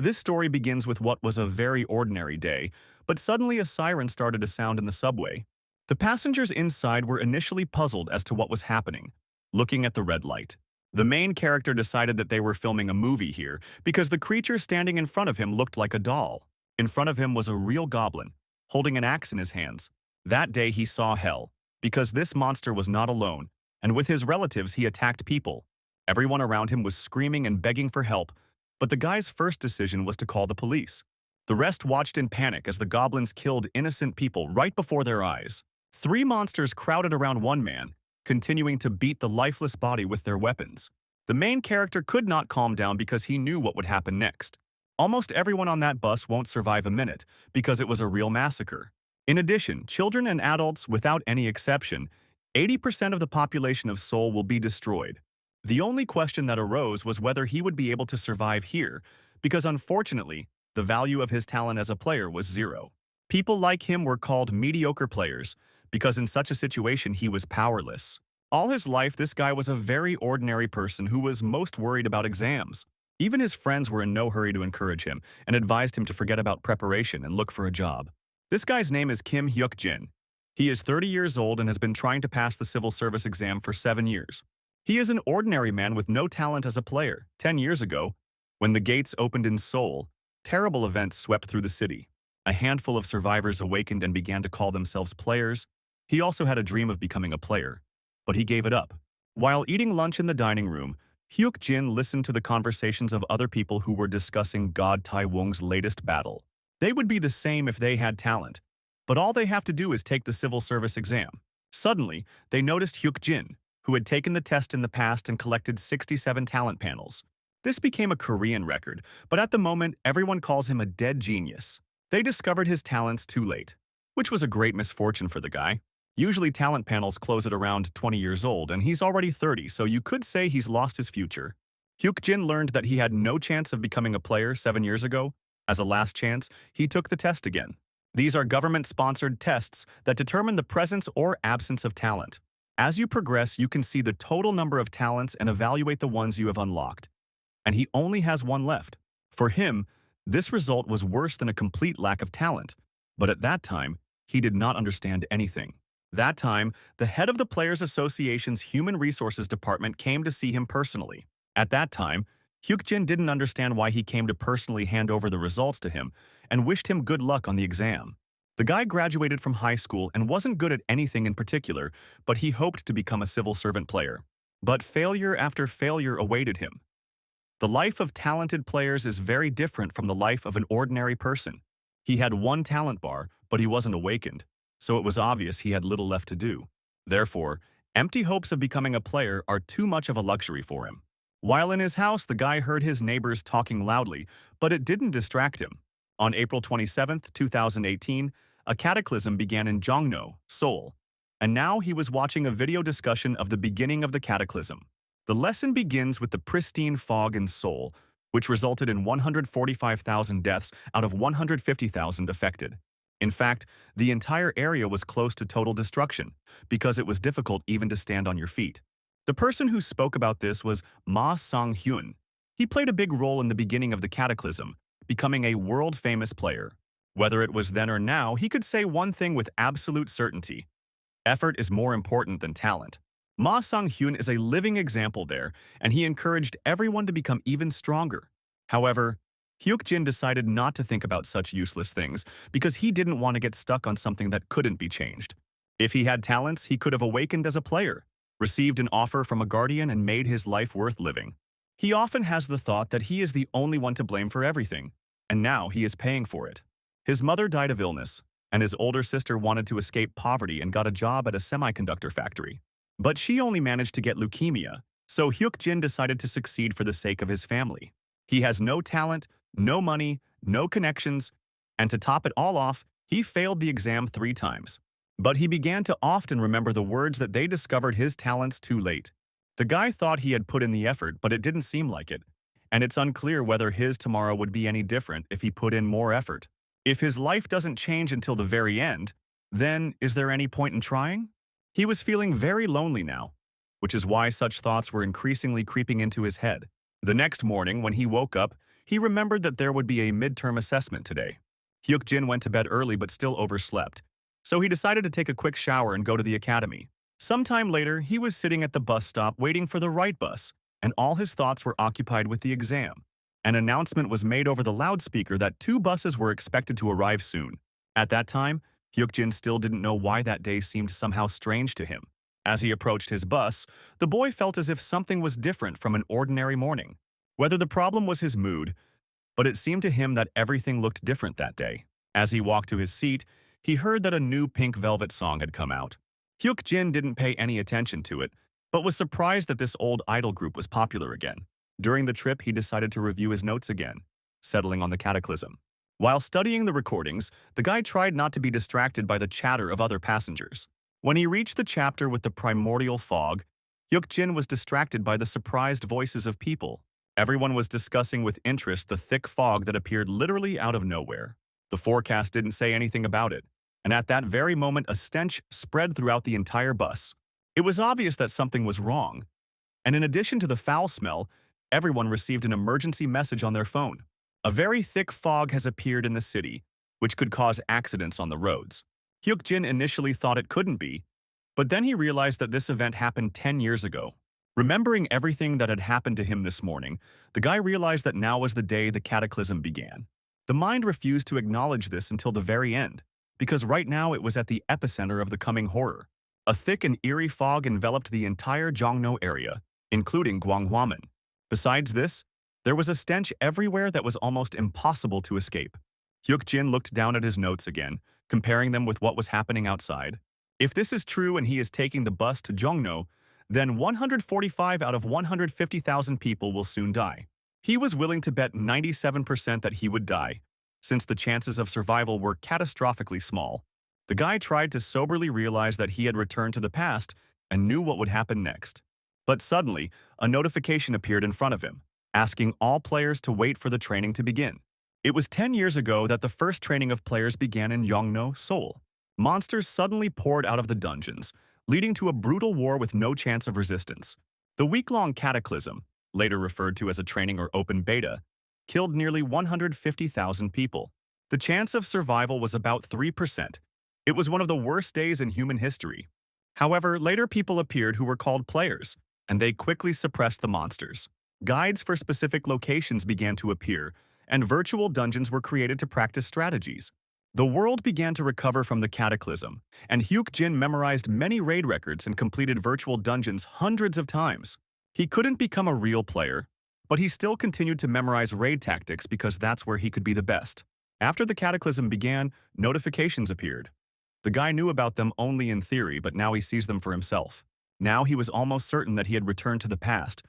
This story begins with what was a very ordinary day, but suddenly a siren started to sound in the subway. The passengers inside were initially puzzled as to what was happening, looking at the red light. The main character decided that they were filming a movie here because the creature standing in front of him looked like a doll. In front of him was a real goblin, holding an axe in his hands. That day he saw hell, because this monster was not alone, and with his relatives he attacked people. Everyone around him was screaming and begging for help, but the guy's first decision was to call the police. The rest watched in panic as the goblins killed innocent people right before their eyes. Three monsters crowded around one man, continuing to beat the lifeless body with their weapons. The main character could not calm down because he knew what would happen next. Almost everyone on that bus won't survive a minute because it was a real massacre. In addition, children and adults, without any exception, 80% of the population of Seoul will be destroyed. The only question that arose was whether he would be able to survive here, because unfortunately, the value of his talent as a player was zero. People like him were called mediocre players, because in such a situation he was powerless. All his life, this guy was a very ordinary person who was most worried about exams. Even his friends were in no hurry to encourage him and advised him to forget about preparation and look for a job. This guy's name is Kim Hyuk-jin. He is 30 years old and has been trying to pass the civil service exam for 7 years. He is an ordinary man with no talent as a player. 10 years ago, when the gates opened in Seoul, terrible events swept through the city. A handful of survivors awakened and began to call themselves players. He also had a dream of becoming a player, but he gave it up. While eating lunch in the dining room, Hyuk-jin listened to the conversations of other people who were discussing God Tae-woong's latest battle. They would be the same if they had talent, but all they have to do is take the civil service exam. Suddenly, they noticed Hyuk-jin, who had taken the test in the past and collected 67 talent panels. This became a Korean record, but at the moment, everyone calls him a dead genius. They discovered his talents too late, which was a great misfortune for the guy. Usually talent panels close at around 20 years old, and he's already 30, so you could say he's lost his future. Hyuk-jin learned that he had no chance of becoming a player 7 years ago. As a last chance, he took the test again. These are government-sponsored tests that determine the presence or absence of talent. As you progress, you can see the total number of talents and evaluate the ones you have unlocked. And he only has one left. For him, this result was worse than a complete lack of talent. But at that time, he did not understand anything. That time, the head of the Players Association's Human Resources Department came to see him personally. At that time, Hyuk-jin didn't understand why he came to personally hand over the results to him and wished him good luck on the exam. The guy graduated from high school and wasn't good at anything in particular, but he hoped to become a civil servant player. But failure after failure awaited him. The life of talented players is very different from the life of an ordinary person. He had one talent bar, but he wasn't awakened, so it was obvious he had little left to do. Therefore, empty hopes of becoming a player are too much of a luxury for him. While in his house, the guy heard his neighbors talking loudly, but it didn't distract him. On April 27, 2018, a cataclysm began in Jongno, Seoul, and now he was watching a video discussion of the beginning of the cataclysm. The lesson begins with the pristine fog in Seoul, which resulted in 145,000 deaths out of 150,000 affected. In fact, the entire area was close to total destruction, because it was difficult even to stand on your feet. The person who spoke about this was Ma Sang-hyun. He played a big role in the beginning of the cataclysm, becoming a world-famous player. Whether it was then or now, he could say one thing with absolute certainty. Effort is more important than talent. Ma Sang-hyun is a living example there, and he encouraged everyone to become even stronger. However, Hyuk-jin decided not to think about such useless things because he didn't want to get stuck on something that couldn't be changed. If he had talents, he could have awakened as a player, received an offer from a guardian, and made his life worth living. He often has the thought that he is the only one to blame for everything, and now he is paying for it. His mother died of illness, and his older sister wanted to escape poverty and got a job at a semiconductor factory. But she only managed to get leukemia, so Hyuk-jin decided to succeed for the sake of his family. He has no talent, no money, no connections, and to top it all off, he failed the exam 3 times. But he began to often remember the words that they discovered his talents too late. The guy thought he had put in the effort, but it didn't seem like it, and it's unclear whether his tomorrow would be any different if he put in more effort. If his life doesn't change until the very end, then is there any point in trying? He was feeling very lonely now, which is why such thoughts were increasingly creeping into his head. The next morning, when he woke up, he remembered that there would be a midterm assessment today. Hyuk-jin went to bed early but still overslept, so he decided to take a quick shower and go to the academy. Sometime later, he was sitting at the bus stop waiting for the right bus, and all his thoughts were occupied with the exam. An announcement was made over the loudspeaker that 2 buses were expected to arrive soon. At that time, Hyuk-jin still didn't know why that day seemed somehow strange to him. As he approached his bus, the boy felt as if something was different from an ordinary morning. Whether the problem was his mood, but it seemed to him that everything looked different that day. As he walked to his seat, he heard that a new Pink Velvet song had come out. Hyuk-jin didn't pay any attention to it, but was surprised that this old idol group was popular again. During the trip, he decided to review his notes again, settling on the cataclysm. While studying the recordings, the guy tried not to be distracted by the chatter of other passengers. When he reached the chapter with the primordial fog, Hyuk-jin was distracted by the surprised voices of people. Everyone was discussing with interest the thick fog that appeared literally out of nowhere. The forecast didn't say anything about it, and at that very moment a stench spread throughout the entire bus. It was obvious that something was wrong, and in addition to the foul smell, everyone received an emergency message on their phone. A very thick fog has appeared in the city, which could cause accidents on the roads. Hyuk-jin initially thought it couldn't be, but then he realized that this event happened 10 years ago. Remembering everything that had happened to him this morning, the guy realized that now was the day the cataclysm began. The mind refused to acknowledge this until the very end, because right now it was at the epicenter of the coming horror. A thick and eerie fog enveloped the entire Jongno area, including Gwanghwamun. Besides this, there was a stench everywhere that was almost impossible to escape. Hyuk-jin looked down at his notes again, comparing them with what was happening outside. If this is true and he is taking the bus to Jongno, then 145 out of 150,000 people will soon die. He was willing to bet 97% that he would die, since the chances of survival were catastrophically small. The guy tried to soberly realize that he had returned to the past and knew what would happen next. But suddenly, a notification appeared in front of him, asking all players to wait for the training to begin. It was 10 years ago that the first training of players began in Yongno, Seoul. Monsters suddenly poured out of the dungeons, leading to a brutal war with no chance of resistance. The week-long cataclysm, later referred to as a training or open beta, killed nearly 150,000 people. The chance of survival was about 3%. It was one of the worst days in human history. However, later people appeared who were called players, and they quickly suppressed the monsters. Guides for specific locations began to appear, and virtual dungeons were created to practice strategies. The world began to recover from the cataclysm, and Hyuk-jin memorized many raid records and completed virtual dungeons hundreds of times. He couldn't become a real player, but he still continued to memorize raid tactics because that's where he could be the best. After the cataclysm began, notifications appeared. The guy knew about them only in theory, but now he sees them for himself. Now he was almost certain that he had returned to the past,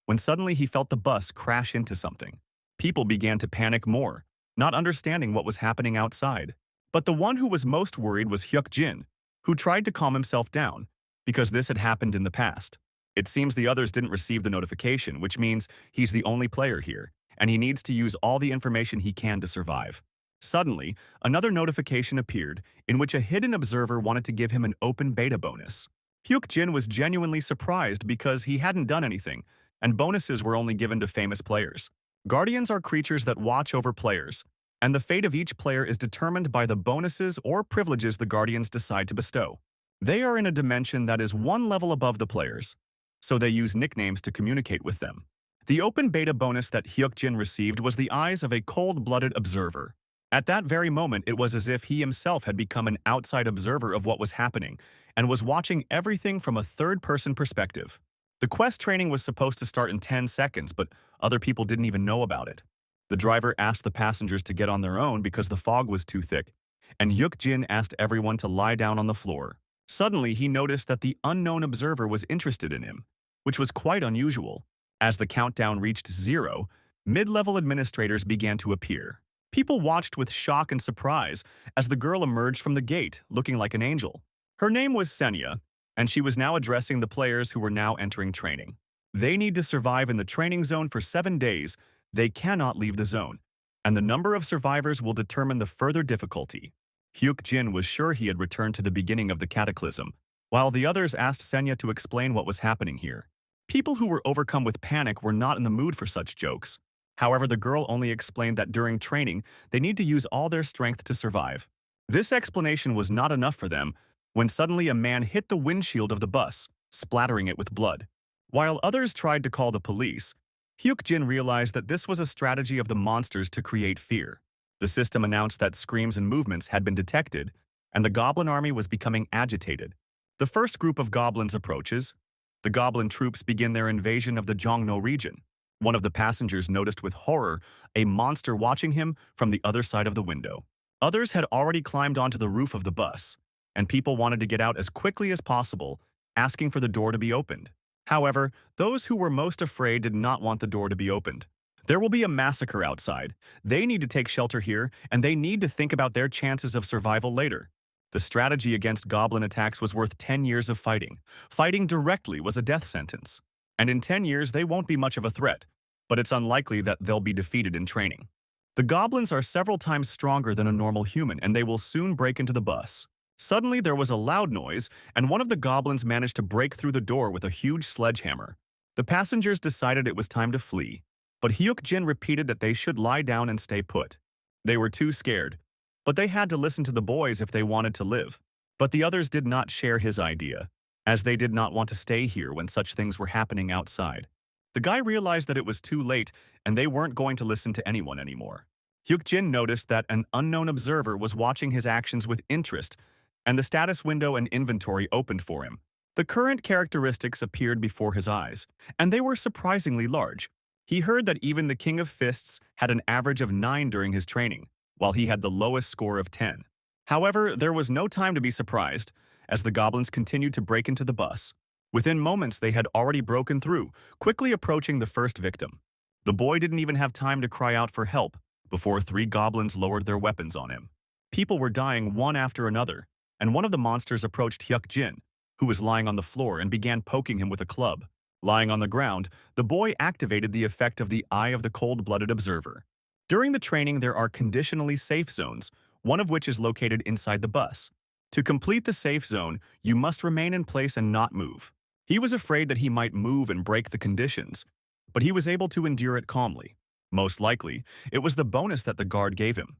when suddenly he felt the bus crash into something. People began to panic more, not understanding what was happening outside. But the one who was most worried was Hyuk-jin, who tried to calm himself down, because this had happened in the past. It seems the others didn't receive the notification, which means he's the only player here, and he needs to use all the information he can to survive. Suddenly, another notification appeared, in which a hidden observer wanted to give him an open beta bonus. Hyuk-jin was genuinely surprised because he hadn't done anything, and bonuses were only given to famous players. Guardians are creatures that watch over players, and the fate of each player is determined by the bonuses or privileges the Guardians decide to bestow. They are in a dimension that is one level above the players, so they use nicknames to communicate with them. The open beta bonus that Hyuk-jin received was the eyes of a cold-blooded observer. At that very moment, it was as if he himself had become an outside observer of what was happening and was watching everything from a third-person perspective. The quest training was supposed to start in 10 seconds, but other people didn't even know about it. The driver asked the passengers to get on their own because the fog was too thick, and Hyuk-jin asked everyone to lie down on the floor. Suddenly, he noticed that the unknown observer was interested in him, which was quite unusual. As the countdown reached 0, mid-level administrators began to appear. People watched with shock and surprise as the girl emerged from the gate, looking like an angel. Her name was Senya, and she was now addressing the players who were now entering training. They need to survive in the training zone for 7 days. They cannot leave the zone, and the number of survivors will determine the further difficulty. Hyuk-jin was sure he had returned to the beginning of the cataclysm, while the others asked Senya to explain what was happening here. People who were overcome with panic were not in the mood for such jokes. However, the girl only explained that during training, they need to use all their strength to survive. This explanation was not enough for them when suddenly a man hit the windshield of the bus, splattering it with blood. While others tried to call the police, Hyuk-jin realized that this was a strategy of the monsters to create fear. The system announced that screams and movements had been detected, and the goblin army was becoming agitated. The first group of goblins approaches. The goblin troops begin their invasion of the Jongno region. One of the passengers noticed with horror a monster watching him from the other side of the window. Others had already climbed onto the roof of the bus, and people wanted to get out as quickly as possible, asking for the door to be opened. However, those who were most afraid did not want the door to be opened. There will be a massacre outside. They need to take shelter here, and they need to think about their chances of survival later. The strategy against goblin attacks was worth 10 years of fighting. Fighting directly was a death sentence. And in 10 years, they won't be much of a threat, but it's unlikely that they'll be defeated in training. The goblins are several times stronger than a normal human, and they will soon break into the bus. Suddenly, there was a loud noise, and one of the goblins managed to break through the door with a huge sledgehammer. The passengers decided it was time to flee, but Hyuk-jin repeated that they should lie down and stay put. They were too scared, but they had to listen to the boys if they wanted to live. But the others did not share his idea, as they did not want to stay here when such things were happening outside. The guy realized that it was too late and they weren't going to listen to anyone anymore. Hyuk-jin noticed that an unknown observer was watching his actions with interest, and the status window and inventory opened for him. The current characteristics appeared before his eyes, and they were surprisingly large. He heard that even the King of Fists had an average of 9 during his training, while he had the lowest score of 10. However, there was no time to be surprised, as the goblins continued to break into the bus. Within moments, they had already broken through, quickly approaching the first victim. The boy didn't even have time to cry out for help before 3 goblins lowered their weapons on him. People were dying one after another, and one of the monsters approached Hyuk-jin, who was lying on the floor, and began poking him with a club. Lying on the ground, the boy activated the effect of the Eye of the Cold-Blooded Observer. During the training, there are conditionally safe zones, one of which is located inside the bus. To complete the safe zone, you must remain in place and not move. He was afraid that he might move and break the conditions, but he was able to endure it calmly. Most likely, it was the bonus that the guard gave him.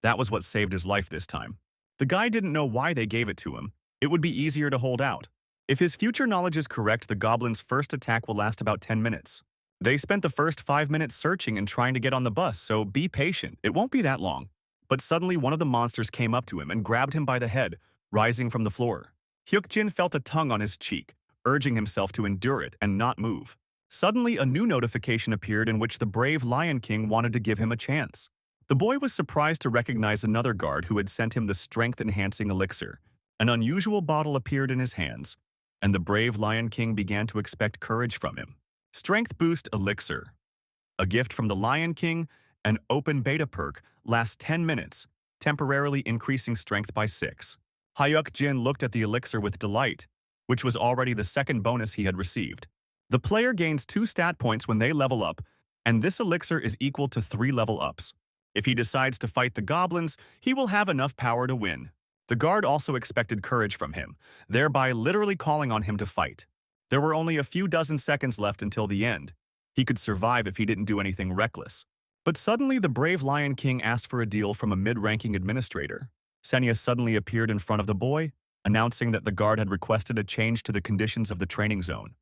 That was what saved his life this time. The guy didn't know why they gave it to him. It would be easier to hold out. If his future knowledge is correct, the goblin's first attack will last about 10 minutes. They spent the first 5 minutes searching and trying to get on the bus, so be patient. It won't be that long. But suddenly one of the monsters came up to him and grabbed him by the head, rising from the floor. Hyuk-jin felt a tongue on his cheek, urging himself to endure it and not move. Suddenly, a new notification appeared in which the brave Lion King wanted to give him a chance. The boy was surprised to recognize another guard who had sent him the strength-enhancing elixir. An unusual bottle appeared in his hands, and the brave Lion King began to expect courage from him. Strength Boost Elixir. A gift from the Lion King, an open beta perk, lasts 10 minutes, temporarily increasing strength by 6. Hyuk-jin looked at the elixir with delight, which was already the second bonus he had received. The player gains 2 stat points when they level up, and this elixir is equal to 3 level ups. If he decides to fight the goblins, he will have enough power to win. The guard also expected courage from him, thereby literally calling on him to fight. There were only a few dozen seconds left until the end. He could survive if he didn't do anything reckless. But suddenly, the brave Lion King asked for a deal from a mid-ranking administrator. Senya suddenly appeared in front of the boy, announcing that the guard had requested a change to the conditions of the training zone.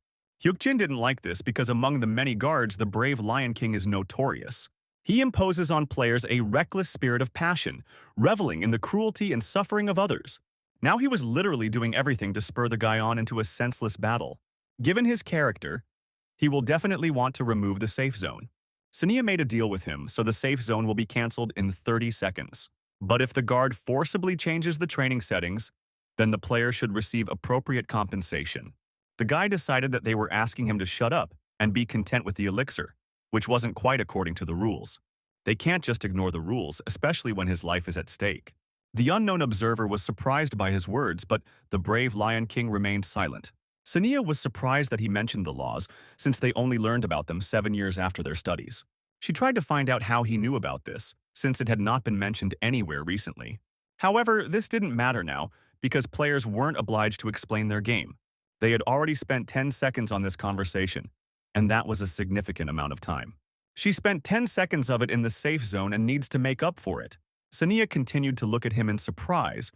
Hyuk-jin didn't like this because among the many guards, the brave Lion King is notorious. He imposes on players a reckless spirit of passion, reveling in the cruelty and suffering of others. Now he was literally doing everything to spur the guy on into a senseless battle. Given his character, he will definitely want to remove the safe zone. Senya made a deal with him, so the safe zone will be cancelled in 30 seconds. But if the guard forcibly changes the training settings, then the player should receive appropriate compensation. The guy decided that they were asking him to shut up and be content with the elixir, which wasn't quite according to the rules. They can't just ignore the rules, especially when his life is at stake. The unknown observer was surprised by his words, but the brave Lion King remained silent. Senya was surprised that he mentioned the laws, since they only learned about them 7 years after their studies. She tried to find out how he knew about this, since it had not been mentioned anywhere recently. However, this didn't matter now, because players weren't obliged to explain their game. They had already spent 10 seconds on this conversation, and that was a significant amount of time. She spent 10 seconds of it in the safe zone and needs to make up for it. Sania continued to look at him in surprise,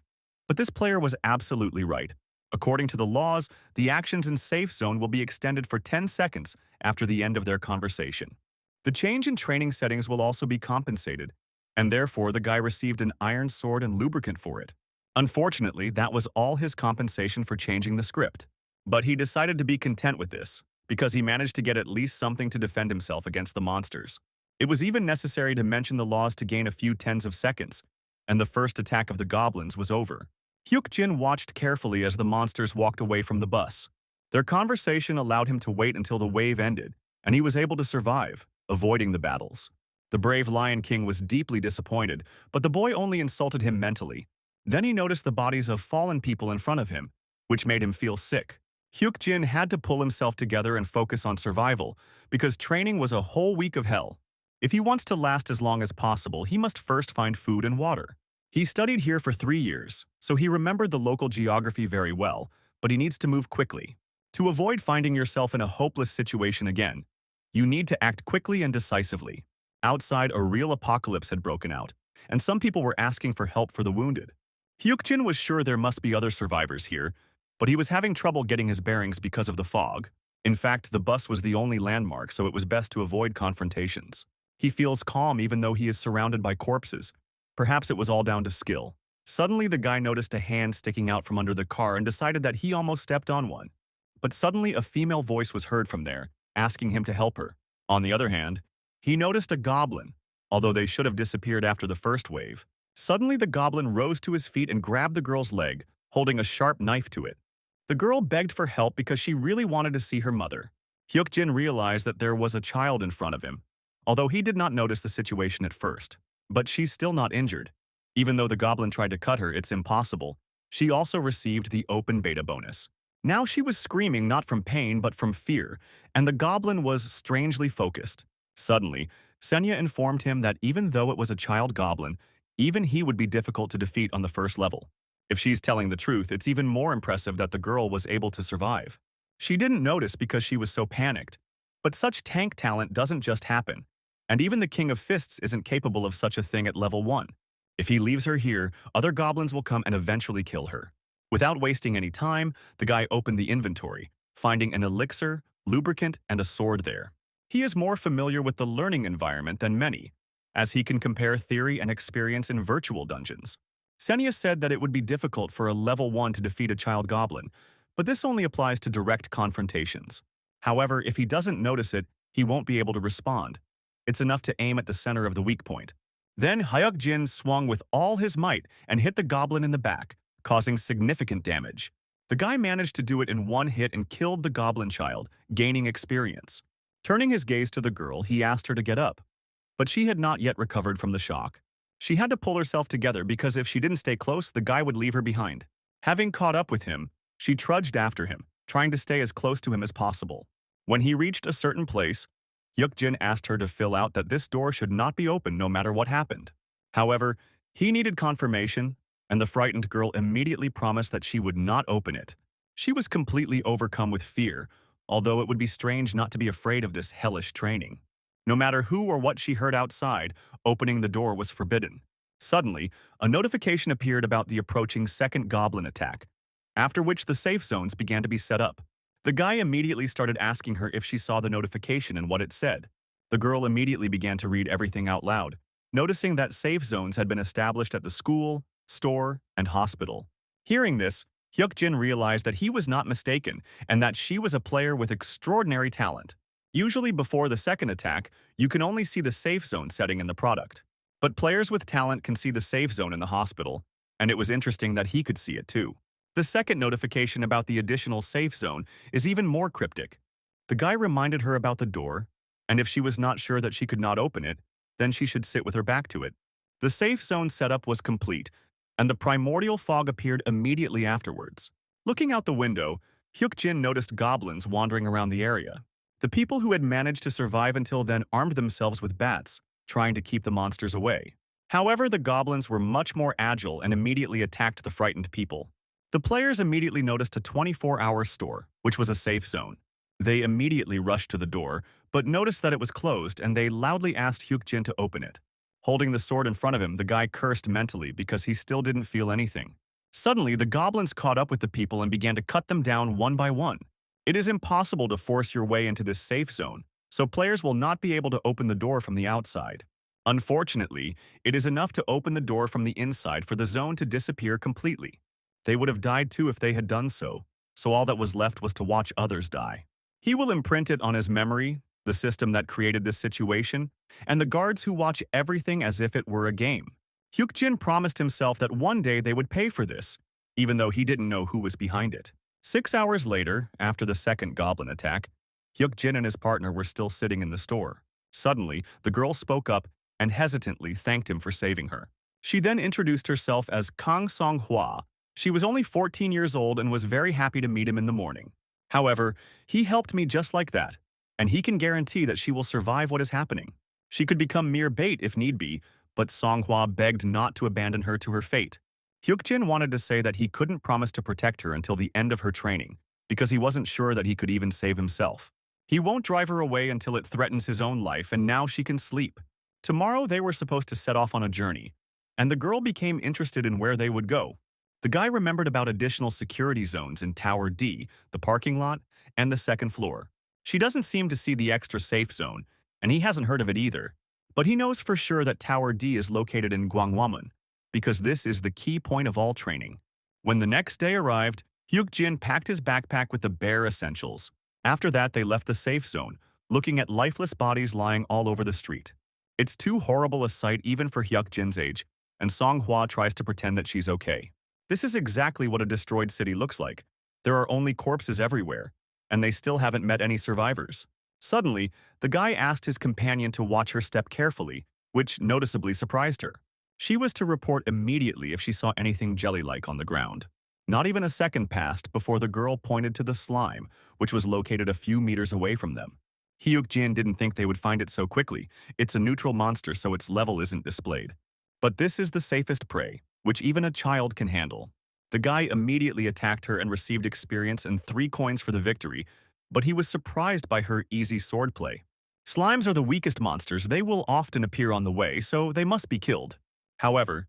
but this player was absolutely right. According to the laws, the actions in safe zone will be extended for 10 seconds after the end of their conversation. The change in training settings will also be compensated, and therefore the guy received an iron sword and lubricant for it. Unfortunately, that was all his compensation for changing the script. But he decided to be content with this, because he managed to get at least something to defend himself against the monsters. It was even necessary to mention the laws to gain a few tens of seconds, and the first attack of the goblins was over. Hyuk-jin watched carefully as the monsters walked away from the bus. Their conversation allowed him to wait until the wave ended, and he was able to survive, avoiding the battles. The brave Lion King was deeply disappointed, but the boy only insulted him mentally. Then he noticed the bodies of fallen people in front of him, which made him feel sick. Hyuk-jin had to pull himself together and focus on survival, because training was a whole week of hell. If he wants to last as long as possible, he must first find food and water. He studied here for 3 years, so he remembered the local geography very well, but he needs to move quickly. To avoid finding yourself in a hopeless situation again, you need to act quickly and decisively. Outside, a real apocalypse had broken out, and some people were asking for help for the wounded. Hyuk-jin was sure there must be other survivors here, but he was having trouble getting his bearings because of the fog. In fact, the bus was the only landmark, so it was best to avoid confrontations. He feels calm even though he is surrounded by corpses. Perhaps it was all down to skill. Suddenly, the guy noticed a hand sticking out from under the car and decided that he almost stepped on one. But suddenly, a female voice was heard from there, asking him to help her. On the other hand, he noticed a goblin, although they should have disappeared after the first wave. Suddenly, the goblin rose to his feet and grabbed the girl's leg, holding a sharp knife to it. The girl begged for help because she really wanted to see her mother. Hyuk-jin realized that there was a child in front of him, although he did not notice the situation at first. But she's still not injured. Even though the goblin tried to cut her, it's impossible. She also received the open beta bonus. Now she was screaming not from pain but from fear, and the goblin was strangely focused. Suddenly, Senya informed him that even though it was a child goblin, even he would be difficult to defeat on the first level. If she's telling the truth, it's even more impressive that the girl was able to survive. She didn't notice because she was so panicked. But such tank talent doesn't just happen. And even the King of Fists isn't capable of such a thing at level 1. If he leaves her here, other goblins will come and eventually kill her. Without wasting any time, the guy opened the inventory, finding an elixir, lubricant, and a sword there. He is more familiar with the learning environment than many, as he can compare theory and experience in virtual dungeons. Senya said that it would be difficult for a level 1 to defeat a child goblin, but this only applies to direct confrontations. However, if he doesn't notice it, he won't be able to respond. It's enough to aim at the center of the weak point. Then Hyuk-jin swung with all his might and hit the goblin in the back, causing significant damage. The guy managed to do it in one hit and killed the goblin child, gaining experience. Turning his gaze to the girl, he asked her to get up. But she had not yet recovered from the shock. She had to pull herself together because if she didn't stay close, the guy would leave her behind. Having caught up with him, she trudged after him, trying to stay as close to him as possible. When he reached a certain place, Hyuk-jin asked her to fill out that this door should not be open no matter what happened. However, he needed confirmation, and the frightened girl immediately promised that she would not open it. She was completely overcome with fear, although it would be strange not to be afraid of this hellish training. No matter who or what she heard outside, opening the door was forbidden. Suddenly, a notification appeared about the approaching second goblin attack, after which the safe zones began to be set up. The guy immediately started asking her if she saw the notification and what it said. The girl immediately began to read everything out loud, noticing that safe zones had been established at the school, store, and hospital. Hearing this, Hyuk-jin realized that he was not mistaken and that she was a player with extraordinary talent. Usually before the second attack, you can only see the safe zone setting in the product. But players with talent can see the safe zone in the hospital, and it was interesting that he could see it too. The second notification about the additional safe zone is even more cryptic. The guy reminded her about the door, and if she was not sure that she could not open it, then she should sit with her back to it. The safe zone setup was complete, and the primordial fog appeared immediately afterwards. Looking out the window, Hyuk-jin noticed goblins wandering around the area. The people who had managed to survive until then armed themselves with bats, trying to keep the monsters away. However, the goblins were much more agile and immediately attacked the frightened people. The players immediately noticed a 24-hour store, which was a safe zone. They immediately rushed to the door, but noticed that it was closed and they loudly asked Hyuk-jin to open it. Holding the sword in front of him, the guy cursed mentally because he still didn't feel anything. Suddenly, the goblins caught up with the people and began to cut them down one by one. It is impossible to force your way into this safe zone, so players will not be able to open the door from the outside. Unfortunately, it is enough to open the door from the inside for the zone to disappear completely. They would have died too if they had done so all that was left was to watch others die. He will imprint it on his memory, the system that created this situation, and the guards who watch everything as if it were a game. Hyuk-jin promised himself that one day they would pay for this, even though he didn't know who was behind it. 6 hours later, after the second goblin attack, Hyuk-jin and his partner were still sitting in the store. Suddenly, the girl spoke up and hesitantly thanked him for saving her. She then introduced herself as Kang Song-hwa. She was only 14 years old and was very happy to meet him in the morning. However, he helped me just like that, and he can guarantee that she will survive what is happening. She could become mere bait if need be, but Song-hwa begged not to abandon her to her fate. Hyuk-jin wanted to say that he couldn't promise to protect her until the end of her training, because he wasn't sure that he could even save himself. He won't drive her away until it threatens his own life, and now she can sleep. Tomorrow they were supposed to set off on a journey, and the girl became interested in where they would go. The guy remembered about additional security zones in Tower D, the parking lot, and the second floor. She doesn't seem to see the extra safe zone, and he hasn't heard of it either. But he knows for sure that Tower D is located in Gwangwamun, because this is the key point of all training. When the next day arrived, Hyuk-jin packed his backpack with the bare essentials. After that, they left the safe zone, looking at lifeless bodies lying all over the street. It's too horrible a sight even for Hyuk-jin's age, and Song-hwa tries to pretend that she's okay. This is exactly what a destroyed city looks like. There are only corpses everywhere, and they still haven't met any survivors. Suddenly, the guy asked his companion to watch her step carefully, which noticeably surprised her. She was to report immediately if she saw anything jelly-like on the ground. Not even a second passed before the girl pointed to the slime, which was located a few meters away from them. Hyuk-jin didn't think they would find it so quickly. It's a neutral monster, so its level isn't displayed. But this is the safest prey, which even a child can handle. The guy immediately attacked her and received experience and 3 coins for the victory, but he was surprised by her easy swordplay. Slimes are the weakest monsters. They will often appear on the way, so they must be killed. However,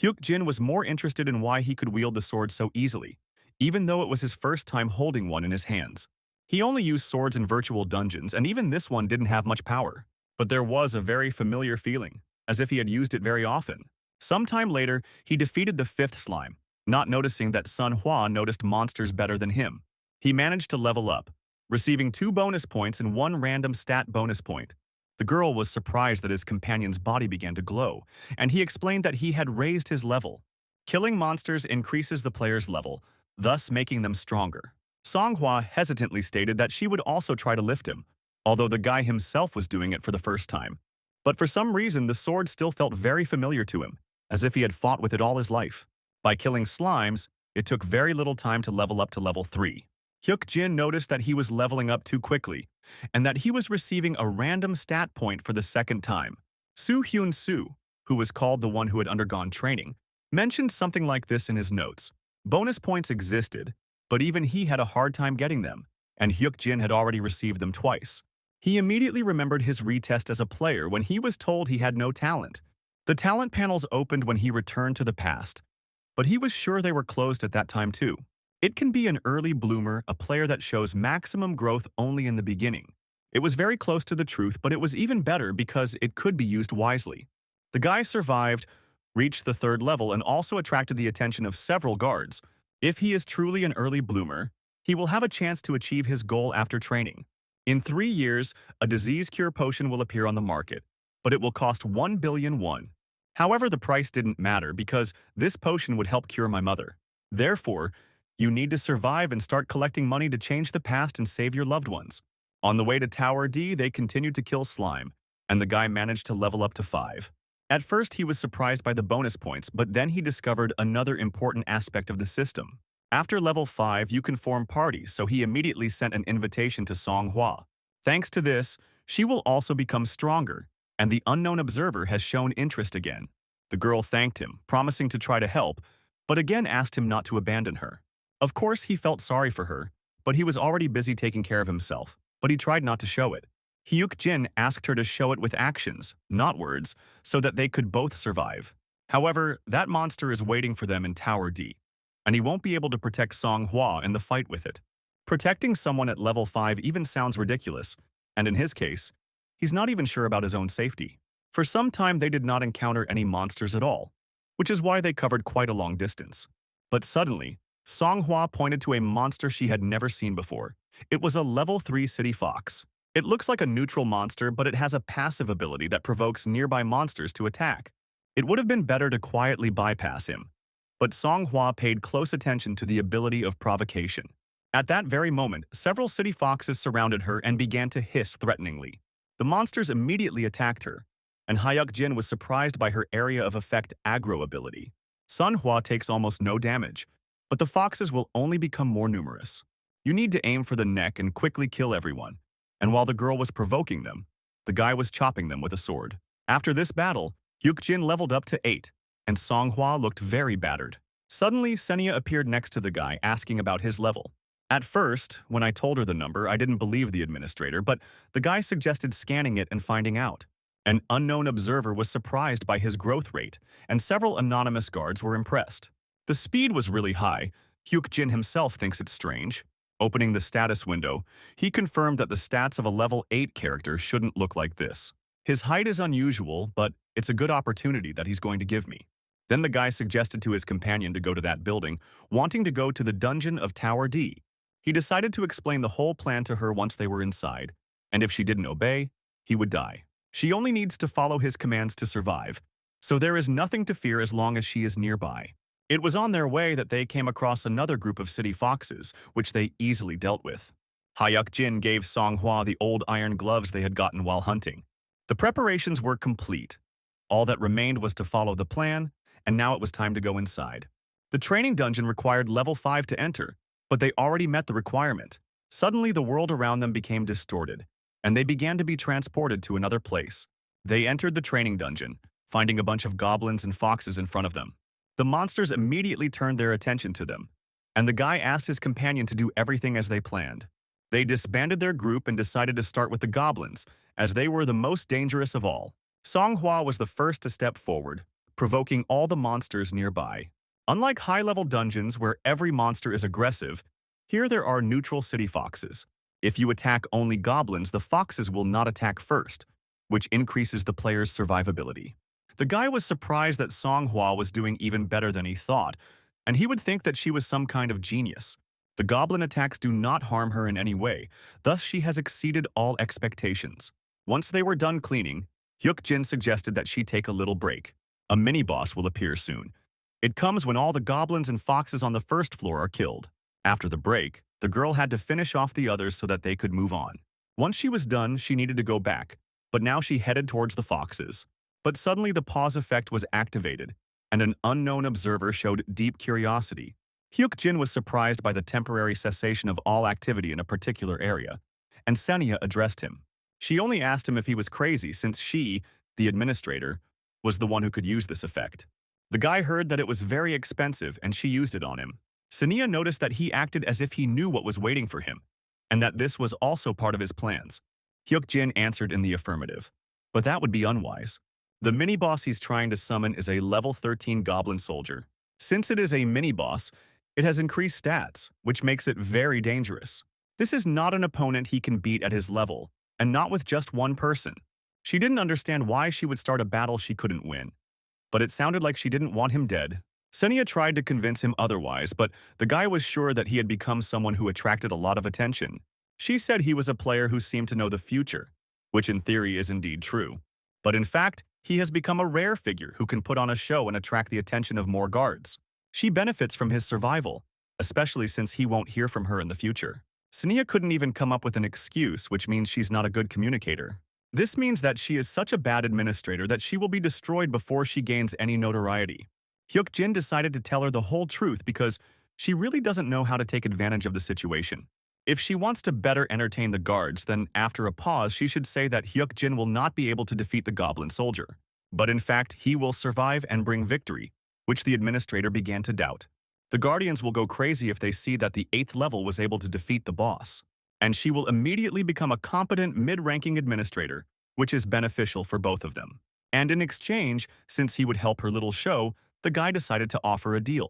Hyuk-jin was more interested in why he could wield the sword so easily, even though it was his first time holding one in his hands. He only used swords in virtual dungeons, and even this one didn't have much power. But there was a very familiar feeling, as if he had used it very often. Sometime later, he defeated the 5th slime, not noticing that Sun-hwa noticed monsters better than him. He managed to level up, receiving 2 bonus points and 1 random stat bonus point. The girl was surprised that his companion's body began to glow, and he explained that he had raised his level. Killing monsters increases the player's level, thus making them stronger. Song-hwa hesitantly stated that she would also try to lift him, although the guy himself was doing it for the first time. But for some reason, the sword still felt very familiar to him, as if he had fought with it all his life. By killing slimes, it took very little time to level up to level 3. Hyuk-jin noticed that he was leveling up too quickly, and that he was receiving a random stat point for the second time. Soo-hyun-soo, who was called the one who had undergone training, mentioned something like this in his notes. Bonus points existed, but even he had a hard time getting them, and Hyuk-jin had already received them twice. He immediately remembered his retest as a player when he was told he had no talent. The talent panels opened when he returned to the past, but he was sure they were closed at that time too. It can be an early bloomer, a player that shows maximum growth only in the beginning. It was very close to the truth, but it was even better because it could be used wisely. The guy survived, reached the 3rd level, and also attracted the attention of several guards. If he is truly an early bloomer, he will have a chance to achieve his goal after training. In 3 years, a disease cure potion will appear on the market, but it will cost 1 billion won. However, the price didn't matter because this potion would help cure my mother. Therefore, you need to survive and start collecting money to change the past and save your loved ones. On the way to Tower D, they continued to kill slime, and the guy managed to level up to 5. At first, he was surprised by the bonus points, but then he discovered another important aspect of the system. After level 5, you can form parties, so he immediately sent an invitation to Song-hwa. Thanks to this, she will also become stronger, and the unknown observer has shown interest again. The girl thanked him, promising to try to help, but again asked him not to abandon her. Of course, he felt sorry for her, but he was already busy taking care of himself, but he tried not to show it. Hyuk-jin asked her to show it with actions, not words, so that they could both survive. However, that monster is waiting for them in Tower D, and he won't be able to protect Song-hwa in the fight with it. Protecting someone at level 5 even sounds ridiculous, and in his case, he's not even sure about his own safety. For some time they did not encounter any monsters at all, which is why they covered quite a long distance. But suddenly, Song-hwa pointed to a monster she had never seen before. It was a level 3 city fox. It looks like a neutral monster, but it has a passive ability that provokes nearby monsters to attack. It would have been better to quietly bypass him, but Song-hwa paid close attention to the ability of provocation. At that very moment, several city foxes surrounded her and began to hiss threateningly. The monsters immediately attacked her, and Hyuk-jin was surprised by her area of effect aggro ability. Sun-hwa takes almost no damage, but the foxes will only become more numerous. You need to aim for the neck and quickly kill everyone, and while the girl was provoking them, the guy was chopping them with a sword. After this battle, Hyuk-jin leveled up to 8, and Song-hwa looked very battered. Suddenly, Senya appeared next to the guy asking about his level. At first, when I told her the number, I didn't believe the administrator, but the guy suggested scanning it and finding out. An unknown observer was surprised by his growth rate, and several anonymous guards were impressed. The speed was really high. Hyuk-jin himself thinks it's strange. Opening the status window, he confirmed that the stats of a level 8 character shouldn't look like this. His height is unusual, but it's a good opportunity that he's going to give me. Then the guy suggested to his companion to go to that building, wanting to go to the dungeon of Tower D. He decided to explain the whole plan to her once they were inside, and if she didn't obey, he would die. She only needs to follow his commands to survive, so there is nothing to fear as long as she is nearby. It was on their way that they came across another group of city foxes, which they easily dealt with. Hyuk-jin gave Song-hwa the old iron gloves they had gotten while hunting. The preparations were complete. All that remained was to follow the plan, and now it was time to go inside. The training dungeon required level 5 to enter, but they already met the requirement. Suddenly, the world around them became distorted, and they began to be transported to another place. They entered the training dungeon, finding a bunch of goblins and foxes in front of them. The monsters immediately turned their attention to them, and the guy asked his companion to do everything as they planned. They disbanded their group and decided to start with the goblins, as they were the most dangerous of all. Song-hwa was the first to step forward, provoking all the monsters nearby. Unlike high-level dungeons where every monster is aggressive, here there are neutral city foxes. If you attack only goblins, the foxes will not attack first, which increases the player's survivability. The guy was surprised that Song-hwa was doing even better than he thought, and he would think that she was some kind of genius. The goblin attacks do not harm her in any way, thus she has exceeded all expectations. Once they were done cleaning, Hyuk-jin suggested that she take a little break. A mini-boss will appear soon. It comes when all the goblins and foxes on the first floor are killed. After the break, the girl had to finish off the others so that they could move on. Once she was done, she needed to go back, but now she headed towards the foxes. But suddenly the pause effect was activated, and an unknown observer showed deep curiosity. Hyuk-jin was surprised by the temporary cessation of all activity in a particular area, and Senya addressed him. She only asked him if he was crazy since she, the administrator, was the one who could use this effect. The guy heard that it was very expensive and she used it on him. Senya noticed that he acted as if he knew what was waiting for him, and that this was also part of his plans. Hyuk-jin answered in the affirmative, but that would be unwise. The mini-boss he's trying to summon is a level 13 goblin soldier. Since it is a mini-boss, it has increased stats, which makes it very dangerous. This is not an opponent he can beat at his level, and not with just one person. She didn't understand why she would start a battle she couldn't win, but it sounded like she didn't want him dead. Senya tried to convince him otherwise, but the guy was sure that he had become someone who attracted a lot of attention. She said he was a player who seemed to know the future, which in theory is indeed true. But in fact, he has become a rare figure who can put on a show and attract the attention of more guards. She benefits from his survival, especially since he won't hear from her in the future. Senya couldn't even come up with an excuse, which means she's not a good communicator. This means that she is such a bad administrator that she will be destroyed before she gains any notoriety. Hyuk-jin decided to tell her the whole truth because she really doesn't know how to take advantage of the situation. If she wants to better entertain the guards, then after a pause she should say that Hyuk-jin will not be able to defeat the goblin soldier. But in fact, he will survive and bring victory, which the administrator began to doubt. The Guardians will go crazy if they see that the 8th level was able to defeat the boss, and she will immediately become a competent mid-ranking administrator, which is beneficial for both of them. And in exchange, since he would help her little show, the guy decided to offer a deal.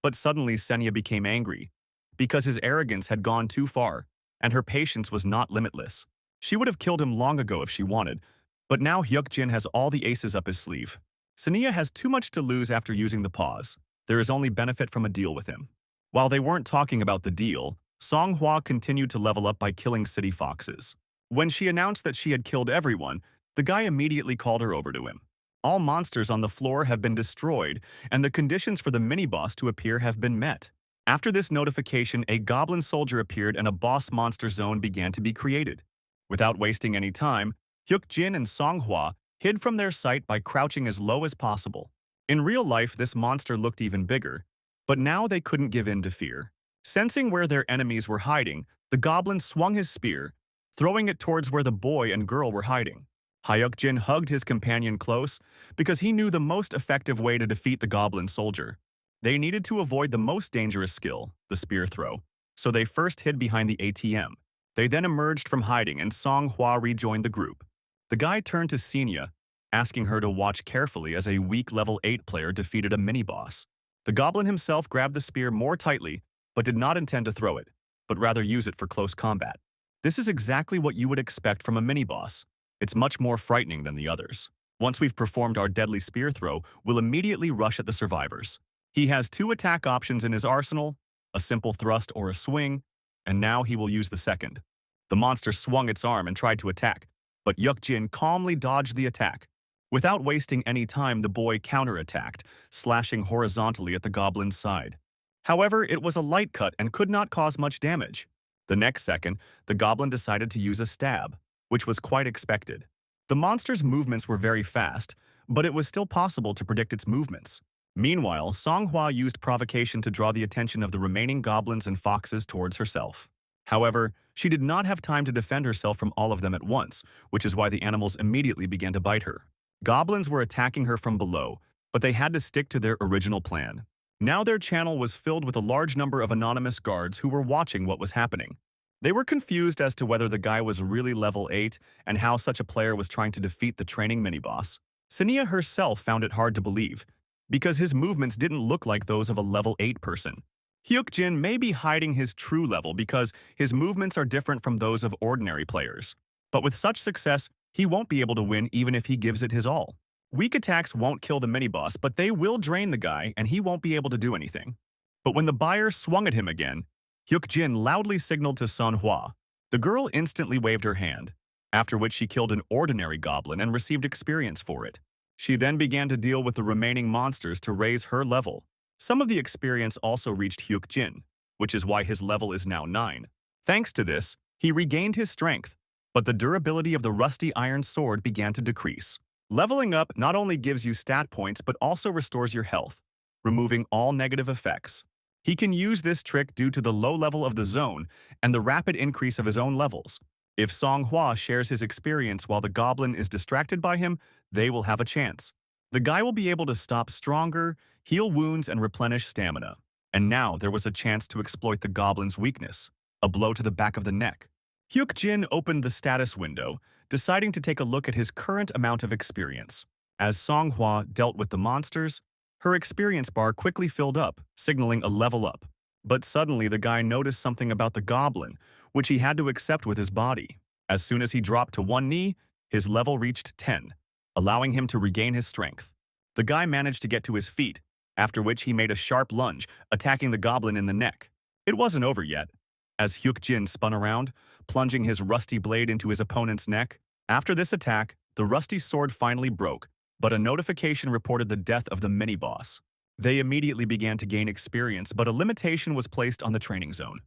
But suddenly Senya became angry, because his arrogance had gone too far, and her patience was not limitless. She would have killed him long ago if she wanted, but now Hyuk-jin has all the aces up his sleeve. Senya has too much to lose after using the pause. There is only benefit from a deal with him. While they weren't talking about the deal, Songhua continued to level up by killing city foxes. When she announced that she had killed everyone, the guy immediately called her over to him. All monsters on the floor have been destroyed, and the conditions for the mini-boss to appear have been met. After this notification, a goblin soldier appeared and a boss monster zone began to be created. Without wasting any time, Hyuk-jin and Songhua hid from their sight by crouching as low as possible. In real life, this monster looked even bigger, but now they couldn't give in to fear. Sensing where their enemies were hiding, the goblin swung his spear, throwing it towards where the boy and girl were hiding. Hyuk-jin hugged his companion close because he knew the most effective way to defeat the goblin soldier. They needed to avoid the most dangerous skill, the spear throw, so they first hid behind the ATM. They then emerged from hiding and Songhua rejoined the group. The guy turned to Senya, asking her to watch carefully as a weak level 8 player defeated a mini-boss. The goblin himself grabbed the spear more tightly, but did not intend to throw it, but rather use it for close combat. This is exactly what you would expect from a mini-boss. It's much more frightening than the others. Once we've performed our deadly spear throw, we'll immediately rush at the survivors. He has 2 attack options in his arsenal, a simple thrust or a swing, and now he will use the second. The monster swung its arm and tried to attack, but Hyuk-jin calmly dodged the attack. Without wasting any time, the boy counterattacked, slashing horizontally at the goblin's side. However, it was a light cut and could not cause much damage. The next second, the goblin decided to use a stab, which was quite expected. The monster's movements were very fast, but it was still possible to predict its movements. Meanwhile, Songhua used provocation to draw the attention of the remaining goblins and foxes towards herself. However, she did not have time to defend herself from all of them at once, which is why the animals immediately began to bite her. Goblins were attacking her from below, but they had to stick to their original plan. Now their channel was filled with a large number of anonymous guards who were watching what was happening. They were confused as to whether the guy was really level 8 and how such a player was trying to defeat the training mini-boss. Senya herself found it hard to believe, because his movements didn't look like those of a level 8 person. Hyuk-jin may be hiding his true level because his movements are different from those of ordinary players. But with such success, he won't be able to win even if he gives it his all. Weak attacks won't kill the mini-boss, but they will drain the guy and he won't be able to do anything. But when the buyer swung at him again, Hyuk-jin loudly signaled to Songhua. The girl instantly waved her hand, after which she killed an ordinary goblin and received experience for it. She then began to deal with the remaining monsters to raise her level. Some of the experience also reached Hyuk-jin, which is why his level is now 9. Thanks to this, he regained his strength, but the durability of the rusty iron sword began to decrease. Leveling up not only gives you stat points but also restores your health, removing all negative effects. He can use this trick due to the low level of the zone and the rapid increase of his own levels. If Songhua shares his experience while the goblin is distracted by him, they will have a chance. The guy will be able to stop stronger, heal wounds, and replenish stamina. And now there was a chance to exploit the goblin's weakness, a blow to the back of the neck. Hyuk-jin opened the status window, deciding to take a look at his current amount of experience. As Songhua dealt with the monsters, her experience bar quickly filled up, signaling a level up. But suddenly the guy noticed something about the goblin, which he had to accept with his body. As soon as he dropped to one knee, his level reached 10, allowing him to regain his strength. The guy managed to get to his feet, after which he made a sharp lunge, attacking the goblin in the neck. It wasn't over yet. As Hyuk-jin spun around, plunging his rusty blade into his opponent's neck. After this attack, the rusty sword finally broke, but a notification reported the death of the mini-boss. They immediately began to gain experience, but a limitation was placed on the training zone.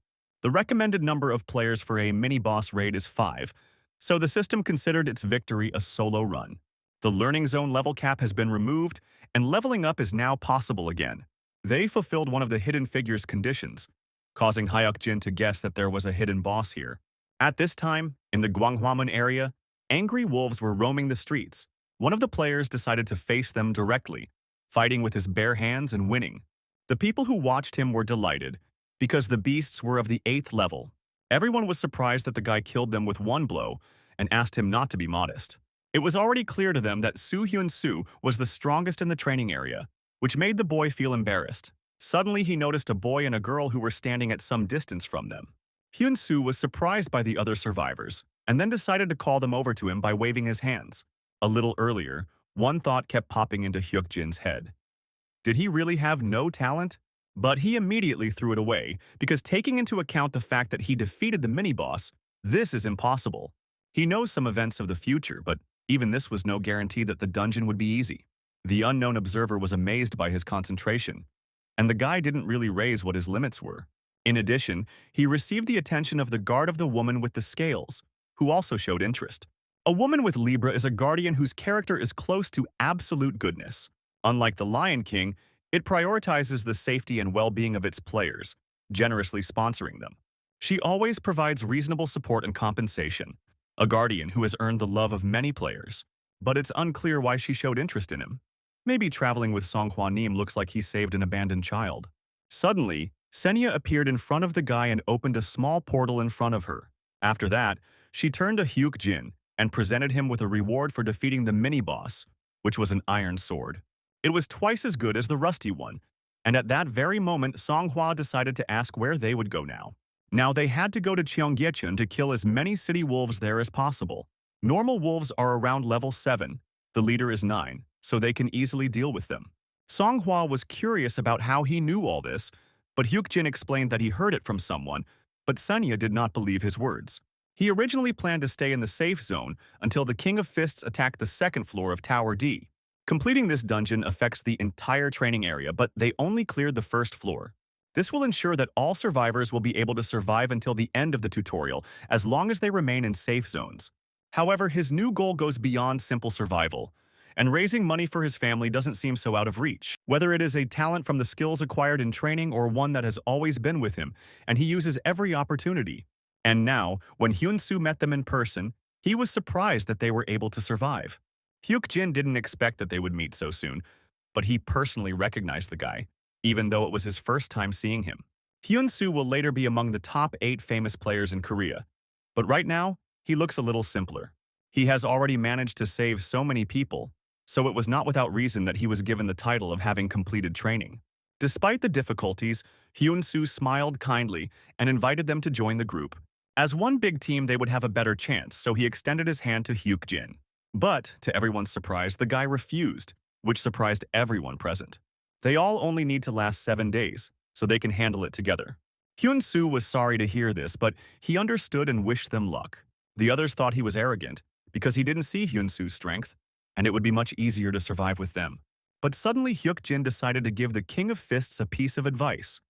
The recommended number of players for a mini-boss raid is 5, so the system considered its victory a solo run. The learning zone level cap has been removed, and leveling up is now possible again. They fulfilled one of the hidden figures conditions, causing Hyuk-jin to guess that there was a hidden boss here. At this time, in the Gwanghwamun area, angry wolves were roaming the streets. One of the players decided to face them directly, fighting with his bare hands and winning. The people who watched him were delighted, because the beasts were of the 8th level. Everyone was surprised that the guy killed them with one blow and asked him not to be modest. It was already clear to them that Su Hyun-soo was the strongest in the training area, which made the boy feel embarrassed. Suddenly, he noticed a boy and a girl who were standing at some distance from them. Hyun-soo was surprised by the other survivors, and then decided to call them over to him by waving his hands. A little earlier, one thought kept popping into Hyuk-jin's head. Did he really have no talent? But he immediately threw it away, because taking into account the fact that he defeated the mini-boss, this is impossible. He knows some events of the future, but even this was no guarantee that the dungeon would be easy. The unknown observer was amazed by his concentration, and the guy didn't really raise what his limits were. In addition, he received the attention of the guard of the woman with the scales, who also showed interest. A woman with Libra is a guardian whose character is close to absolute goodness. Unlike the Lion King, it prioritizes the safety and well-being of its players, generously sponsoring them. She always provides reasonable support and compensation, a guardian who has earned the love of many players. But it's unclear why she showed interest in him. Maybe traveling with Song Hwa Nim looks like he saved an abandoned child. Suddenly, Senya appeared in front of the guy and opened a small portal in front of her. After that, she turned to Hyuk-jin and presented him with a reward for defeating the mini-boss, which was an iron sword. It was twice as good as the rusty one, and at that very moment, Song Hwa decided to ask where they would go now. Now they had to go to Cheonggyecheon to kill as many city wolves there as possible. Normal wolves are around level 7, the leader is 9, so they can easily deal with them. Song Hwa was curious about how he knew all this, but Hyuk-jin explained that he heard it from someone, but Senya did not believe his words. He originally planned to stay in the safe zone until the King of Fists attacked the 2nd floor of Tower D. Completing this dungeon affects the entire training area, but they only cleared the 1st floor. This will ensure that all survivors will be able to survive until the end of the tutorial, as long as they remain in safe zones. However, his new goal goes beyond simple survival, and raising money for his family doesn't seem so out of reach. Whether it is a talent from the skills acquired in training or one that has always been with him, and he uses every opportunity. And now, when Hyun-soo met them in person, he was surprised that they were able to survive. Hyuk-jin didn't expect that they would meet so soon, but he personally recognized the guy, even though it was his first time seeing him. Hyun-soo will later be among the top 8 famous players in Korea, but right now, he looks a little simpler. He has already managed to save so many people, so it was not without reason that he was given the title of having completed training. Despite the difficulties, Hyun-soo smiled kindly and invited them to join the group. As one big team, they would have a better chance, so he extended his hand to Hyuk-jin. But, to everyone's surprise, the guy refused, which surprised everyone present. They all only need to last 7 days, so they can handle it together. Hyun-soo was sorry to hear this, but he understood and wished them luck. The others thought he was arrogant, because he didn't see Hyun-soo's strength, and it would be much easier to survive with them. But suddenly Hyuk-jin decided to give the King of Fists a piece of advice.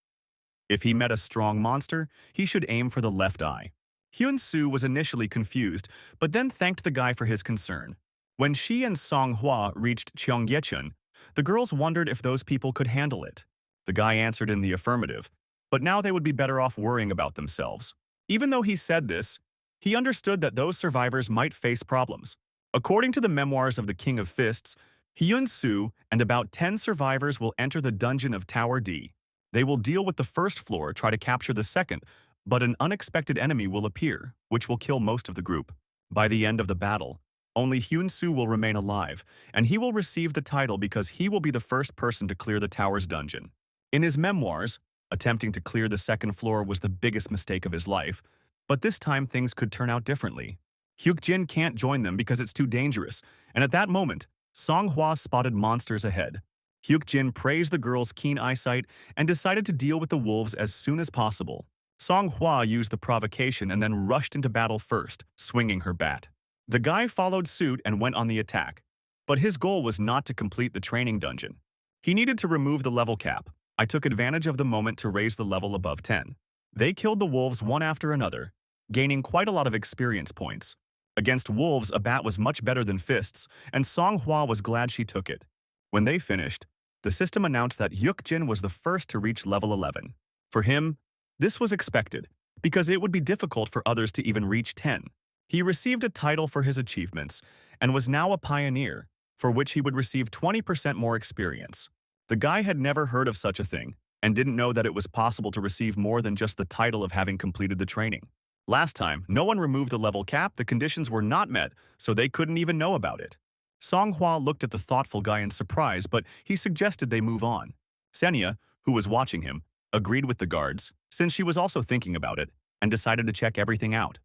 If he met a strong monster, he should aim for the left eye. Hyun-soo was initially confused, but then thanked the guy for his concern. When she and Song Hwa reached Cheonggyecheon, the girls wondered if those people could handle it. The guy answered in the affirmative, but now they would be better off worrying about themselves. Even though he said this, he understood that those survivors might face problems. According to the memoirs of the King of Fists, Hyun-soo and about 10 survivors will enter the dungeon of Tower D. They will deal with the 1st floor, try to capture the 2nd, but an unexpected enemy will appear, which will kill most of the group. By the end of the battle, only Hyun-soo will remain alive, and he will receive the title because he will be the first person to clear the tower's dungeon. In his memoirs, attempting to clear the 2nd floor was the biggest mistake of his life, but this time things could turn out differently. Hyuk-jin can't join them because it's too dangerous, and at that moment, Song Hwa spotted monsters ahead. Hyuk-jin praised the girl's keen eyesight and decided to deal with the wolves as soon as possible. Song Hwa used the provocation and then rushed into battle first, swinging her bat. The guy followed suit and went on the attack, but his goal was not to complete the training dungeon. He needed to remove the level cap. I took advantage of the moment to raise the level above 10. They killed the wolves one after another, gaining quite a lot of experience points. Against wolves, a bat was much better than fists, and Song Hwa was glad she took it. When they finished, the system announced that Hyuk-jin was the first to reach level 11. For him, this was expected, because it would be difficult for others to even reach 10. He received a title for his achievements, and was now a pioneer, for which he would receive 20% more experience. The guy had never heard of such a thing, and didn't know that it was possible to receive more than just the title of having completed the training. Last time, no one removed the level cap, the conditions were not met, so they couldn't even know about it. Songhua looked at the thoughtful guy in surprise, but he suggested they move on. Senya, who was watching him, agreed with the guards, since she was also thinking about it, and decided to check everything out.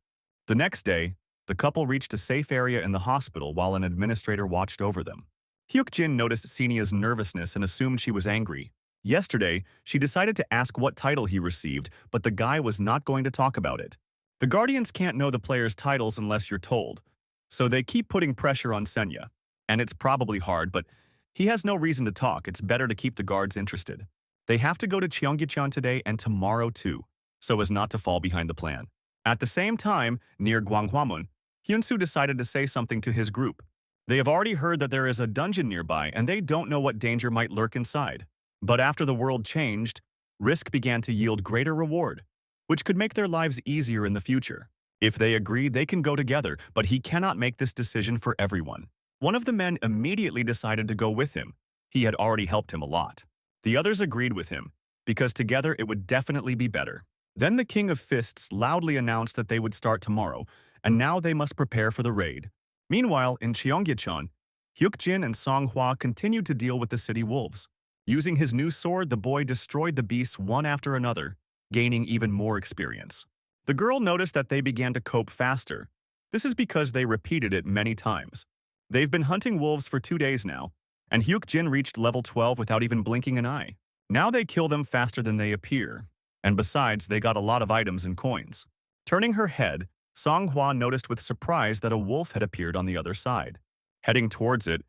The next day, the couple reached a safe area in the hospital while an administrator watched over them. Hyuk-jin noticed Senya's nervousness and assumed she was angry. Yesterday, she decided to ask what title he received, but the guy was not going to talk about it. The Guardians can't know the players' titles unless you're told, so they keep putting pressure on Senya. And it's probably hard, but he has no reason to talk. It's better to keep the guards interested. They have to go to Cheonggyecheon today and tomorrow too, so as not to fall behind the plan. At the same time, near Gwanghwamun, Hyunsu decided to say something to his group. They have already heard that there is a dungeon nearby and they don't know what danger might lurk inside. But after the world changed, risk began to yield greater reward, which could make their lives easier in the future. If they agree, they can go together, but he cannot make this decision for everyone. One of the men immediately decided to go with him. He had already helped him a lot. The others agreed with him, because together it would definitely be better. Then the King of Fists loudly announced that they would start tomorrow, and now they must prepare for the raid. Meanwhile, in Cheonggyecheon, Hyuk-jin and Songhua continued to deal with the city wolves. Using his new sword, the boy destroyed the beasts one after another, gaining even more experience. The girl noticed that they began to cope faster. This is because they repeated it many times. They've been hunting wolves for 2 days now, and Hyuk-jin reached level 12 without even blinking an eye. Now they kill them faster than they appear, and besides, they got a lot of items and coins. Turning her head, Songhua noticed with surprise that a wolf had appeared on the other side. Heading towards it,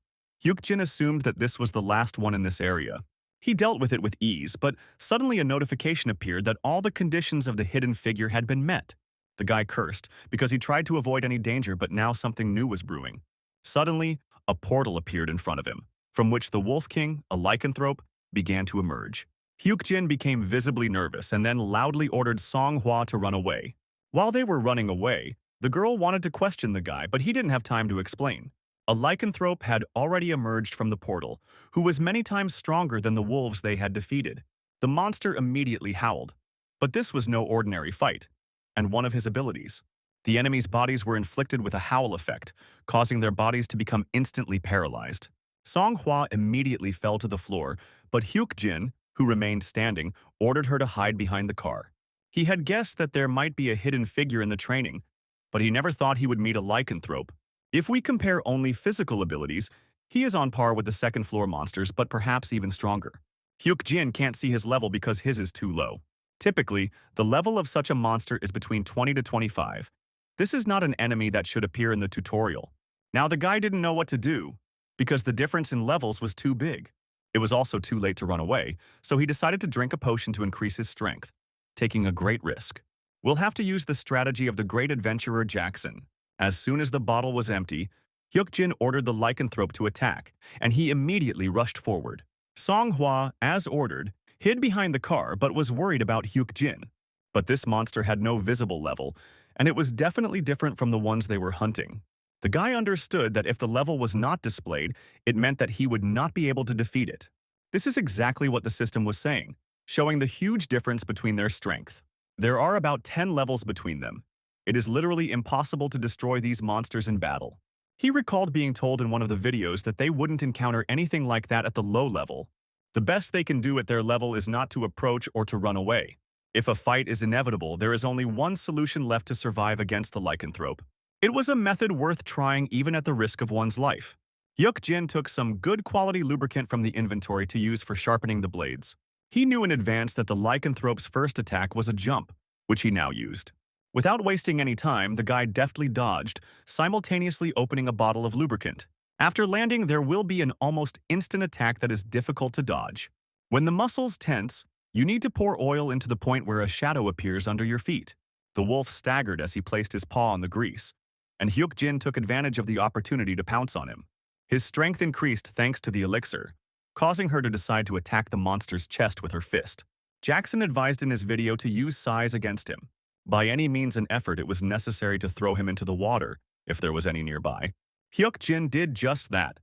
Hyuk-jin assumed that this was the last one in this area. He dealt with it with ease, but suddenly a notification appeared that all the conditions of the hidden figure had been met. The guy cursed, because he tried to avoid any danger, but now something new was brewing. Suddenly, a portal appeared in front of him, from which the Wolf King, a lycanthrope, began to emerge. Hyuk-jin became visibly nervous and then loudly ordered Songhua to run away. While they were running away, the girl wanted to question the guy, but he didn't have time to explain. A lycanthrope had already emerged from the portal, who was many times stronger than the wolves they had defeated. The monster immediately howled. But this was no ordinary fight, and one of his abilities. The enemy's bodies were inflicted with a howl effect, causing their bodies to become instantly paralyzed. Songhua immediately fell to the floor, but Hyuk-jin, who remained standing, ordered her to hide behind the car. He had guessed that there might be a hidden figure in the training, but he never thought he would meet a lycanthrope. If we compare only physical abilities, he is on par with the second-floor monsters, but perhaps even stronger. Hyuk-jin can't see his level because his is too low. Typically, the level of such a monster is between 20 to 25. This is not an enemy that should appear in the tutorial. Now the guy didn't know what to do, because the difference in levels was too big. It was also too late to run away, so he decided to drink a potion to increase his strength, taking a great risk. We'll have to use the strategy of the great adventurer Jackson. As soon as the bottle was empty, Hyuk-jin ordered the lycanthrope to attack, and he immediately rushed forward. Songhua, as ordered, hid behind the car but was worried about Hyuk-jin. But this monster had no visible level, and it was definitely different from the ones they were hunting. The guy understood that if the level was not displayed, it meant that he would not be able to defeat it. This is exactly what the system was saying, showing the huge difference between their strength. There are about 10 levels between them. It is literally impossible to destroy these monsters in battle. He recalled being told in one of the videos that they wouldn't encounter anything like that at the low level. The best they can do at their level is not to approach or to run away. If a fight is inevitable, there is only one solution left to survive against the lycanthrope. It was a method worth trying even at the risk of one's life. Hyuk-jin took some good quality lubricant from the inventory to use for sharpening the blades. He knew in advance that the lycanthrope's first attack was a jump, which he now used. Without wasting any time, the guy deftly dodged, simultaneously opening a bottle of lubricant. After landing, there will be an almost instant attack that is difficult to dodge. When the muscles tense, you need to pour oil into the point where a shadow appears under your feet. The wolf staggered as he placed his paw on the grease, and Hyuk-jin took advantage of the opportunity to pounce on him. His strength increased thanks to the elixir, causing her to decide to attack the monster's chest with her fist. Jackson advised in his video to use size against him. By any means and effort, it was necessary to throw him into the water, if there was any nearby. Hyuk-jin did just that,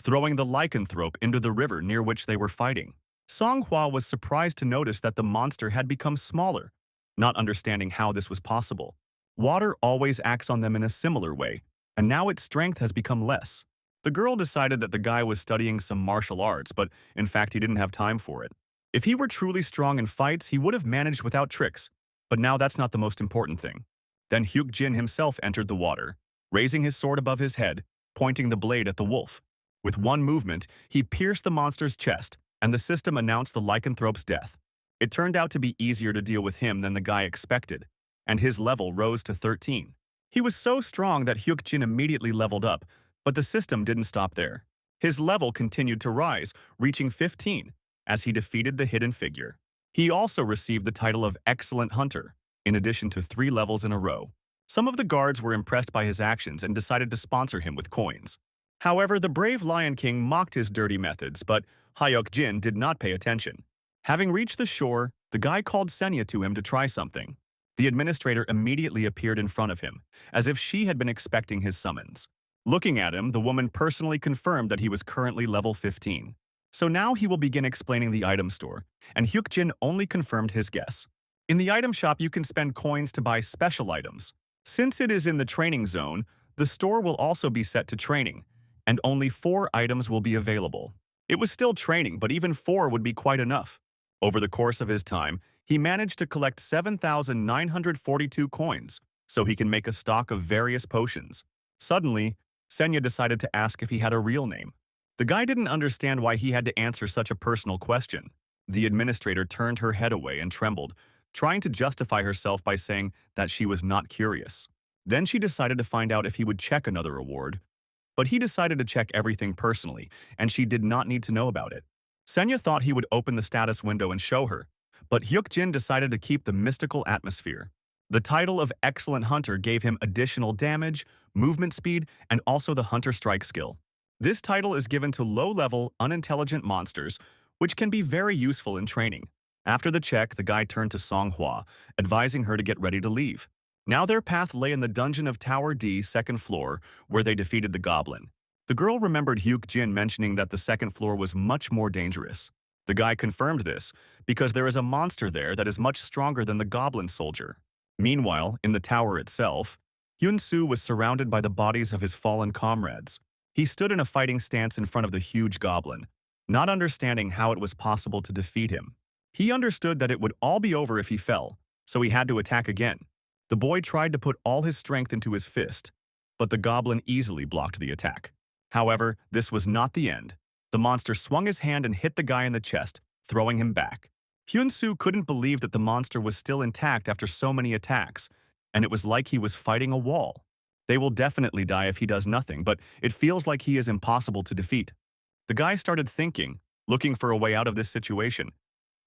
throwing the lycanthrope into the river near which they were fighting. Song Hua was surprised to notice that the monster had become smaller, not understanding how this was possible. Water always acts on them in a similar way, and now its strength has become less. The girl decided that the guy was studying some martial arts, but in fact he didn't have time for it. If he were truly strong in fights, he would have managed without tricks, but now that's not the most important thing. Then Hyuk Jin himself entered the water, raising his sword above his head, pointing the blade at the wolf. With one movement, he pierced the monster's chest, and the system announced the lycanthrope's death. It turned out to be easier to deal with him than the guy expected, and his level rose to 13. He was so strong that Hyuk Jin immediately leveled up, but the system didn't stop there. His level continued to rise, reaching 15, as he defeated the hidden figure. He also received the title of Excellent Hunter, in addition to 3 levels in a row. Some of the guards were impressed by his actions and decided to sponsor him with coins. However, the brave Lion King mocked his dirty methods, but Hyuk Jin did not pay attention. Having reached the shore, the guy called Senya to him to try something. The administrator immediately appeared in front of him, as if she had been expecting his summons. Looking at him, the woman personally confirmed that he was currently level 15. So now he will begin explaining the item store, and Hyuk Jin only confirmed his guess. In the item shop, you can spend coins to buy special items. Since it is in the training zone, the store will also be set to training, and only 4 items will be available. It was still training, but even 4 would be quite enough. Over the course of his time, he managed to collect 7,942 coins, so he can make a stock of various potions. Suddenly, Senya decided to ask if he had a real name. The guy didn't understand why he had to answer such a personal question. The administrator turned her head away and trembled, trying to justify herself by saying that she was not curious. Then she decided to find out if he would check another award. But he decided to check everything personally, and she did not need to know about it. Senya thought he would open the status window and show her, but Hyuk Jin decided to keep the mystical atmosphere. The title of Excellent Hunter gave him additional damage, movement speed, and also the Hunter Strike skill. This title is given to low-level, unintelligent monsters, which can be very useful in training. After the check, the guy turned to Song Hua, advising her to get ready to leave. Now their path lay in the dungeon of Tower D, second floor, where they defeated the goblin. The girl remembered Hyuk Jin mentioning that the second floor was much more dangerous. The guy confirmed this, because there is a monster there that is much stronger than the goblin soldier. Meanwhile, in the tower itself, Hyun-soo was surrounded by the bodies of his fallen comrades. He stood in a fighting stance in front of the huge goblin, not understanding how it was possible to defeat him. He understood that it would all be over if he fell, so he had to attack again. The boy tried to put all his strength into his fist, but the goblin easily blocked the attack. However, this was not the end. The monster swung his hand and hit the guy in the chest, throwing him back. Hyun-soo couldn't believe that the monster was still intact after so many attacks, and it was like he was fighting a wall. They will definitely die if he does nothing, but it feels like he is impossible to defeat. The guy started thinking, looking for a way out of this situation,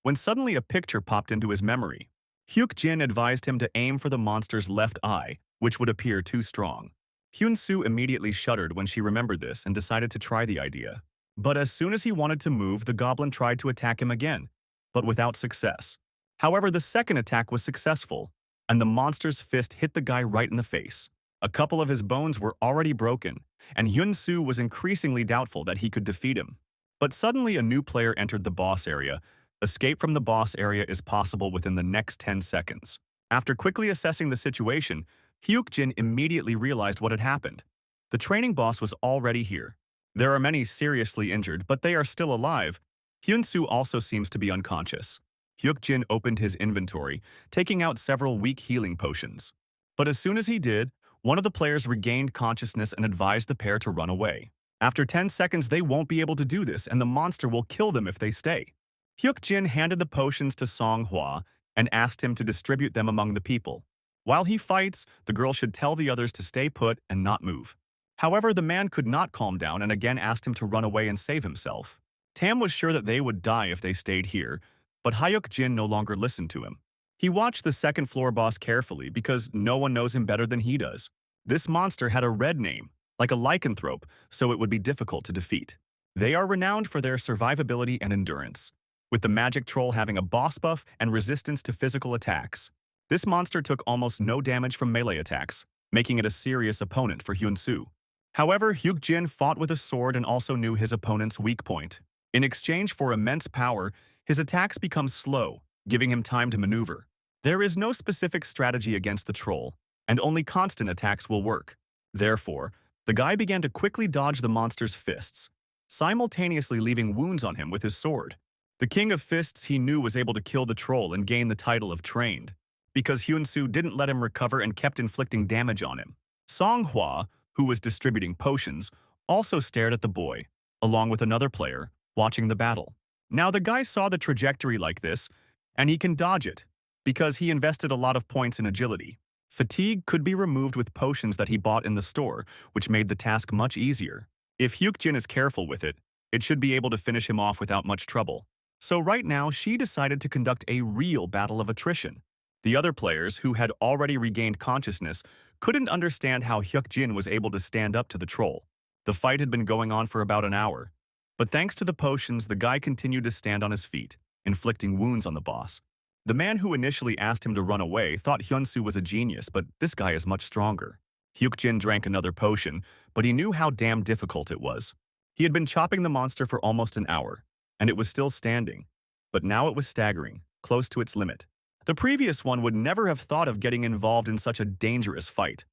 when suddenly a picture popped into his memory. Hyuk Jin advised him to aim for the monster's left eye, which would appear too strong. Hyun-soo immediately shuddered when she remembered this and decided to try the idea. But as soon as he wanted to move, the goblin tried to attack him again, but without success. However, the second attack was successful, and the monster's fist hit the guy right in the face. A couple of his bones were already broken, and Hyun-soo was increasingly doubtful that he could defeat him. But suddenly a new player entered the boss area. Escape from the boss area is possible within the next 10 seconds. After quickly assessing the situation, Hyuk Jin immediately realized what had happened. The training boss was already here. There are many seriously injured, but they are still alive. Hyun-soo also seems to be unconscious. Hyuk Jin opened his inventory, taking out several weak healing potions. But as soon as he did, one of the players regained consciousness and advised the pair to run away. After 10 seconds, they won't be able to do this, and the monster will kill them if they stay. Hyuk Jin handed the potions to Song Hwa and asked him to distribute them among the people. While he fights, the girl should tell the others to stay put and not move. However, the man could not calm down and again asked him to run away and save himself. Tam was sure that they would die if they stayed here, but Hyuk Jin no longer listened to him. He watched the second floor boss carefully because no one knows him better than he does. This monster had a red name, like a lycanthrope, so it would be difficult to defeat. They are renowned for their survivability and endurance, with the magic troll having a boss buff and resistance to physical attacks. This monster took almost no damage from melee attacks, making it a serious opponent for Hyun-soo. However, Hyuk Jin fought with a sword and also knew his opponent's weak point. In exchange for immense power, his attacks become slow, giving him time to maneuver. There is no specific strategy against the troll, and only constant attacks will work. Therefore, the guy began to quickly dodge the monster's fists, simultaneously leaving wounds on him with his sword. The King of Fists he knew was able to kill the troll and gain the title of Trained, because Hyun-soo didn't let him recover and kept inflicting damage on him. Song-hwa, who was distributing potions, also stared at the boy, along with another player, watching the battle. Now the guy saw the trajectory like this, and he can dodge it, because he invested a lot of points in agility. Fatigue could be removed with potions that he bought in the store, which made the task much easier. If Hyuk-jin is careful with it, it should be able to finish him off without much trouble. So right now, she decided to conduct a real battle of attrition. The other players, who had already regained consciousness, couldn't understand how Hyuk-jin was able to stand up to the troll. The fight had been going on for about an hour, but thanks to the potions, the guy continued to stand on his feet, inflicting wounds on the boss. The man who initially asked him to run away thought Hyun-soo was a genius, but this guy is much stronger. Hyuk-jin drank another potion, but he knew how damn difficult it was. He had been chopping the monster for almost an hour, and it was still standing, but now it was staggering, close to its limit. The previous one would never have thought of getting involved in such a dangerous fight.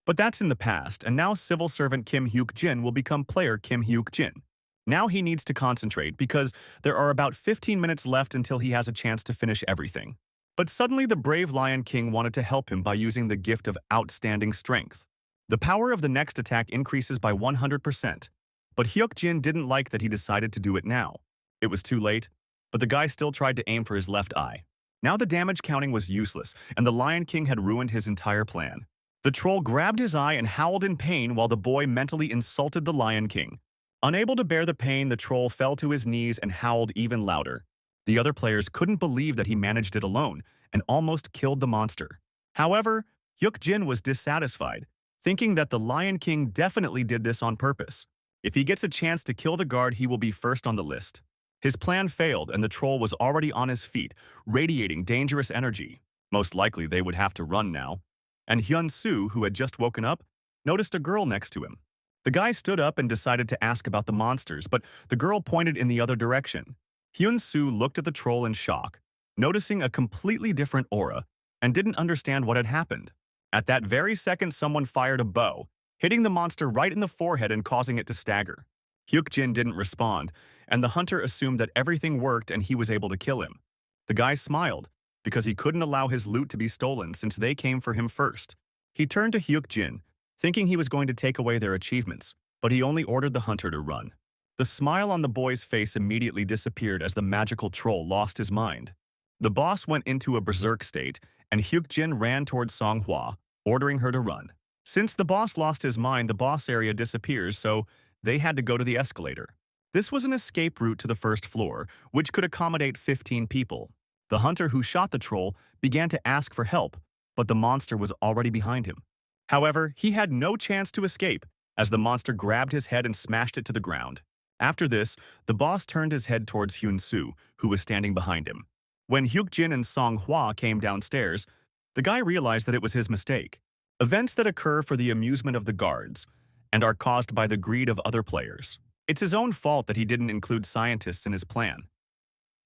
But that's in the past, and now civil servant Kim Hyuk-jin will become player Kim Hyuk-jin. Now he needs to concentrate because there are about 15 minutes left until he has a chance to finish everything. But suddenly the brave Lion King wanted to help him by using the gift of outstanding strength. The power of the next attack increases by 100%, but Hyuk-jin didn't like that he decided to do it now. It was too late, but the guy still tried to aim for his left eye. Now the damage counting was useless, and the Lion King had ruined his entire plan. The troll grabbed his eye and howled in pain while the boy mentally insulted the Lion King. Unable to bear the pain, the troll fell to his knees and howled even louder. The other players couldn't believe that he managed it alone and almost killed the monster. However, Hyuk-jin was dissatisfied, thinking that the Lion King definitely did this on purpose. If he gets a chance to kill the guard, he will be first on the list. His plan failed, and the troll was already on his feet, radiating dangerous energy. Most likely they would have to run now. And Hyun-soo, who had just woken up, noticed a girl next to him. The guy stood up and decided to ask about the monsters, but the girl pointed in the other direction. Hyun-soo looked at the troll in shock, noticing a completely different aura, and didn't understand what had happened. At that very second, someone fired a bow, hitting the monster right in the forehead and causing it to stagger. Hyuk-jin didn't respond, and the hunter assumed that everything worked and he was able to kill him. The guy smiled, because he couldn't allow his loot to be stolen since they came for him first. He turned to Hyuk-jin, thinking he was going to take away their achievements, but he only ordered the hunter to run. The smile on the boy's face immediately disappeared as the magical troll lost his mind. The boss went into a berserk state, and Hyuk-jin ran towards Song-hwa, ordering her to run. Since the boss lost his mind, the boss area disappears, so they had to go to the escalator. This was an escape route to the first floor, which could accommodate 15 people. The hunter who shot the troll began to ask for help, but the monster was already behind him. However, he had no chance to escape, as the monster grabbed his head and smashed it to the ground. After this, the boss turned his head towards Hyun-soo, who was standing behind him. When Hyuk-jin and Song-hwa came downstairs, the guy realized that it was his mistake. Events that occur for the amusement of the guards, and are caused by the greed of other players. It's his own fault that he didn't include scientists in his plan.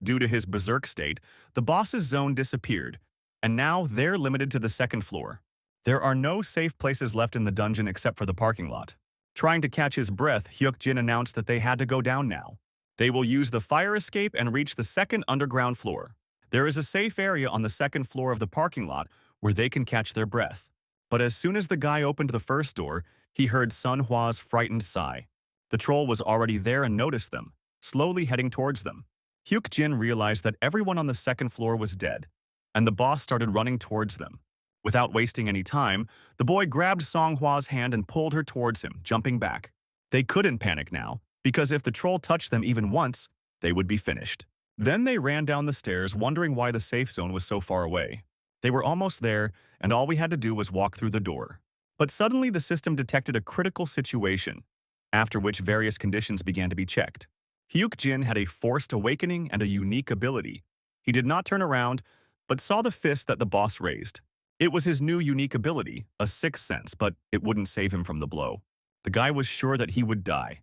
Due to his berserk state, the boss's zone disappeared, and now they're limited to the second floor. There are no safe places left in the dungeon except for the parking lot. Trying to catch his breath, Hyuk-jin announced that they had to go down now. They will use the fire escape and reach the second underground floor. There is a safe area on the second floor of the parking lot where they can catch their breath. But as soon as the guy opened the first door, he heard Sun-hwa's frightened sigh. The troll was already there and noticed them, slowly heading towards them. Hyuk-jin realized that everyone on the second floor was dead, and the boss started running towards them. Without wasting any time, the boy grabbed Song-hwa's hand and pulled her towards him, jumping back. They couldn't panic now, because if the troll touched them even once, they would be finished. Then they ran down the stairs, wondering why the safe zone was so far away. They were almost there, and all we had to do was walk through the door. But suddenly the system detected a critical situation, after which various conditions began to be checked. Hyuk-jin had a forced awakening and a unique ability. He did not turn around, but saw the fist that the boss raised. It was his new unique ability, a sixth sense, but it wouldn't save him from the blow. The guy was sure that he would die.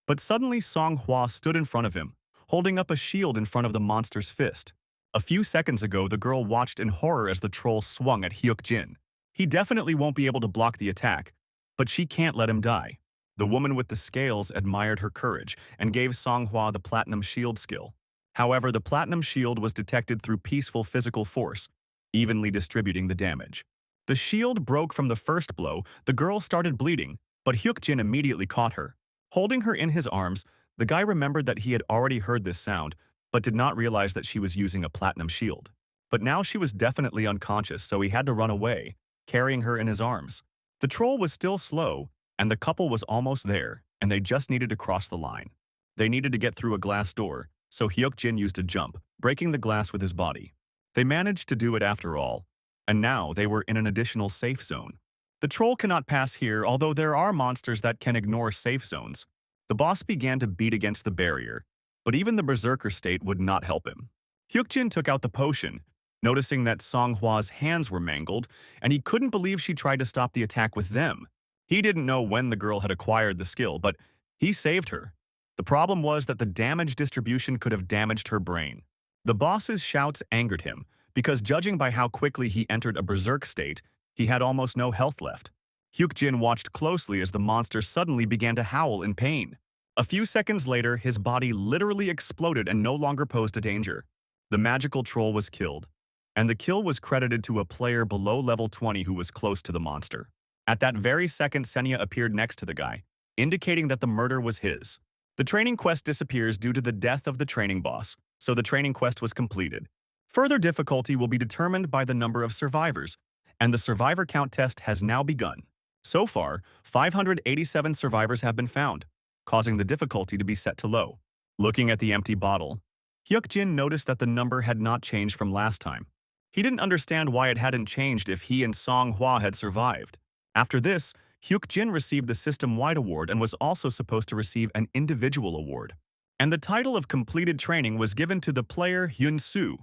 But suddenly Song-hwa stood in front of him, holding up a shield in front of the monster's fist. A few seconds ago, the girl watched in horror as the troll swung at Hyuk-jin. He definitely won't be able to block the attack, but she can't let him die. The woman with the scales admired her courage and gave Songhua the Platinum Shield skill. However, the Platinum Shield was detected through peaceful physical force, evenly distributing the damage. The shield broke from the first blow, the girl started bleeding, but Hyuk-jin immediately caught her. Holding her in his arms, the guy remembered that he had already heard this sound, but did not realize that she was using a platinum shield. But now she was definitely unconscious, so he had to run away, carrying her in his arms. The troll was still slow, and the couple was almost there, and they just needed to cross the line. They needed to get through a glass door, so Hyuk-jin used a jump, breaking the glass with his body. They managed to do it after all, and now they were in an additional safe zone. The troll cannot pass here, although there are monsters that can ignore safe zones. The boss began to beat against the barrier, but even the berserker state would not help him. Hyuk-jin took out the potion, noticing that Songhua's hands were mangled, and he couldn't believe she tried to stop the attack with them. He didn't know when the girl had acquired the skill, but he saved her. The problem was that the damage distribution could have damaged her brain. The boss's shouts angered him, because judging by how quickly he entered a berserk state, he had almost no health left. Hyuk-jin watched closely as the monster suddenly began to howl in pain. A few seconds later, his body literally exploded and no longer posed a danger. The magical troll was killed, and the kill was credited to a player below level 20 who was close to the monster. At that very second, Senya appeared next to the guy, indicating that the murder was his. The training quest disappears due to the death of the training boss, so the training quest was completed. Further difficulty will be determined by the number of survivors, and the survivor count test has now begun. So far, 587 survivors have been found, causing the difficulty to be set to low. Looking at the empty bottle, Hyuk-jin noticed that the number had not changed from last time. He didn't understand why it hadn't changed if he and Songhua had survived. After this, Hyuk-jin received the system-wide award and was also supposed to receive an individual award. And the title of completed training was given to the player Hyun-soo,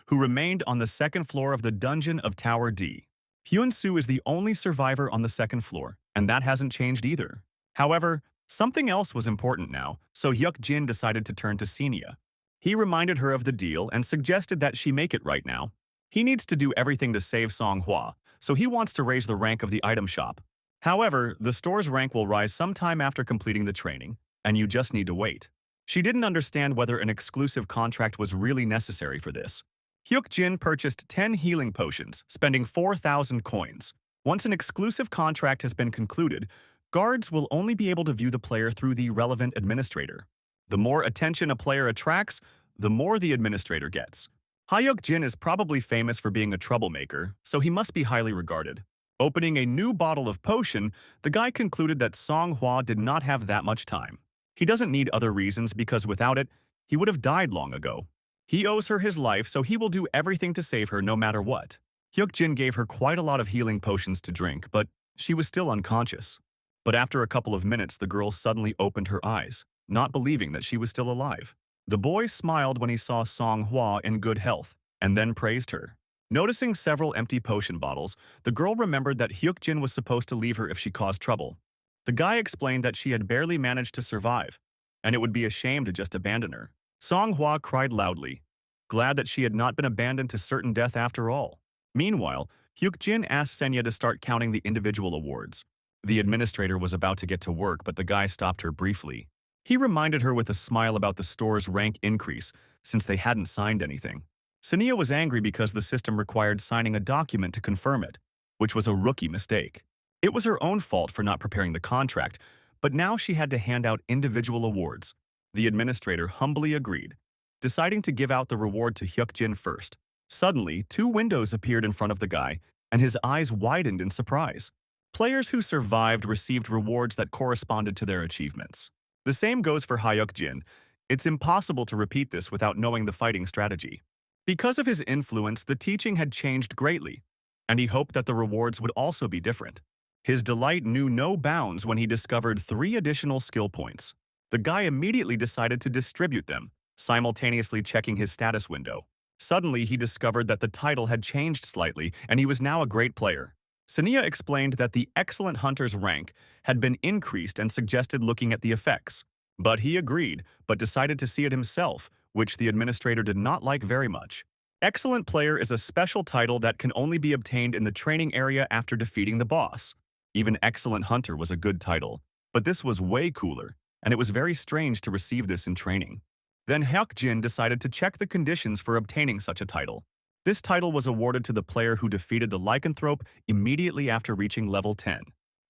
who remained on the second floor of the dungeon of Tower D. Hyun-soo is the only survivor on the second floor, and that hasn't changed either. However, something else was important now, so Hyuk-jin decided to turn to Senya. He reminded her of the deal and suggested that she make it right now. He needs to do everything to save Songhua, so he wants to raise the rank of the item shop. However, the store's rank will rise sometime after completing the training, and you just need to wait. She didn't understand whether an exclusive contract was really necessary for this. Hyuk-jin purchased 10 healing potions, spending 4,000 coins. Once an exclusive contract has been concluded, guards will only be able to view the player through the relevant administrator. The more attention a player attracts, the more the administrator gets. Hyuk-jin is probably famous for being a troublemaker, so he must be highly regarded. Opening a new bottle of potion, the guy concluded that Songhua did not have that much time. He doesn't need other reasons because without it, he would have died long ago. He owes her his life, so he will do everything to save her no matter what. Hyuk-jin gave her quite a lot of healing potions to drink, but she was still unconscious. But after a couple of minutes, the girl suddenly opened her eyes, not believing that she was still alive. The boy smiled when he saw Songhua in good health, and then praised her. Noticing several empty potion bottles, the girl remembered that Hyuk-jin was supposed to leave her if she caused trouble. The guy explained that she had barely managed to survive, and it would be a shame to just abandon her. Songhua cried loudly, glad that she had not been abandoned to certain death after all. Meanwhile, Hyuk-jin asked Senya to start counting the individual awards. The administrator was about to get to work, but the guy stopped her briefly. He reminded her with a smile about the store's rank increase, since they hadn't signed anything. Senya was angry because the system required signing a document to confirm it, which was a rookie mistake. It was her own fault for not preparing the contract, but now she had to hand out individual awards. The administrator humbly agreed, deciding to give out the reward to Hyuk-jin first. Suddenly, 2 windows appeared in front of the guy, and his eyes widened in surprise. Players who survived received rewards that corresponded to their achievements. The same goes for Hyuk-jin. It's impossible to repeat this without knowing the fighting strategy. Because of his influence, the teaching had changed greatly, and he hoped that the rewards would also be different. His delight knew no bounds when he discovered 3 additional skill points. The guy immediately decided to distribute them, simultaneously checking his status window. Suddenly, he discovered that the title had changed slightly, and he was now a great player. Senya explained that the Excellent Hunter's rank had been increased and suggested looking at the effects. But he agreed, but decided to see it himself, which the administrator did not like very much. Excellent Player is a special title that can only be obtained in the training area after defeating the boss. Even Excellent Hunter was a good title, but this was way cooler, and it was very strange to receive this in training. Then Hyuk-jin decided to check the conditions for obtaining such a title. This title was awarded to the player who defeated the lycanthrope immediately after reaching level 10.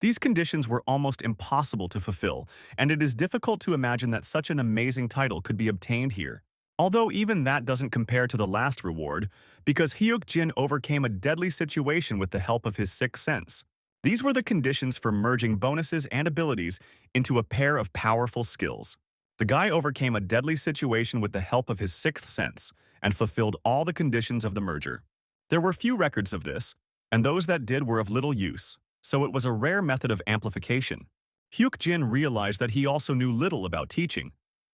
These conditions were almost impossible to fulfill, and it is difficult to imagine that such an amazing title could be obtained here. Although even that doesn't compare to the last reward, because Hyuk-jin overcame a deadly situation with the help of his sixth sense. These were the conditions for merging bonuses and abilities into a pair of powerful skills. The guy overcame a deadly situation with the help of his sixth sense and fulfilled all the conditions of the merger. There were few records of this, and those that did were of little use, so it was a rare method of amplification. Hyuk-jin realized that he also knew little about teaching,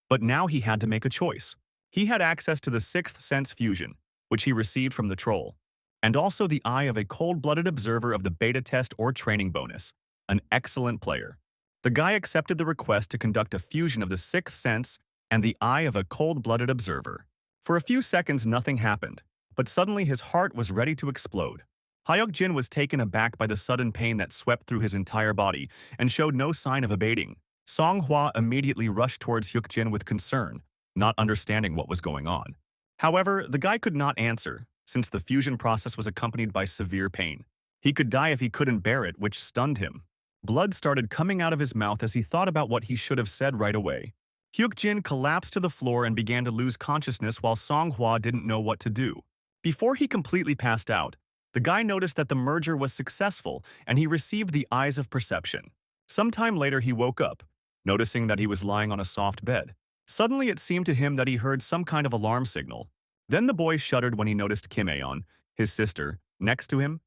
but now he had to make a choice. He had access to the sixth sense fusion, which he received from the troll, and also the eye of a cold-blooded observer of the beta test or training bonus, an excellent player. The guy accepted the request to conduct a fusion of the sixth sense and the eye of a cold-blooded observer. For a few seconds nothing happened, but suddenly his heart was ready to explode. Hyuk-jin was taken aback by the sudden pain that swept through his entire body and showed no sign of abating. Song-hwa immediately rushed towards Hyuk-jin with concern, not understanding what was going on. However, the guy could not answer, since the fusion process was accompanied by severe pain. He could die if he couldn't bear it, which stunned him. Blood started coming out of his mouth as he thought about what he should have said right away. Hyuk-jin collapsed to the floor and began to lose consciousness while Song-hwa didn't know what to do. Before he completely passed out, the guy noticed that the merger was successful and he received the eyes of perception. Sometime later he woke up, noticing that he was lying on a soft bed. Suddenly it seemed to him that he heard some kind of alarm signal. Then the boy shuddered when he noticed Kim Aeon, his sister, next to him,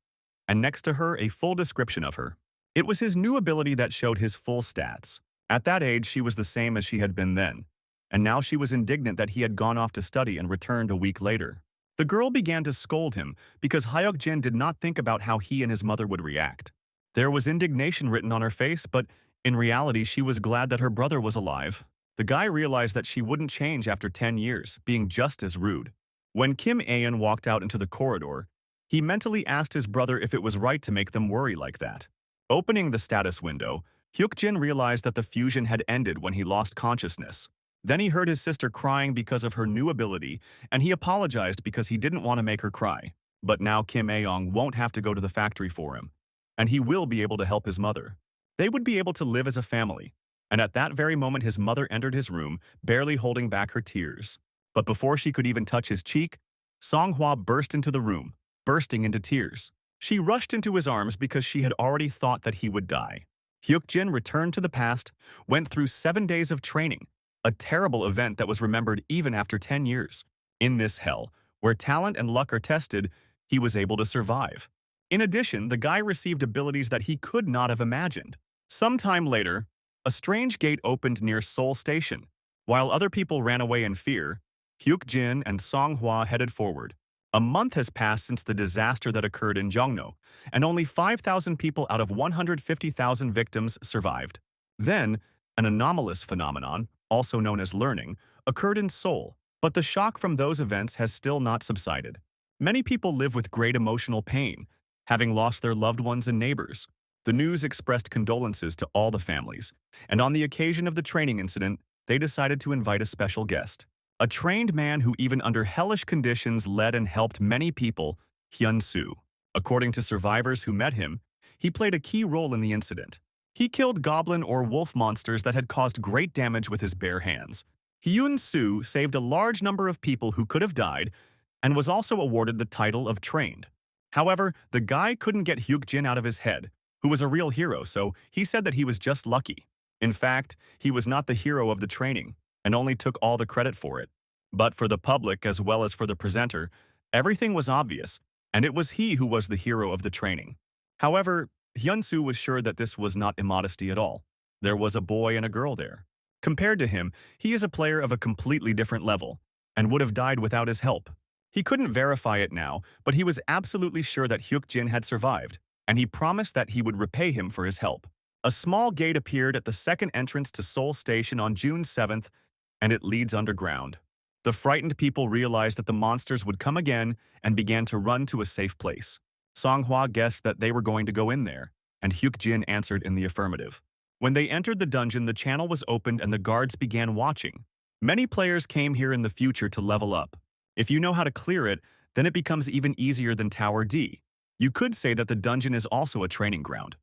and next to her a full description of her. It was his new ability that showed his full stats. At that age she was the same as she had been then, and now she was indignant that he had gone off to study and returned a week later. The girl began to scold him because Hyuk-jin did not think about how he and his mother would react. There was indignation written on her face, but in reality she was glad that her brother was alive. The guy realized that she wouldn't change after 10 years, being just as rude. When Kim Aeon walked out into the corridor, he mentally asked his brother if it was right to make them worry like that. Opening the status window, Hyuk-jin realized that the fusion had ended when he lost consciousness. Then he heard his sister crying because of her new ability, and he apologized because he didn't want to make her cry. But now Kim Aeon won't have to go to the factory for him, and he will be able to help his mother. They would be able to live as a family. And at that very moment his mother entered his room, barely holding back her tears. But before she could even touch his cheek, Song-hwa burst into the room, bursting into tears. She rushed into his arms because she had already thought that he would die. Hyuk-jin returned to the past, went through 7 days of training, a terrible event that was remembered even after 10 years. In this hell, where talent and luck are tested, he was able to survive. In addition, the guy received abilities that he could not have imagined. Sometime later, a strange gate opened near Seoul Station. While other people ran away in fear, Hyuk-jin and Song-hwa headed forward. A month has passed since the disaster that occurred in Jongno, and only 5,000 people out of 150,000 victims survived. Then, an anomalous phenomenon, also known as learning, occurred in Seoul, but the shock from those events has still not subsided. Many people live with great emotional pain, having lost their loved ones and neighbors. The news expressed condolences to all the families, and on the occasion of the training incident, they decided to invite a special guest. A trained man who even under hellish conditions led and helped many people, Hyun-soo. According to survivors who met him, he played a key role in the incident. He killed goblin or wolf monsters that had caused great damage with his bare hands. Hyun-soo saved a large number of people who could have died and was also awarded the title of trained. However, the guy couldn't get Hyuk-jin out of his head, who was a real hero, so he said that he was just lucky. In fact, he was not the hero of the training, and only took all the credit for it. But for the public as well as for the presenter, everything was obvious, and it was he who was the hero of the training. However, Hyun-soo was sure that this was not immodesty at all. There was a boy and a girl there. Compared to him, he is a player of a completely different level, and would have died without his help. He couldn't verify it now, but he was absolutely sure that Hyuk-jin had survived, and he promised that he would repay him for his help. A small gate appeared at the second entrance to Seoul Station on June 7th, and it leads underground. The frightened people realized that the monsters would come again and began to run to a safe place. Songhua guessed that they were going to go in there, and Hyukjin answered in the affirmative. When they entered the dungeon, the channel was opened and the guards began watching. Many players came here in the future to level up. If you know how to clear it, then it becomes even easier than Tower D. You could say that the dungeon is also a training ground.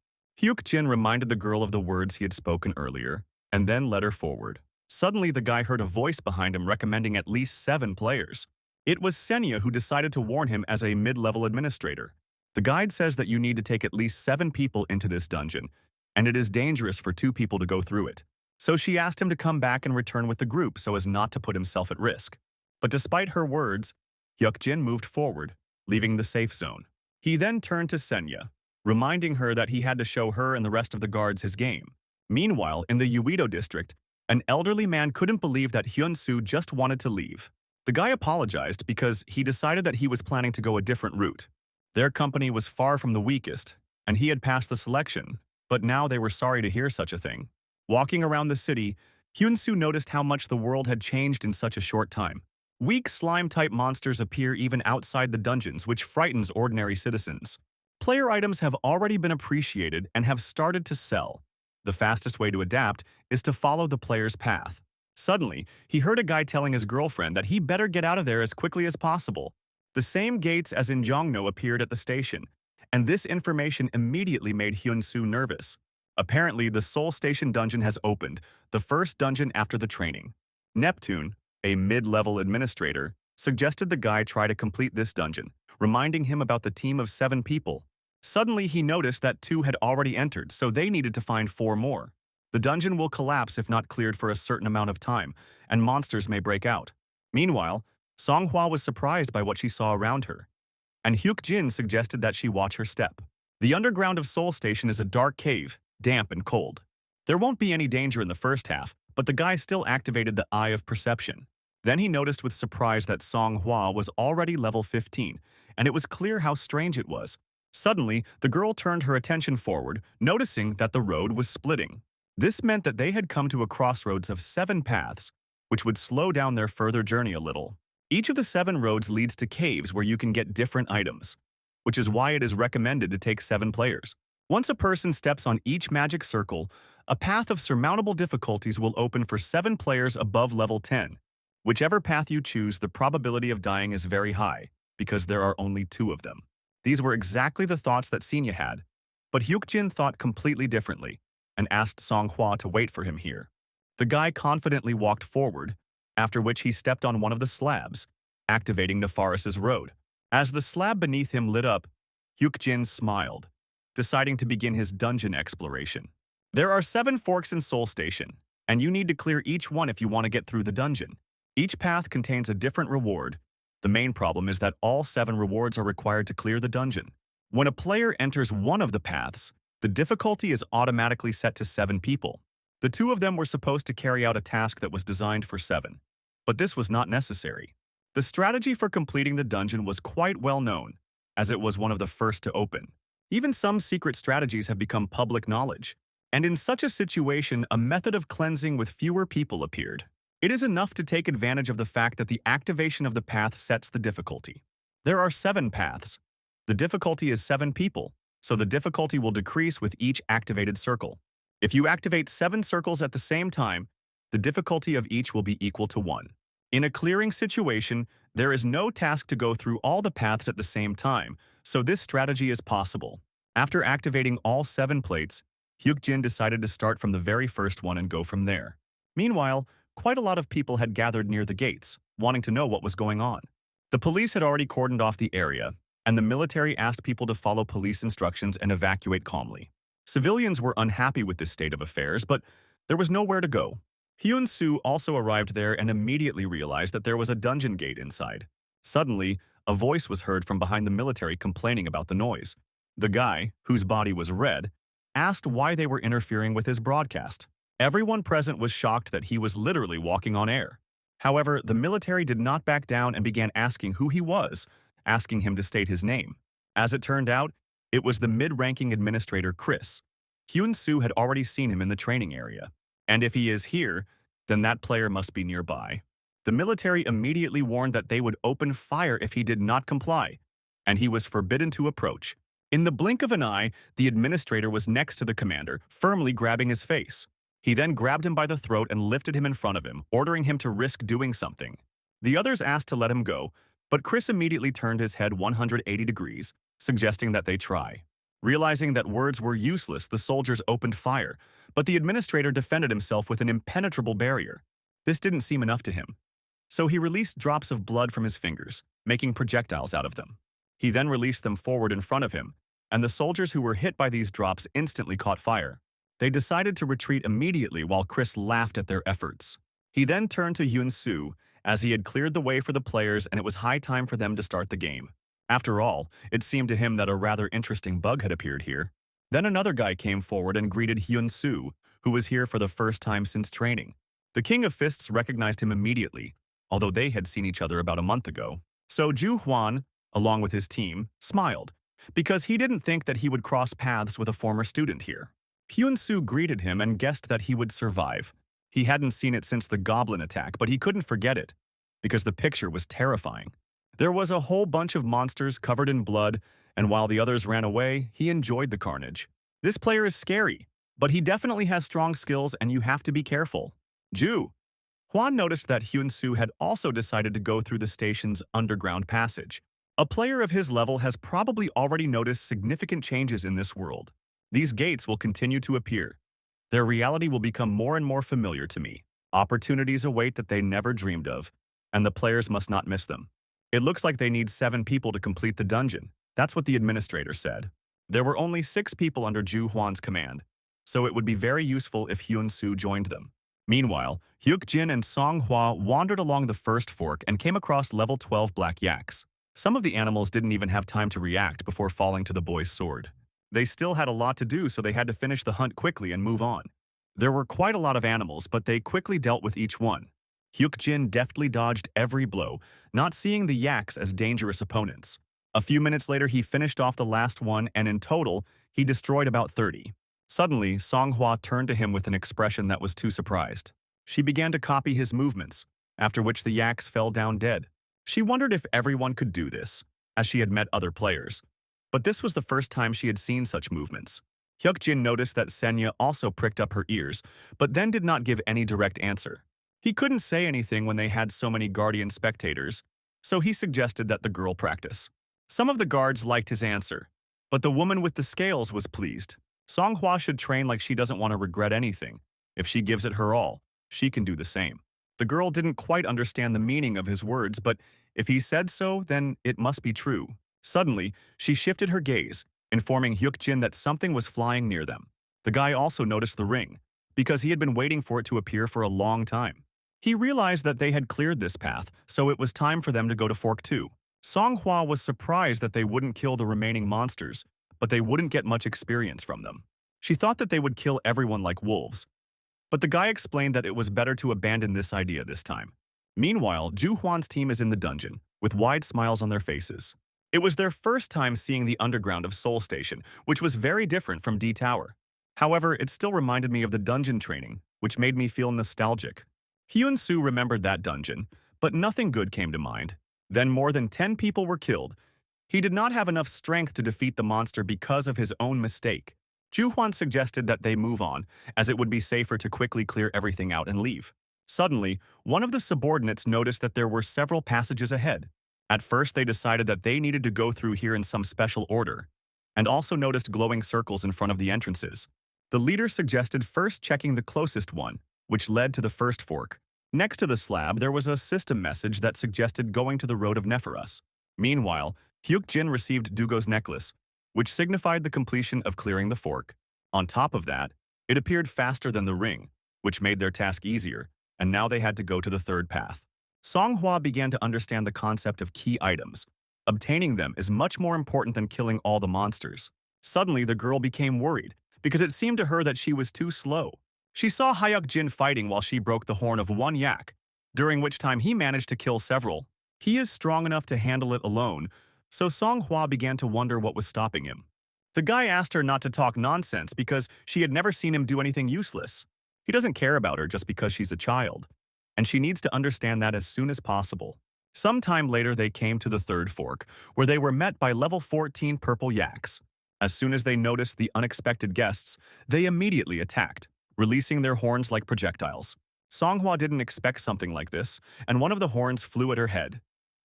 Hyukjin reminded the girl of the words he had spoken earlier, and then led her forward. Suddenly, the guy heard a voice behind him recommending at least 7 players. It was Senya who decided to warn him as a mid-level administrator. The guide says that you need to take at least 7 people into this dungeon, and it is dangerous for 2 people to go through it. So she asked him to come back and return with the group so as not to put himself at risk. But despite her words, Hyukjin moved forward, leaving the safe zone. He then turned to Senya, reminding her that he had to show her and the rest of the guards his game. Meanwhile, in the Uedo district, an elderly man couldn't believe that Hyun-soo just wanted to leave. The guy apologized because he decided that he was planning to go a different route. Their company was far from the weakest, and he had passed the selection, but now they were sorry to hear such a thing. Walking around the city, Hyun-soo noticed how much the world had changed in such a short time. Weak slime-type monsters appear even outside the dungeons, which frightens ordinary citizens. Player items have already been appreciated and have started to sell. The fastest way to adapt is to follow the player's path. Suddenly, he heard a guy telling his girlfriend that he better get out of there as quickly as possible. The same gates as in Jongno appeared at the station, and this information immediately made Hyun-soo nervous. Apparently, the Seoul Station dungeon has opened, the first dungeon after the training. Neptune, a mid-level administrator, suggested the guy try to complete this dungeon, reminding him about the team of 7 people. Suddenly, he noticed that 2 had already entered, so they needed to find 4 more. The dungeon will collapse if not cleared for a certain amount of time, and monsters may break out. Meanwhile, Songhua was surprised by what she saw around her, and Hyukjin suggested that she watch her step. The underground of Seoul Station is a dark cave, damp and cold. There won't be any danger in the first half, but the guy still activated the Eye of Perception. Then he noticed with surprise that Songhua was already level 15, and it was clear how strange it was. Suddenly, the girl turned her attention forward, noticing that the road was splitting. This meant that they had come to a crossroads of 7 paths, which would slow down their further journey a little. Each of the 7 roads leads to caves where you can get different items, which is why it is recommended to take 7 players. Once a person steps on each magic circle, a path of surmountable difficulties will open for 7 players above level 10. Whichever path you choose, the probability of dying is very high, because there are only 2 of them. These were exactly the thoughts that Senya had, but Hyukjin thought completely differently and asked Songhua to wait for him here. The guy confidently walked forward, after which he stepped on one of the slabs, activating Nepharis's road. As the slab beneath him lit up, Hyukjin smiled, deciding to begin his dungeon exploration. There are 7 forks in Seoul Station, and you need to clear each one if you want to get through the dungeon. Each path contains a different reward. The main problem is that all 7 rewards are required to clear the dungeon. When a player enters one of the paths, the difficulty is automatically set to 7 people. The 2 of them were supposed to carry out a task that was designed for 7, but this was not necessary. The strategy for completing the dungeon was quite well known, as it was one of the first to open. Even some secret strategies have become public knowledge, and in such a situation, a method of cleansing with fewer people appeared. It is enough to take advantage of the fact that the activation of the path sets the difficulty. There are 7 paths. The difficulty is 7 people, so the difficulty will decrease with each activated circle. If you activate 7 circles at the same time, the difficulty of each will be equal to 1. In a clearing situation, there is no task to go through all the paths at the same time, so this strategy is possible. After activating all 7 plates, Hyukjin decided to start from the very first one and go from there. Meanwhile, quite a lot of people had gathered near the gates, wanting to know what was going on. The police had already cordoned off the area, and the military asked people to follow police instructions and evacuate calmly. Civilians were unhappy with this state of affairs, but there was nowhere to go. Hyun-soo also arrived there and immediately realized that there was a dungeon gate inside. Suddenly, a voice was heard from behind the military complaining about the noise. The guy, whose body was red, asked why they were interfering with his broadcast. Everyone present was shocked that he was literally walking on air. However, the military did not back down and began asking who he was, asking him to state his name. As it turned out, it was the mid-ranking administrator Chris. Hyun-soo had already seen him in the training area. And if he is here, then that player must be nearby. The military immediately warned that they would open fire if he did not comply, and he was forbidden to approach. In the blink of an eye, the administrator was next to the commander, firmly grabbing his face. He then grabbed him by the throat and lifted him in front of him, ordering him to risk doing something. The others asked to let him go, but Chris immediately turned his head 180 degrees, suggesting that they try. Realizing that words were useless, the soldiers opened fire, but the administrator defended himself with an impenetrable barrier. This didn't seem enough to him, so he released drops of blood from his fingers, making projectiles out of them. He then released them forward in front of him, and the soldiers who were hit by these drops instantly caught fire. They decided to retreat immediately while Chris laughed at their efforts. He then turned to Hyun-soo, as he had cleared the way for the players and it was high time for them to start the game. After all, it seemed to him that a rather interesting bug had appeared here. Then another guy came forward and greeted Hyun-soo, who was here for the first time since training. The King of Fists recognized him immediately, although they had seen each other about a month ago. So Ju Hwan, along with his team, smiled, because he didn't think that he would cross paths with a former student here. Hyun-soo greeted him and guessed that he would survive. He hadn't seen it since the goblin attack, but he couldn't forget it, because the picture was terrifying. There was a whole bunch of monsters covered in blood, and while the others ran away, he enjoyed the carnage. This player is scary, but he definitely has strong skills and you have to be careful. Ju. Hwan noticed that Hyun-soo had also decided to go through the station's underground passage. A player of his level has probably already noticed significant changes in this world. These gates will continue to appear. Their reality will become more and more familiar to me. Opportunities await that they never dreamed of, and the players must not miss them. It looks like they need 7 people to complete the dungeon. That's what the administrator said. There were only 6 people under Ju Hwan's command, so it would be very useful if Hyun-soo joined them. Meanwhile, Hyuk-jin and Song-hwa wandered along the first fork and came across level 12 black yaks. Some of the animals didn't even have time to react before falling to the boy's sword. They still had a lot to do, so they had to finish the hunt quickly and move on. There were quite a lot of animals, but they quickly dealt with each one. Hyuk-jin deftly dodged every blow, not seeing the yaks as dangerous opponents. A few minutes later, he finished off the last one, and in total, he destroyed about 30. Suddenly, Song-hwa turned to him with an expression that was too surprised. She began to copy his movements, after which the yaks fell down dead. She wondered if everyone could do this, as she had met other players. But this was the first time she had seen such movements. Hyuk-jin noticed that Senya also pricked up her ears, but then did not give any direct answer. He couldn't say anything when they had so many guardian spectators, so he suggested that the girl practice. Some of the guards liked his answer, but the woman with the scales was pleased. Song-hwa should train like she doesn't want to regret anything. If she gives it her all, she can do the same. The girl didn't quite understand the meaning of his words, but if he said so, then it must be true. Suddenly, she shifted her gaze, informing Hyuk-jin that something was flying near them. The guy also noticed the ring, because he had been waiting for it to appear for a long time. He realized that they had cleared this path, so it was time for them to go to Fork 2. Song-hwa was surprised that they wouldn't kill the remaining monsters, but they wouldn't get much experience from them. She thought that they would kill everyone like wolves, but the guy explained that it was better to abandon this idea this time. Meanwhile, Ju Hwan's team is in the dungeon, with wide smiles on their faces. It was their first time seeing the underground of Seoul Station, which was very different from D Tower. However, it still reminded me of the dungeon training, which made me feel nostalgic. Hyun-soo remembered that dungeon, but nothing good came to mind. Then more than 10 people were killed. He did not have enough strength to defeat the monster because of his own mistake. Ju Hwan suggested that they move on, as it would be safer to quickly clear everything out and leave. Suddenly, one of the subordinates noticed that there were several passages ahead. At first, they decided that they needed to go through here in some special order, and also noticed glowing circles in front of the entrances. The leader suggested first checking the closest one, which led to the first fork. Next to the slab, there was a system message that suggested going to the Road of Nephros. Meanwhile, Hyuk-jin received Dugo's necklace, which signified the completion of clearing the fork. On top of that, it appeared faster than the ring, which made their task easier, and now they had to go to the third path. Song-hwa began to understand the concept of key items. Obtaining them is much more important than killing all the monsters. Suddenly, the girl became worried, because it seemed to her that she was too slow. She saw Hyuk-jin fighting while she broke the horn of one yak, during which time he managed to kill several. He is strong enough to handle it alone, so Song-hwa began to wonder what was stopping him. The guy asked her not to talk nonsense because she had never seen him do anything useless. He doesn't care about her just because she's a child. and she needs to understand that as soon as possible. Sometime later, they came to the third fork, where they were met by level 14 purple yaks. As soon as they noticed the unexpected guests, they immediately attacked, releasing their horns like projectiles. Songhua didn't expect something like this, and one of the horns flew at her head.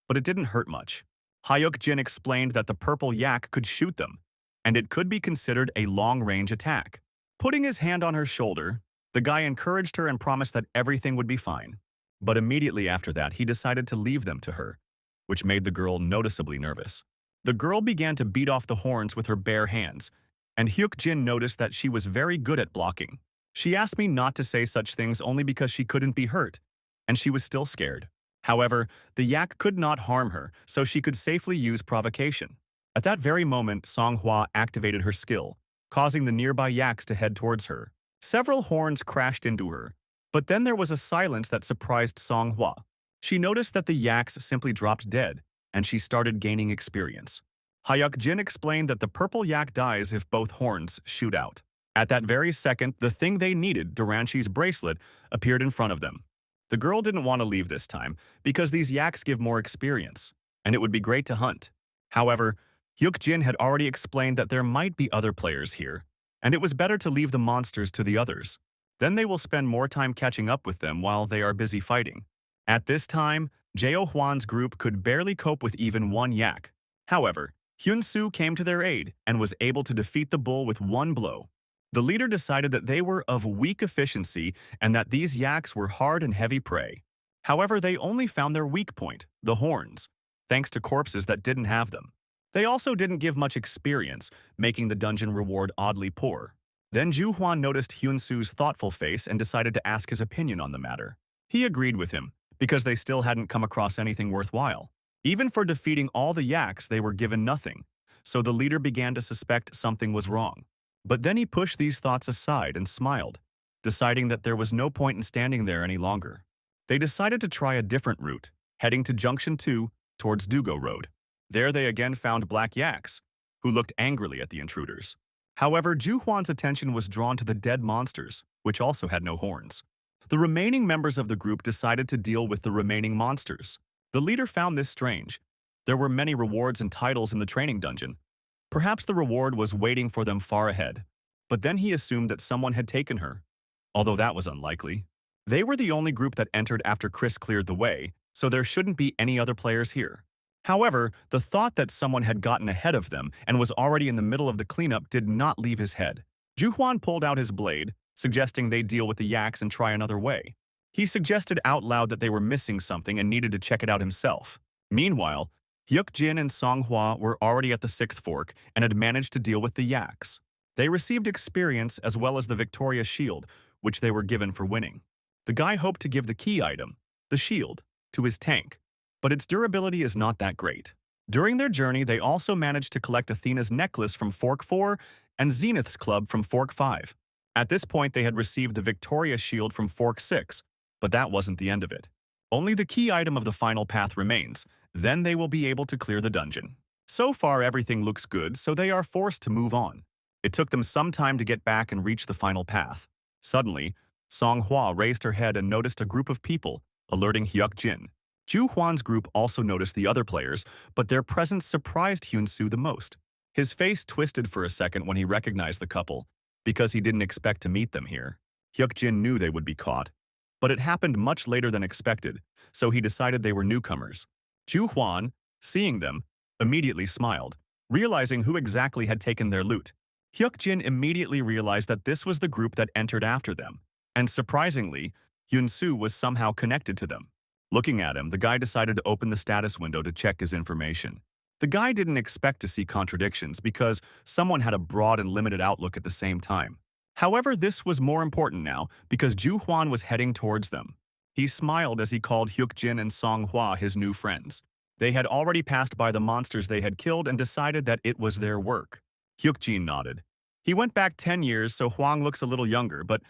But it didn't hurt much. Hyuk Jin explained that the purple yak could shoot them, and it could be considered a long-range attack. Putting his hand on her shoulder, the guy encouraged her and promised that everything would be fine. But immediately after that, he decided to leave them to her, which made the girl noticeably nervous. The girl began to beat off the horns with her bare hands, and Hyuk Jin noticed that she was very good at blocking. She asked me not to say such things only because she couldn't be hurt, and she was still scared. However, the yak could not harm her, so she could safely use provocation. At that very moment, Songhua activated her skill, causing the nearby yaks to head towards her. Several horns crashed into her, but then there was a silence that surprised Songhua. She noticed that the yaks simply dropped dead, and she started gaining experience. Hyuk Jin explained that the purple yak dies if both horns shoot out. At that very second, the thing they needed, Duranchi's bracelet, appeared in front of them. The girl didn't want to leave this time, because these yaks give more experience, and it would be great to hunt. However, Hyuk Jin had already explained that there might be other players here, and it was better to leave the monsters to the others. Then they will spend more time catching up with them while they are busy fighting. At this time, Jeo Hwan's group could barely cope with even one yak. However, Hyun-soo came to their aid and was able to defeat the bull with one blow. The leader decided that they were of weak efficiency and that these yaks were hard and heavy prey. However, they only found their weak point, the horns, thanks to corpses that didn't have them. They also didn't give much experience, making the dungeon reward oddly poor. Then Ju Hwan noticed Hyun-soo's thoughtful face and decided to ask his opinion on the matter. He agreed with him, because they still hadn't come across anything worthwhile. Even for defeating all the yaks, they were given nothing, so the leader began to suspect something was wrong. But then he pushed these thoughts aside and smiled, deciding that there was no point in standing there any longer. They decided to try a different route, heading to Junction 2 towards Dugo Road. There they again found black yaks, who looked angrily at the intruders. However, Ju Hwan's attention was drawn to the dead monsters, which also had no horns. The remaining members of the group decided to deal with the remaining monsters. The leader found this strange. There were many rewards and titles in the training dungeon. Perhaps the reward was waiting for them far ahead. But then he assumed that someone had taken her, although that was unlikely. They were the only group that entered after Chris cleared the way, so there shouldn't be any other players here. However, the thought that someone had gotten ahead of them and was already in the middle of the cleanup did not leave his head. Ju Hwan pulled out his blade, suggesting they deal with the yaks and try another way. He suggested out loud that they were missing something and needed to check it out himself. Meanwhile, Hyuk Jin and Songhua were already at the sixth fork and had managed to deal with the yaks. They received experience as well as the Victoria Shield, which they were given for winning. The guy hoped to give the key item, the shield, to his tank, but its durability is not that great. During their journey, they also managed to collect Athena's necklace from Fork 4 and Zenith's club from Fork 5. At this point, they had received the Victoria Shield from Fork 6, but that wasn't the end of it. Only the key item of the final path remains. Then they will be able to clear the dungeon. So far, everything looks good, so they are forced to move on. It took them some time to get back and reach the final path. Suddenly, Songhua raised her head and noticed a group of people, alerting Hyuk Jin. Ju Hwan's group also noticed the other players, but their presence surprised Hyun-soo the most. His face twisted for a second when he recognized the couple, because he didn't expect to meet them here. Hyuk Jin knew they would be caught, but it happened much later than expected, so he decided they were newcomers. Ju Hwan, seeing them, immediately smiled, realizing who exactly had taken their loot. Hyuk Jin immediately realized that this was the group that entered after them, and surprisingly, Hyun-soo was somehow connected to them. Looking at him, the guy decided to open the status window to check his information. The guy didn't expect to see contradictions because someone had a broad and limited outlook at the same time. However, this was more important now because Ju Hwan was heading towards them. He smiled as he called Hyuk Jin and Songhua his new friends. They had already passed by the monsters they had killed and decided that it was their work. Hyuk Jin nodded. He went back 10 years, so Hwang looks a little younger, but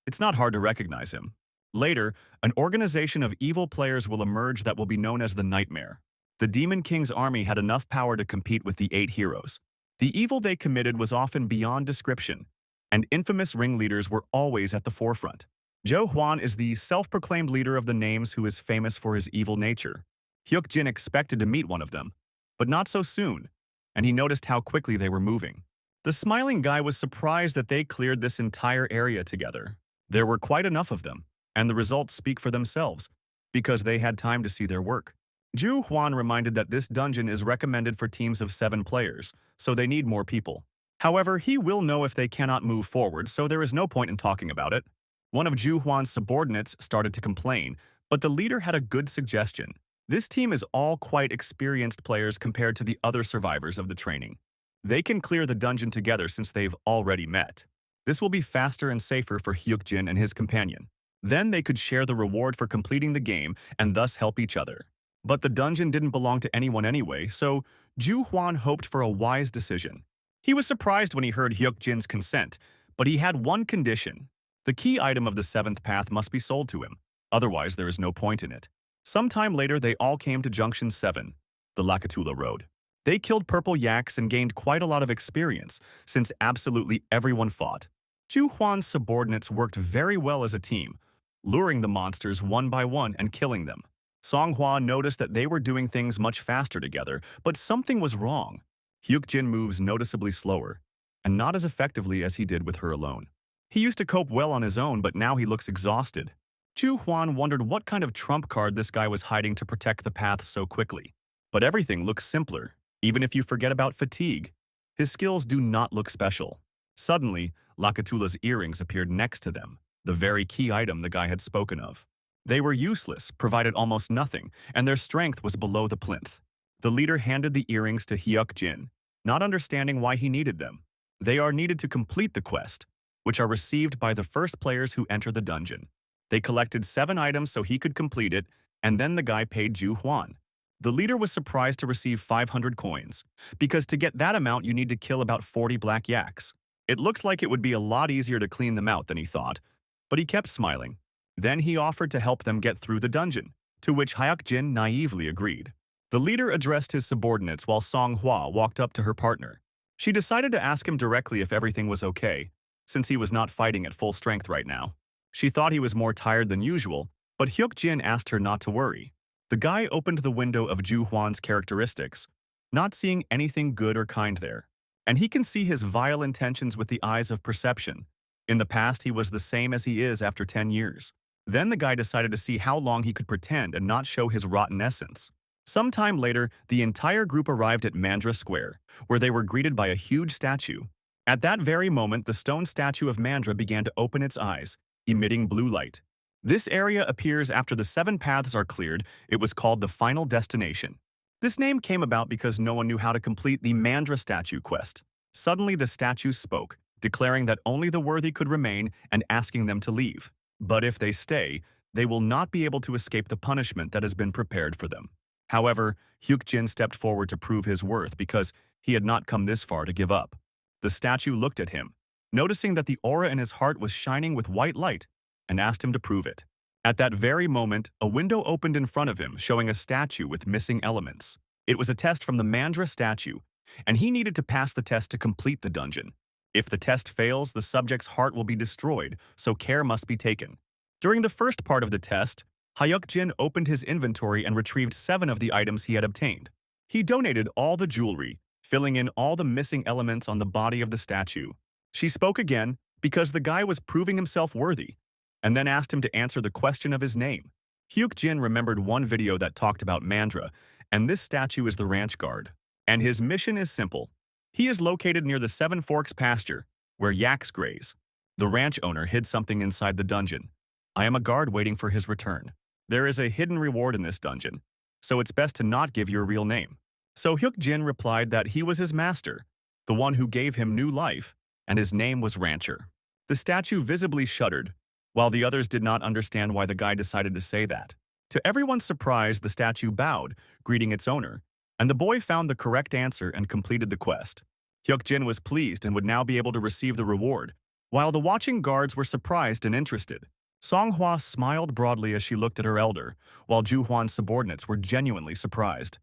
it's not hard to recognize him. Later, an organization of evil players will emerge that will be known as the Nightmare. The Demon King's army had enough power to compete with the 8 heroes. The evil they committed was often beyond description, and infamous ringleaders were always at the forefront. Jo Hwan is the self-proclaimed leader of the names who is famous for his evil nature. Hyuk Jin expected to meet one of them, but not so soon, and he noticed how quickly they were moving. The smiling guy was surprised that they cleared this entire area together. There were quite enough of them, and the results speak for themselves, because they had time to see their work. Ju Huan reminded that this dungeon is recommended for teams of 7 players, so they need more people. However, he will know if they cannot move forward, so there is no point in talking about it. One of Ju Huan's subordinates started to complain, but the leader had a good suggestion. This team is all quite experienced players compared to the other survivors of the training. They can clear the dungeon together since they've already met. This will be faster and safer for Hyuk Jin and his companion. Then they could share the reward for completing the game and thus help each other. But the dungeon didn't belong to anyone anyway, so Ju Huan hoped for a wise decision. He was surprised when he heard Hyuk Jin's consent, but he had one condition. The key item of the 7th path must be sold to him, otherwise there is no point in it. Sometime later, they all came to Junction 7, the Lakatula Road. They killed purple yaks and gained quite a lot of experience, since absolutely everyone fought. Ju Huan's subordinates worked very well as a team, luring the monsters one by one and killing them. Song Hwa noticed that they were doing things much faster together, but something was wrong. Hyuk Jin moves noticeably slower, and not as effectively as he did with her alone. He used to cope well on his own, but now he looks exhausted. Ju Huan wondered what kind of trump card this guy was hiding to protect the path so quickly. But everything looks simpler, even if you forget about fatigue. His skills do not look special. Suddenly, Lakatula's earrings appeared next to them, the very key item the guy had spoken of. They were useless, provided almost nothing, and their strength was below the plinth. The leader handed the earrings to Hyuk Jin, not understanding why he needed them. They are needed to complete the quest, which are received by the first players who enter the dungeon. They collected 7 items so he could complete it, and then the guy paid Ju Huan. The leader was surprised to receive 500 coins, because to get that amount you need to kill about 40 black yaks. It looked like it would be a lot easier to clean them out than he thought, but he kept smiling. Then he offered to help them get through the dungeon, to which Hyuk Jin naively agreed. The leader addressed his subordinates while Song Hwa walked up to her partner. She decided to ask him directly if everything was okay, since he was not fighting at full strength right now. She thought he was more tired than usual, but Hyuk Jin asked her not to worry. The guy opened the window of Ju Huan's characteristics, not seeing anything good or kind there. And he can see his vile intentions with the eyes of perception. In the past, he was the same as he is after 10 years. Then the guy decided to see how long he could pretend and not show his rotten essence. Sometime later, the entire group arrived at Mandra Square, where they were greeted by a huge statue. At that very moment, the stone statue of Mandra began to open its eyes, emitting blue light. This area appears after the 7 paths are cleared. It was called the Final Destination. This name came about because no one knew how to complete the Mandra statue quest. Suddenly the statue spoke, declaring that only the worthy could remain and asking them to leave. But if they stay, they will not be able to escape the punishment that has been prepared for them. However, Hyuk Jin stepped forward to prove his worth because he had not come this far to give up. The statue looked at him, noticing that the aura in his heart was shining with white light, and asked him to prove it. At that very moment, a window opened in front of him, showing a statue with missing elements. It was a test from the Mandra statue, and he needed to pass the test to complete the dungeon. If the test fails, the subject's heart will be destroyed, so care must be taken. During the first part of the test, Hyuk Jin opened his inventory and retrieved 7 of the items he had obtained. He donated all the jewelry, filling in all the missing elements on the body of the statue. She spoke again because the guy was proving himself worthy, and then asked him to answer the question of his name. Hyuk Jin remembered one video that talked about Mandra, and this statue is the ranch guard. And his mission is simple. He is located near the 7 Forks pasture, where yaks graze. The ranch owner hid something inside the dungeon. I am a guard waiting for his return. There is a hidden reward in this dungeon, so it's best to not give your real name. So Hyuk Jin replied that he was his master, the one who gave him new life, and his name was Rancher. The statue visibly shuddered, while the others did not understand why the guy decided to say that. To everyone's surprise, the statue bowed, greeting its owner, and the boy found the correct answer and completed the quest. Hyuk Jin was pleased and would now be able to receive the reward, while the watching guards were surprised and interested. Song Hwa smiled broadly as she looked at her elder, while Ju Huan's subordinates were genuinely surprised.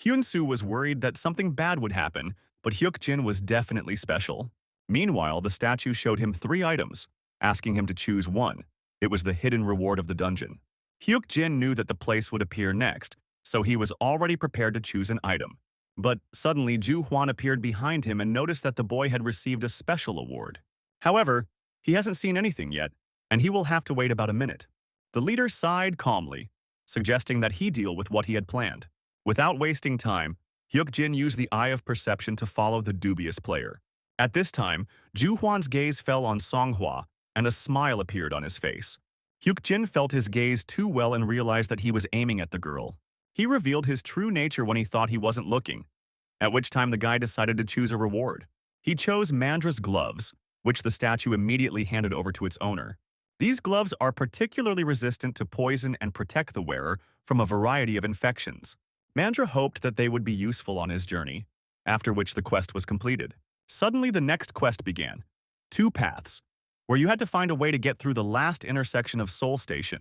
Hyun Soo was worried that something bad would happen, but Hyuk Jin was definitely special. Meanwhile, the statue showed him 3 items, asking him to choose one. It was the hidden reward of the dungeon. Hyuk-jin knew that the place would appear next, so he was already prepared to choose an item. But suddenly, Ju-hwan appeared behind him and noticed that the boy had received a special award. However, he hasn't seen anything yet, and he will have to wait about a minute. The leader sighed calmly, suggesting that he deal with what he had planned. Without wasting time, Hyuk-jin used the eye of perception to follow the dubious player. At this time, Ju-hwan's gaze fell on Songhwa, and a smile appeared on his face. Hyuk-jin felt his gaze too well and realized that he was aiming at the girl. He revealed his true nature when he thought he wasn't looking, at which time the guy decided to choose a reward. He chose Mandra's gloves, which the statue immediately handed over to its owner. These gloves are particularly resistant to poison and protect the wearer from a variety of infections. Mandra hoped that they would be useful on his journey, after which the quest was completed. Suddenly, the next quest began. 2 paths, where you had to find a way to get through the last intersection of Seoul Station.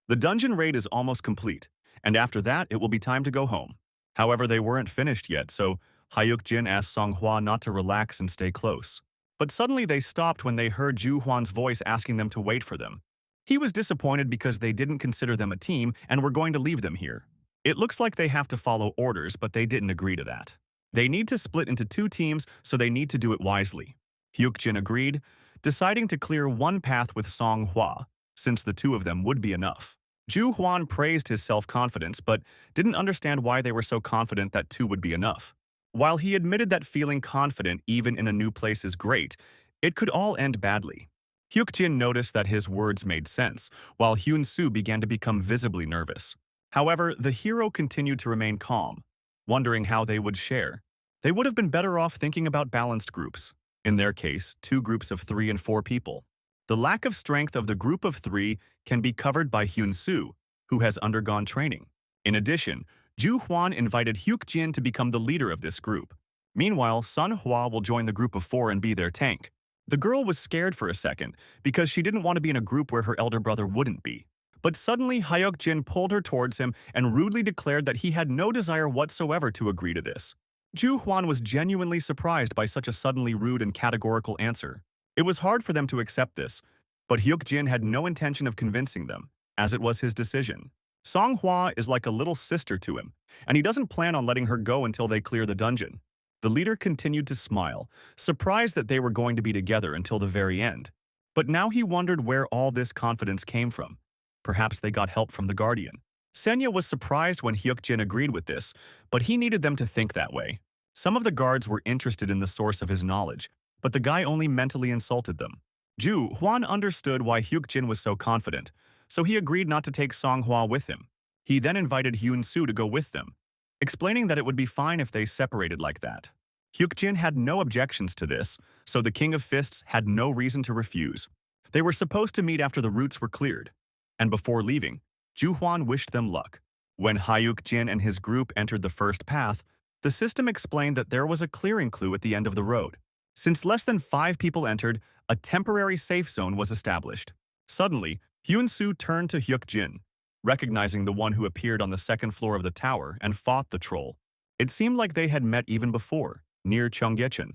The dungeon raid is almost complete, and after that, it will be time to go home. However, they weren't finished yet, so Hyuk-jin asked Songhwa not to relax and stay close. But suddenly they stopped when they heard Ju-hwan's voice asking them to wait for them. He was disappointed because they didn't consider them a team and were going to leave them here. It looks like they have to follow orders, but they didn't agree to that. They need to split into 2 teams, so they need to do it wisely. Hyuk-jin agreed, deciding to clear one path with Songhwa, since the 2 of them would be enough. Ju-hwan praised his self-confidence, but didn't understand why they were so confident that 2 would be enough. While he admitted that feeling confident even in a new place is great, it could all end badly. Hyuk-jin noticed that his words made sense, while Hyun-soo began to become visibly nervous. However, the hero continued to remain calm, wondering how they would share. They would have been better off thinking about balanced groups. In their case, 2 groups of 3 and 4 people. The lack of strength of the group of 3 can be covered by Hyun-soo, who has undergone training. In addition, Ju-hwan invited Hyuk-jin to become the leader of this group. Meanwhile, Sun-hwa will join the group of 4 and be their tank. The girl was scared for a second because she didn't want to be in a group where her elder brother wouldn't be. But suddenly, Hyuk-jin pulled her towards him and rudely declared that he had no desire whatsoever to agree to this. Ju-hwan was genuinely surprised by such a suddenly rude and categorical answer. It was hard for them to accept this, but Hyuk-jin had no intention of convincing them, as it was his decision. Songhwa is like a little sister to him, and he doesn't plan on letting her go until they clear the dungeon. The leader continued to smile, surprised that they were going to be together until the very end. But now he wondered where all this confidence came from. Perhaps they got help from the Guardian. Senya was surprised when Hyuk-jin agreed with this, but he needed them to think that way. Some of the guards were interested in the source of his knowledge, but the guy only mentally insulted them. Ju-hwan understood why Hyuk-jin was so confident, so he agreed not to take Songhwa with him. He then invited Hyun-soo to go with them, explaining that it would be fine if they separated like that. Hyuk-jin had no objections to this, so the King of Fists had no reason to refuse. They were supposed to meet after the routes were cleared, and before leaving, Ju-hwan wished them luck. When Hyuk-jin and his group entered the first path, the system explained that there was a clearing clue at the end of the road. Since less than 5 people entered, a temporary safe zone was established. Suddenly, Hyun-soo turned to Hyuk-jin, recognizing the one who appeared on the 2nd floor of the tower and fought the troll. It seemed like they had met even before, near Cheonggyecheon,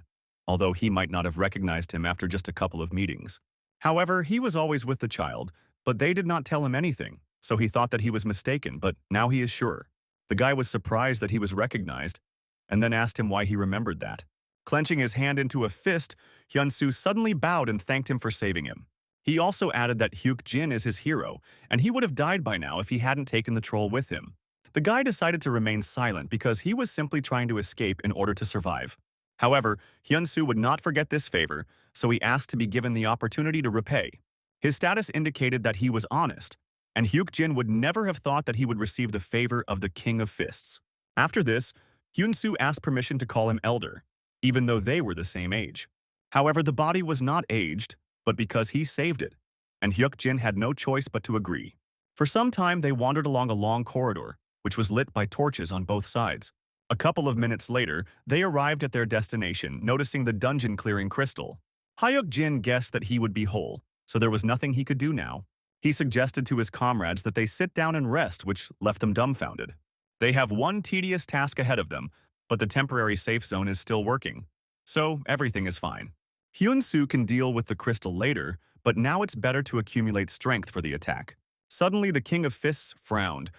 although he might not have recognized him after just a couple of meetings. However, he was always with the child, but they did not tell him anything, so he thought that he was mistaken, but now he is sure. The guy was surprised that he was recognized, and then asked him why he remembered that. Clenching his hand into a fist, Hyun-soo suddenly bowed and thanked him for saving him. He also added that Hyuk-jin is his hero, and he would have died by now if he hadn't taken the troll with him. The guy decided to remain silent because he was simply trying to escape in order to survive. However, Hyun-soo would not forget this favor, so he asked to be given the opportunity to repay. His status indicated that he was honest, and Hyuk-jin would never have thought that he would receive the favor of the King of Fists. After this, Hyun-soo asked permission to call him elder, even though they were the same age. However, the body was not aged, but because he saved it, and Hyuk-jin had no choice but to agree. For some time, they wandered along a long corridor, which was lit by torches on both sides. A couple of minutes later, they arrived at their destination, noticing the dungeon-clearing crystal. Hyuk-jin guessed that he would be whole, so there was nothing he could do now. He suggested to his comrades that they sit down and rest, which left them dumbfounded. They have one tedious task ahead of them, but the temporary safe zone is still working, so everything is fine. Hyun-soo can deal with the crystal later, but now it's better to accumulate strength for the attack. Suddenly, the King of Fists frowned.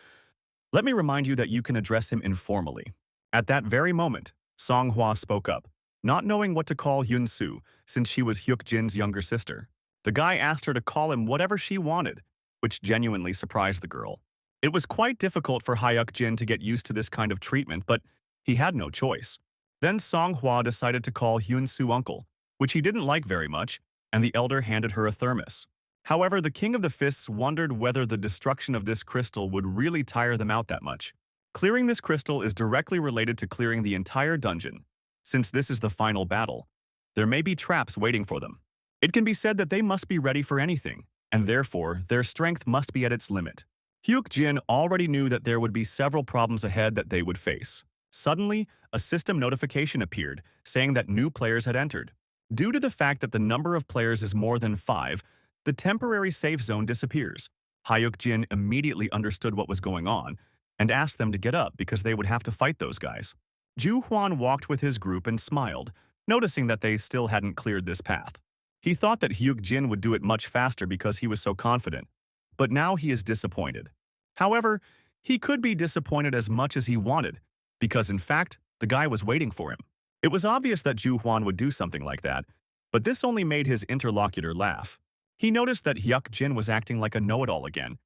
Let me remind you that you can address him informally. At that very moment, Song Hwa spoke up, not knowing what to call Hyun Soo, since she was Hyuk Jin's younger sister. The guy asked her to call him whatever she wanted, which genuinely surprised the girl. It was quite difficult for Hyuk Jin to get used to this kind of treatment, but he had no choice. Then Song Hwa decided to call Hyun Soo uncle, which he didn't like very much, and the elder handed her a thermos. However, the King of the Fists wondered whether the destruction of this crystal would really tire them out that much. Clearing this crystal is directly related to clearing the entire dungeon. Since this is the final battle, there may be traps waiting for them. It can be said that they must be ready for anything, and therefore their strength must be at its limit. Hyuk Jin already knew that there would be several problems ahead that they would face. Suddenly, a system notification appeared saying that new players had entered. Due to the fact that the number of players is more than 5, the temporary safe zone disappears. Hyuk Jin immediately understood what was going on and asked them to get up because they would have to fight those guys. Ju Hwan walked with his group and smiled, noticing that they still hadn't cleared this path. He thought that Hyuk Jin would do it much faster because he was so confident, but now he is disappointed. However, he could be disappointed as much as he wanted, because in fact, the guy was waiting for him. It was obvious that Ju Hwan would do something like that, but this only made his interlocutor laugh. He noticed that Hyuk Jin was acting like a know-it-all again,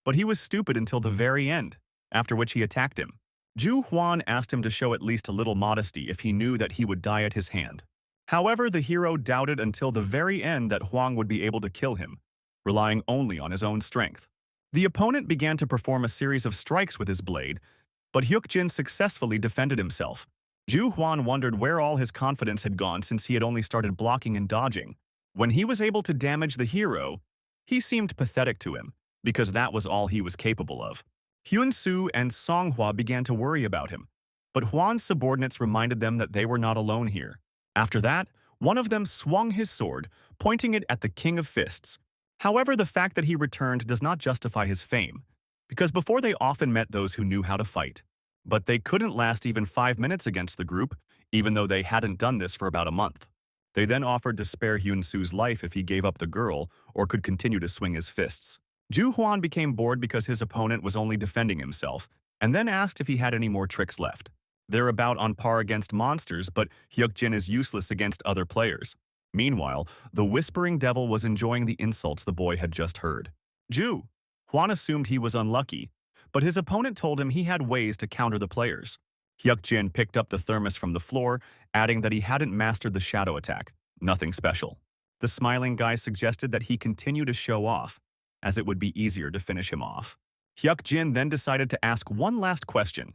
but he was stupid until the very end, after which he attacked him. Ju Hwan asked him to show at least a little modesty if he knew that he would die at his hand. However, the hero doubted until the very end that Hwang would be able to kill him, relying only on his own strength. The opponent began to perform a series of strikes with his blade, but Hyuk Jin successfully defended himself. Ju Hwan wondered where all his confidence had gone since he had only started blocking and dodging. When he was able to damage the hero, he seemed pathetic to him, because that was all he was capable of. Hyun Soo and Song Hwa began to worry about him, but Hwan's subordinates reminded them that they were not alone here. After that, one of them swung his sword, pointing it at the King of Fists. However, the fact that he returned does not justify his fame, because before they often met those who knew how to fight. But they couldn't last even 5 minutes against the group, even though they hadn't done this for about a month. They then offered to spare Hyun Soo's life if he gave up the girl or could continue to swing his fists. Ju Hwan became bored because his opponent was only defending himself, and then asked if he had any more tricks left. They're about on par against monsters, but Hyuk Jin is useless against other players. Meanwhile, the Whispering Devil was enjoying the insults the boy had just heard. Ju Hwan assumed he was unlucky, but his opponent told him he had ways to counter the players. Hyuk Jin picked up the thermos from the floor, adding that he hadn't mastered the shadow attack. Nothing special. The smiling guy suggested that he continue to show off, as it would be easier to finish him off. Hyuk Jin then decided to ask one last question.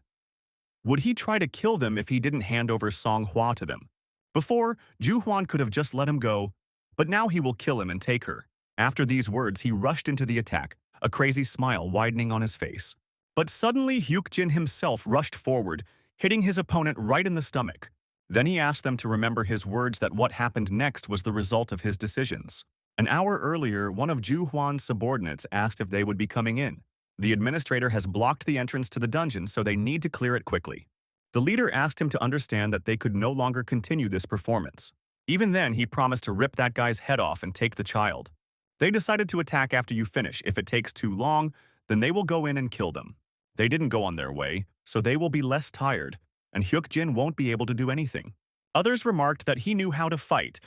Would he try to kill them if he didn't hand over Song Hwa to them? Before, Ju Hwan could have just let him go, but now he will kill him and take her. After these words, he rushed into the attack, a crazy smile widening on his face. But suddenly, Hyuk Jin himself rushed forward, hitting his opponent right in the stomach. Then he asked them to remember his words that what happened next was the result of his decisions. An hour earlier, one of Ju Hwan's subordinates asked if they would be coming in. The administrator has blocked the entrance to the dungeon, so they need to clear it quickly. The leader asked him to understand that they could no longer continue this performance. Even then, he promised to rip that guy's head off and take the child. They decided to attack after you finish. If it takes too long, then they will go in and kill them. They didn't go on their way, so they will be less tired, and Hyuk Jin won't be able to do anything. Others remarked that he knew how to fight,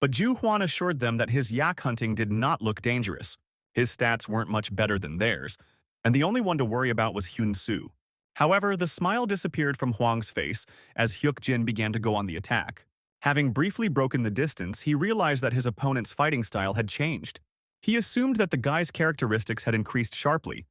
but Ju Hwan assured them that his yak hunting did not look dangerous. His stats weren't much better than theirs, and the only one to worry about was Hyun Soo. However, the smile disappeared from Hwang's face as Hyuk Jin began to go on the attack. Having briefly broken the distance, he realized that his opponent's fighting style had changed. He assumed that the guy's characteristics had increased sharply,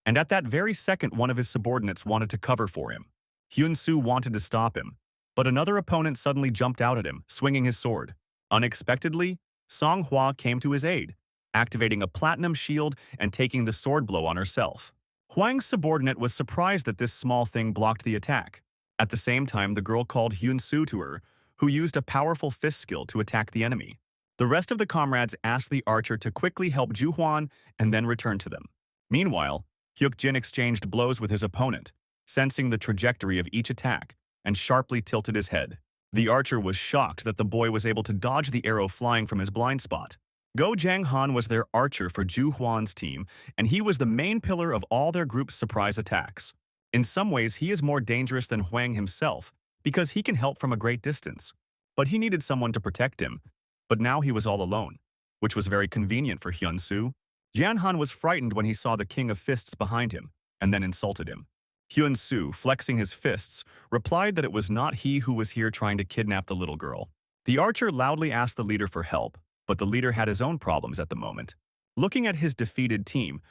and at that very second one of his subordinates wanted to cover for him. Hyun Soo wanted to stop him, but another opponent suddenly jumped out at him, swinging his sword. Unexpectedly, Song Hwa came to his aid, activating a platinum shield and taking the sword blow on herself. Hwang's subordinate was surprised that this small thing blocked the attack. At the same time, the girl called Hyun Soo to her, who used a powerful fist skill to attack the enemy. The rest of the comrades asked the archer to quickly help Ju Hwan and then return to them. Meanwhile, Hyuk Jin exchanged blows with his opponent, sensing the trajectory of each attack, and sharply tilted his head. The archer was shocked that the boy was able to dodge the arrow flying from his blind spot. Go Jang-han was their archer for Ju Huan's team, and he was the main pillar of all their group's surprise attacks. In some ways, he is more dangerous than Huang himself, because he can help from a great distance. But he needed someone to protect him. But now he was all alone, which was very convenient for Hyun-soo. Jian-han was frightened when he saw the King of Fists behind him, and then insulted him. Hyun-soo, flexing his fists, replied that it was not he who was here trying to kidnap the little girl. The archer loudly asked the leader for help, but the leader had his own problems at the moment. Looking at his defeated team,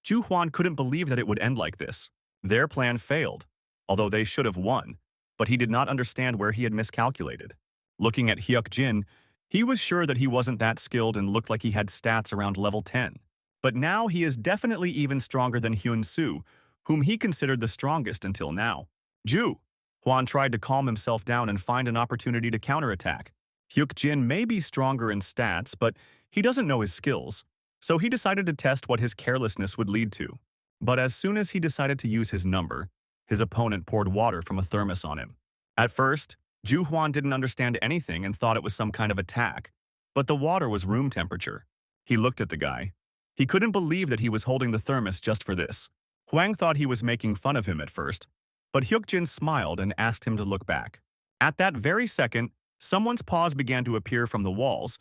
Ju Huan couldn't believe that it would end like this. Their plan failed, although they should have won, but he did not understand where he had miscalculated. Looking at Hyuk Jin, he was sure that he wasn't that skilled and looked like he had stats around level 10. But now he is definitely even stronger than Hyun-soo, whom he considered the strongest until now. Ju Huan tried to calm himself down and find an opportunity to counterattack. Hyuk Jin may be stronger in stats, but he doesn't know his skills, so he decided to test what his carelessness would lead to. But as soon as he decided to use his number, his opponent poured water from a thermos on him. At first, Ju Huan didn't understand anything and thought it was some kind of attack, but the water was room temperature. He looked at the guy. He couldn't believe that he was holding the thermos just for this. Huang thought he was making fun of him at first, but Hyuk Jin smiled and asked him to look back. At that very second, someone's paws began to appear from the walls,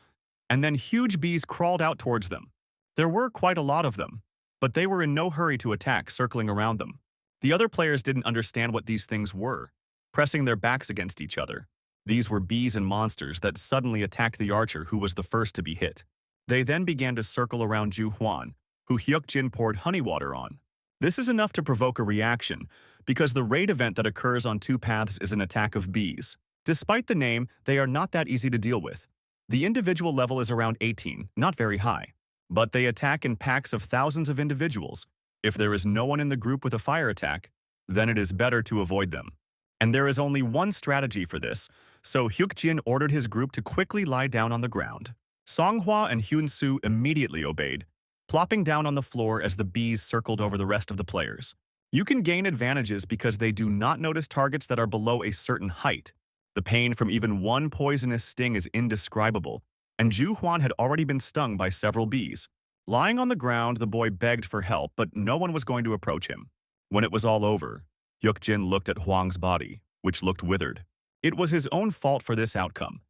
and then huge bees crawled out towards them. There were quite a lot of them, but they were in no hurry to attack, circling around them. The other players didn't understand what these things were, pressing their backs against each other. These were bees and monsters that suddenly attacked the archer who was the first to be hit. They then began to circle around Ju Huan, who Hyuk Jin poured honey water on. This is enough to provoke a reaction, because the raid event that occurs on two paths is an attack of bees. Despite the name, they are not that easy to deal with. The individual level is around 18, not very high. But they attack in packs of thousands of individuals. If there is no one in the group with a fire attack, then it is better to avoid them. And there is only one strategy for this, so Hyuk Jin ordered his group to quickly lie down on the ground. Songhwa and Hyun-soo immediately obeyed, plopping down on the floor as the bees circled over the rest of the players. You can gain advantages because they do not notice targets that are below a certain height. The pain from even one poisonous sting is indescribable, and Ju Huan had already been stung by several bees. Lying on the ground, the boy begged for help, but no one was going to approach him. When it was all over, Hyuk Jin looked at Huang's body, which looked withered. It was his own fault for this outcome,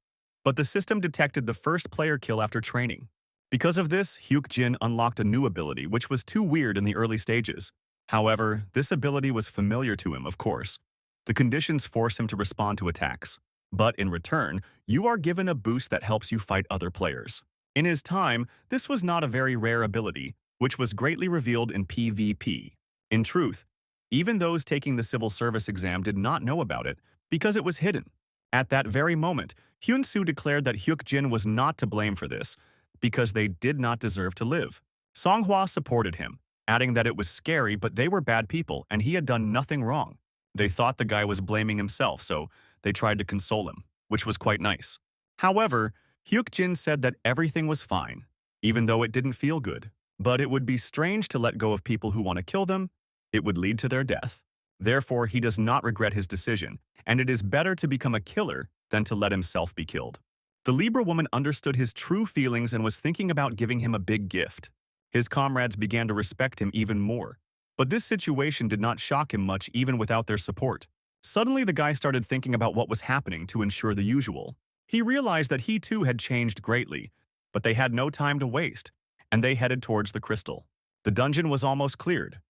but the system detected the first player kill after training. Because of this, Hyuk Jin unlocked a new ability, which was too weird in the early stages. However, this ability was familiar to him, of course. The conditions force him to respond to attacks. But in return, you are given a boost that helps you fight other players. In his time, this was not a very rare ability, which was greatly revealed in PvP. In truth, even those taking the civil service exam did not know about it because it was hidden. At that very moment, Hyun-soo declared that Hyuk Jin was not to blame for this because they did not deserve to live. Songhwa supported him, adding that it was scary but they were bad people and he had done nothing wrong. They thought the guy was blaming himself, so they tried to console him, which was quite nice. However, Hyuk Jin said that everything was fine, even though it didn't feel good. But it would be strange to let go of people who want to kill them. It would lead to their death. Therefore, he does not regret his decision, and it is better to become a killer than to let himself be killed. The Libra woman understood his true feelings and was thinking about giving him a big gift. His comrades began to respect him even more. But this situation did not shock him much even without their support. Suddenly, the guy started thinking about what was happening to ensure the usual. He realized that he too had changed greatly, but they had no time to waste, and they headed towards the crystal. The dungeon was almost cleared,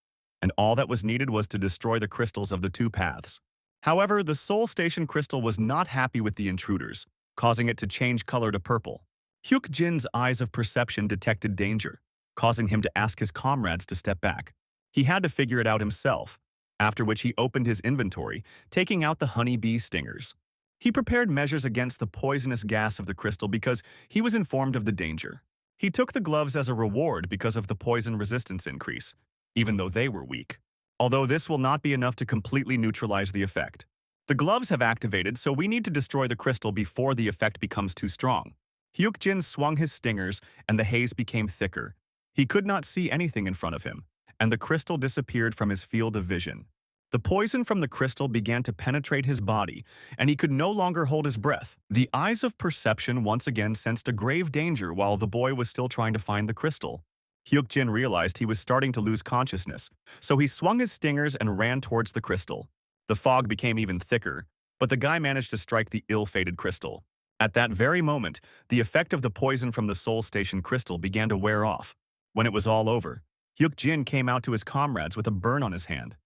and all that was needed was to destroy the crystals of the two paths. However, the Soul Station crystal was not happy with the intruders, causing it to change color to purple. Hyuk Jin's eyes of perception detected danger, causing him to ask his comrades to step back. He had to figure it out himself, after which he opened his inventory, taking out the honeybee stingers. He prepared measures against the poisonous gas of the crystal because he was informed of the danger. He took the gloves as a reward because of the poison resistance increase, even though they were weak. Although this will not be enough to completely neutralize the effect. The gloves have activated, so we need to destroy the crystal before the effect becomes too strong. Hyuk Jin swung his stingers, and the haze became thicker. He could not see anything in front of him, and the crystal disappeared from his field of vision. The poison from the crystal began to penetrate his body, and he could no longer hold his breath. The eyes of perception once again sensed a grave danger while the boy was still trying to find the crystal. Hyuk-jin realized he was starting to lose consciousness, so he swung his stingers and ran towards the crystal. The fog became even thicker, but the guy managed to strike the ill-fated crystal. At that very moment, the effect of the poison from the Soul Station crystal began to wear off. When it was all over, Hyuk-jin came out to his comrades with a burn on his hand.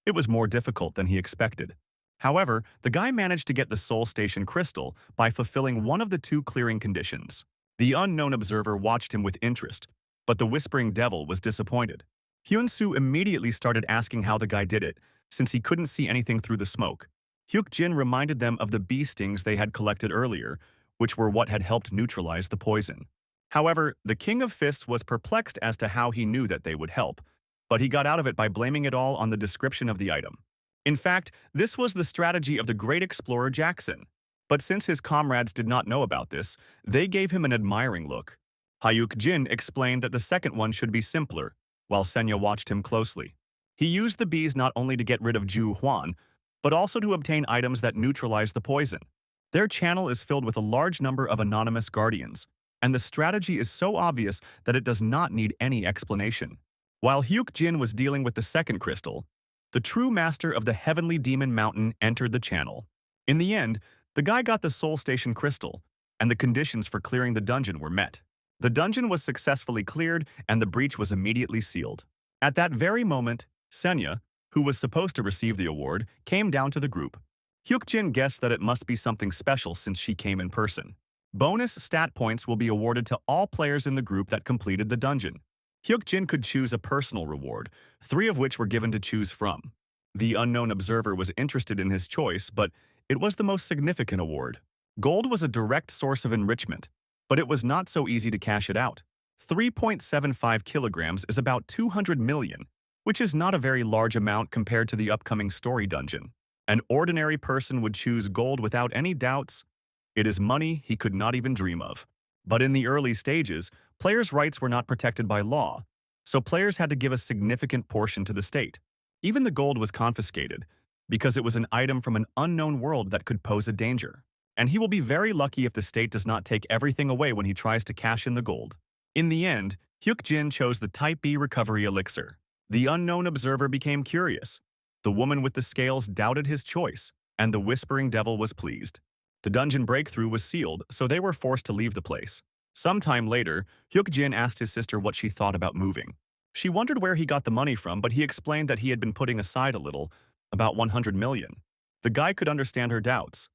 It was more difficult than he expected. However, the guy managed to get the Soul Station crystal by fulfilling one of the two clearing conditions. The unknown observer watched him with interest, but the Whispering Devil was disappointed. Hyun-soo immediately started asking how the guy did it, since he couldn't see anything through the smoke. Hyuk-jin reminded them of the bee stings they had collected earlier, which were what had helped neutralize the poison. However, the King of Fists was perplexed as to how he knew that they would help, but he got out of it by blaming it all on the description of the item. In fact, this was the strategy of the great explorer Jackson. But since his comrades did not know about this, they gave him an admiring look. Hyuk-jin explained that the second one should be simpler, while Senya watched him closely. He used the bees not only to get rid of Ju Huan, but also to obtain items that neutralize the poison. Their channel is filled with a large number of anonymous guardians, and the strategy is so obvious that it does not need any explanation. While Hyuk-jin was dealing with the second crystal, the true master of the Heavenly Demon Mountain entered the channel. In the end, the guy got the Soul Station crystal, and the conditions for clearing the dungeon were met. The dungeon was successfully cleared, and the breach was immediately sealed. At that very moment, Senya, who was supposed to receive the award, came down to the group. Hyuk-jin guessed that it must be something special since she came in person. Bonus stat points will be awarded to all players in the group that completed the dungeon. Hyuk-jin could choose a personal reward, 3 of which were given to choose from. The unknown observer was interested in his choice, but it was the most significant award. Gold was a direct source of enrichment, but it was not so easy to cash it out. 3.75 kilograms is about 200 million, which is not a very large amount compared to the upcoming story dungeon. An ordinary person would choose gold without any doubts. It is money he could not even dream of. But in the early stages, players' rights were not protected by law, so players had to give a significant portion to the state. Even the gold was confiscated, because it was an item from an unknown world that could pose a danger. And he will be very lucky if the state does not take everything away when he tries to cash in the gold. In the end, Hyuk-jin chose the Type B recovery elixir. The unknown observer became curious. The woman with the scales doubted his choice, and the Whispering Devil was pleased. The dungeon breakthrough was sealed, so they were forced to leave the place. Sometime later, Hyuk-jin asked his sister what she thought about moving. She wondered where he got the money from, but he explained that he had been putting aside a little, about 100 million. The guy could understand her doubts.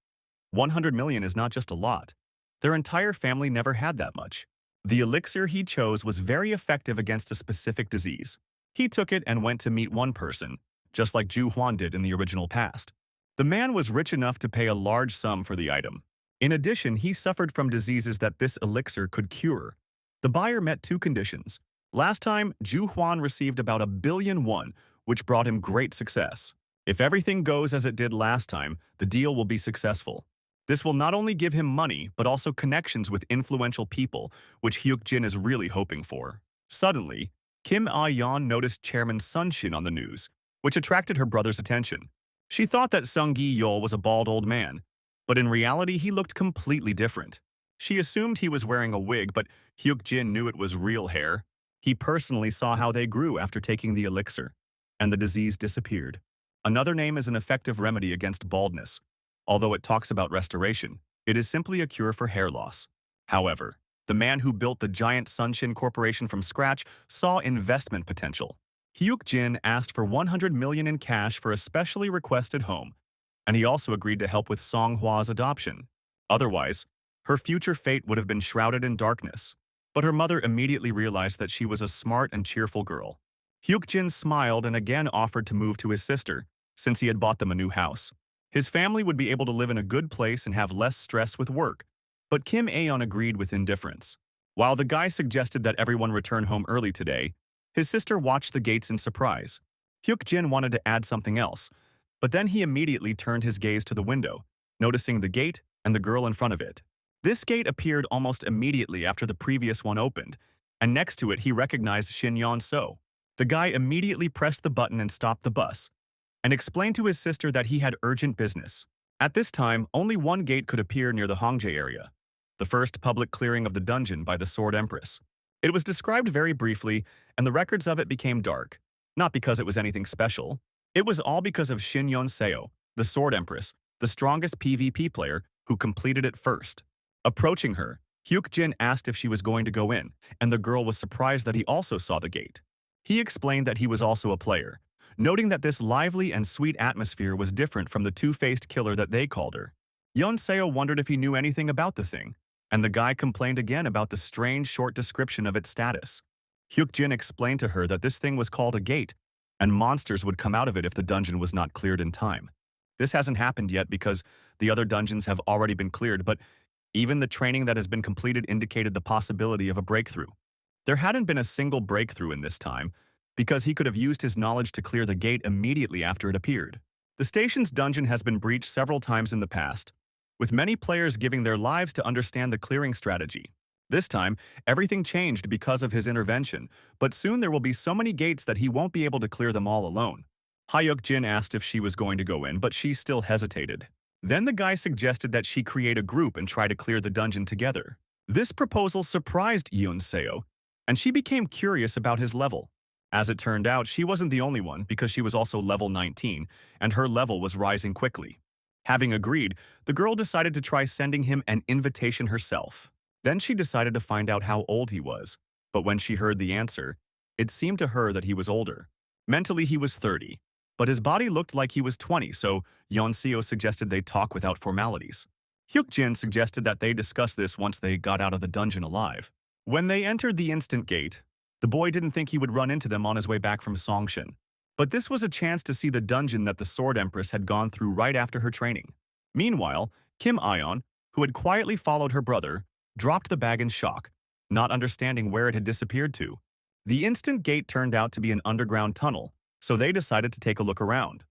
100 million is not just a lot. Their entire family never had that much. The elixir he chose was very effective against a specific disease. He took it and went to meet one person, just like Ju Huan did in the original past. The man was rich enough to pay a large sum for the item. In addition, he suffered from diseases that this elixir could cure. The buyer met 2 conditions. Last time, Ju Huan received about 1 billion won, which brought him great success. If everything goes as it did last time, the deal will be successful. This will not only give him money, but also connections with influential people, which Hyuk-jin is really hoping for. Suddenly, Kim Ah-yeon noticed Chairman Sun Shin on the news, which attracted her brother's attention. She thought that Sung Gi-yeol was a bald old man, but in reality he looked completely different. She assumed he was wearing a wig, but Hyuk-jin knew it was real hair. He personally saw how they grew after taking the elixir, and the disease disappeared. Another name is an effective remedy against baldness. Although it talks about restoration, it is simply a cure for hair loss. However, the man who built the giant Sunshin Corporation from scratch saw investment potential. Hyuk-jin asked for 100 million in cash for a specially requested home, and he also agreed to help with Song Hwa's adoption. Otherwise, her future fate would have been shrouded in darkness. But her mother immediately realized that she was a smart and cheerful girl. Hyuk-jin smiled and again offered to move to his sister, since he had bought them a new house. His family would be able to live in a good place and have less stress with work. But Kim Aeon agreed with indifference. While the guy suggested that everyone return home early today, his sister watched the gates in surprise. Hyuk-jin wanted to add something else, but then he immediately turned his gaze to the window, noticing the gate and the girl in front of it. This gate appeared almost immediately after the previous one opened, and next to it he recognized Shin Yeon-so. The guy immediately pressed the button and stopped the bus, and explained to his sister that he had urgent business. At this time, only one gate could appear near the Hongjae area, the first public clearing of the dungeon by the Sword Empress. It was described very briefly, and the records of it became dark, not because it was anything special. It was all because of Shin Yeon-seo, the Sword Empress, the strongest PvP player who completed it first. Approaching her, Hyuk-jin asked if she was going to go in, and the girl was surprised that he also saw the gate. He explained that he was also a player, noting that this lively and sweet atmosphere was different from the two-faced killer that they called her. Yeon-seo wondered if he knew anything about the thing, and the guy complained again about the strange short description of its status. Hyuk-jin explained to her that this thing was called a gate, and monsters would come out of it if the dungeon was not cleared in time. This hasn't happened yet because the other dungeons have already been cleared, but even the training that has been completed indicated the possibility of a breakthrough. There hadn't been a single breakthrough in this time, because he could have used his knowledge to clear the gate immediately after it appeared. The station's dungeon has been breached several times in the past, with many players giving their lives to understand the clearing strategy. This time, everything changed because of his intervention, but soon there will be so many gates that he won't be able to clear them all alone. Hyuk-jin asked if she was going to go in, but she still hesitated. Then the guy suggested that she create a group and try to clear the dungeon together. This proposal surprised Yeon-seo, and she became curious about his level. As it turned out, she wasn't the only one because she was also level 19, and her level was rising quickly. Having agreed, the girl decided to try sending him an invitation herself. Then she decided to find out how old he was, but when she heard the answer, it seemed to her that he was older. Mentally, he was 30, but his body looked like he was 20, so Yeon-seo suggested they talk without formalities. Hyuk-jin suggested that they discuss this once they got out of the dungeon alive. When they entered the instant gate, the boy didn't think he would run into them on his way back from Songshin. But this was a chance to see the dungeon that the Sword Empress had gone through right after her training. Meanwhile, Kim Ayeon, who had quietly followed her brother, dropped the bag in shock, not understanding where it had disappeared to. The instant gate turned out to be an underground tunnel, so they decided to take a look around.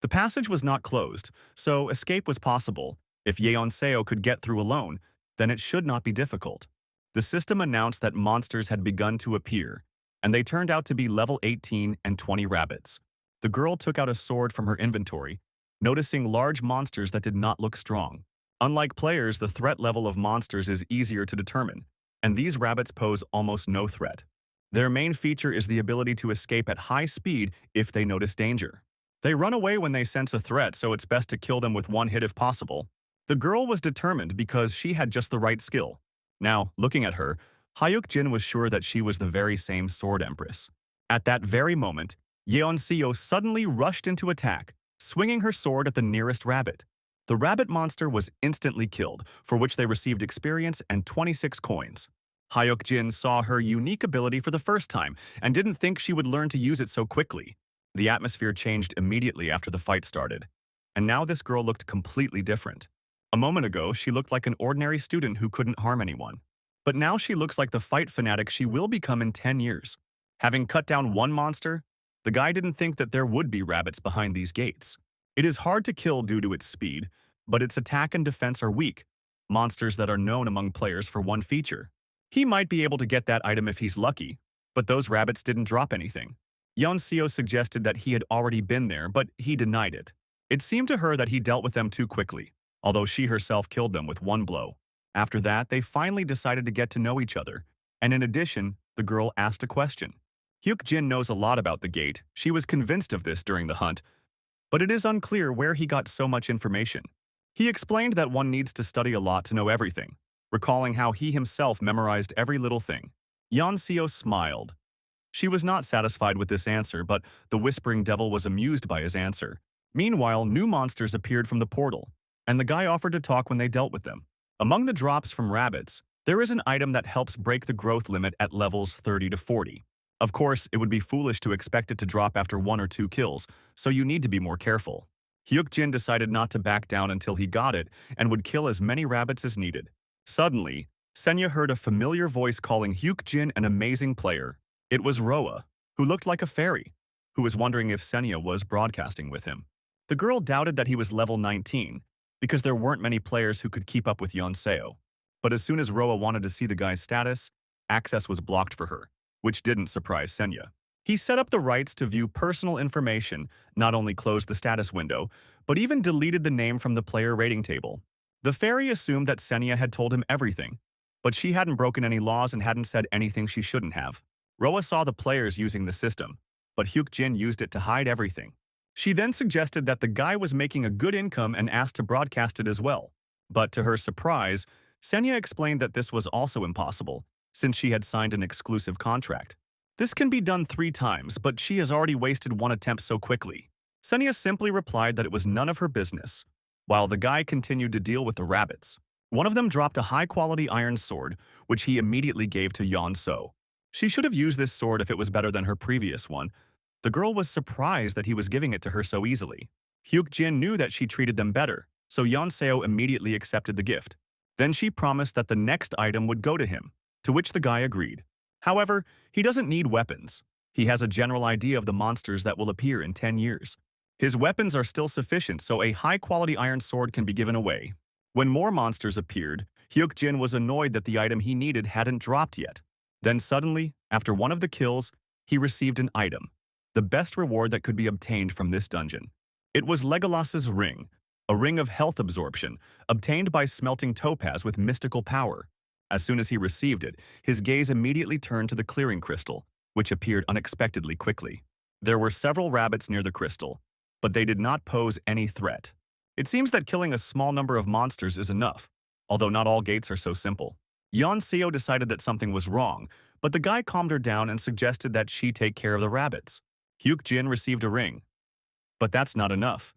The passage was not closed, so escape was possible. If Yeon-seo could get through alone, then it should not be difficult. The system announced that monsters had begun to appear, and they turned out to be level 18 and 20 rabbits. The girl took out a sword from her inventory, noticing large monsters that did not look strong. Unlike players, the threat level of monsters is easier to determine, and these rabbits pose almost no threat. Their main feature is the ability to escape at high speed if they notice danger. They run away when they sense a threat, so it's best to kill them with one hit if possible. The girl was determined because she had just the right skill. Now, looking at her, Hyuk-jin was sure that she was the very same Sword Empress. At that very moment, Yeon-seo suddenly rushed into attack, swinging her sword at the nearest rabbit. The rabbit monster was instantly killed, for which they received experience and 26 coins. Hyuk-jin saw her unique ability for the first time and didn't think she would learn to use it so quickly. The atmosphere changed immediately after the fight started, and now this girl looked completely different. A moment ago, she looked like an ordinary student who couldn't harm anyone. But now she looks like the fight fanatic she will become in 10 years. Having cut down one monster, the guy didn't think that there would be rabbits behind these gates. It is hard to kill due to its speed, but its attack and defense are weak, monsters that are known among players for one feature. He might be able to get that item if he's lucky, but those rabbits didn't drop anything. Yeon-seo suggested that he had already been there, but he denied it. It seemed to her that he dealt with them too quickly, although she herself killed them with one blow. After that, they finally decided to get to know each other, and in addition, the girl asked a question. Hyuk-jin knows a lot about the gate. She was convinced of this during the hunt, but it is unclear where he got so much information. He explained that one needs to study a lot to know everything, recalling how he himself memorized every little thing. Yeon-seo smiled. She was not satisfied with this answer, but the Whispering Devil was amused by his answer. Meanwhile, new monsters appeared from the portal, and the guy offered to talk when they dealt with them. Among the drops from rabbits, there is an item that helps break the growth limit at levels 30 to 40. Of course, it would be foolish to expect it to drop after 1 or 2 kills, so you need to be more careful. Hyuk-jin decided not to back down until he got it and would kill as many rabbits as needed. Suddenly, Senya heard a familiar voice calling Hyuk-jin an amazing player. It was Roa, who looked like a fairy, who was wondering if Senya was broadcasting with him. The girl doubted that he was level 19, because there weren't many players who could keep up with Yeon-seo. But as soon as Roa wanted to see the guy's status, access was blocked for her, which didn't surprise Senya. He set up the rights to view personal information, not only closed the status window, but even deleted the name from the player rating table. The fairy assumed that Senya had told him everything, but she hadn't broken any laws and hadn't said anything she shouldn't have. Roa saw the players using the system, but Hyuk-jin used it to hide everything. She then suggested that the guy was making a good income and asked to broadcast it as well. But to her surprise, Senya explained that this was also impossible, since she had signed an exclusive contract. This can be done 3 times, but she has already wasted 1 attempt so quickly. Senya simply replied that it was none of her business, while the guy continued to deal with the rabbits. One of them dropped a high-quality iron sword, which he immediately gave to Yeon-so. She should have used this sword if it was better than her previous one. The girl was surprised that he was giving it to her so easily. Hyuk-jin knew that she treated them better, so Yeon-seo immediately accepted the gift. Then she promised that the next item would go to him, to which the guy agreed. However, he doesn't need weapons. He has a general idea of the monsters that will appear in 10 years. His weapons are still sufficient, so a high-quality iron sword can be given away. When more monsters appeared, Hyuk-jin was annoyed that the item he needed hadn't dropped yet. Then suddenly, after one of the kills, he received an item, the best reward that could be obtained from this dungeon. It was Legolas's ring, a ring of health absorption, obtained by smelting topaz with mystical power. As soon as he received it, his gaze immediately turned to the clearing crystal, which appeared unexpectedly quickly. There were several rabbits near the crystal, but they did not pose any threat. It seems that killing a small number of monsters is enough, although not all gates are so simple. Yeon-seo decided that something was wrong, but the guy calmed her down and suggested that she take care of the rabbits. Hyuk-jin received a ring. But that's not enough.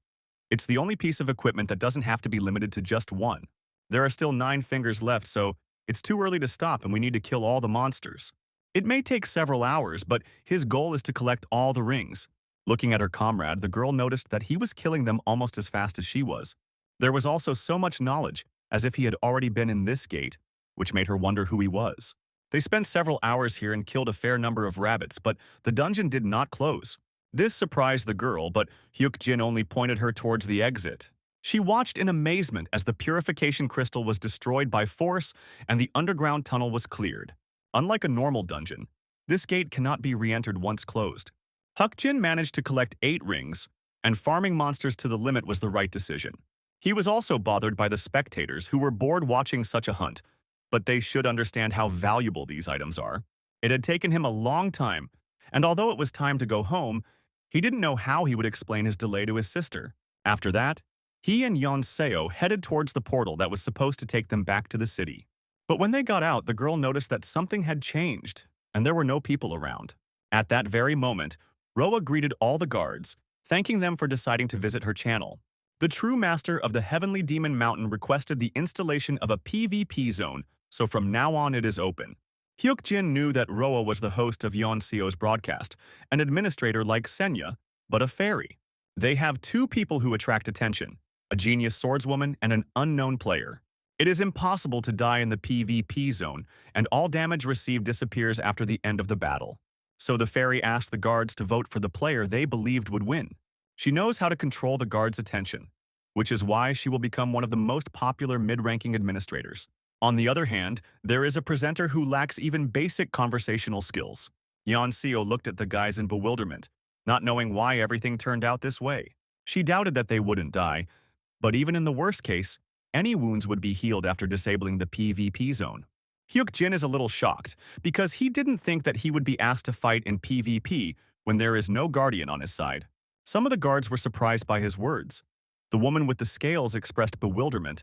It's the only piece of equipment that doesn't have to be limited to just one. There are still 9 fingers left, so it's too early to stop and we need to kill all the monsters. It may take several hours, but his goal is to collect all the rings. Looking at her comrade, the girl noticed that he was killing them almost as fast as she was. There was also so much knowledge, as if he had already been in this gate, which made her wonder who he was. They spent several hours here and killed a fair number of rabbits, but the dungeon did not close. This surprised the girl, but Hyuk-jin only pointed her towards the exit. She watched in amazement as the purification crystal was destroyed by force and the underground tunnel was cleared. Unlike a normal dungeon, this gate cannot be re-entered once closed. Hyuk-jin managed to collect 8 rings, and farming monsters to the limit was the right decision. He was also bothered by the spectators who were bored watching such a hunt, but they should understand how valuable these items are. It had taken him a long time, and although it was time to go home, he didn't know how he would explain his delay to his sister. After that, he and Yeon-seo headed towards the portal that was supposed to take them back to the city. But when they got out, the girl noticed that something had changed, and there were no people around. At that very moment, Roa greeted all the guards, thanking them for deciding to visit her channel. The true master of the Heavenly Demon Mountain requested the installation of a PvP zone, so from now on it is open. Hyuk-jin knew that Roa was the host of Yeon-seo's broadcast, an administrator like Senya, but a fairy. They have 2 people who attract attention, a genius swordswoman and an unknown player. It is impossible to die in the PvP zone, and all damage received disappears after the end of the battle. So the fairy asked the guards to vote for the player they believed would win. She knows how to control the guards' attention, which is why she will become one of the most popular mid-ranking administrators. On the other hand, there is a presenter who lacks even basic conversational skills. Yeon-seo looked at the guys in bewilderment, not knowing why everything turned out this way. She doubted that they wouldn't die, but even in the worst case, any wounds would be healed after disabling the PvP zone. Hyuk-jin is a little shocked, because he didn't think that he would be asked to fight in PvP when there is no guardian on his side. Some of the guards were surprised by his words. The woman with the scales expressed bewilderment,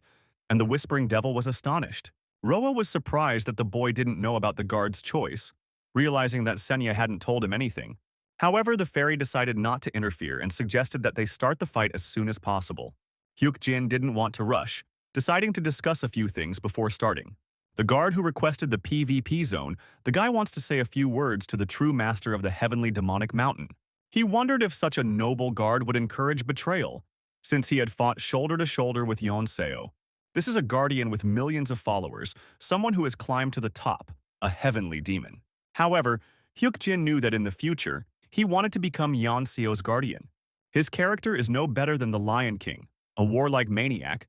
and the whispering devil was astonished. Roa was surprised that the boy didn't know about the guard's choice, realizing that Senya hadn't told him anything. However, the fairy decided not to interfere and suggested that they start the fight as soon as possible. Hyuk-jin didn't want to rush, deciding to discuss a few things before starting. The guard who requested the PvP zone, the guy wants to say a few words to the true master of the Heavenly Demonic Mountain. He wondered if such a noble guard would encourage betrayal, since he had fought shoulder to shoulder with Yeon-seo. This is a guardian with millions of followers, someone who has climbed to the top, a heavenly demon. However, Hyuk-jin knew that in the future, he wanted to become Yeon-seo's guardian. His character is no better than the Lion King, a warlike maniac,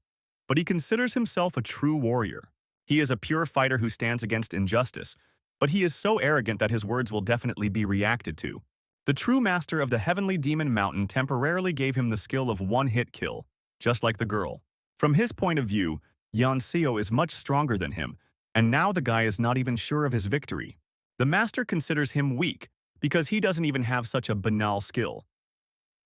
but he considers himself a true warrior. He is a pure fighter who stands against injustice, but he is so arrogant that his words will definitely be reacted to. The true master of the Heavenly Demon Mountain temporarily gave him the skill of one-hit kill, just like the girl. From his point of view, Yanseo is much stronger than him, and now the guy is not even sure of his victory. The master considers him weak, because he doesn't even have such a banal skill.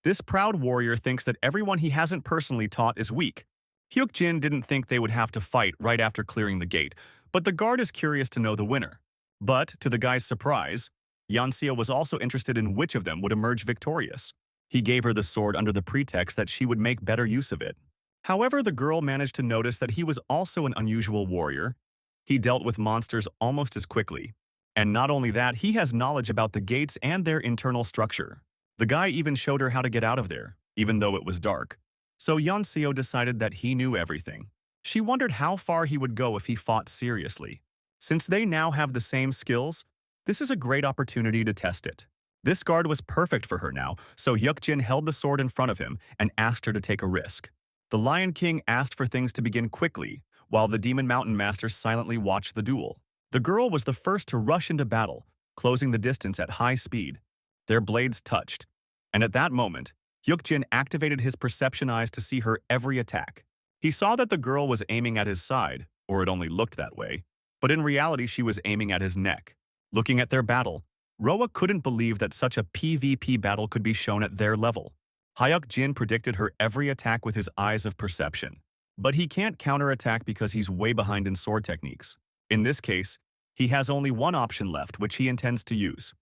This proud warrior thinks that everyone he hasn't personally taught is weak. Hyuk-jin didn't think they would have to fight right after clearing the gate, but the guard is curious to know the winner. But, to the guy's surprise, Yanseo was also interested in which of them would emerge victorious. He gave her the sword under the pretext that she would make better use of it. However, the girl managed to notice that he was also an unusual warrior. He dealt with monsters almost as quickly. And not only that, he has knowledge about the gates and their internal structure. The guy even showed her how to get out of there, even though it was dark. So Yanseo decided that he knew everything. She wondered how far he would go if he fought seriously. Since they now have the same skills, this is a great opportunity to test it. This guard was perfect for her now, so Hyuk-jin held the sword in front of him and asked her to take a risk. The Lion King asked for things to begin quickly, while the Demon Mountain Master silently watched the duel. The girl was the first to rush into battle, closing the distance at high speed. Their blades touched, and at that moment, Hyuk-jin activated his perception eyes to see her every attack. He saw that the girl was aiming at his side, or it only looked that way, but in reality she was aiming at his neck. Looking at their battle, Roa couldn't believe that such a PvP battle could be shown at their level. Hyuk-jin predicted her every attack with his eyes of perception. But he can't counterattack because he's way behind in sword techniques. In this case, he has only one option left, which he intends to use.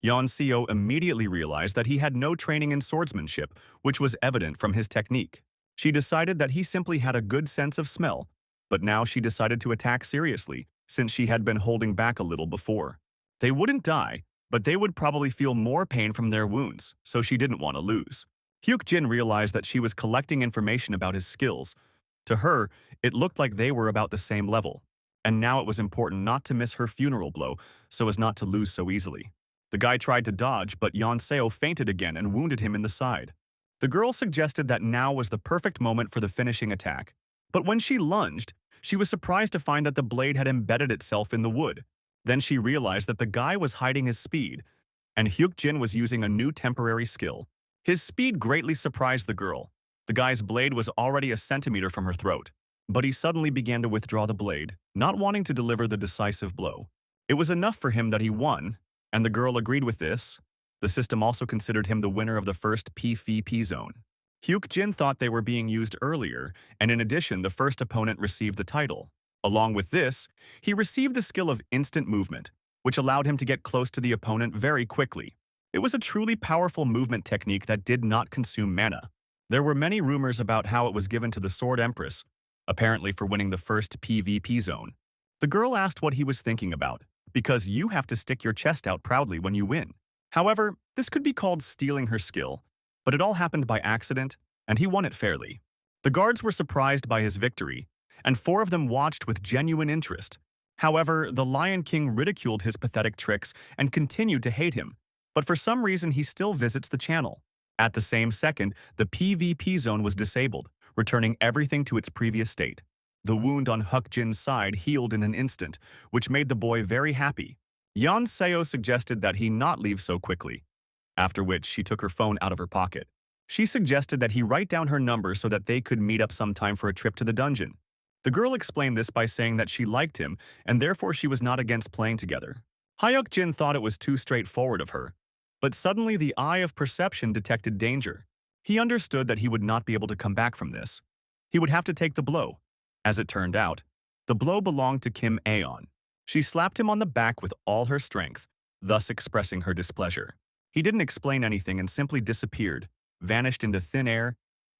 Yanseo immediately realized that he had no training in swordsmanship, which was evident from his technique. She decided that he simply had a good sense of smell, but now she decided to attack seriously, since she had been holding back a little before. They wouldn't die, but they would probably feel more pain from their wounds, so she didn't want to lose. Hyuk-jin realized that she was collecting information about his skills. To her, it looked like they were about the same level, and now it was important not to miss her funeral blow so as not to lose so easily. The guy tried to dodge, but Yanseo feinted again and wounded him in the side. The girl suggested that now was the perfect moment for the finishing attack, but when she lunged, she was surprised to find that the blade had embedded itself in the wood. Then she realized that the guy was hiding his speed, and Hyuk-jin was using a new temporary skill. His speed greatly surprised the girl. The guy's blade was already a centimeter from her throat, but he suddenly began to withdraw the blade, not wanting to deliver the decisive blow. It was enough for him that he won, and the girl agreed with this. The system also considered him the winner of the first PvP zone. Hyuk-jin thought they were being used earlier, and in addition, the first opponent received the title. Along with this, he received the skill of instant movement, which allowed him to get close to the opponent very quickly. It was a truly powerful movement technique that did not consume mana. There were many rumors about how it was given to the Sword Empress, apparently for winning the first PvP zone. The girl asked what he was thinking about, because you have to stick your chest out proudly when you win. However, this could be called stealing her skill, but it all happened by accident, and he won it fairly. The guards were surprised by his victory, and 4 of them watched with genuine interest. However, the Lion King ridiculed his pathetic tricks and continued to hate him, but for some reason he still visits the channel. At the same second, the PvP zone was disabled, returning everything to its previous state. The wound on Hyuk-jin's side healed in an instant, which made the boy very happy. Yanseo suggested that he not leave so quickly, after which she took her phone out of her pocket. She suggested that he write down her number so that they could meet up sometime for a trip to the dungeon. The girl explained this by saying that she liked him, and therefore she was not against playing together. Hyuk-jin thought it was too straightforward of her, but suddenly the eye of perception detected danger. He understood that he would not be able to come back from this. He would have to take the blow. As it turned out, the blow belonged to Kim Aeon. She slapped him on the back with all her strength, thus expressing her displeasure. He didn't explain anything and simply disappeared, vanished into thin air,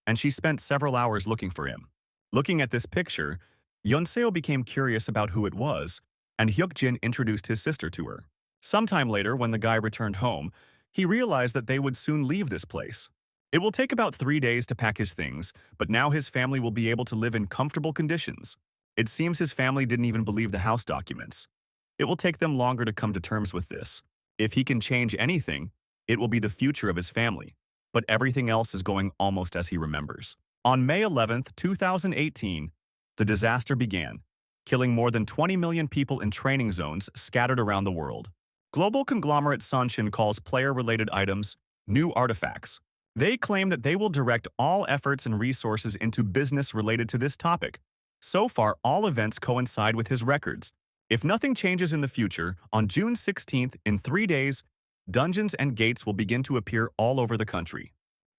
and she spent several hours looking for him. Looking at this picture, Yanseo became curious about who it was, and Hyuk-jin introduced his sister to her. Sometime later, when the guy returned home, he realized that they would soon leave this place. It will take about 3 days to pack his things, but now his family will be able to live in comfortable conditions. It seems his family didn't even believe the house documents. It will take them longer to come to terms with this. If he can change anything, it will be the future of his family, but everything else is going almost as he remembers. On May 11th, 2018, the disaster began, killing more than 20 million people in training zones scattered around the world. Global conglomerate Sanshin calls player-related items new artifacts. They claim that they will direct all efforts and resources into business related to this topic. So far, all events coincide with his records. If nothing changes in the future, on June 16th, in 3 days, dungeons and gates will begin to appear all over the country.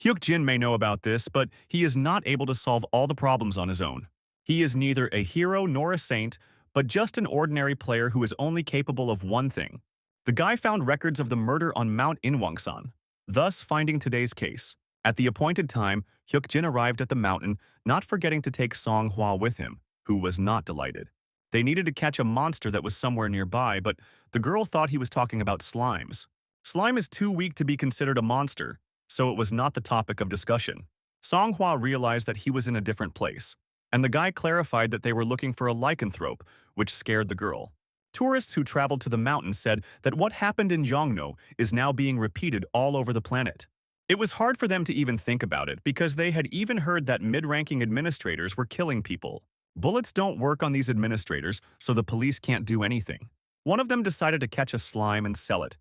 Hyuk-jin may know about this, but he is not able to solve all the problems on his own. He is neither a hero nor a saint, but just an ordinary player who is only capable of one thing. The guy found records of the murder on Mount Inwangsan, thus finding today's case. At the appointed time, Hyuk-jin arrived at the mountain, not forgetting to take Song-hwa with him, who was not delighted. They needed to catch a monster that was somewhere nearby, but the girl thought he was talking about slimes. Slime is too weak to be considered a monster, so it was not the topic of discussion. Song-hwa realized that he was in a different place, and the guy clarified that they were looking for a lycanthrope, which scared the girl. Tourists who traveled to the mountain said that what happened in Yongno is now being repeated all over the planet. It was hard for them to even think about it because they had even heard that mid-ranking administrators were killing people. Bullets don't work on these administrators, so the police can't do anything. One of them decided to catch a slime and sell it,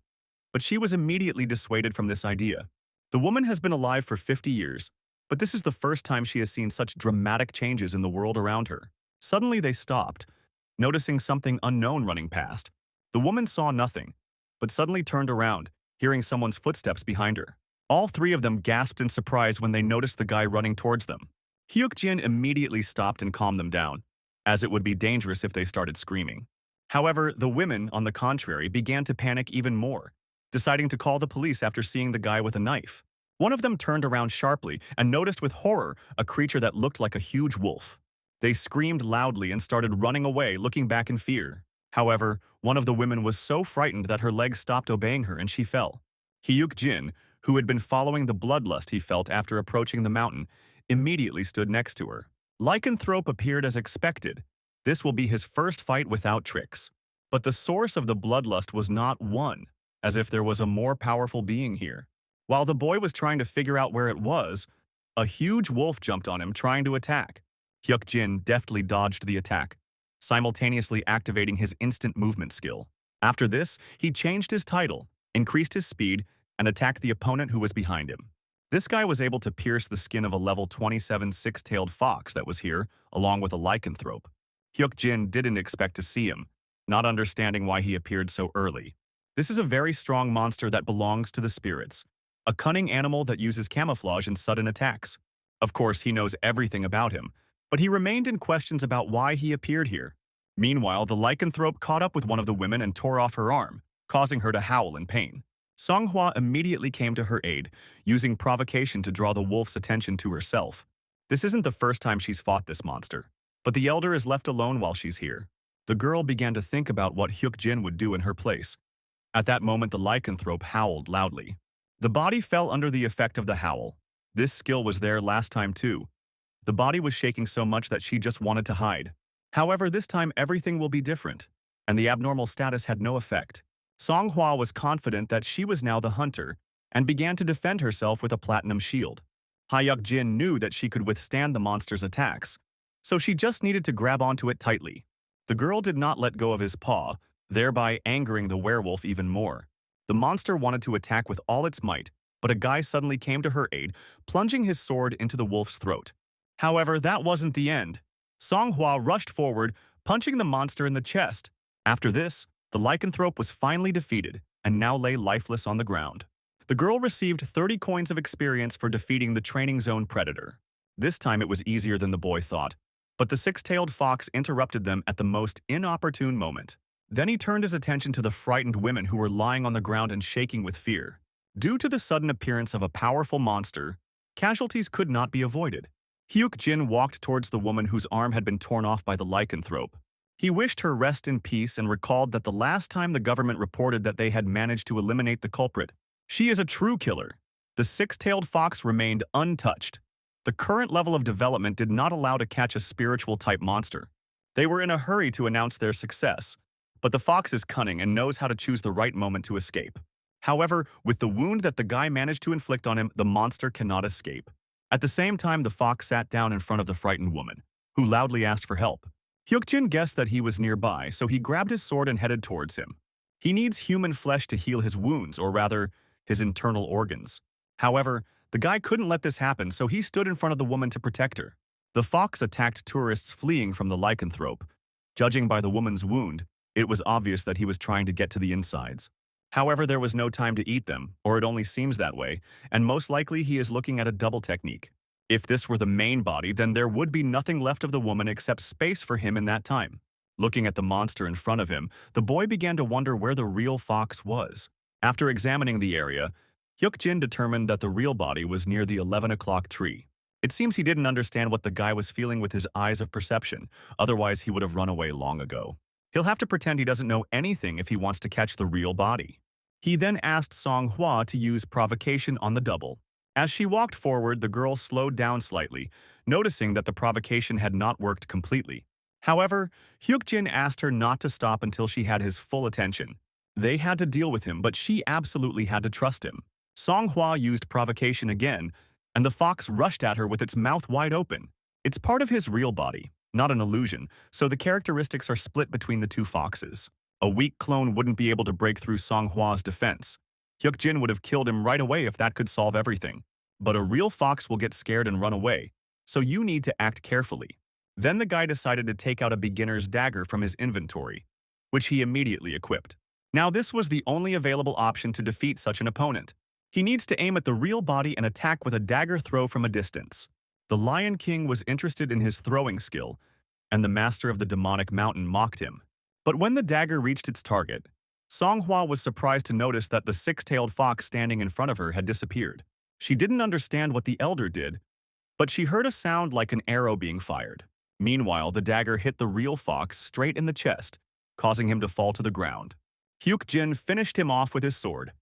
but she was immediately dissuaded from this idea. The woman has been alive for 50 years, but this is the first time she has seen such dramatic changes in the world around her. Suddenly they stopped, noticing something unknown running past. The woman saw nothing, but suddenly turned around, hearing someone's footsteps behind her. All three of them gasped in surprise when they noticed the guy running towards them. Hyuk-jin immediately stopped and calmed them down, as it would be dangerous if they started screaming. However, the women, on the contrary, began to panic even more, deciding to call the police after seeing the guy with a knife. One of them turned around sharply and noticed with horror a creature that looked like a huge wolf. They screamed loudly and started running away, looking back in fear. However, one of the women was so frightened that her legs stopped obeying her and she fell. Hyuk-jin, who had been following the bloodlust he felt after approaching the mountain, immediately stood next to her. Lycanthrope appeared as expected. This will be his first fight without tricks. But the source of the bloodlust was not one, as if there was a more powerful being here. While the boy was trying to figure out where it was, a huge wolf jumped on him trying to attack. Hyuk-jin deftly dodged the attack, simultaneously activating his instant movement skill. After this, he changed his title, increased his speed, and attacked the opponent who was behind him. This guy was able to pierce the skin of a level 27 six-tailed fox that was here, along with a lycanthrope. Hyuk-jin didn't expect to see him, not understanding why he appeared so early. This is a very strong monster that belongs to the spirits, a cunning animal that uses camouflage in sudden attacks. Of course, he knows everything about him, but he remained in questions about why he appeared here. Meanwhile, the lycanthrope caught up with one of the women and tore off her arm, causing her to howl in pain. Song-hwa immediately came to her aid, using provocation to draw the wolf's attention to herself. This isn't the first time she's fought this monster, but the elder is left alone while she's here. The girl began to think about what Hyuk-jin would do in her place. At that moment, the lycanthrope howled loudly. The body fell under the effect of the howl. This skill was there last time too. The body was shaking so much that she just wanted to hide. However, this time everything will be different, and the abnormal status had no effect. Song-hwa was confident that she was now the hunter and began to defend herself with a platinum shield. Hyuk-jin knew that she could withstand the monster's attacks, so she just needed to grab onto it tightly. The girl did not let go of his paw, thereby angering the werewolf even more. The monster wanted to attack with all its might, but a guy suddenly came to her aid, plunging his sword into the wolf's throat. However, that wasn't the end. Song-hwa rushed forward, punching the monster in the chest. After this, the lycanthrope was finally defeated and now lay lifeless on the ground. The girl received 30 coins of experience for defeating the training zone predator. This time it was easier than the boy thought, but the six-tailed fox interrupted them at the most inopportune moment. Then he turned his attention to the frightened women who were lying on the ground and shaking with fear. Due to the sudden appearance of a powerful monster, casualties could not be avoided. Hyuk-jin walked towards the woman whose arm had been torn off by the lycanthrope. He wished her rest in peace and recalled that the last time the government reported that they had managed to eliminate the culprit. She is a true killer. The six-tailed fox remained untouched. The current level of development did not allow to catch a spiritual-type monster. They were in a hurry to announce their success, but the fox is cunning and knows how to choose the right moment to escape. However, with the wound that the guy managed to inflict on him, the monster cannot escape. At the same time, the fox sat down in front of the frightened woman, who loudly asked for help. Hyuk-jin guessed that he was nearby, so he grabbed his sword and headed towards him. He needs human flesh to heal his wounds, or rather, his internal organs. However, the guy couldn't let this happen, so he stood in front of the woman to protect her. The fox attacked tourists fleeing from the lycanthrope. Judging by the woman's wound, it was obvious that he was trying to get to the insides. However, there was no time to eat them, or it only seems that way, and most likely he is looking at a double technique. If this were the main body, then there would be nothing left of the woman except space for him in that time. Looking at the monster in front of him, the boy began to wonder where the real fox was. After examining the area, Hyuk-jin determined that the real body was near the 11 o'clock tree. It seems he didn't understand what the guy was feeling with his eyes of perception, otherwise he would have run away long ago. He'll have to pretend he doesn't know anything if he wants to catch the real body. He then asked Song-hwa to use provocation on the double. As she walked forward, the girl slowed down slightly, noticing that the provocation had not worked completely. However, Hyuk-jin asked her not to stop until she had his full attention. They had to deal with him, but she absolutely had to trust him. Song-hwa used provocation again, and the fox rushed at her with its mouth wide open. It's part of his real body, not an illusion, so the characteristics are split between the two foxes. A weak clone wouldn't be able to break through Song-hwa's defense. Hyuk-jin would have killed him right away if that could solve everything. But a real fox will get scared and run away, so you need to act carefully. Then the guy decided to take out a beginner's dagger from his inventory, which he immediately equipped. Now this was the only available option to defeat such an opponent. He needs to aim at the real body and attack with a dagger throw from a distance. The Lion King was interested in his throwing skill, and the master of the demonic mountain mocked him. But when the dagger reached its target, Song-hwa was surprised to notice that the six-tailed fox standing in front of her had disappeared. She didn't understand what the elder did, but she heard a sound like an arrow being fired. Meanwhile, the dagger hit the real fox straight in the chest, causing him to fall to the ground. Hyuk-jin finished him off with his sword,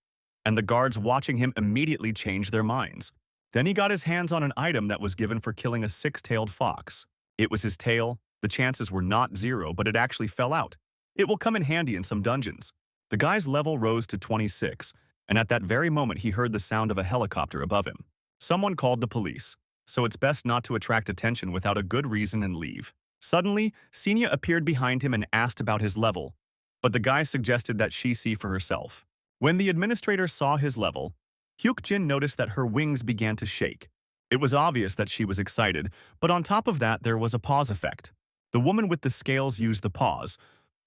and the guards watching him immediately changed their minds. Then he got his hands on an item that was given for killing a six-tailed fox. It was his tail. The chances were not 0, but it actually fell out. It will come in handy in some dungeons. The guy's level rose to 26, and at that very moment he heard the sound of a helicopter above him. Someone called the police, so it's best not to attract attention without a good reason and leave. Suddenly, Senya appeared behind him and asked about his level, but the guy suggested that she see for herself. When the administrator saw his level, Hyuk-jin noticed that her wings began to shake. It was obvious that she was excited, but on top of that there was a pause effect. The woman with the scales used the pause,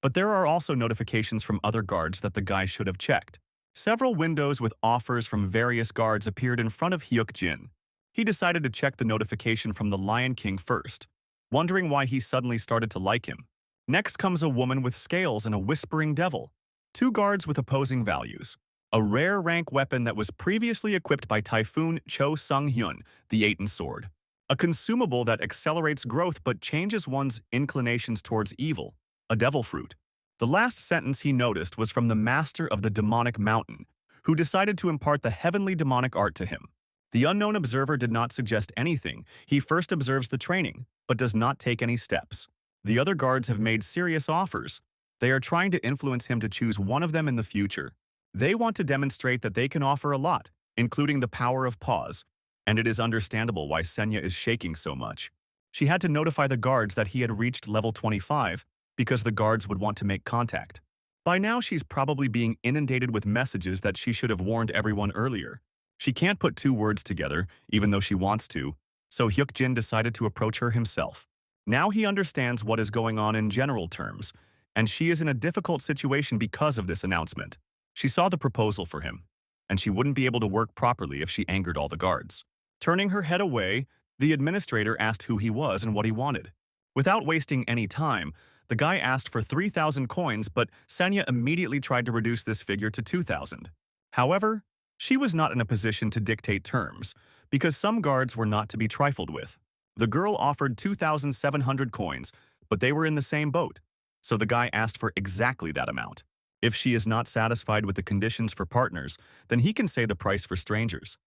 but there are also notifications from other guards that the guy should have checked. Several windows with offers from various guards appeared in front of Hyuk-jin. He decided to check the notification from the Lion King first, wondering why he suddenly started to like him. Next comes a woman with scales and a whispering devil. Two guards with opposing values. A rare rank weapon that was previously equipped by Typhoon Cho Sung-hyun, the Aten Sword. A consumable that accelerates growth but changes one's inclinations towards evil. A devil fruit. The last sentence he noticed was from the master of the demonic mountain, who decided to impart the heavenly demonic art to him. The unknown observer did not suggest anything. He first observes the training, but does not take any steps. The other guards have made serious offers. They are trying to influence him to choose one of them in the future. They want to demonstrate that they can offer a lot, including the power of pause, and it is understandable why Senya is shaking so much. She had to notify the guards that he had reached level 25, because the guards would want to make contact. By now, she's probably being inundated with messages that she should have warned everyone earlier. She can't put two words together, even though she wants to, so Hyuk-jin decided to approach her himself. Now he understands what is going on in general terms, and she is in a difficult situation because of this announcement. She saw the proposal for him, and she wouldn't be able to work properly if she angered all the guards. Turning her head away, the administrator asked who he was and what he wanted. Without wasting any time, the guy asked for 3,000 coins, but Senya immediately tried to reduce this figure to 2,000. However, she was not in a position to dictate terms, because some guards were not to be trifled with. The girl offered 2,700 coins, but they were in the same boat, so the guy asked for exactly that amount. If she is not satisfied with the conditions for partners, then he can say the price for strangers.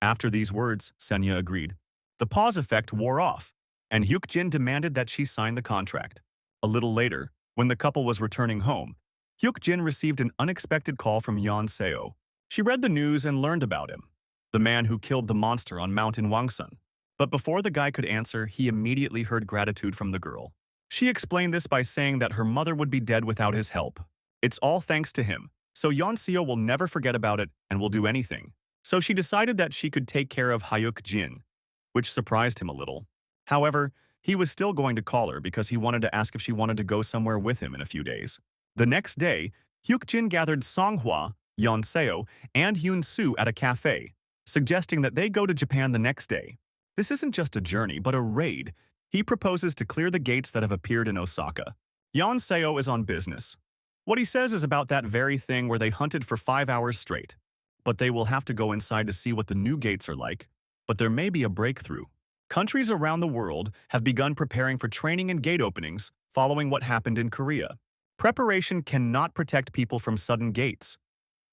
After these words, Senya agreed. The pause effect wore off, and Hyuk-jin demanded that she sign the contract. A little later, when the couple was returning home, Hyuk-jin received an unexpected call from Yeon Seo. She read the news and learned about him, the man who killed the monster on Mountain Wangsun. But before the guy could answer, he immediately heard gratitude from the girl. She explained this by saying that her mother would be dead without his help. It's all thanks to him, so Yeonseo will never forget about it and will do anything. So she decided that she could take care of Hyuk Jin, which surprised him a little. However, he was still going to call her because he wanted to ask if she wanted to go somewhere with him in a few days. The next day, Hyuk Jin gathered Songhwa, Yeonseo, and Hyun Soo at a cafe, suggesting that they go to Japan the next day. This isn't just a journey, but a raid. He proposes to clear the gates that have appeared in Osaka. Yeonseo is on business. What he says is about that very thing where they hunted for 5 hours straight. But they will have to go inside to see what the new gates are like. But there may be a breakthrough. Countries around the world have begun preparing for training and gate openings following what happened in Korea. Preparation cannot protect people from sudden gates.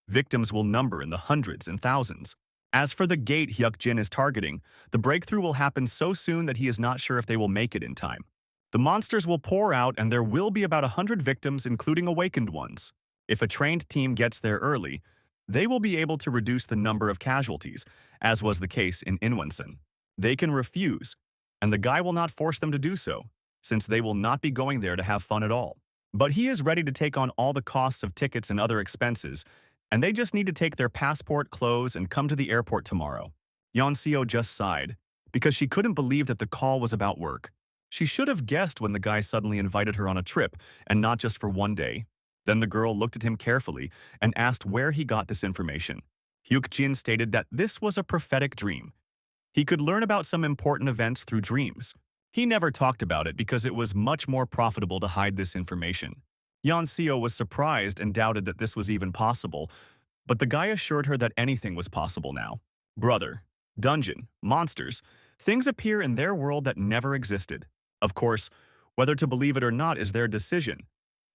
Victims will number in the hundreds and thousands. As for the gate Hyuk Jin is targeting, the breakthrough will happen so soon that he is not sure if they will make it in time. The monsters will pour out and there will be about 100 victims, including awakened ones. If a trained team gets there early, they will be able to reduce the number of casualties, as was the case in Inwonsan. They can refuse, and the guy will not force them to do so, since they will not be going there to have fun at all. But he is ready to take on all the costs of tickets and other expenses, and they just need to take their passport, clothes, and come to the airport tomorrow. Yeonseo just sighed, because she couldn't believe that the call was about work. She should have guessed when the guy suddenly invited her on a trip, and not just for one day. Then the girl looked at him carefully and asked where he got this information. Hyuk Jin stated that this was a prophetic dream. He could learn about some important events through dreams. He never talked about it because it was much more profitable to hide this information. Yeonseo was surprised and doubted that this was even possible, but the guy assured her that anything was possible now. Brother, dungeon, monsters, things appear in their world that never existed. Of course, whether to believe it or not is their decision.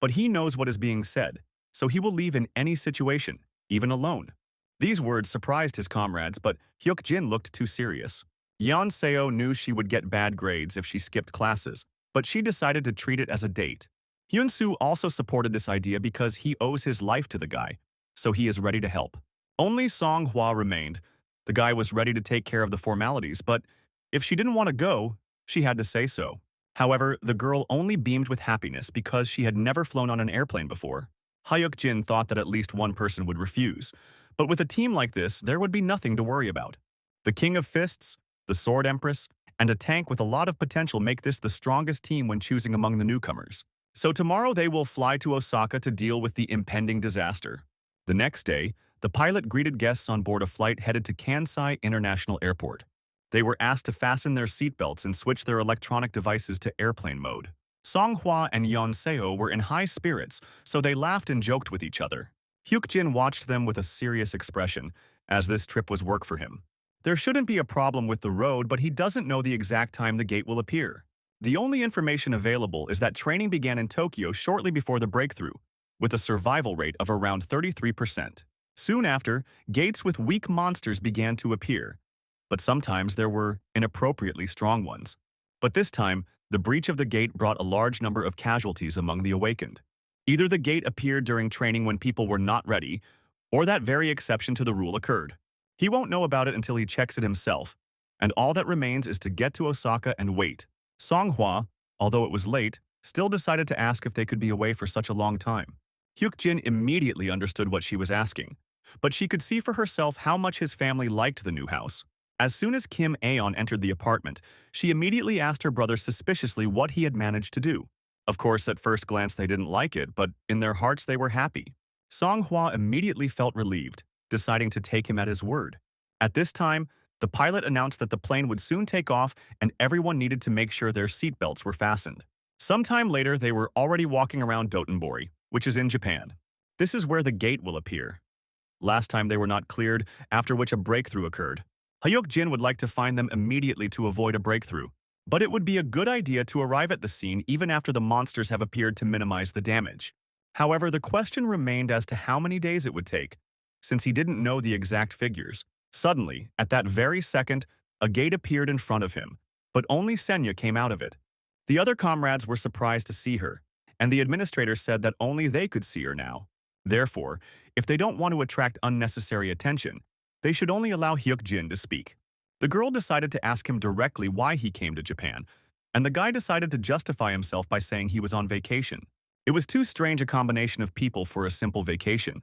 But he knows what is being said, so he will leave in any situation, even alone. These words surprised his comrades, but Hyuk Jin looked too serious. Yeonseo knew she would get bad grades if she skipped classes, but she decided to treat it as a date. Hyun Soo also supported this idea because he owes his life to the guy, so he is ready to help. Only Song Hwa remained. The guy was ready to take care of the formalities, but if she didn't want to go, she had to say so. However, the girl only beamed with happiness because she had never flown on an airplane before. Hyuk Jin thought that at least one person would refuse, but with a team like this, there would be nothing to worry about. The King of Fists, the Sword Empress, and a tank with a lot of potential make this the strongest team when choosing among the newcomers. So tomorrow they will fly to Osaka to deal with the impending disaster. The next day, the pilot greeted guests on board a flight headed to Kansai International Airport. They were asked to fasten their seatbelts and switch their electronic devices to airplane mode. Songhwa and Yeonseo were in high spirits, so they laughed and joked with each other. Hyuk Jin watched them with a serious expression, as this trip was work for him. There shouldn't be a problem with the road, but he doesn't know the exact time the gate will appear. The only information available is that training began in Tokyo shortly before the breakthrough, with a survival rate of around 33%. Soon after, gates with weak monsters began to appear, but sometimes there were inappropriately strong ones. But this time, the breach of the gate brought a large number of casualties among the awakened. Either the gate appeared during training when people were not ready, or that very exception to the rule occurred. He won't know about it until he checks it himself, and all that remains is to get to Osaka and wait. Songhwa, although it was late, still decided to ask if they could be away for such a long time. Hyuk Jin immediately understood what she was asking, but she could see for herself how much his family liked the new house. As soon as Kim Aeon entered the apartment, she immediately asked her brother suspiciously what he had managed to do. Of course, at first glance they didn't like it, but in their hearts they were happy. Songhwa immediately felt relieved, deciding to take him at his word. At this time, the pilot announced that the plane would soon take off and everyone needed to make sure their seatbelts were fastened. Sometime later, they were already walking around Dotonbori, which is in Japan. This is where the gate will appear. Last time they were not cleared, after which a breakthrough occurred. Hyuk Jin would like to find them immediately to avoid a breakthrough, but it would be a good idea to arrive at the scene even after the monsters have appeared to minimize the damage. However, the question remained as to how many days it would take, since he didn't know the exact figures. Suddenly, at that very second, a gate appeared in front of him, but only Senya came out of it. The other comrades were surprised to see her, and the administrator said that only they could see her now. Therefore, if they don't want to attract unnecessary attention, they should only allow Hyuk Jin to speak. The girl decided to ask him directly why he came to Japan, and the guy decided to justify himself by saying he was on vacation. It was too strange a combination of people for a simple vacation,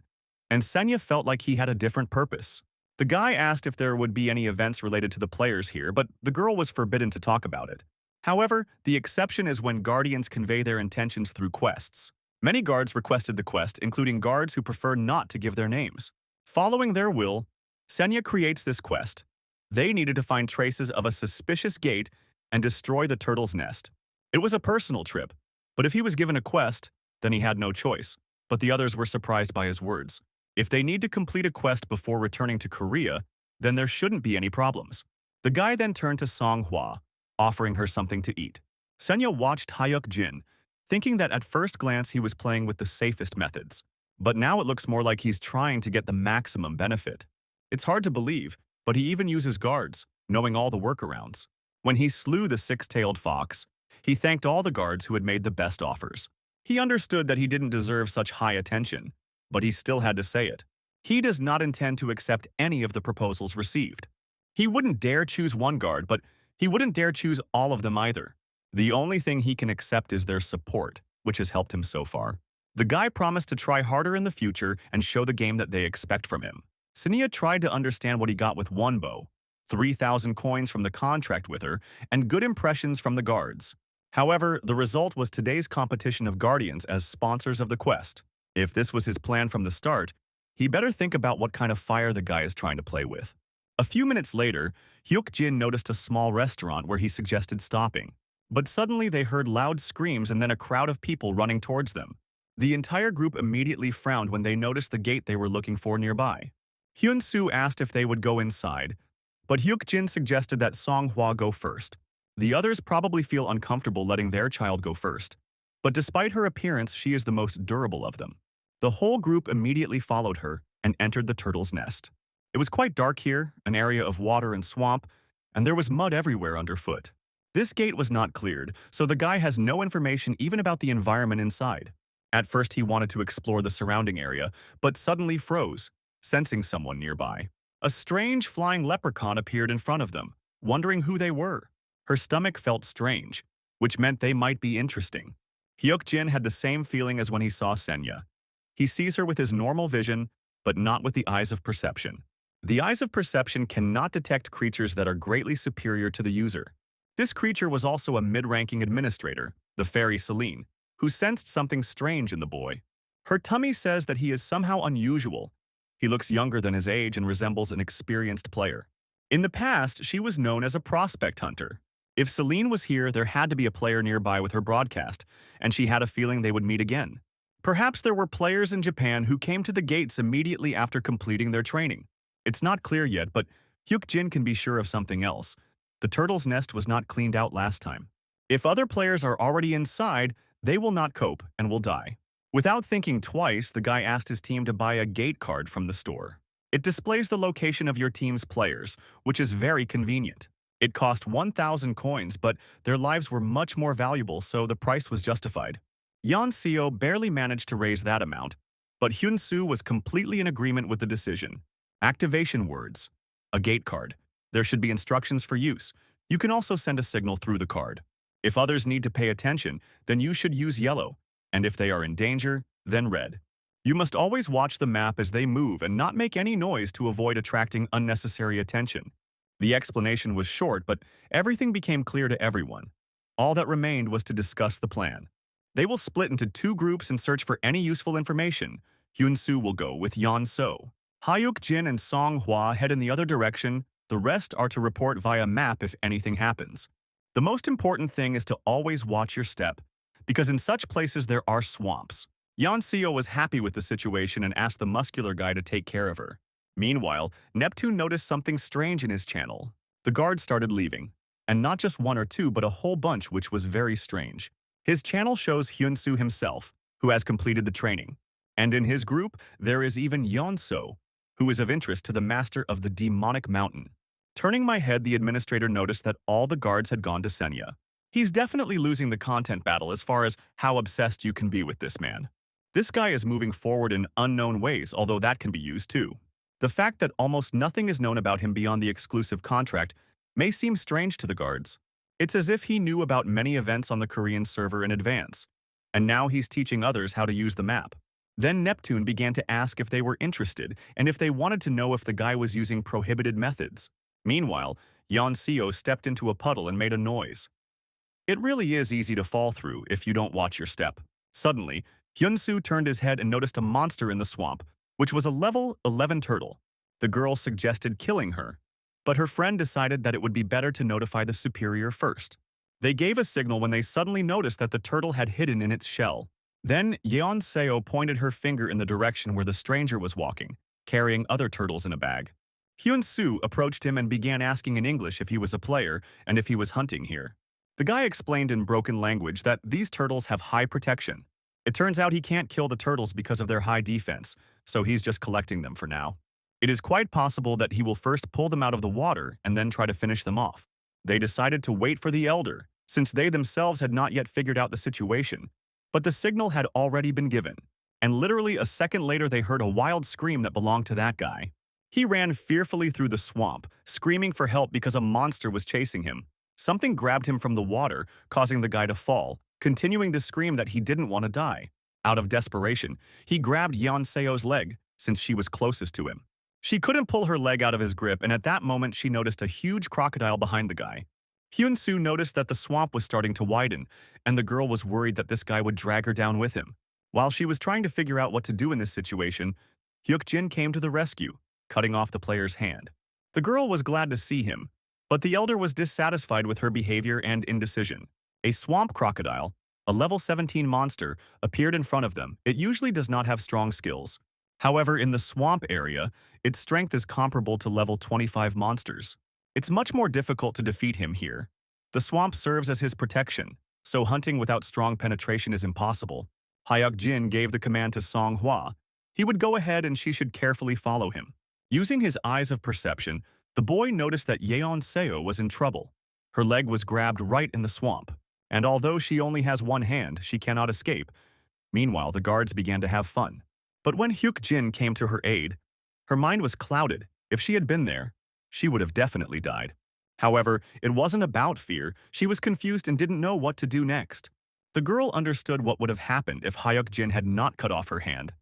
and Senya felt like he had a different purpose. The guy asked if there would be any events related to the players here, but the girl was forbidden to talk about it. However, the exception is when guardians convey their intentions through quests. Many guards requested the quest, including guards who prefer not to give their names. Following their will, Senya creates this quest. They needed to find traces of a suspicious gate and destroy the turtle's nest. It was a personal trip, but if he was given a quest, then he had no choice. But the others were surprised by his words. If they need to complete a quest before returning to Korea, then there shouldn't be any problems. The guy then turned to Song Hwa, offering her something to eat. Senya watched Hyuk Jin, thinking that at first glance he was playing with the safest methods. But now it looks more like he's trying to get the maximum benefit. It's hard to believe, but he even uses guards, knowing all the workarounds. When he slew the six-tailed fox, he thanked all the guards who had made the best offers. He understood that he didn't deserve such high attention, but he still had to say it. He does not intend to accept any of the proposals received. He wouldn't dare choose one guard, but he wouldn't dare choose all of them either. The only thing he can accept is their support, which has helped him so far. The guy promised to try harder in the future and show the game that they expect from him. Senya tried to understand what he got with one bow, 3,000 coins from the contract with her, and good impressions from the guards. However, the result was today's competition of guardians as sponsors of the quest. If this was his plan from the start, he better think about what kind of fire the guy is trying to play with. A few minutes later, Hyuk Jin noticed a small restaurant where he suggested stopping. But suddenly they heard loud screams and then a crowd of people running towards them. The entire group immediately frowned when they noticed the gate they were looking for nearby. Hyun-soo asked if they would go inside, but Hyuk Jin suggested that Song Hwa go first. The others probably feel uncomfortable letting their child go first. But despite her appearance, she is the most durable of them. The whole group immediately followed her and entered the turtle's nest. It was quite dark here, an area of water and swamp, and there was mud everywhere underfoot. This gate was not cleared, so the guy has no information even about the environment inside. At first he wanted to explore the surrounding area, but suddenly froze, sensing someone nearby. A strange flying leprechaun appeared in front of them, wondering who they were. Her stomach felt strange, which meant they might be interesting. Hyuk Jin had the same feeling as when he saw Senya. He sees her with his normal vision, but not with the eyes of perception. The eyes of perception cannot detect creatures that are greatly superior to the user. This creature was also a mid-ranking administrator, the fairy Celine, who sensed something strange in the boy. Her tummy says that he is somehow unusual. He looks younger than his age and resembles an experienced player. In the past, she was known as a prospect hunter. If Celine was here, there had to be a player nearby with her broadcast, and she had a feeling they would meet again. Perhaps there were players in Japan who came to the gates immediately after completing their training. It's not clear yet, but Hyuk Jin can be sure of something else. The turtle's nest was not cleaned out last time. If other players are already inside, they will not cope and will die. Without thinking twice, the guy asked his team to buy a gate card from the store. It displays the location of your team's players, which is very convenient. It cost 1,000 coins, but their lives were much more valuable, so the price was justified. Yeon Seo barely managed to raise that amount, but Hyun-soo was completely in agreement with the decision. Activation words. A gate card. There should be instructions for use. You can also send a signal through the card. If others need to pay attention, then you should use yellow, and if they are in danger, then red. You must always watch the map as they move and not make any noise to avoid attracting unnecessary attention. The explanation was short, but everything became clear to everyone. All that remained was to discuss the plan. They will split into two groups and search for any useful information. Hyun-soo will go with Yeon-seo. Hyuk Jin and Song Hwa head in the other direction. The rest are to report via map if anything happens. The most important thing is to always watch your step, because in such places there are swamps. Yeon-seo was happy with the situation and asked the muscular guy to take care of her. Meanwhile, Neptune noticed something strange in his channel. The guards started leaving, and not just one or two, but a whole bunch, which was very strange. His channel shows Hyun-soo himself, who has completed the training. And in his group, there is even Yeon-seo, who is of interest to the master of the demonic mountain. Turning my head, the administrator noticed that all the guards had gone to Senya. He's definitely losing the content battle as far as how obsessed you can be with this man. This guy is moving forward in unknown ways, although that can be used too. The fact that almost nothing is known about him beyond the exclusive contract may seem strange to the guards. It's as if he knew about many events on the Korean server in advance. and now he's teaching others how to use the map. Then Neptune began to ask if they were interested and if they wanted to know if the guy was using prohibited methods. Meanwhile, Yeonseo stepped into a puddle and made a noise. It really is easy to fall through if you don't watch your step. Suddenly, Hyunsu turned his head and noticed a monster in the swamp, which was a level 11 turtle. The girl suggested killing her, but her friend decided that it would be better to notify the superior first. They gave a signal when they suddenly noticed that the turtle had hidden in its shell. Then Yeonseo pointed her finger in the direction where the stranger was walking, carrying other turtles in a bag. Hyunsu approached him and began asking in English if he was a player and if he was hunting here. The guy explained in broken language that these turtles have high protection. It turns out he can't kill the turtles because of their high defense, so he's just collecting them for now. It is quite possible that he will first pull them out of the water and then try to finish them off. They decided to wait for the elder, since they themselves had not yet figured out the situation. But the signal had already been given, and literally a second later they heard a wild scream that belonged to that guy. He ran fearfully through the swamp, screaming for help because a monster was chasing him. Something grabbed him from the water, causing the guy to fall, continuing to scream that he didn't want to die. Out of desperation, he grabbed Yeonseo's leg, since she was closest to him. She couldn't pull her leg out of his grip, and at that moment she noticed a huge crocodile behind the guy. Hyunsu noticed that the swamp was starting to widen, and the girl was worried that this guy would drag her down with him. While she was trying to figure out what to do in this situation, Hyukjin came to the rescue, cutting off the player's hand. The girl was glad to see him, but the elder was dissatisfied with her behavior and indecision. A swamp crocodile, a level 17 monster, appeared in front of them. It usually does not have strong skills. However, in the swamp area, its strength is comparable to level 25 monsters. It's much more difficult to defeat him here. The swamp serves as his protection, so hunting without strong penetration is impossible. Hyuk-jin gave the command to Song-hwa. He would go ahead and she should carefully follow him. Using his eyes of perception, the boy noticed that Yeon-seo was in trouble. Her leg was grabbed right in the swamp, and although she only has one hand, she cannot escape. Meanwhile, the guards began to have fun. But when Hyuk-jin came to her aid, her mind was clouded. If she had been there, she would have definitely died. However, it wasn't about fear. She was confused and didn't know what to do next. The girl understood what would have happened if Hyuk-jin had not cut off her hand,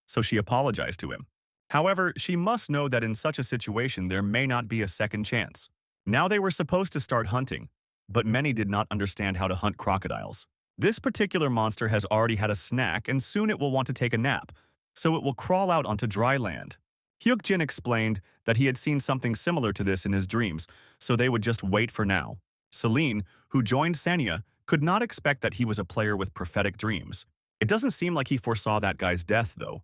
so she apologized to him. However, she must know that in such a situation there may not be a second chance. Now they were supposed to start hunting, but many did not understand how to hunt crocodiles. This particular monster has already had a snack and soon it will want to take a nap, so it will crawl out onto dry land. Hyuk-jin explained that he had seen something similar to this in his dreams, so they would just wait for now. Celine, who joined Sanya, could not expect that he was a player with prophetic dreams. It doesn't seem like he foresaw that guy's death, though.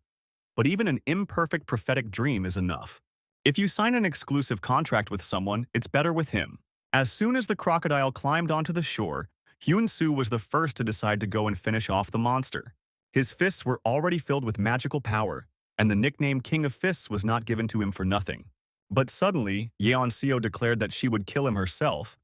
But even an imperfect prophetic dream is enough. If you sign an exclusive contract with someone, it's better with him. As soon as the crocodile climbed onto the shore, Hyun-soo was the first to decide to go and finish off the monster. His fists were already filled with magical power, and the nickname King of Fists was not given to him for nothing. But suddenly, Yeon-seo declared that she would kill him herself,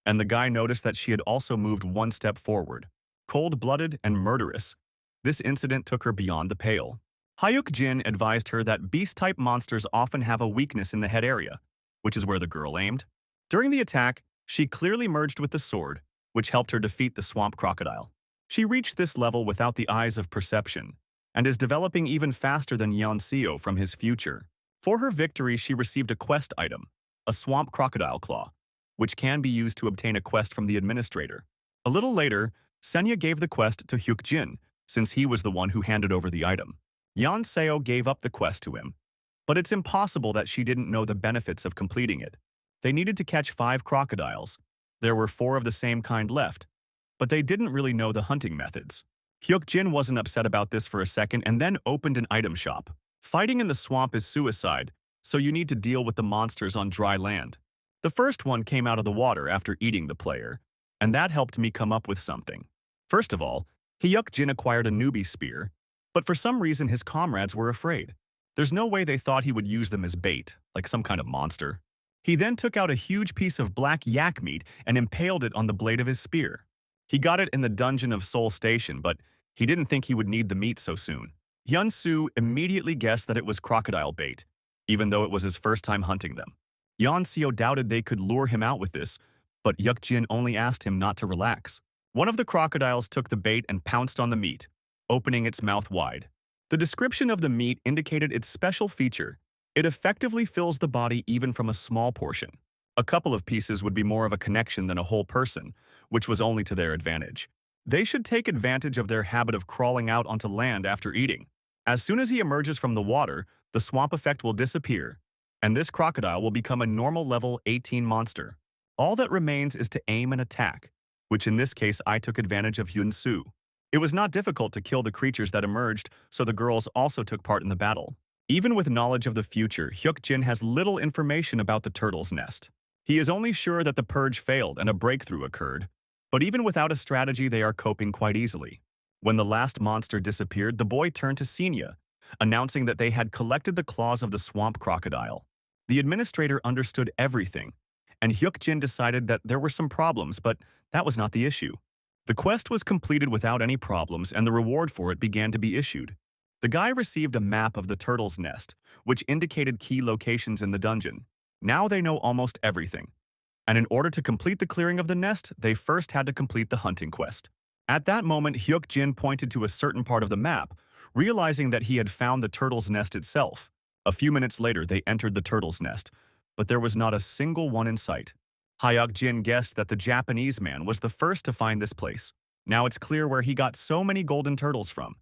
and the guy noticed that she had also moved one step forward. Cold-blooded and murderous, this incident took her beyond the pale. Hyuk-jin advised her that beast-type monsters often have a weakness in the head area, which is where the girl aimed. During the attack, she clearly merged with the sword, which helped her defeat the swamp crocodile. She reached this level without the eyes of perception, and is developing even faster than Yeon-seo from his future. For her victory, she received a quest item, a swamp crocodile claw, which can be used to obtain a quest from the administrator. A little later, Senya gave the quest to Hyuk-jin, since he was the one who handed over the item. Yeon-seo gave up the quest to him, but it's impossible that she didn't know the benefits of completing it. They needed to catch 5 crocodiles. There were 4 of the same kind left, but they didn't really know the hunting methods. Hyuk-jin wasn't upset about this for a second and then opened an item shop. Fighting in the swamp is suicide, so you need to deal with the monsters on dry land. The first one came out of the water after eating the player, and that helped me come up with something. First of all, Hyuk-jin acquired a newbie spear, but for some reason his comrades were afraid. There's no way they thought he would use them as bait, like some kind of monster. He then took out a huge piece of black yak meat and impaled it on the blade of his spear. He got it in the dungeon of Seoul Station, but he didn't think he would need the meat so soon. Hyun-soo immediately guessed that it was crocodile bait, even though it was his first time hunting them. Yeon-seo doubted they could lure him out with this, but Hyuk-jin only asked him not to relax. One of the crocodiles took the bait and pounced on the meat, opening its mouth wide. The description of the meat indicated its special feature. It effectively fills the body even from a small portion. A couple of pieces would be more of a connection than a whole person, which was only to their advantage. They should take advantage of their habit of crawling out onto land after eating. As soon as he emerges from the water, the swamp effect will disappear, and this crocodile will become a normal level 18 monster. All that remains is to aim and attack, which in this case I took advantage of Hyun-soo. It was not difficult to kill the creatures that emerged, so the girls also took part in the battle. Even with knowledge of the future, Hyuk-jin has little information about the turtle's nest. He is only sure that the purge failed and a breakthrough occurred. But even without a strategy, they are coping quite easily. When the last monster disappeared, the boy turned to Senya, announcing that they had collected the claws of the swamp crocodile. The administrator understood everything, and Hyuk-jin decided that there were some problems, but that was not the issue. The quest was completed without any problems, and the reward for it began to be issued. The guy received a map of the turtle's nest, which indicated key locations in the dungeon. Now they know almost everything. And in order to complete the clearing of the nest, they first had to complete the hunting quest. At that moment, Hyuk-jin pointed to a certain part of the map, realizing that he had found the turtle's nest itself. A few minutes later, they entered the turtle's nest, but there was not a single one in sight. Hyuk-jin guessed that the Japanese man was the first to find this place. Now it's clear where he got so many golden turtles from.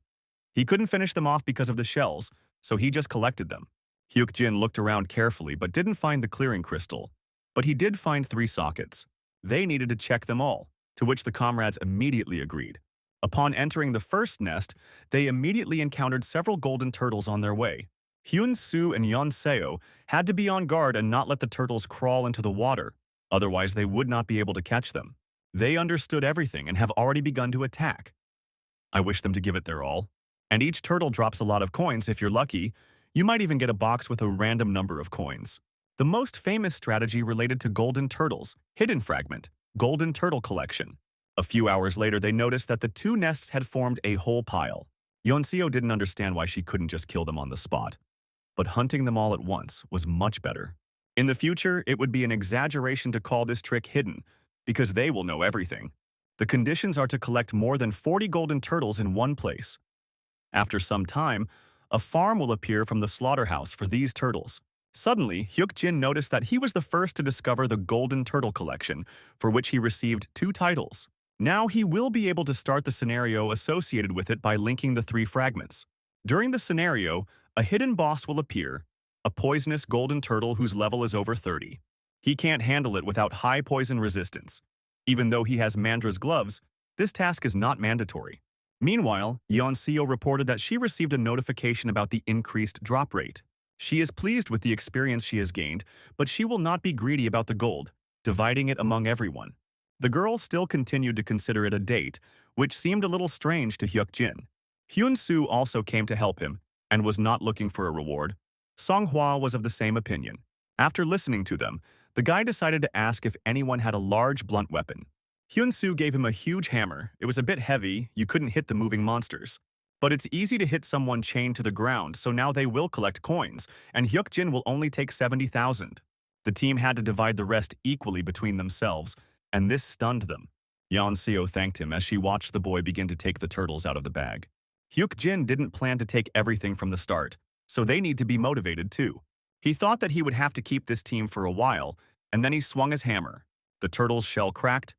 He couldn't finish them off because of the shells, so he just collected them. Hyuk-jin looked around carefully but didn't find the clearing crystal. But he did find 3 sockets. They needed to check them all, to which the comrades immediately agreed. Upon entering the first nest, they immediately encountered several golden turtles on their way. Hyun-soo and Yeon-seo had to be on guard and not let the turtles crawl into the water, otherwise they would not be able to catch them. They understood everything and have already begun to attack. I wish them to give it their all. And each turtle drops a lot of coins. If you're lucky, you might even get a box with a random number of coins. The most famous strategy related to golden turtles, hidden fragment, golden turtle collection. A few hours later, they noticed that the 2 nests had formed a whole pile. Yeon-seo didn't understand why she couldn't just kill them on the spot. But hunting them all at once was much better. In the future, it would be an exaggeration to call this trick hidden, because they will know everything. The conditions are to collect more than 40 golden turtles in one place. After some time, a farm will appear from the slaughterhouse for these turtles. Suddenly, Hyuk-jin noticed that he was the first to discover the Golden Turtle Collection, for which he received 2 titles. Now he will be able to start the scenario associated with it by linking the 3 fragments. During the scenario, a hidden boss will appear, a poisonous golden turtle whose level is over 30. He can't handle it without high poison resistance. Even though he has Mandra's gloves, this task is not mandatory. Meanwhile, Yeon-seo reported that she received a notification about the increased drop rate. She is pleased with the experience she has gained, but she will not be greedy about the gold, dividing it among everyone. The girl still continued to consider it a date, which seemed a little strange to Hyuk-jin. Hyun-soo also came to help him, and was not looking for a reward. Song-hwa was of the same opinion. After listening to them, the guy decided to ask if anyone had a large blunt weapon. Hyun-soo gave him a huge hammer. It was a bit heavy, you couldn't hit the moving monsters. But it's easy to hit someone chained to the ground, so now they will collect coins, and Hyuk-jin will only take 70,000. The team had to divide the rest equally between themselves, and this stunned them. Yeon-seo thanked him as she watched the boy begin to take the turtles out of the bag. Hyuk-jin didn't plan to take everything from the start, so they need to be motivated too. He thought that he would have to keep this team for a while, and then he swung his hammer. The turtle's shell cracked,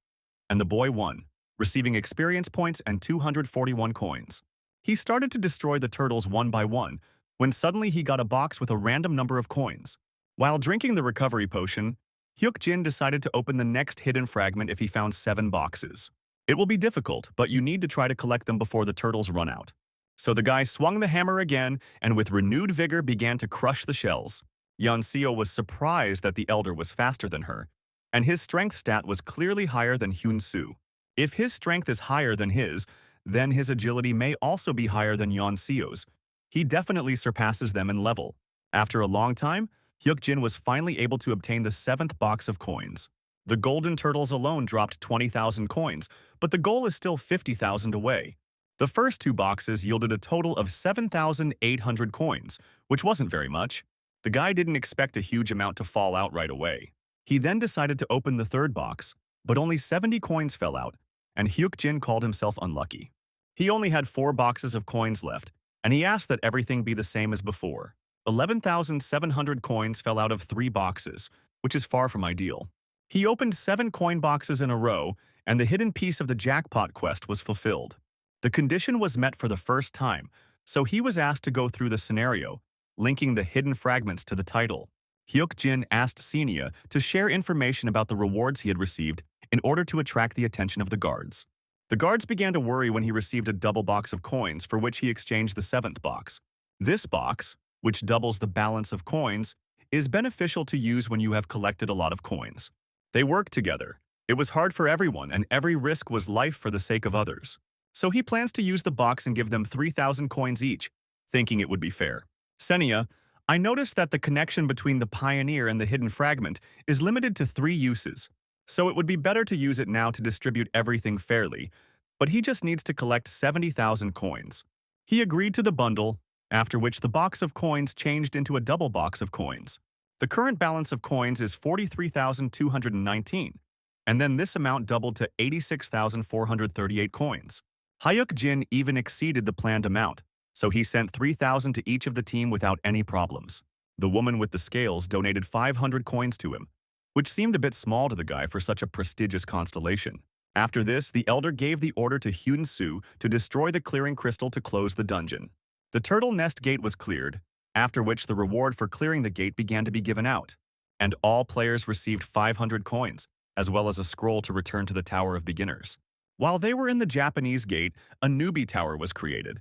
and the boy won, receiving experience points and 241 coins. He started to destroy the turtles one by one, when suddenly he got a box with a random number of coins. While drinking the recovery potion, Hyuk-jin decided to open the next hidden fragment if he found 7 boxes. It will be difficult, but you need to try to collect them before the turtles run out. So the guy swung the hammer again and with renewed vigor began to crush the shells. Yeon-seo was surprised that the elder was faster than her, and his strength stat was clearly higher than Hyun-soo. If his strength is higher than his, then his agility may also be higher than Yeon-seo's. He definitely surpasses them in level. After a long time, Hyuk-jin was finally able to obtain the 7th box of coins. The golden turtles alone dropped 20,000 coins, but the goal is still 50,000 away. The first 2 boxes yielded a total of 7,800 coins, which wasn't very much. The guy didn't expect a huge amount to fall out right away. He then decided to open the 3rd box, but only 70 coins fell out, and Hyuk-jin called himself unlucky. He only had 4 boxes of coins left, and he asked that everything be the same as before. 11,700 coins fell out of 3 boxes, which is far from ideal. He opened 7 coin boxes in a row, and the hidden piece of the jackpot quest was fulfilled. The condition was met for the first time, so he was asked to go through the scenario, linking the hidden fragments to the title. Hyuk-jin asked Senia to share information about the rewards he had received in order to attract the attention of the guards. The guards began to worry when he received a double box of coins, for which he exchanged the 7th box. This box, which doubles the balance of coins, is beneficial to use when you have collected a lot of coins. They work together. It was hard for everyone, and every risk was life for the sake of others. So he plans to use the box and give them 3,000 coins each, thinking it would be fair. Senia, I noticed that the connection between the pioneer and the hidden fragment is limited to 3 uses, so it would be better to use it now to distribute everything fairly, but he just needs to collect 70,000 coins. He agreed to the bundle, after which the box of coins changed into a double box of coins. The current balance of coins is 43,219, and then this amount doubled to 86,438 coins. Hyuk-jin even exceeded the planned amount, so he sent 3,000 to each of the team without any problems. The woman with the scales donated 500 coins to him, which seemed a bit small to the guy for such a prestigious constellation. After this, the elder gave the order to Hyun-soo to destroy the clearing crystal to close the dungeon. The turtle nest gate was cleared, after which the reward for clearing the gate began to be given out, and all players received 500 coins, as well as a scroll to return to the Tower of Beginners. While they were in the Japanese gate, a newbie tower was created,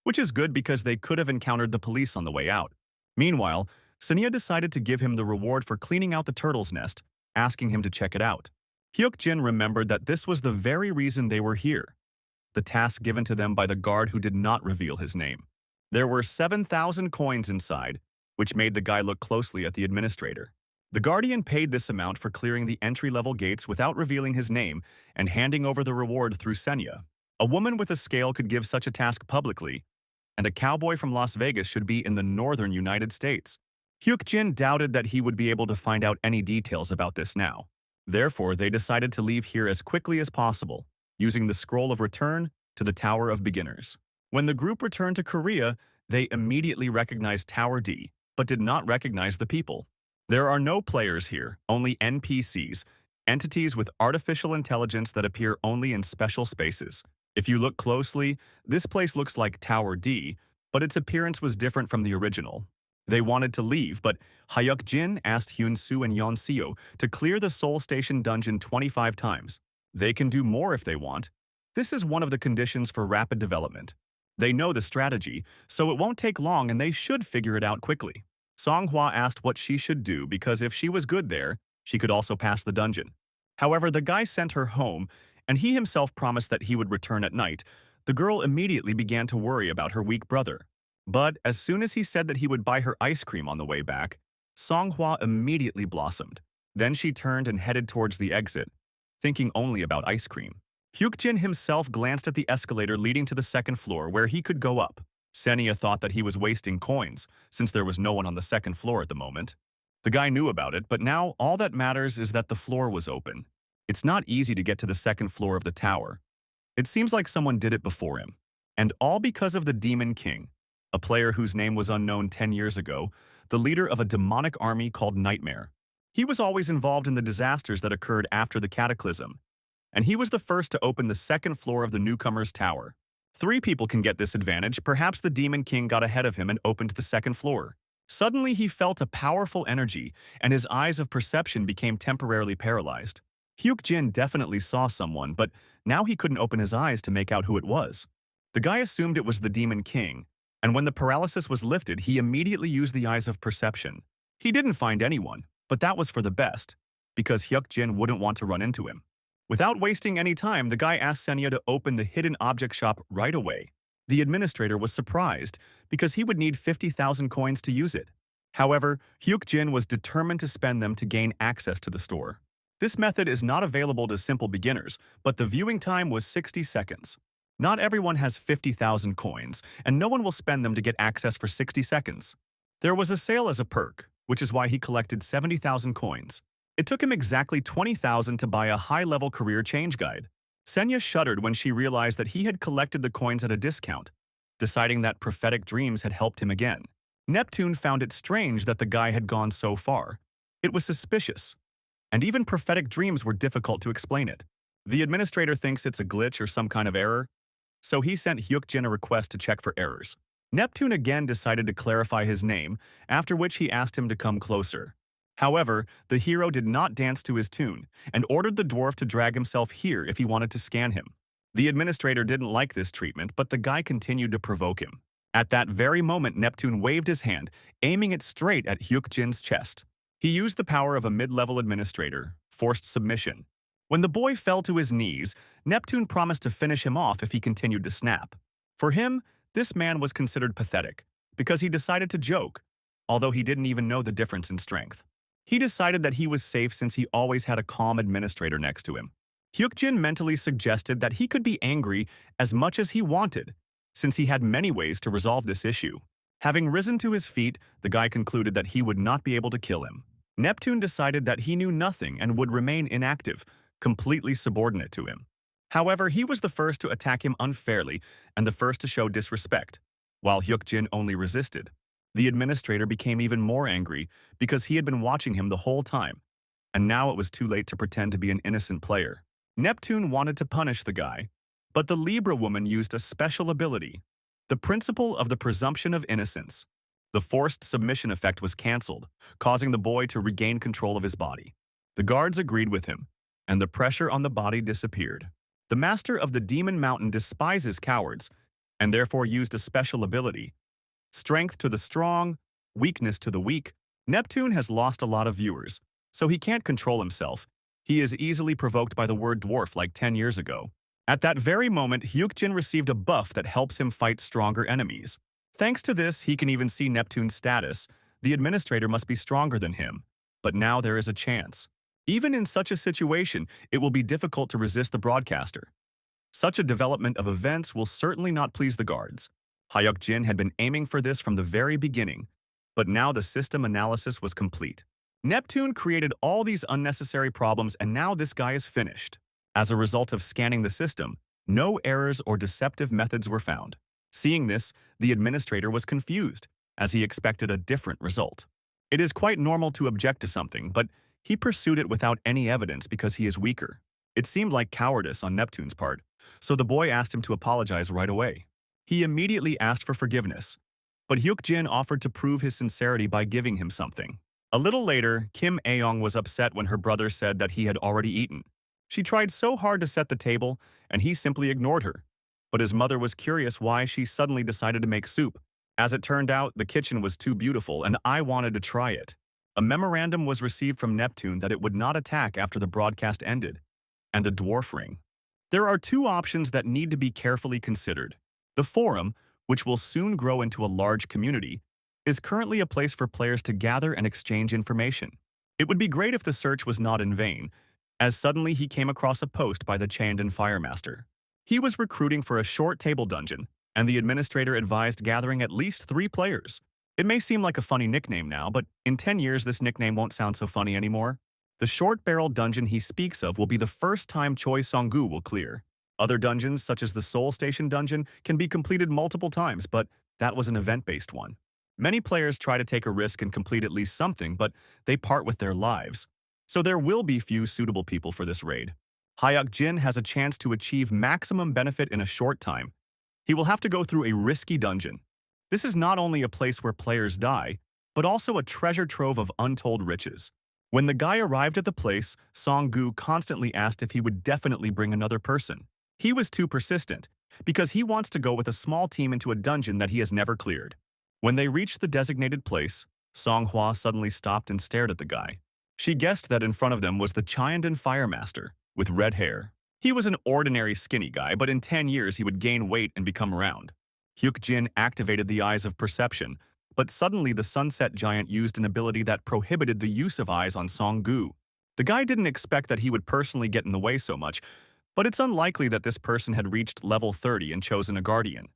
which is good because they could have encountered the police on the way out. Meanwhile, Senia decided to give him the reward for cleaning out the turtle's nest, asking him to check it out. Hyuk-jin remembered that this was the very reason they were here, the task given to them by the guard who did not reveal his name. There were 7,000 coins inside, which made the guy look closely at the administrator. The guardian paid this amount for clearing the entry-level gates without revealing his name and handing over the reward through Senia. A woman with a scale could give such a task publicly, and a cowboy from Las Vegas should be in the northern United States. Hyuk-jin doubted that he would be able to find out any details about this now. Therefore, they decided to leave here as quickly as possible, using the scroll of return to the Tower of Beginners. When the group returned to Korea, they immediately recognized Tower D, but did not recognize the people. There are no players here, only NPCs, entities with artificial intelligence that appear only in special spaces. If you look closely, this place looks like Tower D, but its appearance was different from the original. They wanted to leave, but Hyuk-jin asked Hyun-soo and Yeon-seo to clear the Seoul Station dungeon 25 times. They can do more if they want. This is one of the conditions for rapid development. They know the strategy, so it won't take long and they should figure it out quickly. Songhwa asked what she should do because if she was good there, she could also pass the dungeon. However, the guy sent her home, and he himself promised that he would return at night. The girl immediately began to worry about her weak brother. But as soon as he said that he would buy her ice cream on the way back, Songhwa immediately blossomed. Then she turned and headed towards the exit, thinking only about ice cream. Hyuk-jin himself glanced at the escalator leading to the 2nd floor where he could go up. Senia thought that he was wasting coins, since there was no one on the 2nd floor at the moment. The guy knew about it, but now all that matters is that the floor was open. It's not easy to get to the 2nd floor of the tower. It seems like someone did it before him. And all because of the Demon King, a player whose name was unknown 10 years ago, the leader of a demonic army called Nightmare. He was always involved in the disasters that occurred after the cataclysm, and he was the first to open the 2nd floor of the newcomer's tower. 3 people can get this advantage. Perhaps the Demon King got ahead of him and opened the 2nd floor. Suddenly, he felt a powerful energy, and his eyes of perception became temporarily paralyzed. Hyuk-jin definitely saw someone, but now he couldn't open his eyes to make out who it was. The guy assumed it was the Demon King, and when the paralysis was lifted, he immediately used the eyes of perception. He didn't find anyone, but that was for the best, because Hyuk-jin wouldn't want to run into him. Without wasting any time, the guy asked Senia to open the hidden object shop right away. The administrator was surprised, because he would need 50,000 coins to use it. However, Hyuk-jin was determined to spend them to gain access to the store. This method is not available to simple beginners, but the viewing time was 60 seconds. Not everyone has 50,000 coins, and no one will spend them to get access for 60 seconds. There was a sale as a perk, which is why he collected 70,000 coins. It took him exactly 20,000 to buy a high-level career change guide. Senya shuddered when she realized that he had collected the coins at a discount, deciding that prophetic dreams had helped him again. Neptune found it strange that the guy had gone so far. It was suspicious, and even prophetic dreams were difficult to explain it. The administrator thinks it's a glitch or some kind of error, so he sent Hyukjin a request to check for errors. Neptune again decided to clarify his name, after which he asked him to come closer. However, the hero did not dance to his tune and ordered the dwarf to drag himself here if he wanted to scan him. The administrator didn't like this treatment, but the guy continued to provoke him. At that very moment, Neptune waved his hand, aiming it straight at Hyukjin's chest. He used the power of a mid-level administrator, forced submission. When the boy fell to his knees, Neptune promised to finish him off if he continued to snap. For him, this man was considered pathetic, because he decided to joke, although he didn't even know the difference in strength. He decided that he was safe since he always had a calm administrator next to him. Hyukjin mentally suggested that he could be angry as much as he wanted, since he had many ways to resolve this issue. Having risen to his feet, the guy concluded that he would not be able to kill him. Neptune decided that he knew nothing and would remain inactive, completely subordinate to him. However, he was the first to attack him unfairly and the first to show disrespect, while Hyukjin only resisted. The administrator became even more angry because he had been watching him the whole time, and now it was too late to pretend to be an innocent player. Neptune wanted to punish the guy, but the Libra woman used a special ability, the principle of the presumption of innocence. The forced submission effect was cancelled, causing the boy to regain control of his body. The guards agreed with him, and the pressure on the body disappeared. The master of the Demon Mountain despises cowards, and therefore used a special ability, strength to the strong, weakness to the weak. Neptune has lost a lot of viewers, so he can't control himself. He is easily provoked by the word dwarf like 10 years ago. At that very moment, Hyukjin received a buff that helps him fight stronger enemies. Thanks to this, he can even see Neptune's status. The administrator must be stronger than him, but now there is a chance. Even in such a situation, it will be difficult to resist the broadcaster. Such a development of events will certainly not please the guards. Hyukjin had been aiming for this from the very beginning, but now the system analysis was complete. Neptune created all these unnecessary problems, and now this guy is finished. As a result of scanning the system, no errors or deceptive methods were found. Seeing this, the administrator was confused, as he expected a different result. It is quite normal to object to something, but he pursued it without any evidence because he is weaker. It seemed like cowardice on Neptune's part, so the boy asked him to apologize right away. He immediately asked for forgiveness, but Hyukjin offered to prove his sincerity by giving him something. A little later, Kim Aeong was upset when her brother said that he had already eaten. She tried so hard to set the table, and he simply ignored her. But his mother was curious why she suddenly decided to make soup. As it turned out, the kitchen was too beautiful, and I wanted to try it. A memorandum was received from Neptune that it would not attack after the broadcast ended, and a dwarf ring. There are two options that need to be carefully considered. The forum, which will soon grow into a large community, is currently a place for players to gather and exchange information. It would be great if the search was not in vain, as suddenly he came across a post by the Chandan Firemaster. He was recruiting for a short table dungeon, and the administrator advised gathering at least 3 players. It may seem like a funny nickname now, but in 10 years this nickname won't sound so funny anymore. The short-barrel dungeon he speaks of will be the first time Choi Song-gu will clear. Other dungeons, such as the Soul Station dungeon, can be completed multiple times, but that was an event-based one. Many players try to take a risk and complete at least something, but they part with their lives. So there will be few suitable people for this raid. Hyukjin has a chance to achieve maximum benefit in a short time. He will have to go through a risky dungeon. This is not only a place where players die, but also a treasure trove of untold riches. When the guy arrived at the place, Song-gu constantly asked if he would definitely bring another person. He was too persistent, because he wants to go with a small team into a dungeon that he has never cleared. When they reached the designated place, Songhua suddenly stopped and stared at the guy. She guessed that in front of them was the Chandan Firemaster, with red hair. He was an ordinary skinny guy, but in 10 years he would gain weight and become round. Hyukjin activated the Eyes of Perception, but suddenly the Sunset Giant used an ability that prohibited the use of eyes on Song-gu. The guy didn't expect that he would personally get in the way so much, but it's unlikely that this person had reached level 30 and chosen a guardian.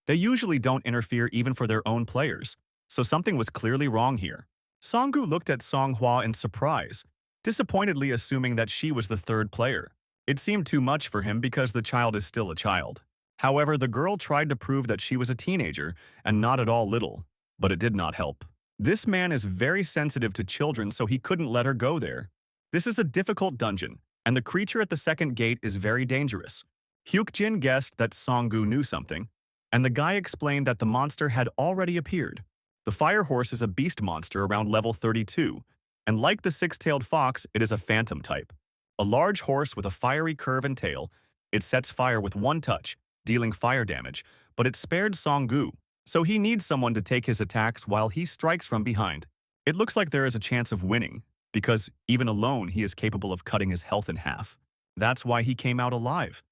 They usually don't interfere even for their own players, so something was clearly wrong here. Song-gu looked at Songhua in surprise, disappointedly assuming that she was the third player. It seemed too much for him because the child is still a child. However, the girl tried to prove that she was a teenager and not at all little, but it did not help. This man is very sensitive to children, so he couldn't let her go there. This is a difficult dungeon, and the creature at the second gate is very dangerous. Hyuk-jin guessed that Song-gu knew something, and the guy explained that the monster had already appeared. The fire horse is a beast monster around level 32, and like the six-tailed fox, it is a phantom type. A large horse with a fiery curve and tail, it sets fire with one touch, dealing fire damage, but it spared Song-gu, so he needs someone to take his attacks while he strikes from behind. It looks like there is a chance of winning, because even alone he is capable of cutting his health in half. That's why he came out alive.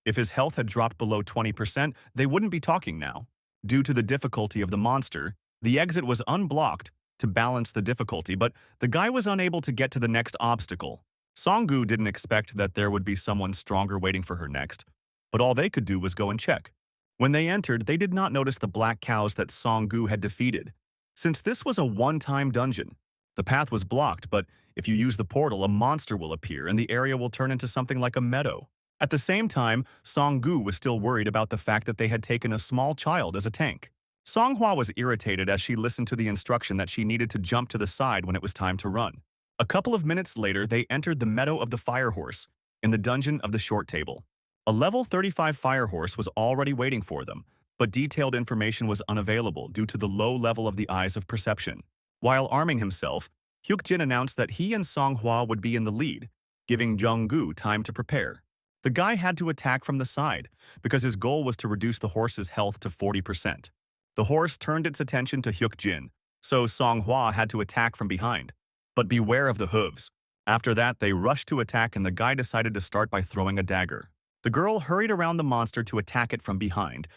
If his health had dropped below 20%, they wouldn't be talking now. Due to the difficulty of the monster, the exit was unblocked to balance the difficulty, but the guy was unable to get to the next obstacle. Song-gu didn't expect that there would be someone stronger waiting for her next, but all they could do was go and check. When they entered, they did not notice the black cows that Song-gu had defeated. Since this was a one-time dungeon, the path was blocked, but if you use the portal, a monster will appear and the area will turn into something like a meadow. At the same time, Song-gu was still worried about the fact that they had taken a small child as a tank. Songhwa was irritated as she listened to the instruction that she needed to jump to the side when it was time to run. A couple of minutes later, they entered the meadow of the fire horse, in the dungeon of the short table. A level 35 fire horse was already waiting for them, but detailed information was unavailable due to the low level of the eyes of perception. While arming himself, Hyuk-jin announced that he and Songhwa would be in the lead, giving Jung-gu time to prepare. The guy had to attack from the side, because his goal was to reduce the horse's health to 40%. The horse turned its attention to Hyuk-jin, so Songhwa had to attack from behind. But beware of the hooves. After that, they rushed to attack and the guy decided to start by throwing a dagger. The girl hurried around the monster to attack it from behind,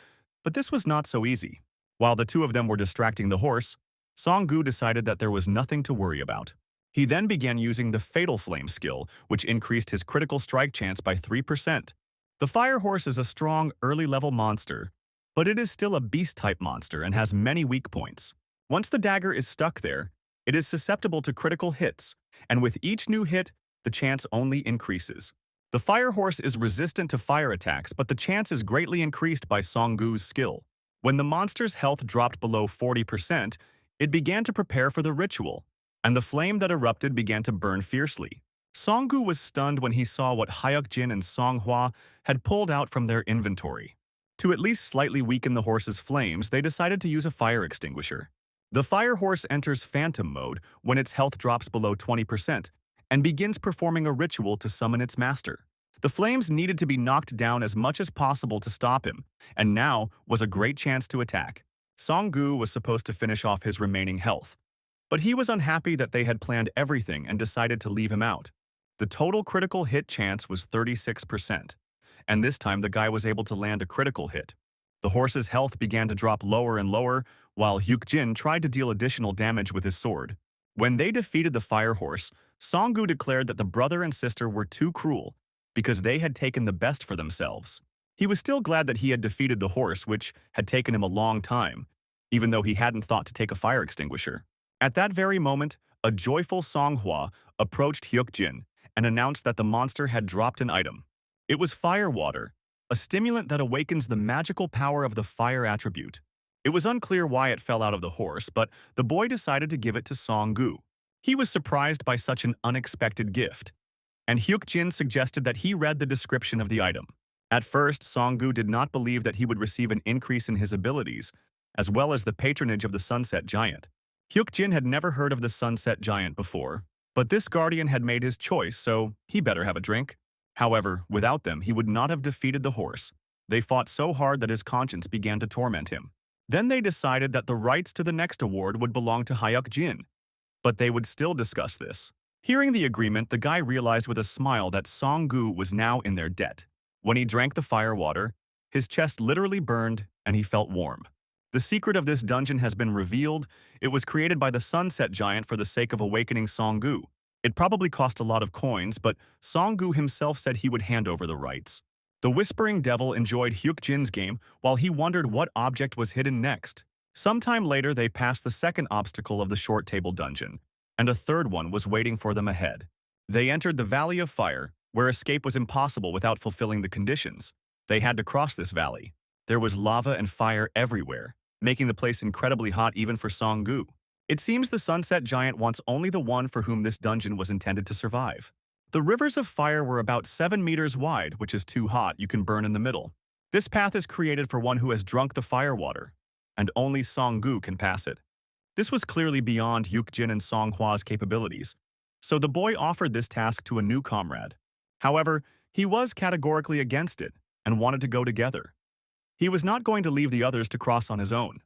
but this was not so easy. While the two of them were distracting the horse, Song-gu decided that there was nothing to worry about. He then began using the Fatal Flame skill, which increased his critical strike chance by 3%. The fire horse is a strong, early-level monster, but it is still a beast-type monster and has many weak points. Once the dagger is stuck there, it is susceptible to critical hits, and with each new hit, the chance only increases. The fire horse is resistant to fire attacks, but the chance is greatly increased by Song-gu's skill. When the monster's health dropped below 40%, it began to prepare for the ritual, and the flame that erupted began to burn fiercely. Song-gu was stunned when he saw what Hyuk-jin and Songhwa had pulled out from their inventory. To at least slightly weaken the horse's flames, they decided to use a fire extinguisher. The fire horse enters phantom mode when its health drops below 20% and begins performing a ritual to summon its master. The flames needed to be knocked down as much as possible to stop him, and now was a great chance to attack. Song-gu was supposed to finish off his remaining health, but he was unhappy that they had planned everything and decided to leave him out. The total critical hit chance was 36%, and this time the guy was able to land a critical hit. The horse's health began to drop lower and lower, while Hyuk-jin tried to deal additional damage with his sword. When they defeated the fire horse, Song-gu declared that the brother and sister were too cruel because they had taken the best for themselves. He was still glad that he had defeated the horse, which had taken him a long time, even though he hadn't thought to take a fire extinguisher. At that very moment, a joyful Songhwa approached Hyuk-jin and announced that the monster had dropped an item. It was fire water, a stimulant that awakens the magical power of the fire attribute. It was unclear why it fell out of the horse, but the boy decided to give it to Song-gu. He was surprised by such an unexpected gift, and Hyuk-jin suggested that he read the description of the item. At first, Song-gu did not believe that he would receive an increase in his abilities, as well as the patronage of the Sunset Giant. Hyuk-jin had never heard of the Sunset Giant before, but this guardian had made his choice, so he better have a drink. However, without them, he would not have defeated the horse. They fought so hard that his conscience began to torment him. Then they decided that the rights to the next award would belong to Hyuk-jin, but they would still discuss this. Hearing the agreement, the guy realized with a smile that Song-gu was now in their debt. When he drank the fire water, his chest literally burned and he felt warm. The secret of this dungeon has been revealed. It was created by the Sunset Giant for the sake of awakening Song-gu. It probably cost a lot of coins, but Song-gu himself said he would hand over the rights. The Whispering Devil enjoyed Hyuk-jin's game while he wondered what object was hidden next. Sometime later, they passed the second obstacle of the short table dungeon, and a third one was waiting for them ahead. They entered the Valley of Fire, where escape was impossible without fulfilling the conditions. They had to cross this valley. There was lava and fire everywhere, making the place incredibly hot even for Song-gu. It seems the Sunset Giant wants only the one for whom this dungeon was intended to survive. The rivers of fire were about 7 meters wide, which is too hot you can burn in the middle. This path is created for one who has drunk the fire water, and only Song-gu can pass it. This was clearly beyond Hyuk-jin and Song-hwa's capabilities, so the boy offered this task to a new comrade. However, he was categorically against it and wanted to go together. He was not going to leave the others to cross on his own.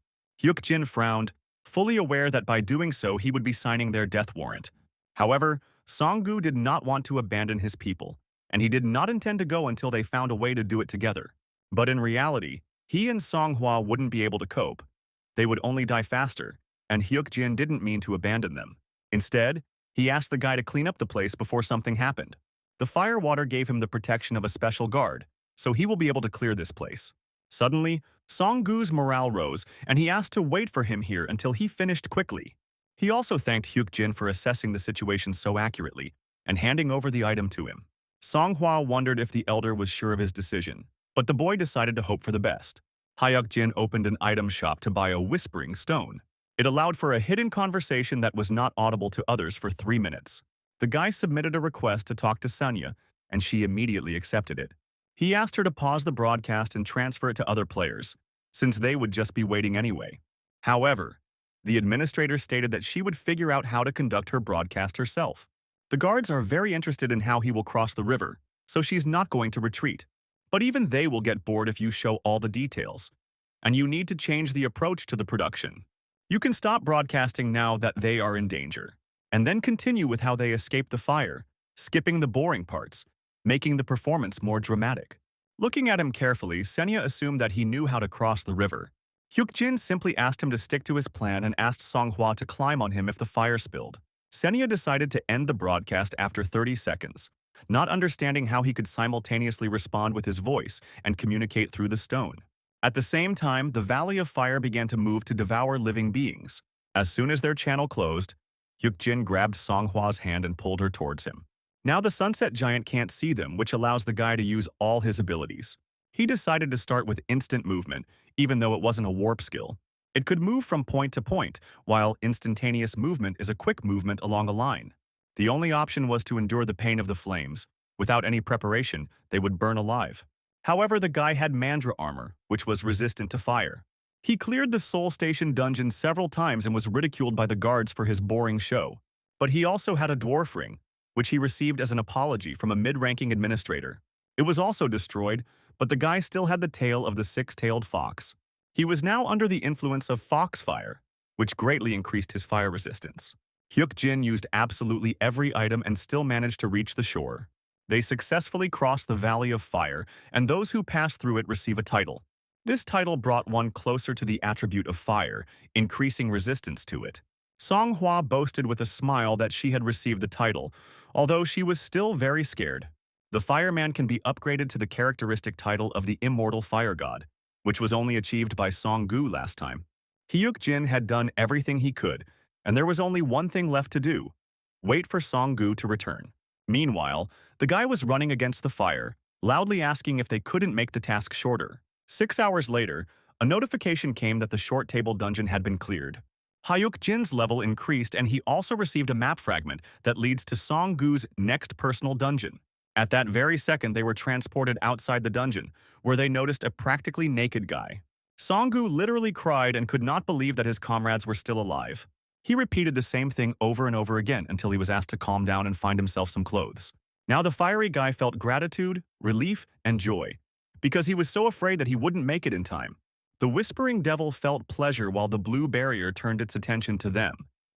Hyuk-jin frowned, fully aware that by doing so he would be signing their death warrant. However, Song-gu did not want to abandon his people, and he did not intend to go until they found a way to do it together. But in reality, he and Song-hwa wouldn't be able to cope. They would only die faster, and Hyuk-jin didn't mean to abandon them. Instead, he asked the guy to clean up the place before something happened. The fire water gave him the protection of a special guard, so he will be able to clear this place. Suddenly, Song-gu's morale rose, and he asked to wait for him here until he finished quickly. He also thanked Hyuk-jin for assessing the situation so accurately and handing over the item to him. Song-hwa wondered if the elder was sure of his decision, but the boy decided to hope for the best. Hyuk-jin opened an item shop to buy a whispering stone. It allowed for a hidden conversation that was not audible to others for 3 minutes. The guy submitted a request to talk to Sunya, and she immediately accepted it. He asked her to pause the broadcast and transfer it to other players, since they would just be waiting anyway. However, the administrator stated that she would figure out how to conduct her broadcast herself. The guards are very interested in how he will cross the river, so she's not going to retreat. But even they will get bored if you show all the details, and you need to change the approach to the production. You can stop broadcasting now that they are in danger, and then continue with how they escape the fire, skipping the boring parts, making the performance more dramatic. Looking at him carefully, Senya assumed that he knew how to cross the river. Hyuk-jin simply asked him to stick to his plan and asked Song-hwa to climb on him if the fire spilled. Senya decided to end the broadcast after 30 seconds, not understanding how he could simultaneously respond with his voice and communicate through the stone. At the same time, the Valley of Fire began to move to devour living beings. As soon as their channel closed, Hyuk-jin grabbed Song-hwa's hand and pulled her towards him. Now the Sunset Giant can't see them, which allows the guy to use all his abilities. He decided to start with instant movement, even though it wasn't a warp skill. It could move from point to point, while instantaneous movement is a quick movement along a line. The only option was to endure the pain of the flames. Without any preparation, they would burn alive. However, the guy had Mandra armor, which was resistant to fire. He cleared the Soul Station dungeon several times and was ridiculed by the guards for his boring show. But he also had a dwarf ring, which he received as an apology from a mid-ranking administrator. It was also destroyed, but the guy still had the tail of the six-tailed fox. He was now under the influence of foxfire, which greatly increased his fire resistance. Hyuk-jin used absolutely every item and still managed to reach the shore. They successfully crossed the Valley of Fire, and those who pass through it receive a title. This title brought one closer to the attribute of fire, increasing resistance to it. Song-hwa boasted with a smile that she had received the title, although she was still very scared. The fireman can be upgraded to the characteristic title of the Immortal Fire God, which was only achieved by Song-gu last time. Hyuk-jin had done everything he could, and there was only one thing left to do: wait for Song-gu to return. Meanwhile, the guy was running against the fire, loudly asking if they couldn't make the task shorter. 6 hours later, a notification came that the short table dungeon had been cleared. Hyuk-jin's level increased, and he also received a map fragment that leads to Song-gu's next personal dungeon. At that very second, they were transported outside the dungeon, where they noticed a practically naked guy. Song-gu literally cried and could not believe that his comrades were still alive. He repeated the same thing over and over again until he was asked to calm down and find himself some clothes. Now the fiery guy felt gratitude, relief, and joy, because he was so afraid that he wouldn't make it in time. The Whispering Devil felt pleasure while the blue barrier turned its attention to them.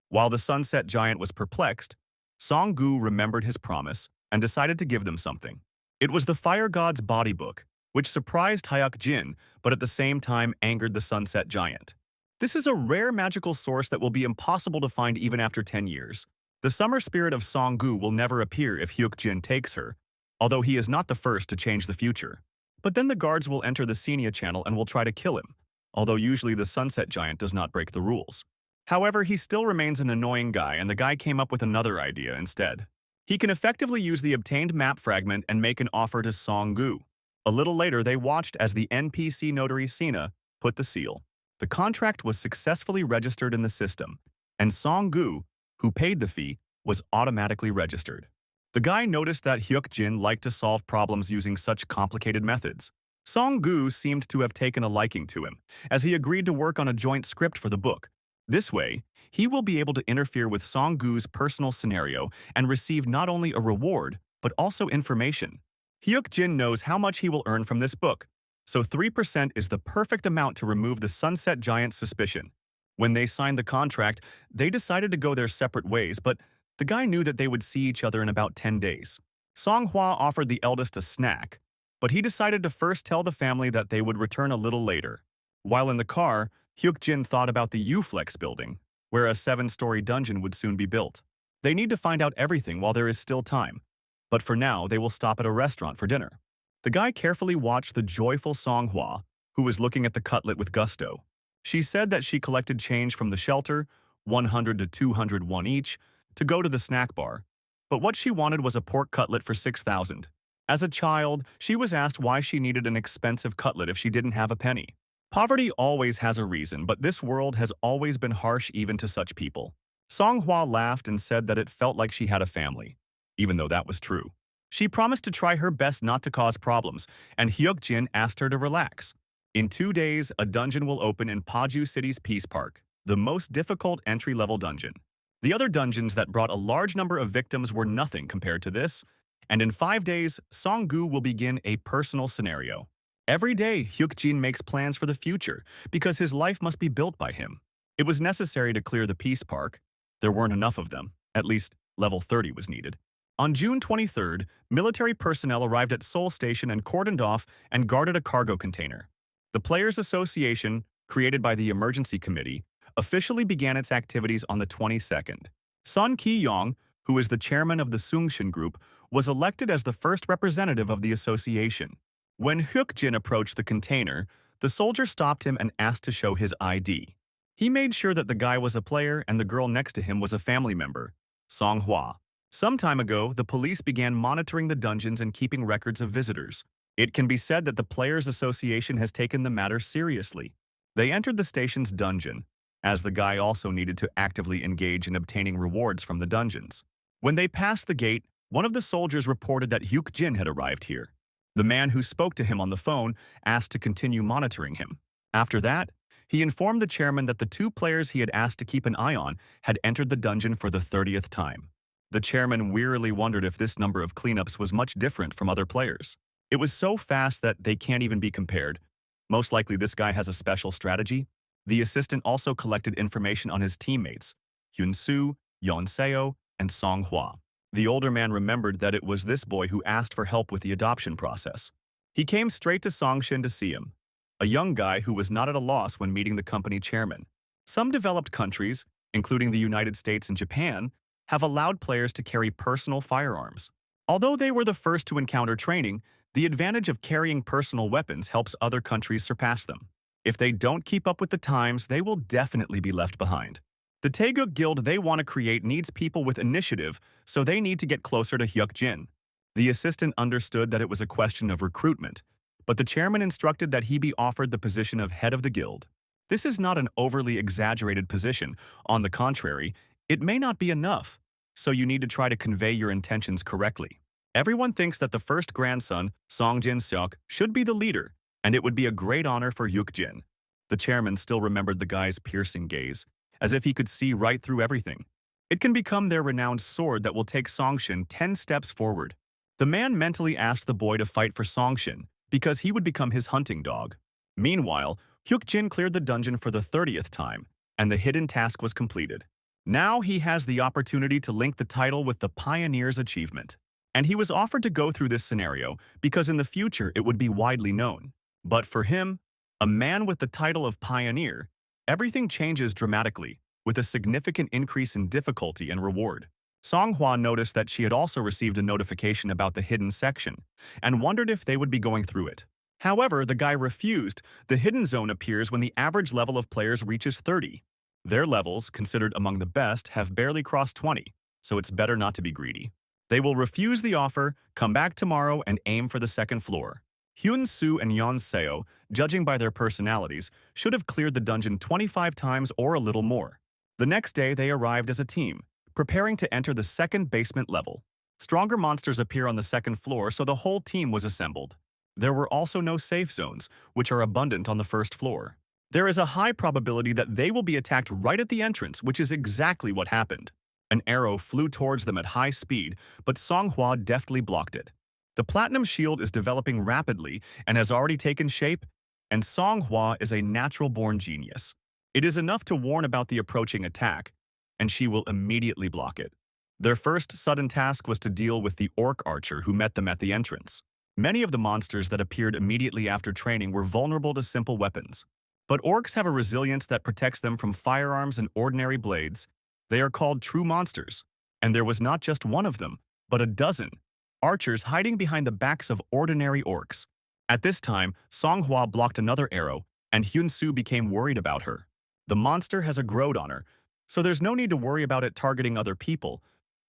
While the Sunset Giant was perplexed, Song-gu remembered his promise and decided to give them something. It was the Fire God's body book, which surprised Hyuk-jin, but at the same time angered the Sunset Giant. This is a rare magical source that will be impossible to find even after 10 years. The summer spirit of Song-gu will never appear if Hyuk-jin takes her, although he is not the first to change the future. But then the guards will enter the Senia channel and will try to kill him, although usually the Sunset Giant does not break the rules. However, he still remains an annoying guy, and the guy came up with another idea instead. He can effectively use the obtained map fragment and make an offer to Song-gu. A little later, they watched as the NPC notary Sina put the seal. The contract was successfully registered in the system, and Song-gu, who paid the fee, was automatically registered. The guy noticed that Hyuk-jin liked to solve problems using such complicated methods. Song-gu seemed to have taken a liking to him, as he agreed to work on a joint script for the book. This way, he will be able to interfere with Song-gu's personal scenario and receive not only a reward, but also information. Hyuk-jin knows how much he will earn from this book, so 3% is the perfect amount to remove the Sunset Giant's suspicion. When they signed the contract, they decided to go their separate ways, but the guy knew that they would see each other in about 10 days. Song-hwa offered the eldest a snack, but he decided to first tell the family that they would return a little later. While in the car, Hyuk-jin thought about the U-Flex building, where a 7-story dungeon would soon be built. They need to find out everything while there is still time, but for now they will stop at a restaurant for dinner. The guy carefully watched the joyful Song-hwa, who was looking at the cutlet with gusto. She said that she collected change from the shelter, 100 to 200 won each, to go to the snack bar, but what she wanted was a pork cutlet for 6,000. As a child, she was asked why she needed an expensive cutlet if she didn't have a penny. Poverty always has a reason, but this world has always been harsh even to such people. Song-hwa laughed and said that it felt like she had a family, even though that was true. She promised to try her best not to cause problems, and Hyuk-jin asked her to relax. In 2 days, a dungeon will open in Paju City's Peace Park, the most difficult entry-level dungeon. The other dungeons that brought a large number of victims were nothing compared to this, and in 5 days, Song-gu will begin a personal scenario. Every day, Hyuk-jin makes plans for the future because his life must be built by him. It was necessary to clear the Peace Park. There weren't enough of them. At least, level 30 was needed. On June 23rd, military personnel arrived at Seoul Station and cordoned off and guarded a cargo container. The Players Association, created by the Emergency Committee, officially began its activities on the 22nd. Sun Ki-yong, who is the chairman of the Sungshin Group, was elected as the first representative of the association. When Hyuk-jin approached the container, the soldier stopped him and asked to show his ID. He made sure that the guy was a player and the girl next to him was a family member, Song-hwa. Some time ago, the police began monitoring the dungeons and keeping records of visitors. It can be said that the Players Association has taken the matter seriously. They entered the station's dungeon, as the guy also needed to actively engage in obtaining rewards from the dungeons. When they passed the gate, one of the soldiers reported that Hyuk-jin had arrived here. The man who spoke to him on the phone asked to continue monitoring him. After that, he informed the chairman that the 2 players he had asked to keep an eye on had entered the dungeon for the 30th time. The chairman wearily wondered if this number of cleanups was much different from other players. It was so fast that they can't even be compared. Most likely this guy has a special strategy. The assistant also collected information on his teammates, Hyun-soo, Yeon-seo, and Song-hwa. The older man remembered that it was this boy who asked for help with the adoption process. He came straight to Songshin to see him, a young guy who was not at a loss when meeting the company chairman. Some developed countries, including the United States and Japan, have allowed players to carry personal firearms. Although they were the first to encounter training, the advantage of carrying personal weapons helps other countries surpass them. If they don't keep up with the times, they will definitely be left behind. The Taeguk Guild they want to create needs people with initiative, so they need to get closer to Hyuk-jin. The assistant understood that it was a question of recruitment, but the chairman instructed that he be offered the position of head of the guild. This is not an overly exaggerated position. On the contrary, it may not be enough, so you need to try to convey your intentions correctly. Everyone thinks that the first grandson, Song Jin-seok, should be the leader, and it would be a great honor for Hyuk-jin. The chairman still remembered the guy's piercing gaze, as if he could see right through everything. It can become their renowned sword that will take Songshin 10 steps forward. The man mentally asked the boy to fight for Songshin, because he would become his hunting dog. Meanwhile, Hyuk-jin cleared the dungeon for the 30th time, and the hidden task was completed. Now he has the opportunity to link the title with the Pioneer's achievement. And he was offered to go through this scenario because in the future it would be widely known. But for him, a man with the title of Pioneer, everything changes dramatically, with a significant increase in difficulty and reward. Song-hwa noticed that she had also received a notification about the hidden section, and wondered if they would be going through it. However, the guy refused. The hidden zone appears when the average level of players reaches 30. Their levels, considered among the best, have barely crossed 20, so it's better not to be greedy. They will refuse the offer, come back tomorrow, and aim for the second floor. Hyun-soo and Yeon-seo, judging by their personalities, should have cleared the dungeon 25 times or a little more. The next day, they arrived as a team, preparing to enter the second basement level. Stronger monsters appear on the second floor, so the whole team was assembled. There were also no safe zones, which are abundant on the first floor. There is a high probability that they will be attacked right at the entrance, which is exactly what happened. An arrow flew towards them at high speed, but Songhwa deftly blocked it. The platinum shield is developing rapidly and has already taken shape, and Songhwa is a natural-born genius. It is enough to warn about the approaching attack, and she will immediately block it. Their first sudden task was to deal with the orc archer who met them at the entrance. Many of the monsters that appeared immediately after training were vulnerable to simple weapons. But orcs have a resilience that protects them from firearms and ordinary blades. They are called true monsters, and there was not just one of them, but a dozen, archers hiding behind the backs of ordinary orcs. At this time, Songhwa blocked another arrow, and Hyun-soo became worried about her. The monster has a growth on her, so there's no need to worry about it targeting other people,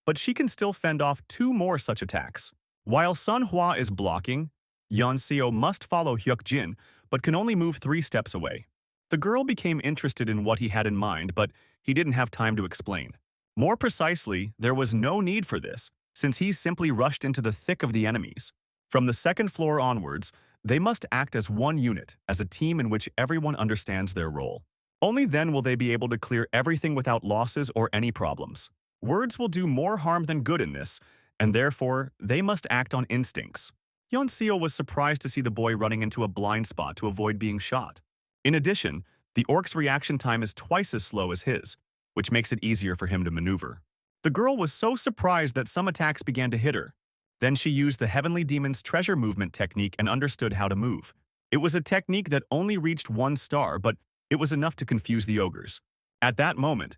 but she can still fend off 2 more such attacks. While Songhwa is blocking, Yeon-seo must follow Hyuk-jin, but can only move 3 steps away. The girl became interested in what he had in mind, but he didn't have time to explain. More precisely, there was no need for this, since he simply rushed into the thick of the enemies. From the second floor onwards, they must act as one unit, as a team in which everyone understands their role. Only then will they be able to clear everything without losses or any problems. Words will do more harm than good in this, and therefore, they must act on instincts. Yeon-seo was surprised to see the boy running into a blind spot to avoid being shot. In addition, the orc's reaction time is twice as slow as his, which makes it easier for him to maneuver. The girl was so surprised that some attacks began to hit her. Then she used the Heavenly Demon's treasure movement technique and understood how to move. It was a technique that only reached 1 star, but it was enough to confuse the ogres. At that moment,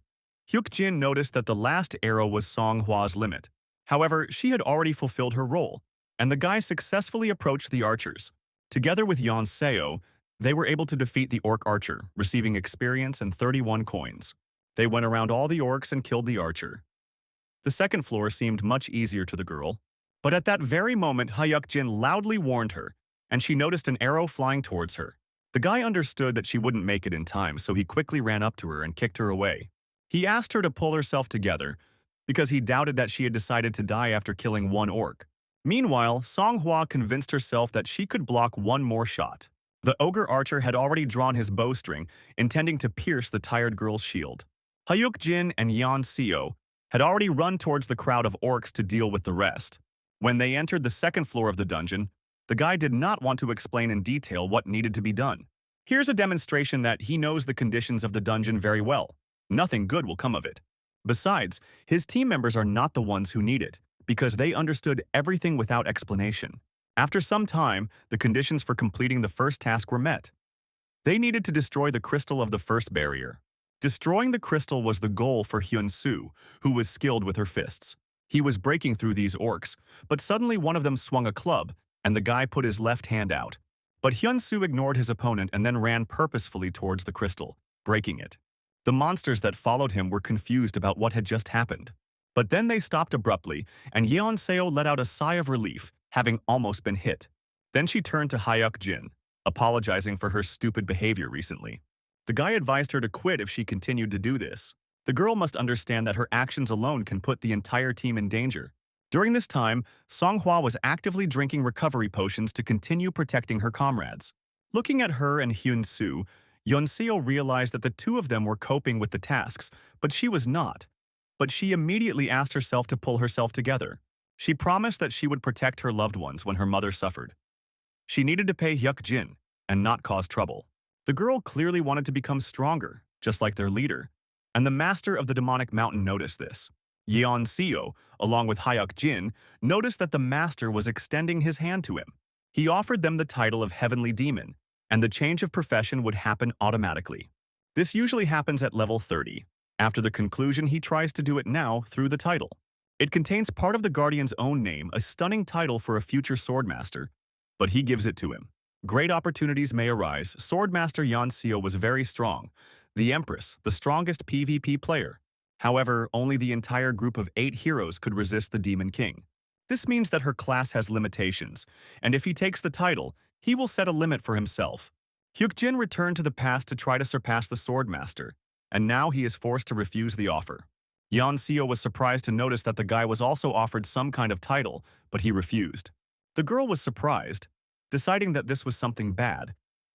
Hyuk-jin noticed that the last arrow was Songhwa's limit. However, she had already fulfilled her role, and the guy successfully approached the archers. Together with Yeon-seo, they were able to defeat the orc archer, receiving experience and 31 coins. They went around all the orcs and killed the archer. The second floor seemed much easier to the girl, but at that very moment Hyuk-jin loudly warned her, and she noticed an arrow flying towards her. The guy understood that she wouldn't make it in time, so he quickly ran up to her and kicked her away. He asked her to pull herself together, because he doubted that she had decided to die after killing 1 orc. Meanwhile, Songhwa convinced herself that she could block 1 more shot. The ogre archer had already drawn his bowstring, intending to pierce the tired girl's shield. Hyuk-jin and Yeon-seo had already run towards the crowd of orcs to deal with the rest. When they entered the second floor of the dungeon, the guy did not want to explain in detail what needed to be done. Here's a demonstration that he knows the conditions of the dungeon very well. Nothing good will come of it. Besides, his team members are not the ones who need it, because they understood everything without explanation. After some time, the conditions for completing the first task were met. They needed to destroy the crystal of the first barrier. Destroying the crystal was the goal for Hyun-soo, who was skilled with her fists. He was breaking through these orcs, but suddenly one of them swung a club, and the guy put his left hand out. But Hyun-soo ignored his opponent and then ran purposefully towards the crystal, breaking it. The monsters that followed him were confused about what had just happened. But then they stopped abruptly, and Yeon-seo let out a sigh of relief, having almost been hit. Then she turned to Hyuk-jin, apologizing for her stupid behavior recently. The guy advised her to quit if she continued to do this. The girl must understand that her actions alone can put the entire team in danger. During this time, Songhwa was actively drinking recovery potions to continue protecting her comrades. Looking at her and Hyun-soo, Yeon-seo realized that the 2 of them were coping with the tasks, but she was not. But she immediately asked herself to pull herself together. She promised that she would protect her loved ones when her mother suffered. She needed to pay Hyuk-jin and not cause trouble. The girl clearly wanted to become stronger, just like their leader, and the master of the demonic mountain noticed this. Yeon-seo, along with Hyuk-jin, noticed that the master was extending his hand to him. He offered them the title of Heavenly Demon, and the change of profession would happen automatically. This usually happens at level 30. After the conclusion, he tries to do it now through the title. It contains part of the Guardian's own name, a stunning title for a future Swordmaster, but he gives it to him. Great opportunities may arise. Swordmaster Yeon-seo was very strong. The Empress, the strongest PvP player. However, only the entire group of 8 heroes could resist the Demon King. This means that her class has limitations, and if he takes the title, he will set a limit for himself. Hyukjin returned to the past to try to surpass the Swordmaster, and now he is forced to refuse the offer. Yeonseo was surprised to notice that the guy was also offered some kind of title, but he refused. The girl was surprised, deciding that this was something bad,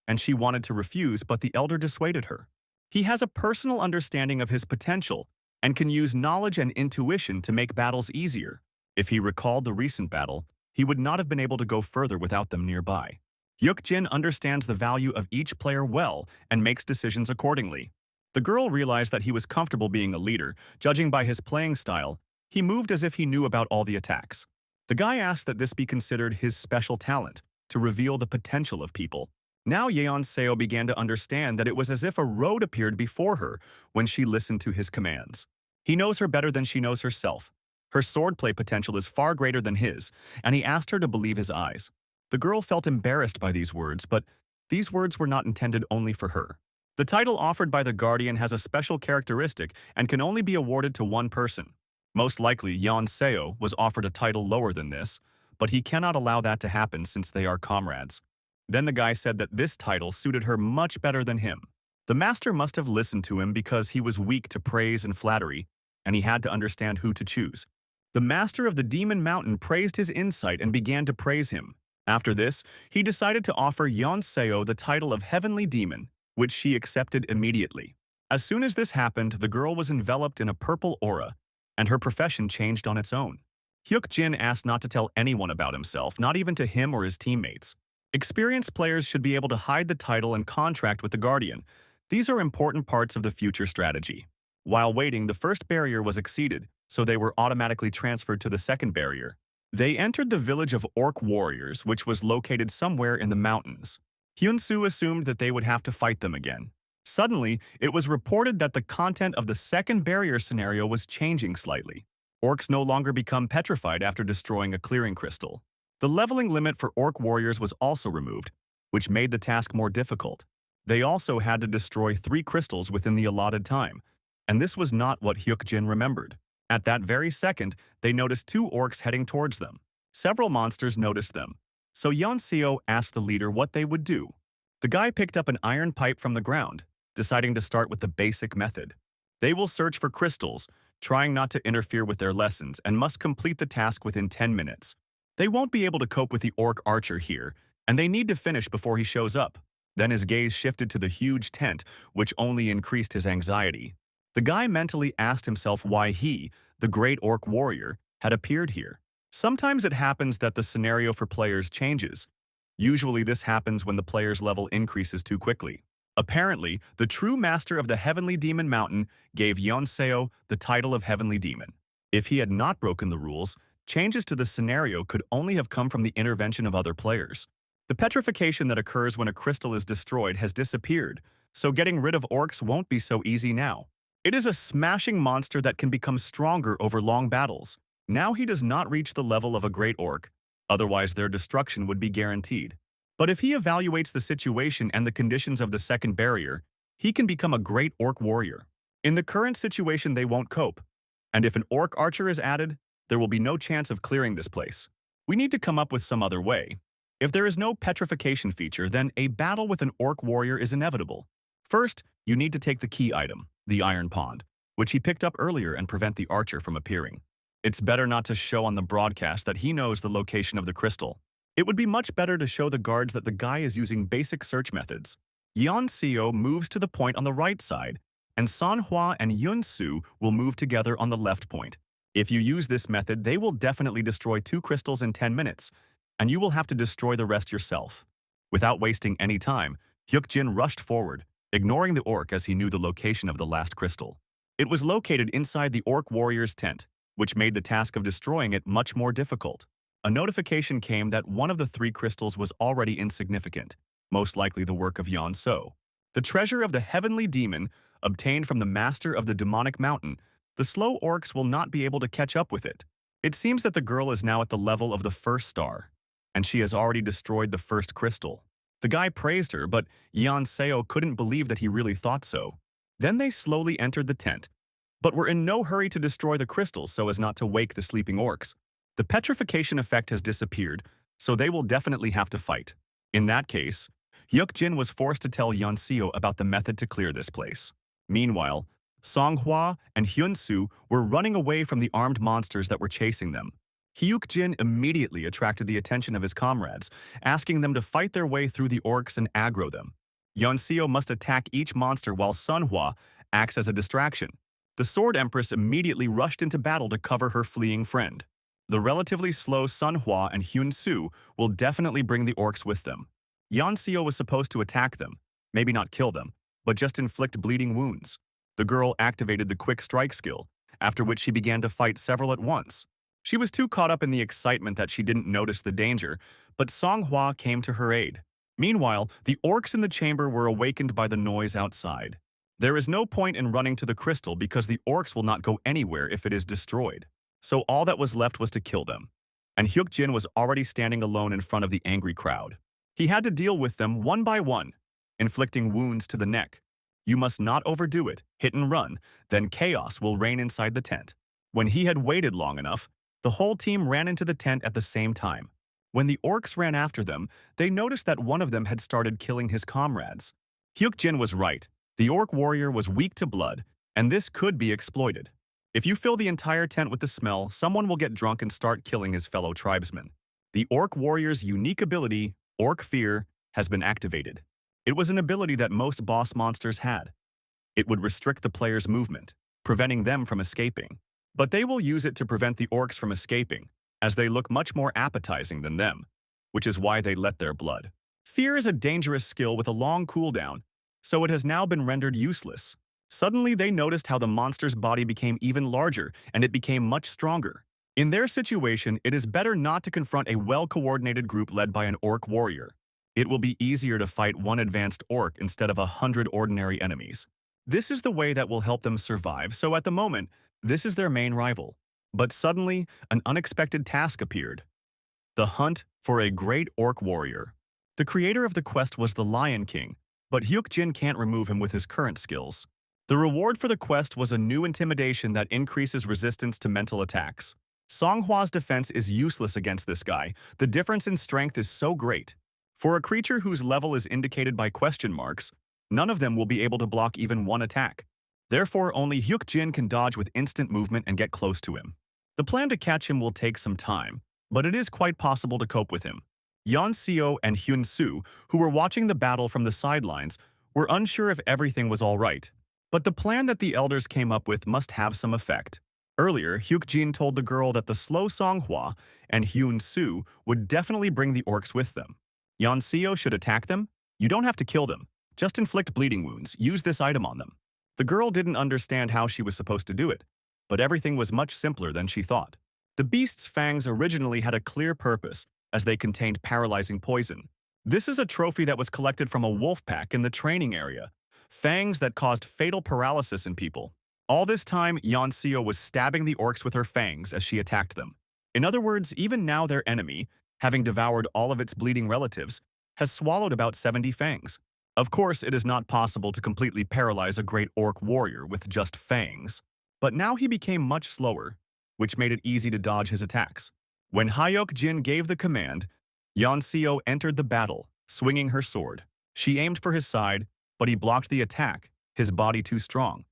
and she wanted to refuse, but the elder dissuaded her. He has a personal understanding of his potential and can use knowledge and intuition to make battles easier. If he recalled the recent battle, he would not have been able to go further without them nearby. Hyukjin understands the value of each player well and makes decisions accordingly. The girl realized that he was comfortable being a leader. Judging by his playing style, he moved as if he knew about all the attacks. The guy asked that this be considered his special talent, to reveal the potential of people. Now Yeonseo began to understand that it was as if a road appeared before her when she listened to his commands. He knows her better than she knows herself. Her swordplay potential is far greater than his, and he asked her to believe his eyes. The girl felt embarrassed by these words, but these words were not intended only for her. The title offered by the Guardian has a special characteristic and can only be awarded to one person. Most likely, Yeonseo was offered a title lower than this, but he cannot allow that to happen since they are comrades. Then the guy said that this title suited her much better than him. The master must have listened to him because he was weak to praise and flattery, and he had to understand who to choose. The master of the Demon Mountain praised his insight and began to praise him. After this, he decided to offer Yeonseo the title of Heavenly Demon, which she accepted immediately. As soon as this happened, the girl was enveloped in a purple aura, and her profession changed on its own. Hyukjin asked not to tell anyone about himself, not even to him or his teammates. Experienced players should be able to hide the title and contract with the Guardian. These are important parts of the future strategy. While waiting, the first barrier was exceeded, so they were automatically transferred to the second barrier. They entered the village of Orc Warriors, which was located somewhere in the mountains. Hyunsoo assumed that they would have to fight them again. Suddenly, it was reported that the content of the second barrier scenario was changing slightly. Orcs no longer become petrified after destroying a clearing crystal. The leveling limit for Orc Warriors was also removed, which made the task more difficult. They also had to destroy 3 crystals within the allotted time, and this was not what Hyukjin remembered. At that very second, they noticed 2 orcs heading towards them. Several monsters noticed them, so Yeonseo asked the leader what they would do. The guy picked up an iron pipe from the ground, deciding to start with the basic method. They will search for crystals, trying not to interfere with their lessons, and must complete the task within 10 minutes. They won't be able to cope with the orc archer here, and they need to finish before he shows up. Then his gaze shifted to the huge tent, which only increased his anxiety. The guy mentally asked himself why he, the great orc warrior, had appeared here. Sometimes it happens that the scenario for players changes. Usually this happens when the player's level increases too quickly. Apparently, the true master of the Heavenly Demon Mountain gave Yeonseo the title of Heavenly Demon. If he had not broken the rules, changes to the scenario could only have come from the intervention of other players. The petrification that occurs when a crystal is destroyed has disappeared, so getting rid of orcs won't be so easy now. It is a smashing monster that can become stronger over long battles. Now he does not reach the level of a great orc, otherwise their destruction would be guaranteed. But if he evaluates the situation and the conditions of the second barrier, he can become a great orc warrior. In the current situation they won't cope, and if an orc archer is added, there will be no chance of clearing this place. We need to come up with some other way. If there is no petrification feature, then a battle with an orc warrior is inevitable. First, you need to take the key item, the iron pond, which he picked up earlier, and prevent the archer from appearing. It's better not to show on the broadcast that he knows the location of the crystal. It would be much better to show the guards that the guy is using basic search methods. Yeonseo moves to the point on the right side, and Sanhwa and Yunsu will move together on the left point. If you use this method, they will definitely destroy 2 crystals in 10 minutes, and you will have to destroy the rest yourself. Without wasting any time, Hyukjin rushed forward, ignoring the orc as he knew the location of the last crystal. It was located inside the orc warrior's tent, which made the task of destroying it much more difficult. A notification came that one of the 3 crystals was already insignificant, most likely the work of Yeonseo. The treasure of the Heavenly Demon, obtained from the master of the demonic mountain, the slow orcs will not be able to catch up with it. It seems that the girl is now at the level of the first star, and she has already destroyed the first crystal. The guy praised her, but Yeonseo couldn't believe that he really thought so. Then they slowly entered the tent, but were in no hurry to destroy the crystals so as not to wake the sleeping orcs. The petrification effect has disappeared, so they will definitely have to fight. In that case, Hyuk-jin was forced to tell Yeon-seo about the method to clear this place. Meanwhile, Song-hwa and Hyun-soo were running away from the armed monsters that were chasing them. Hyuk-jin immediately attracted the attention of his comrades, asking them to fight their way through the orcs and aggro them. Yeon-seo must attack each monster while Sun-hwa acts as a distraction. The Sword Empress immediately rushed into battle to cover her fleeing friend. The relatively slow Sun-hwa and Hyun-soo will definitely bring the orcs with them. Yeon-seo was supposed to attack them, maybe not kill them, but just inflict bleeding wounds. The girl activated the quick strike skill, after which she began to fight several at once. She was too caught up in the excitement that she didn't notice the danger, but Song-hwa came to her aid. Meanwhile, the orcs in the chamber were awakened by the noise outside. There is no point in running to the crystal because the orcs will not go anywhere if it is destroyed. So all that was left was to kill them. And Hyuk-jin was already standing alone in front of the angry crowd. He had to deal with them one by one, inflicting wounds to the neck. You must not overdo it, hit and run, then chaos will reign inside the tent. When he had waited long enough, the whole team ran into the tent at the same time. When the orcs ran after them, they noticed that one of them had started killing his comrades. Hyuk-jin was right. The orc warrior was weak to blood, and this could be exploited. If you fill the entire tent with the smell, someone will get drunk and start killing his fellow tribesmen. The orc warrior's unique ability, Orc Fear, has been activated. It was an ability that most boss monsters had. It would restrict the player's movement, preventing them from escaping. But they will use it to prevent the orcs from escaping, as they look much more appetizing than them, which is why they let their blood. Fear is a dangerous skill with a long cooldown, so it has now been rendered useless. Suddenly, they noticed how the monster's body became even larger, and it became much stronger. In their situation, it is better not to confront a well-coordinated group led by an orc warrior. It will be easier to fight one advanced orc instead of 100 ordinary enemies. This is the way that will help them survive, so at the moment, this is their main rival. But suddenly, an unexpected task appeared. The hunt for a great orc warrior. The creator of the quest was the Lion King, but Hyuk-jin can't remove him with his current skills. The reward for the quest was a new intimidation that increases resistance to mental attacks. Song-hwa's defense is useless against this guy. The difference in strength is so great. For a creature whose level is indicated by question marks, none of them will be able to block even one attack. Therefore, only Hyuk-jin can dodge with instant movement and get close to him. The plan to catch him will take some time, but it is quite possible to cope with him. Yeon-seo and Hyun-soo, who were watching the battle from the sidelines, were unsure if everything was all right. But the plan that the elders came up with must have some effect. Earlier, Hyuk-jin told the girl that the slow Song-hwa and Hyun-soo would definitely bring the orcs with them. Yeon-seo should attack them? You don't have to kill them. Just inflict bleeding wounds. Use this item on them. The girl didn't understand how she was supposed to do it, but everything was much simpler than she thought. The beast's fangs originally had a clear purpose, as they contained paralyzing poison. This is a trophy that was collected from a wolf pack in the training area. Fangs that caused fatal paralysis in people. All this time, Yeon-seo was stabbing the orcs with her fangs as she attacked them. In other words, even now their enemy, having devoured all of its bleeding relatives, has swallowed about 70 fangs. Of course, it is not possible to completely paralyze a great orc warrior with just fangs. But now he became much slower, which made it easy to dodge his attacks. When Hyuk-jin gave the command, Yeon-seo entered the battle, swinging her sword. She aimed for his side, but he blocked the attack, his body too strong.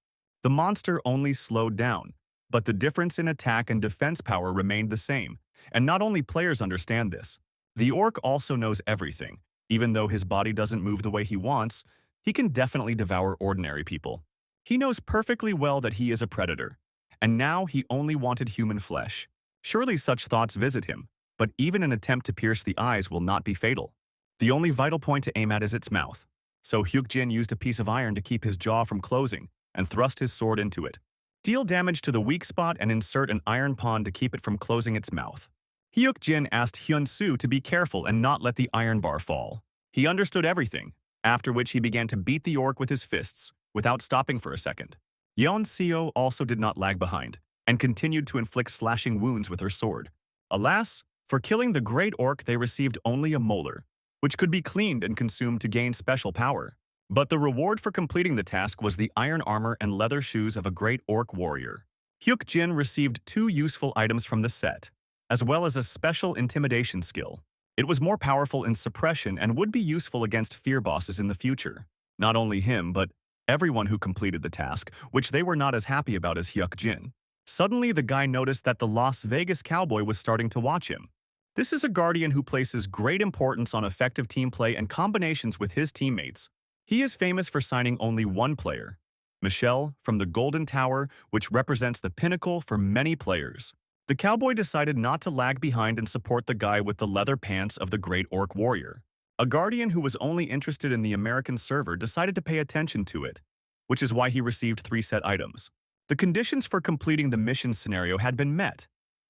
The monster only slowed down, but the difference in attack and defense power remained the same, and not only players understand this. The orc also knows everything. Even though his body doesn't move the way he wants, he can definitely devour ordinary people. He knows perfectly well that he is a predator, and now he only wanted human flesh. Surely such thoughts visit him, but even an attempt to pierce the eyes will not be fatal. The only vital point to aim at is its mouth. So Hyuk-jin used a piece of iron to keep his jaw from closing, and thrust his sword into it. Deal damage to the weak spot and insert an iron pawn to keep it from closing its mouth. Hyuk-jin asked Hyun-soo to be careful and not let the iron bar fall. He understood everything, after which he began to beat the orc with his fists, without stopping for a second. Yeon-seo also did not lag behind, and continued to inflict slashing wounds with her sword. Alas, for killing the great orc they received only a molar, which could be cleaned and consumed to gain special power. But the reward for completing the task was the iron armor and leather shoes of a great orc warrior. Hyuk-jin received 2 useful items from the set, as well as a special intimidation skill. It was more powerful in suppression and would be useful against fear bosses in the future. Not only him, but everyone who completed the task, which they were not as happy about as Hyuk-jin. Suddenly, the guy noticed that the Las Vegas cowboy was starting to watch him. This is a guardian who places great importance on effective team play and combinations with his teammates. He is famous for signing only one player, Michelle, from the Golden Tower, which represents the pinnacle for many players. The cowboy decided not to lag behind and support the guy with the leather pants of the Great Orc Warrior. A guardian who was only interested in the American server decided to pay attention to it, which is why he received 3 set items. The conditions for completing the mission scenario had been met,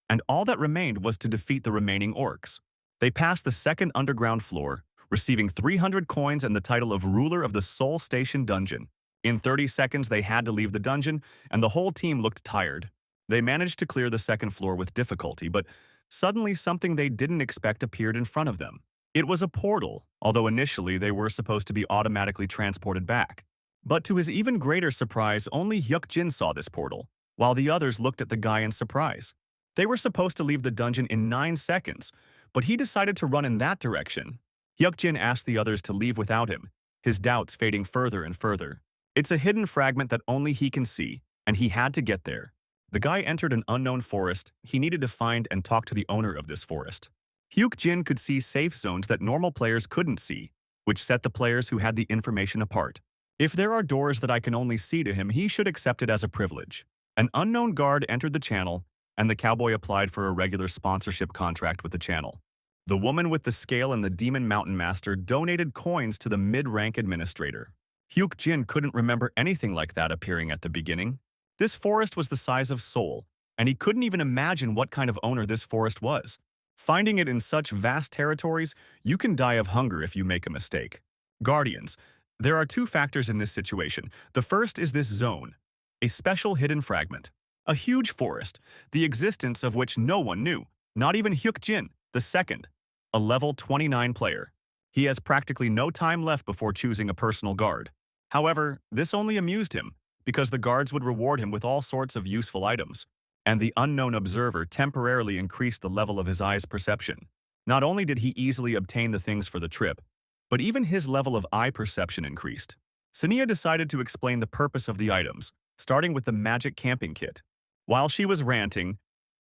and all that remained was to defeat the remaining orcs. They passed the second underground floor, receiving 300 coins and the title of Ruler of the Soul Station Dungeon. In 30 seconds, they had to leave the dungeon, and the whole team looked tired. They managed to clear the second floor with difficulty, but suddenly something they didn't expect appeared in front of them. It was a portal, although initially they were supposed to be automatically transported back. But to his even greater surprise, only Hyuk-jin saw this portal, while the others looked at the guy in surprise. They were supposed to leave the dungeon in 9 seconds, but he decided to run in that direction. Hyuk-jin asked the others to leave without him, his doubts fading further and further. It's a hidden fragment that only he can see, and he had to get there. The guy entered an unknown forest. He needed to find and talk to the owner of this forest. Hyuk-jin could see safe zones that normal players couldn't see, which set the players who had the information apart. If there are doors that I can only see to him, he should accept it as a privilege. An unknown guard entered the channel, and the cowboy applied for a regular sponsorship contract with the channel. The woman with the scale and the demon mountain master donated coins to the mid-rank administrator. Hyuk-jin couldn't remember anything like that appearing at the beginning. This forest was the size of Seoul, and he couldn't even imagine what kind of owner this forest was. Finding it in such vast territories, you can die of hunger if you make a mistake. Guardians. There are 2 factors in this situation. The first is this zone, a special hidden fragment. A huge forest, the existence of which no one knew, not even Hyuk-jin. The second, a level 29 player. He has practically no time left before choosing a personal guard. However, this only amused him, because the guards would reward him with all sorts of useful items, and the unknown observer temporarily increased the level of his eye's perception. Not only did he easily obtain the things for the trip, but even his level of eye perception increased. Sania decided to explain the purpose of the items, starting with the magic camping kit. While she was ranting,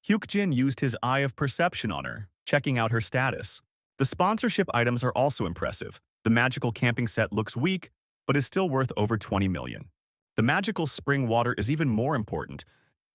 Hyuk-jin used his eye of perception on her, checking out her status. The sponsorship items are also impressive. The magical camping set looks weak, but is still worth over 20 million. The magical spring water is even more important,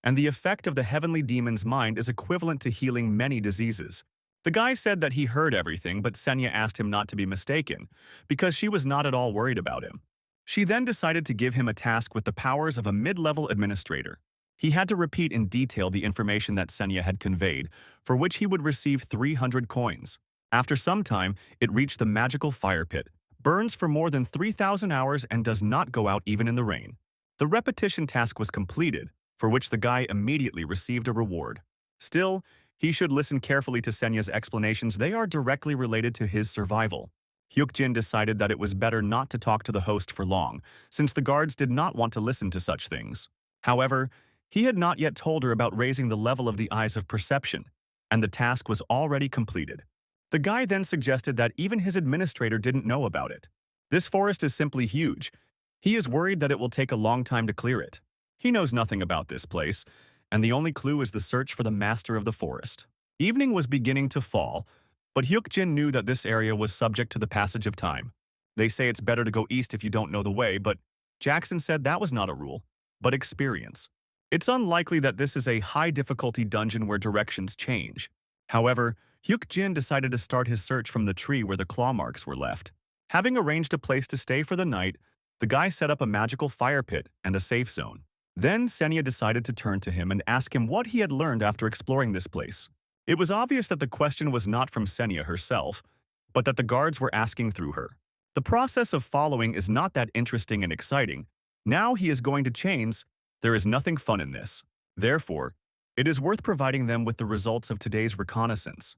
and the effect of the heavenly demon's mind is equivalent to healing many diseases. The guy said that he heard everything, but Senya asked him not to be mistaken, because she was not at all worried about him. She then decided to give him a task with the powers of a mid-level administrator. He had to repeat in detail the information that Senya had conveyed, for which he would receive 300 coins. After some time, it reached the magical fire pit, burns for more than 3,000 hours and does not go out even in the rain. The repetition task was completed, for which the guy immediately received a reward. Still, he should listen carefully to Senya's explanations. They are directly related to his survival. Hyuk-jin decided that it was better not to talk to the host for long, since the guards did not want to listen to such things. However, he had not yet told her about raising the level of the eyes of perception, and the task was already completed. The guy then suggested that even his administrator didn't know about it. This forest is simply huge. He is worried that it will take a long time to clear it. He knows nothing about this place, and the only clue is the search for the master of the forest. Evening was beginning to fall, but Hyuk-jin knew that this area was subject to the passage of time. They say it's better to go east if you don't know the way, but Jackson said that was not a rule, but experience. It's unlikely that this is a high-difficulty dungeon where directions change. However, Hyuk-jin decided to start his search from the tree where the claw marks were left. Having arranged a place to stay for the night, the guy set up a magical fire pit and a safe zone. Then Senya decided to turn to him and ask him what he had learned after exploring this place. It was obvious that the question was not from Senya herself, but that the guards were asking through her. The process of following is not that interesting and exciting. Now he is going to chains. There is nothing fun in this. Therefore, it is worth providing them with the results of today's reconnaissance.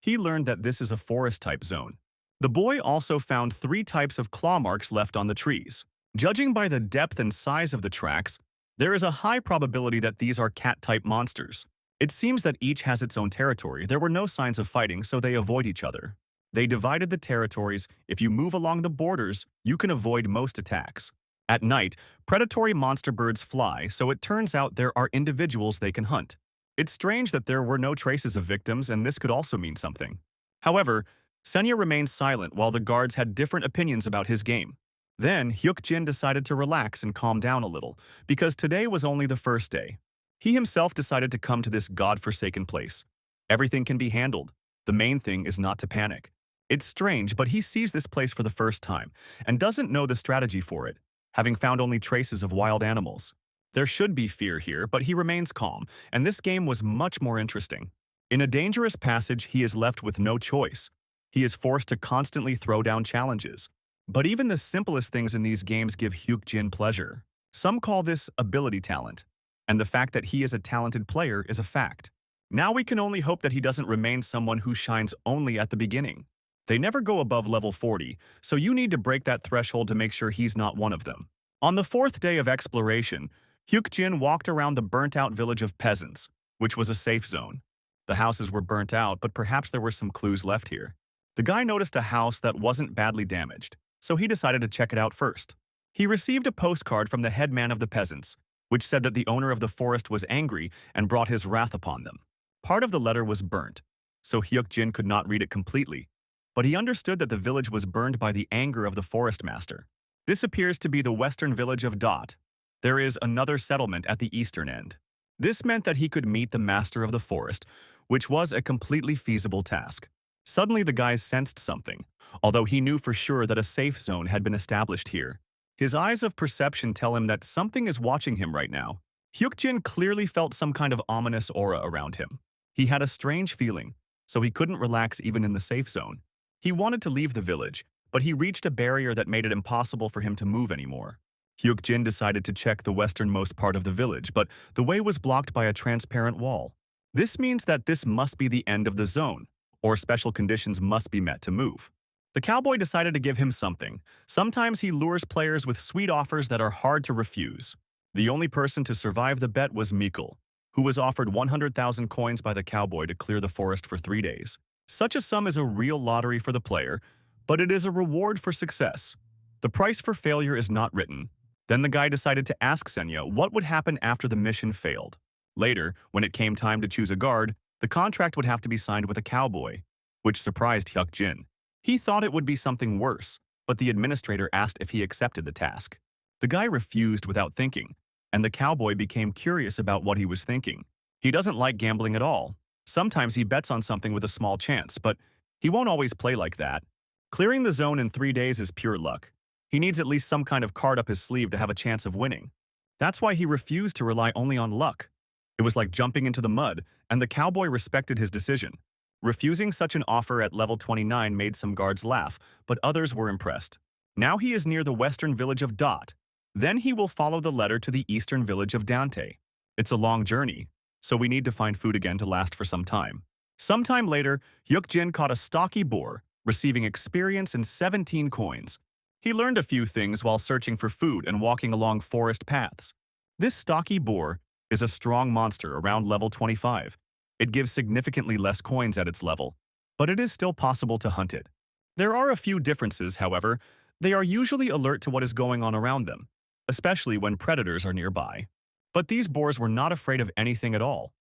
He learned that this is a forest-type zone. The boy also found 3 types of claw marks left on the trees. Judging by the depth and size of the tracks, there is a high probability that these are cat-type monsters. It seems that each has its own territory. There were no signs of fighting, so they avoid each other. They divided the territories. If you move along the borders, you can avoid most attacks. At night, predatory monster birds fly, so it turns out there are individuals they can hunt. It's strange that there were no traces of victims, and this could also mean something. However, Senya remained silent while the guards had different opinions about his game. Then, Hyuk-jin decided to relax and calm down a little, because today was only the first day. He himself decided to come to this god-forsaken place. Everything can be handled. The main thing is not to panic. It's strange, but he sees this place for the first time and doesn't know the strategy for it, having found only traces of wild animals. There should be fear here, but he remains calm, and this game was much more interesting. In a dangerous passage, he is left with no choice. He is forced to constantly throw down challenges. But even the simplest things in these games give Hyuk-jin pleasure. Some call this ability talent, and the fact that he is a talented player is a fact. Now we can only hope that he doesn't remain someone who shines only at the beginning. They never go above level 40, so you need to break that threshold to make sure he's not one of them. On the 4th day of exploration, Hyuk-jin walked around the burnt-out village of peasants, which was a safe zone. The houses were burnt out, but perhaps there were some clues left here. The guy noticed a house that wasn't badly damaged, so he decided to check it out first. He received a postcard from the headman of the peasants, which said that the owner of the forest was angry and brought his wrath upon them. Part of the letter was burnt, so Hyuk-jin could not read it completely, but he understood that the village was burned by the anger of the forest master. This appears to be the western village of Dot. There is another settlement at the eastern end. This meant that he could meet the master of the forest, which was a completely feasible task. Suddenly the guy sensed something, although he knew for sure that a safe zone had been established here. His eyes of perception tell him that something is watching him right now. Hyuk-jin clearly felt some kind of ominous aura around him. He had a strange feeling, so he couldn't relax even in the safe zone. He wanted to leave the village, but he reached a barrier that made it impossible for him to move anymore. Hyuk-jin decided to check the westernmost part of the village, but the way was blocked by a transparent wall. This means that this must be the end of the zone, or special conditions must be met to move. The cowboy decided to give him something. Sometimes he lures players with sweet offers that are hard to refuse. The only person to survive the bet was Mikkel, who was offered 100,000 coins by the cowboy to clear the forest for 3 days. Such a sum is a real lottery for the player, but it is a reward for success. The price for failure is not written. Then the guy decided to ask Senya what would happen after the mission failed. Later, when it came time to choose a guard, the contract would have to be signed with a cowboy, which surprised Hyuk-jin. He thought it would be something worse, but the administrator asked if he accepted the task. The guy refused without thinking, and the cowboy became curious about what he was thinking. He doesn't like gambling at all. Sometimes he bets on something with a small chance, but he won't always play like that. Clearing the zone in 3 days is pure luck. He needs at least some kind of card up his sleeve to have a chance of winning. That's why he refused to rely only on luck. It was like jumping into the mud, and the cowboy respected his decision. Refusing such an offer at level 29 made some guards laugh, but others were impressed. Now he is near the western village of Dot. Then he will follow the letter to the eastern village of Dante. It's a long journey, so we need to find food again to last for some time. Sometime later, Hyuk-jin caught a stocky boar, receiving experience and 17 coins. He learned a few things while searching for food and walking along forest paths. This stocky boar is a strong monster around level 25. It gives significantly less coins at its level, but it is still possible to hunt it. There are a few differences, however. They are usually alert to what is going on around them, especially when predators are nearby. But these boars were not afraid of anything at all.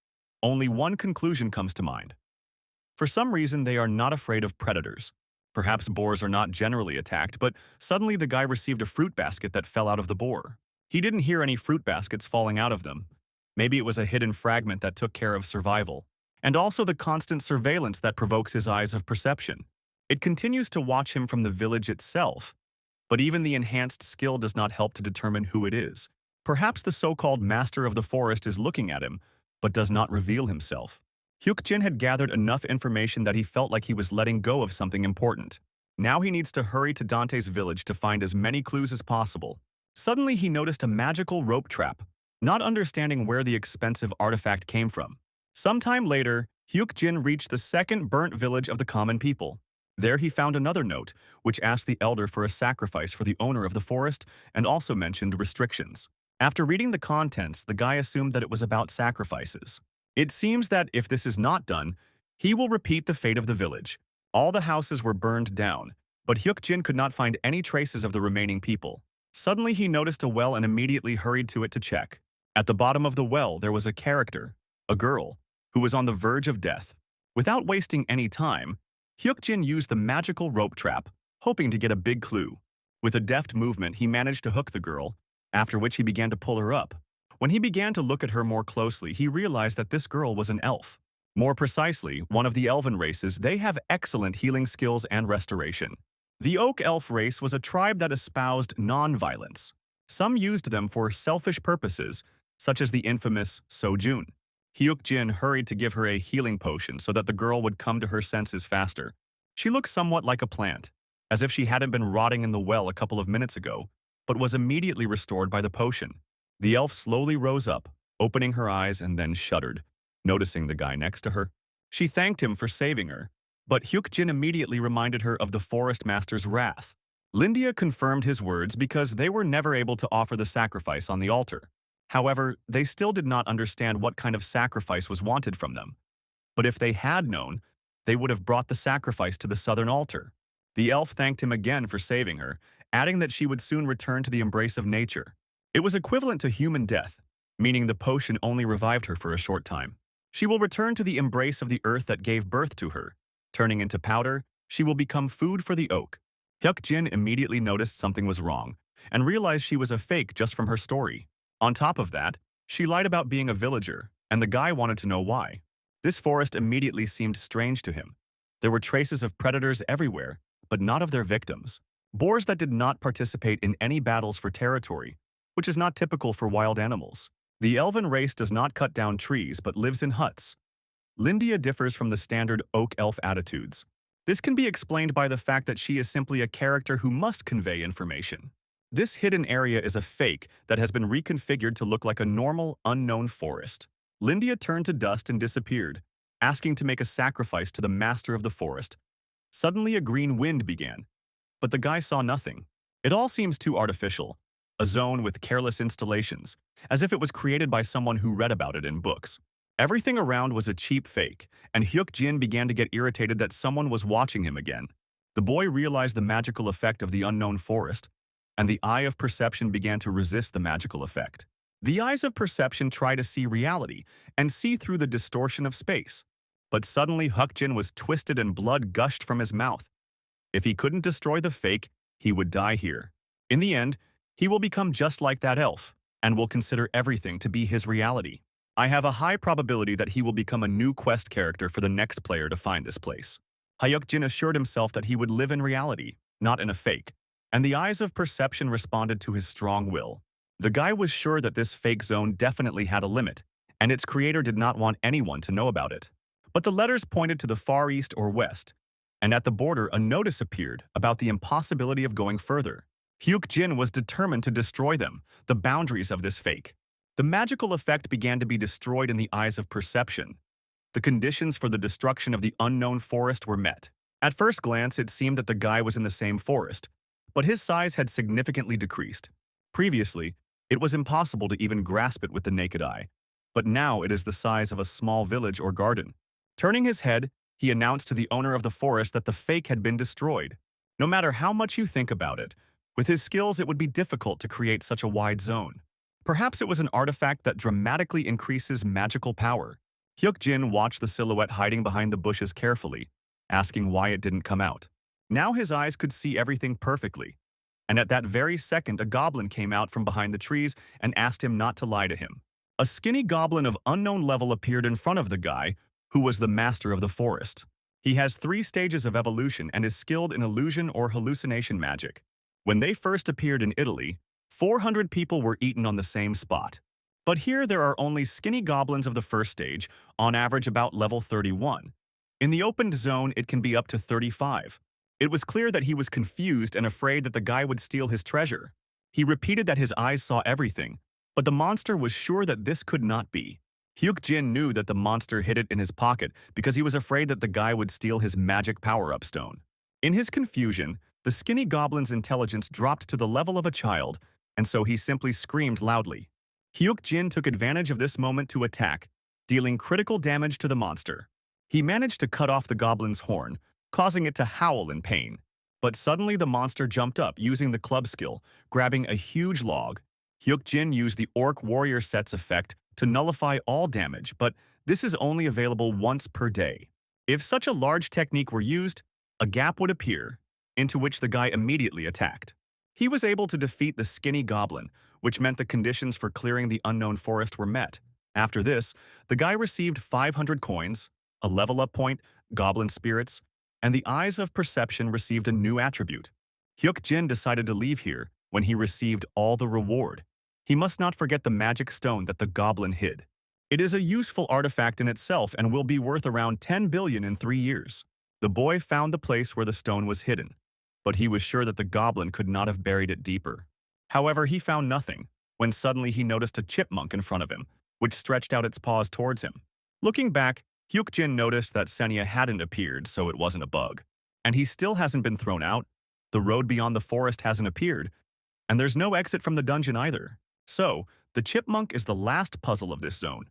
Only one conclusion comes to mind. For some reason, they are not afraid of predators. Perhaps boars are not generally attacked, but suddenly the guy received a fruit basket that fell out of the boar. He didn't hear any fruit baskets falling out of them. Maybe it was a hidden fragment that took care of survival, and also the constant surveillance that provokes his eyes of perception. It continues to watch him from the village itself, but even the enhanced skill does not help to determine who it is. Perhaps the so-called master of the forest is looking at him, but does not reveal himself. Hyuk-jin had gathered enough information that he felt like he was letting go of something important. Now he needs to hurry to Dante's village to find as many clues as possible. Suddenly he noticed a magical rope trap, not understanding where the expensive artifact came from. Sometime later, Hyuk-jin reached the second burnt village of the common people. There he found another note, which asked the elder for a sacrifice for the owner of the forest and also mentioned restrictions. After reading the contents, the guy assumed that it was about sacrifices. It seems that if this is not done, he will repeat the fate of the village. All the houses were burned down, but Hyuk-jin could not find any traces of the remaining people. Suddenly he noticed a well and immediately hurried to it to check. At the bottom of the well there was a character, a girl, who was on the verge of death. Without wasting any time, Hyuk-jin used the magical rope trap, hoping to get a big clue. With a deft movement, he managed to hook the girl, after which he began to pull her up. When he began to look at her more closely, he realized that this girl was an elf. More precisely, one of the elven races. They have excellent healing skills and restoration. The Oak Elf race was a tribe that espoused non-violence. Some used them for selfish purposes, such as the infamous Sojun. Hyuk-jin hurried to give her a healing potion so that the girl would come to her senses faster. She looked somewhat like a plant, as if she hadn't been rotting in the well a couple of minutes ago, but was immediately restored by the potion. The elf slowly rose up, opening her eyes and then shuddered, noticing the guy next to her. She thanked him for saving her, but Hyuk-jin immediately reminded her of the forest master's wrath. Lindia confirmed his words because they were never able to offer the sacrifice on the altar. However, they still did not understand what kind of sacrifice was wanted from them. But if they had known, they would have brought the sacrifice to the southern altar. The elf thanked him again for saving her, adding that she would soon return to the embrace of nature. It was equivalent to human death, meaning the potion only revived her for a short time. She will return to the embrace of the earth that gave birth to her. Turning into powder, she will become food for the oak. Hyuk-jin immediately noticed something was wrong and realized she was a fake just from her story. On top of that, she lied about being a villager, and the guy wanted to know why. This forest immediately seemed strange to him. There were traces of predators everywhere, but not of their victims. Boars that did not participate in any battles for territory, which is not typical for wild animals. The elven race does not cut down trees but lives in huts. Lindia differs from the standard oak elf attitudes. This can be explained by the fact that she is simply a character who must convey information. This hidden area is a fake that has been reconfigured to look like a normal, unknown forest. Lindia turned to dust and disappeared, asking to make a sacrifice to the master of the forest. Suddenly a green wind began, but the guy saw nothing. It all seems too artificial, a zone with careless installations, as if it was created by someone who read about it in books. Everything around was a cheap fake, and Hyuk-jin began to get irritated that someone was watching him again. The boy realized the magical effect of the unknown forest, and the eye of perception began to resist the magical effect. The eyes of perception try to see reality and see through the distortion of space. But suddenly Hyuk-jin was twisted and blood gushed from his mouth. If he couldn't destroy the fake, he would die here. In the end, he will become just like that elf, and will consider everything to be his reality. I have a high probability that he will become a new quest character for the next player to find this place. Hyuk-jin assured himself that he would live in reality, not in a fake, and the eyes of perception responded to his strong will. The guy was sure that this fake zone definitely had a limit, and its creator did not want anyone to know about it. But the letters pointed to the far east or west, and at the border a notice appeared about the impossibility of going further. Hyuk-jin was determined to destroy them, the boundaries of this fake. The magical effect began to be destroyed in the eyes of perception. The conditions for the destruction of the unknown forest were met. At first glance, it seemed that the guy was in the same forest, but his size had significantly decreased. Previously, it was impossible to even grasp it with the naked eye, but now it is the size of a small village or garden. Turning his head, he announced to the owner of the forest that the fake had been destroyed. No matter how much you think about it, with his skills it would be difficult to create such a wide zone. Perhaps it was an artifact that dramatically increases magical power. Hyuk-jin watched the silhouette hiding behind the bushes carefully, asking why it didn't come out. Now his eyes could see everything perfectly, and at that very second a goblin came out from behind the trees and asked him not to lie to him. A skinny goblin of unknown level appeared in front of the guy, who was the master of the forest. He has 3 stages of evolution and is skilled in illusion or hallucination magic. When they first appeared in Italy, 400 people were eaten on the same spot. But here there are only skinny goblins of the first stage, on average about level 31. In the opened zone, it can be up to 35. It was clear that he was confused and afraid that the guy would steal his treasure. He repeated that his eyes saw everything, but the monster was sure that this could not be. Hyuk-jin knew that the monster hid it in his pocket because he was afraid that the guy would steal his magic power-up stone. In his confusion, the skinny goblin's intelligence dropped to the level of a child, and so he simply screamed loudly. Hyuk-jin took advantage of this moment to attack, dealing critical damage to the monster. He managed to cut off the goblin's horn, causing it to howl in pain. But suddenly the monster jumped up using the club skill, grabbing a huge log. Hyuk-jin used the Orc Warrior Set's effect to nullify all damage, but this is only available once per day. If such a large technique were used, a gap would appear, into which the guy immediately attacked. He was able to defeat the skinny goblin, which meant the conditions for clearing the unknown forest were met. After this, the guy received 500 coins, a level-up point, goblin spirits, and the Eyes of Perception received a new attribute. Hyuk-jin decided to leave here when he received all the reward. He must not forget the magic stone that the goblin hid. It is a useful artifact in itself and will be worth around 10 billion in 3 years. The boy found the place where the stone was hidden, but he was sure that the goblin could not have buried it deeper. However, he found nothing, when suddenly he noticed a chipmunk in front of him, which stretched out its paws towards him. Looking back, Hyuk-jin noticed that Senya hadn't appeared, so it wasn't a bug. And he still hasn't been thrown out, the road beyond the forest hasn't appeared, and there's no exit from the dungeon either. So, the chipmunk is the last puzzle of this zone.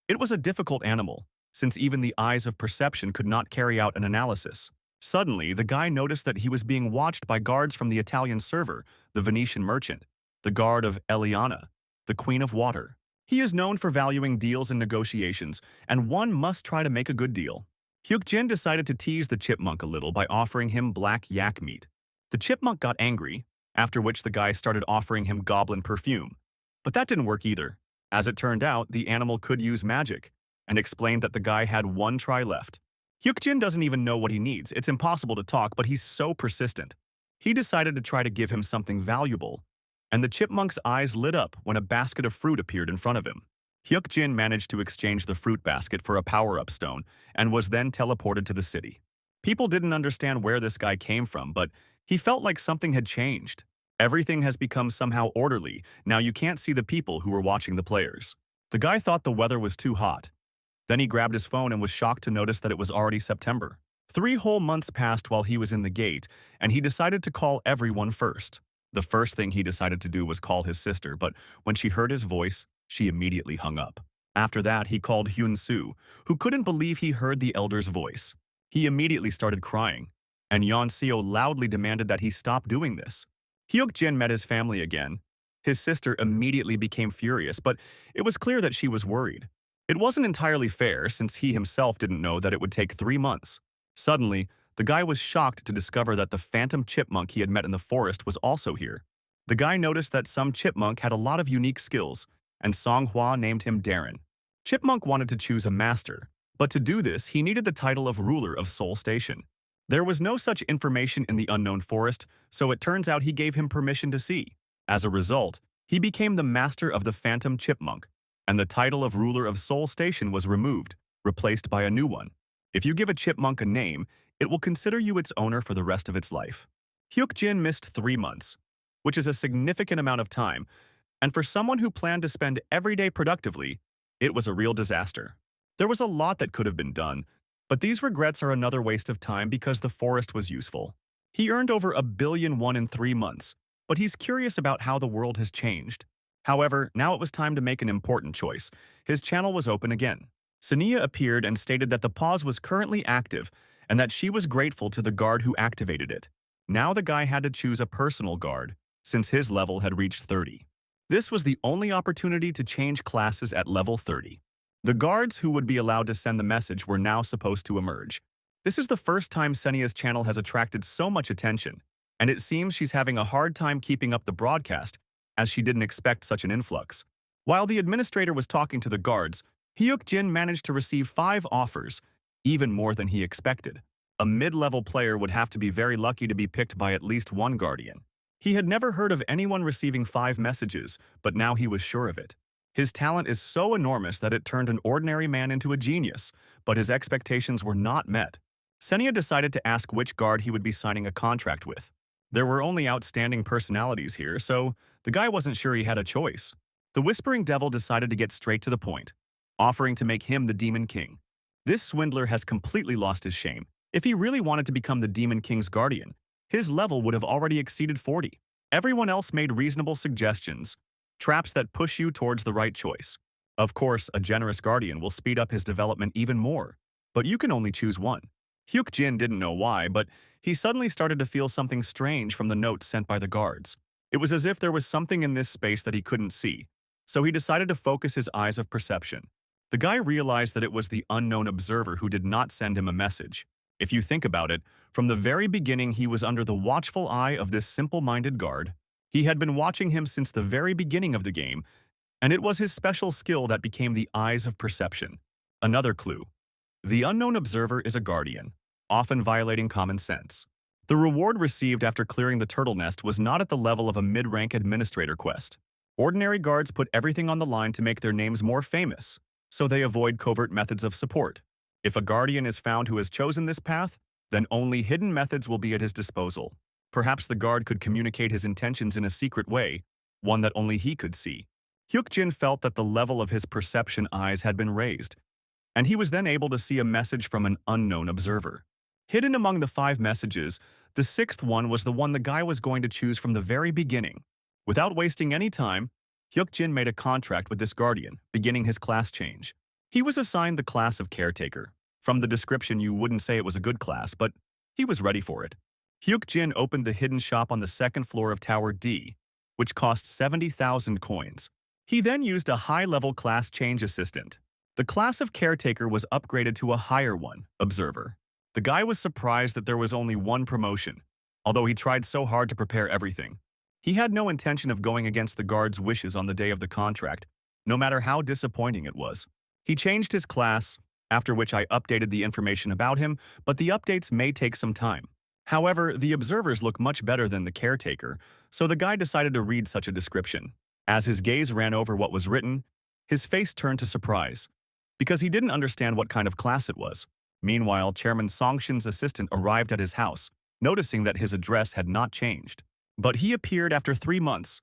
It was a difficult animal, since even the Eyes of Perception could not carry out an analysis. Suddenly, the guy noticed that he was being watched by guards from the Italian server, the Venetian merchant, the guard of Eliana, the Queen of Water. He is known for valuing deals and negotiations, and one must try to make a good deal. Hyuk-jin decided to tease the chipmunk a little by offering him black yak meat. The chipmunk got angry, after which the guy started offering him goblin perfume. But that didn't work either. As it turned out, the animal could use magic, and explained that the guy had one try left. Hyuk-jin doesn't even know what he needs. It's impossible to talk, but he's so persistent. He decided to try to give him something valuable, and the chipmunk's eyes lit up when a basket of fruit appeared in front of him. Hyuk-jin managed to exchange the fruit basket for a power-up stone and was then teleported to the city. People didn't understand where this guy came from, but he felt like something had changed. Everything has become somehow orderly. Now you can't see the people who were watching the players. The guy thought the weather was too hot. Then he grabbed his phone and was shocked to notice that it was already September. 3 whole months passed while he was in the gate, and he decided to call everyone first. The first thing he decided to do was call his sister, but when she heard his voice, she immediately hung up. After that, he called Hyun-soo, who couldn't believe he heard the elder's voice. He immediately started crying, and Yeon-seo loudly demanded that he stop doing this. Hyuk-jin met his family again. His sister immediately became furious, but it was clear that she was worried. It wasn't entirely fair since he himself didn't know that it would take 3 months. Suddenly, the guy was shocked to discover that the phantom chipmunk he had met in the forest was also here. The guy noticed that some chipmunk had a lot of unique skills, and Songhua named him Darren. Chipmunk wanted to choose a master, but to do this, he needed the title of ruler of Seoul Station. There was no such information in the unknown forest, so it turns out he gave him permission to see. As a result, he became the master of the phantom chipmunk, and the title of ruler of Seoul Station was removed, replaced by a new one. If you give a chipmunk a name, it will consider you its owner for the rest of its life. Hyuk-jin missed 3 months, which is a significant amount of time, and for someone who planned to spend every day productively, it was a real disaster. There was a lot that could have been done, but these regrets are another waste of time because the forest was useful. He earned over 1,000,000,000 in 3 months, but he's curious about how the world has changed. However, now it was time to make an important choice. His channel was open again. Senya appeared and stated that the pause was currently active and that she was grateful to the guard who activated it. Now the guy had to choose a personal guard, since his level had reached 30. This was the only opportunity to change classes at level 30. The guards who would be allowed to send the message were now supposed to emerge. This is the first time Senya's channel has attracted so much attention, and it seems she's having a hard time keeping up the broadcast, as she didn't expect such an influx. While the administrator was talking to the guards, Hyuk-jin managed to receive 5 offers, even more than he expected. A mid-level player would have to be very lucky to be picked by at least one guardian. He had never heard of anyone receiving 5 messages, but now he was sure of it. His talent is so enormous that it turned an ordinary man into a genius, but his expectations were not met. Senya decided to ask which guard he would be signing a contract with. There were only outstanding personalities here, so the guy wasn't sure he had a choice. The Whispering Devil decided to get straight to the point, offering to make him the Demon King. This swindler has completely lost his shame. If he really wanted to become the Demon King's guardian, his level would have already exceeded 40. Everyone else made reasonable suggestions, traps that push you towards the right choice. Of course, a generous guardian will speed up his development even more, but you can only choose one. Hyuk Jin didn't know why, but he suddenly started to feel something strange from the notes sent by the guards. It was as if there was something in this space that he couldn't see, so he decided to focus his eyes of perception. The guy realized that it was the unknown observer who did not send him a message. If you think about it, from the very beginning he was under the watchful eye of this simple-minded guard. He had been watching him since the very beginning of the game, and it was his special skill that became the eyes of perception. Another clue. The unknown observer is a guardian, often violating common sense. The reward received after clearing the turtle nest was not at the level of a mid-rank administrator quest. Ordinary guards put everything on the line to make their names more famous, so they avoid covert methods of support. If a guardian is found who has chosen this path, then only hidden methods will be at his disposal. Perhaps the guard could communicate his intentions in a secret way, one that only he could see. Hyuk Jin felt that the level of his perception eyes had been raised, and he was then able to see a message from an unknown observer. Hidden among the 5 messages, the 6th one was the one the guy was going to choose from the very beginning. Without wasting any time, Hyuk Jin made a contract with this guardian, beginning his class change. He was assigned the class of caretaker. From the description, you wouldn't say it was a good class, but he was ready for it. Hyuk Jin opened the hidden shop on the 2nd floor of Tower D, which cost 70,000 coins. He then used a high-level class change assistant. The class of caretaker was upgraded to a higher one, observer. The guy was surprised that there was only one promotion, although he tried so hard to prepare everything. He had no intention of going against the guard's wishes on the day of the contract, no matter how disappointing it was. He changed his class, after which I updated the information about him, but the updates may take some time. However, the observers look much better than the caretaker, so the guy decided to read such a description. As his gaze ran over what was written, his face turned to surprise, because he didn't understand what kind of class it was. Meanwhile, Chairman Songshin's assistant arrived at his house, noticing that his address had not changed. But he appeared after 3 months,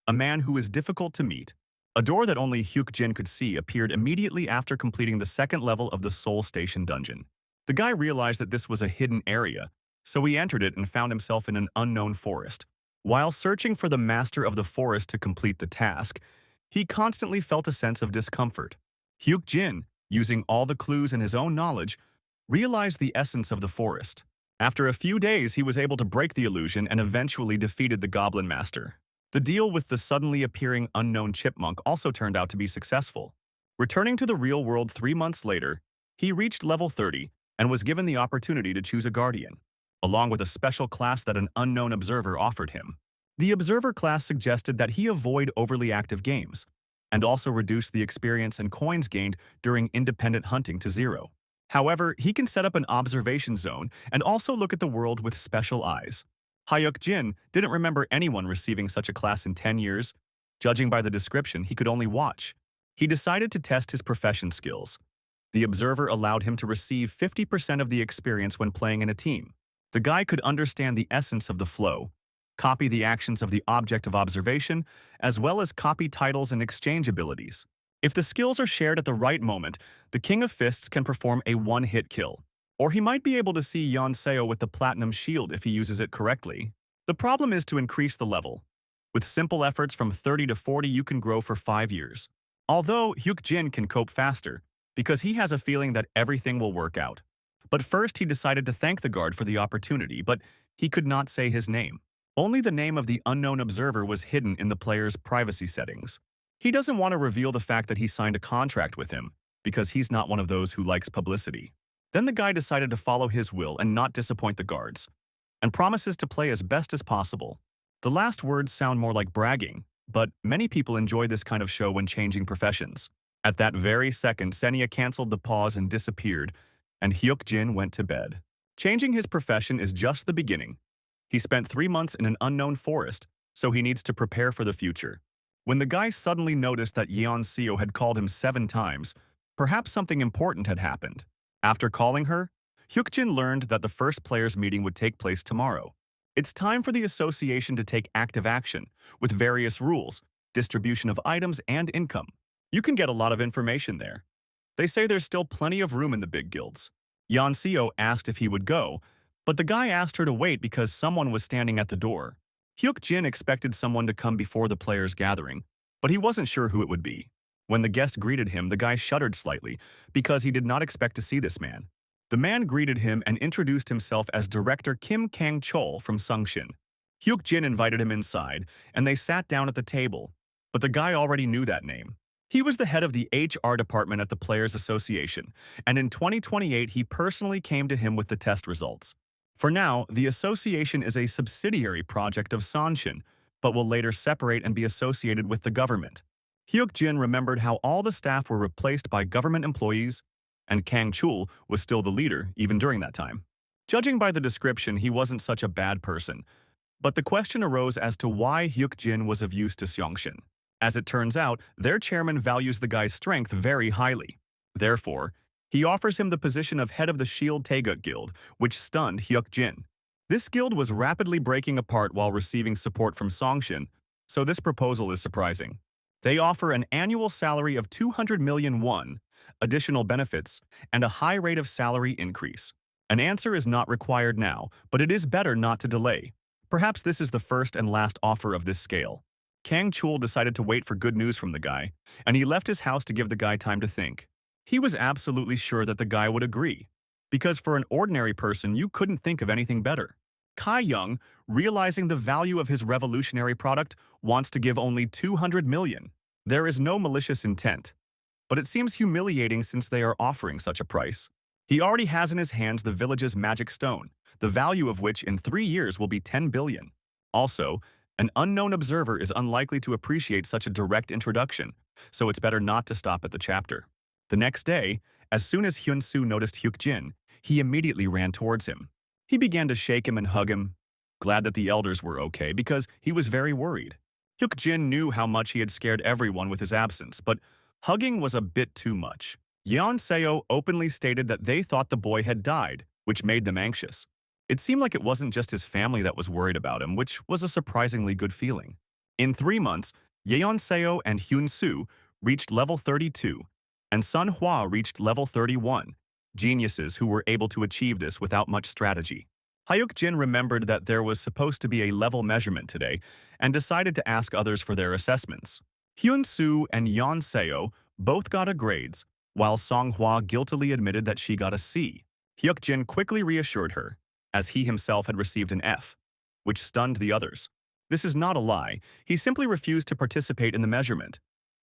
a man who is difficult to meet. A door that only Hyuk Jin could see appeared immediately after completing the 2nd level of the Soul Station dungeon. The guy realized that this was a hidden area, so he entered it and found himself in an unknown forest. While searching for the master of the forest to complete the task, he constantly felt a sense of discomfort. Hyuk Jin, using all the clues in his own knowledge, realized the essence of the forest. After a few days, he was able to break the illusion and eventually defeated the Goblin Master. The deal with the suddenly appearing unknown chipmunk also turned out to be successful. Returning to the real world 3 months later, he reached level 30 and was given the opportunity to choose a guardian, along with a special class that an unknown observer offered him. The observer class suggested that he avoid overly active games, and also reduce the experience and coins gained during independent hunting to 0. However, he can set up an observation zone and also look at the world with special eyes. Hyuk Jin didn't remember anyone receiving such a class in 10 years. Judging by the description, he could only watch. He decided to test his profession skills. The observer allowed him to receive 50% of the experience when playing in a team. The guy could understand the essence of the flow, copy the actions of the object of observation, as well as copy titles and exchange abilities. If the skills are shared at the right moment, the King of Fists can perform a one-hit kill. Or he might be able to see Yonseo with the Platinum Shield if he uses it correctly. The problem is to increase the level. With simple efforts from 30 to 40, you can grow for 5 years. Although Hyuk Jin can cope faster, because he has a feeling that everything will work out. But first he decided to thank the guard for the opportunity, but he could not say his name. Only the name of the unknown observer was hidden in the player's privacy settings. He doesn't want to reveal the fact that he signed a contract with him, because he's not one of those who likes publicity. Then the guy decided to follow his will and not disappoint the guards, and promises to play as best as possible. The last words sound more like bragging, but many people enjoy this kind of show when changing professions. At that very second, Senya canceled the pause and disappeared, and Hyuk Jin went to bed. Changing his profession is just the beginning. He spent 3 months in an unknown forest, so he needs to prepare for the future. When the guy suddenly noticed that Yeon-seo had called him 7 times, perhaps something important had happened. After calling her, Hyuk Jin learned that the first players' meeting would take place tomorrow. It's time for the association to take active action, with various rules, distribution of items, and income. You can get a lot of information there. They say there's still plenty of room in the big guilds. Yanseo asked if he would go, but the guy asked her to wait because someone was standing at the door. Hyuk-jin expected someone to come before the players' gathering, but he wasn't sure who it would be. When the guest greeted him, the guy shuddered slightly because he did not expect to see this man. The man greeted him and introduced himself as Director Kim Kang-chol from Sungshin. Hyuk-jin invited him inside, and they sat down at the table, but the guy already knew that name. He was the head of the HR department at the Players Association, and in 2028 he personally came to him with the test results. For now, the association is a subsidiary project of Sonshin, but will later separate and be associated with the government. Hyuk-jin remembered how all the staff were replaced by government employees, and Kang-chul was still the leader even during that time. Judging by the description, he wasn't such a bad person, but the question arose as to why Hyuk-jin was of use to Sungshin. As it turns out, their chairman values the guy's strength very highly. Therefore, he offers him the position of head of the Shield Taegeuk Guild, which stunned Hyuk-jin. This guild was rapidly breaking apart while receiving support from Sungshin, so this proposal is surprising. They offer an annual salary of 200 million won, additional benefits, and a high rate of salary increase. An answer is not required now, but it is better not to delay. Perhaps this is the first and last offer of this scale. Kang-chul decided to wait for good news from the guy, and he left his house to give the guy time to think. He was absolutely sure that the guy would agree, because for an ordinary person you couldn't think of anything better. Kai Young, realizing the value of his revolutionary product, wants to give only 200 million. There is no malicious intent, but it seems humiliating since they are offering such a price. He already has in his hands the village's magic stone, the value of which in 3 years will be 10 billion. Also, an unknown observer is unlikely to appreciate such a direct introduction, so it's better not to stop at the chapter. The next day, as soon as Hyun-soo noticed Hyuk-jin, he immediately ran towards him. He began to shake him and hug him, glad that the elders were okay because he was very worried. Hyuk-jin knew how much he had scared everyone with his absence, but hugging was a bit too much. Yeon Seo openly stated that they thought the boy had died, which made them anxious. It seemed like it wasn't just his family that was worried about him, which was a surprisingly good feeling. In 3 months, Yeon Seo and Hyun-soo reached level 32, and Sun Hwa reached level 31, geniuses who were able to achieve this without much strategy. Hyuk-jin remembered that there was supposed to be a level measurement today and decided to ask others for their assessments. Hyun-soo and Yeon Seo both got a grades, while Song Hwa guiltily admitted that she got a C. Hyuk-jin quickly reassured her, as he himself had received an F, which stunned the others. This is not a lie, he simply refused to participate in the measurement.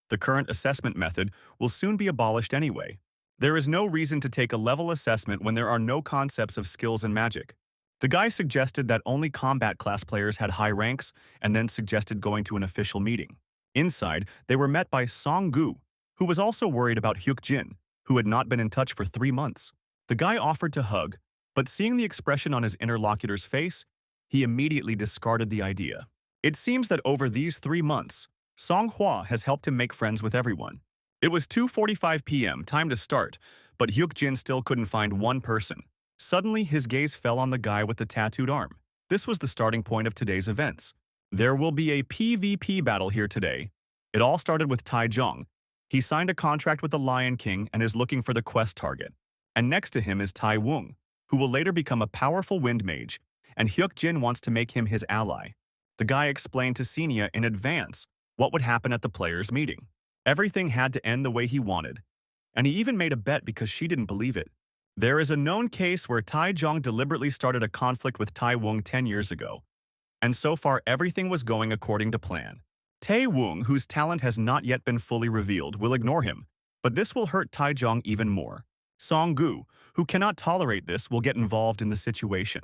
The current assessment method will soon be abolished anyway. There is no reason to take a level assessment when there are no concepts of skills and magic. The guy suggested that only combat class players had high ranks and then suggested going to an official meeting. Inside, they were met by Song-gu, who was also worried about Hyuk-jin, who had not been in touch for 3 months. The guy offered to hug, but seeing the expression on his interlocutor's face, he immediately discarded the idea. It seems that over these 3 months, Song Hwa has helped him make friends with everyone. It was 2:45 p.m., time to start, but Hyuk-jin still couldn't find one person. Suddenly, his gaze fell on the guy with the tattooed arm. This was the starting point of today's events. There will be a PvP battle here today. It all started with Tai Jong. He signed a contract with the Lion King and is looking for the quest target. And next to him is Tai Wung, who will later become a powerful wind mage, and Hyuk-jin wants to make him his ally. The guy explained to Senia in advance what would happen at the players' meeting. Everything had to end the way he wanted, and he even made a bet because she didn't believe it. There is a known case where Tai Jong deliberately started a conflict with Tai Wung 10 years ago, and so far everything was going according to plan. Tai Wung, whose talent has not yet been fully revealed, will ignore him, but this will hurt Tai Jong even more. Song-gu, who cannot tolerate this, will get involved in the situation.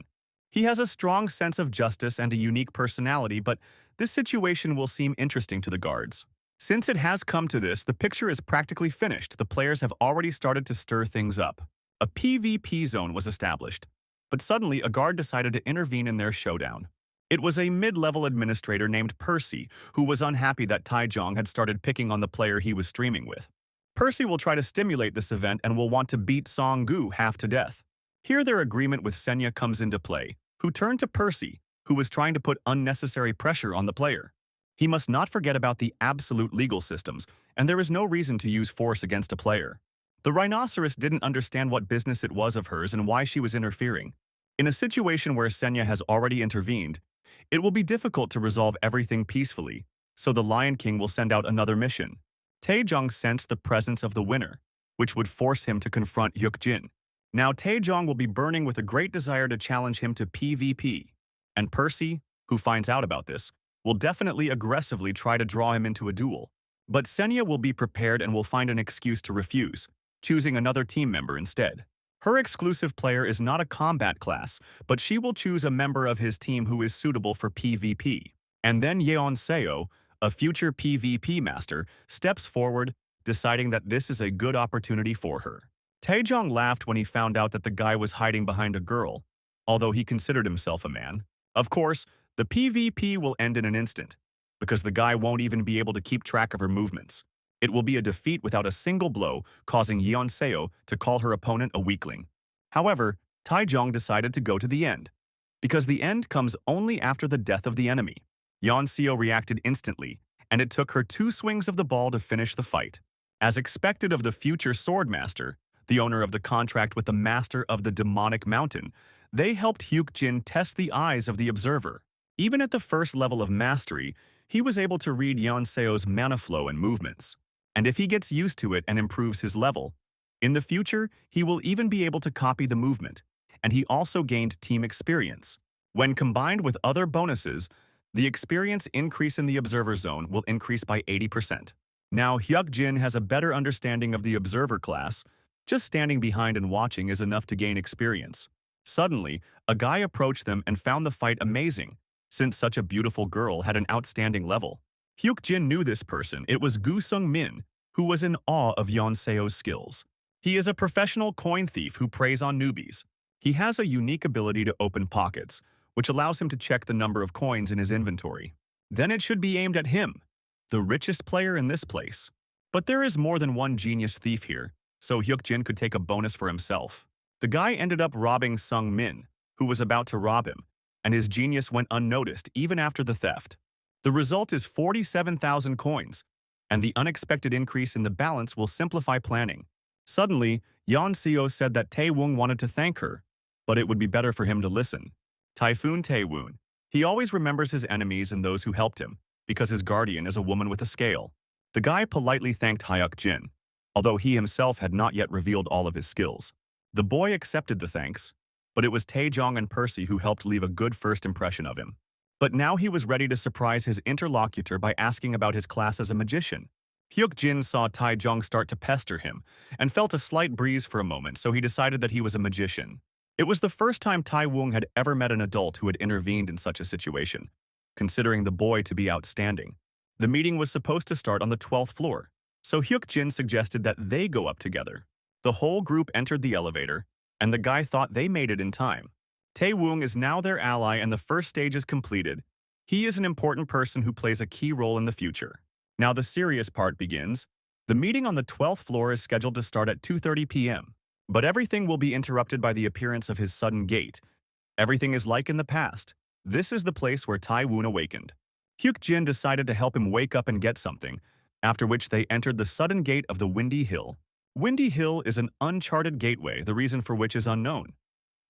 He has a strong sense of justice and a unique personality, but this situation will seem interesting to the guards. Since it has come to this, the picture is practically finished. The players have already started to stir things up. A PvP zone was established, but suddenly a guard decided to intervene in their showdown. It was a mid-level administrator named Percy who was unhappy that Tai Jong had started picking on the player he was streaming with. Percy will try to stimulate this event and will want to beat Song-gu half to death. Here their agreement with Senya comes into play, who turned to Percy, who was trying to put unnecessary pressure on the player. He must not forget about the absolute legal systems, and there is no reason to use force against a player. The rhinoceros didn't understand what business it was of hers and why she was interfering. In a situation where Senya has already intervened, it will be difficult to resolve everything peacefully, so the Lion King will send out another mission. Taejong sensed the presence of the winner, which would force him to confront Hyukjin. Now Taejong will be burning with a great desire to challenge him to PvP, and Percy, who finds out about this, will definitely aggressively try to draw him into a duel. But Senya will be prepared and will find an excuse to refuse, choosing another team member instead. Her exclusive player is not a combat class, but she will choose a member of his team who is suitable for PvP. And then Yeon Seo, a future PvP master, steps forward, deciding that this is a good opportunity for her. Taejong laughed when he found out that the guy was hiding behind a girl, although he considered himself a man. Of course, the PvP will end in an instant, because the guy won't even be able to keep track of her movements. It will be a defeat without a single blow, causing Yeon Seo to call her opponent a weakling. However, Taejong decided to go to the end, because the end comes only after the death of the enemy. Yeon Seo reacted instantly, and it took her 2 swings of the ball to finish the fight. As expected of the future Swordmaster, the owner of the contract with the Master of the Demonic Mountain, they helped Hyukjin test the eyes of the observer. Even at the first level of mastery, he was able to read Yeon Seo's mana flow and movements. And if he gets used to it and improves his level, in the future, he will even be able to copy the movement, and he also gained team experience. When combined with other bonuses, the experience increase in the observer zone will increase by 80%. Now, Hyukjin has a better understanding of the observer class. Just standing behind and watching is enough to gain experience. Suddenly, a guy approached them and found the fight amazing, since such a beautiful girl had an outstanding level. Hyukjin knew this person. It was Gu Sung-min, who was in awe of Yeon Seo's skills. He is a professional coin thief who preys on newbies. He has a unique ability to open pockets, which allows him to check the number of coins in his inventory. Then it should be aimed at him, the richest player in this place. But there is more than one genius thief here, so Hyukjin could take a bonus for himself. The guy ended up robbing Sung-min, who was about to rob him, and his genius went unnoticed even after the theft. The result is 47,000 coins, and the unexpected increase in the balance will simplify planning. Suddenly, Yeon Seo said that Taewon wanted to thank her, but it would be better for him to listen. Typhoon Taewon. He always remembers his enemies and those who helped him, because his guardian is a woman with a scale. The guy politely thanked Hyukjin, although he himself had not yet revealed all of his skills. The boy accepted the thanks, but it was Taejong and Percy who helped leave a good first impression of him. But now he was ready to surprise his interlocutor by asking about his class as a magician. Hyukjin saw Taejong start to pester him and felt a slight breeze for a moment, so he decided that he was a magician. It was the first time Taewon had ever met an adult who had intervened in such a situation, considering the boy to be outstanding. The meeting was supposed to start on the 12th floor, so Hyukjin suggested that they go up together. The whole group entered the elevator, and the guy thought they made it in time. Taewon is now their ally and the first stage is completed. He is an important person who plays a key role in the future. Now the serious part begins. The meeting on the 12th floor is scheduled to start at 2:30 p.m. But everything will be interrupted by the appearance of his sudden gate. Everything is like in the past. This is the place where Taewon awakened. Hyukjin decided to help him wake up and get something, after which they entered the sudden gate of the Windy Hill. Windy Hill is an uncharted gateway, the reason for which is unknown.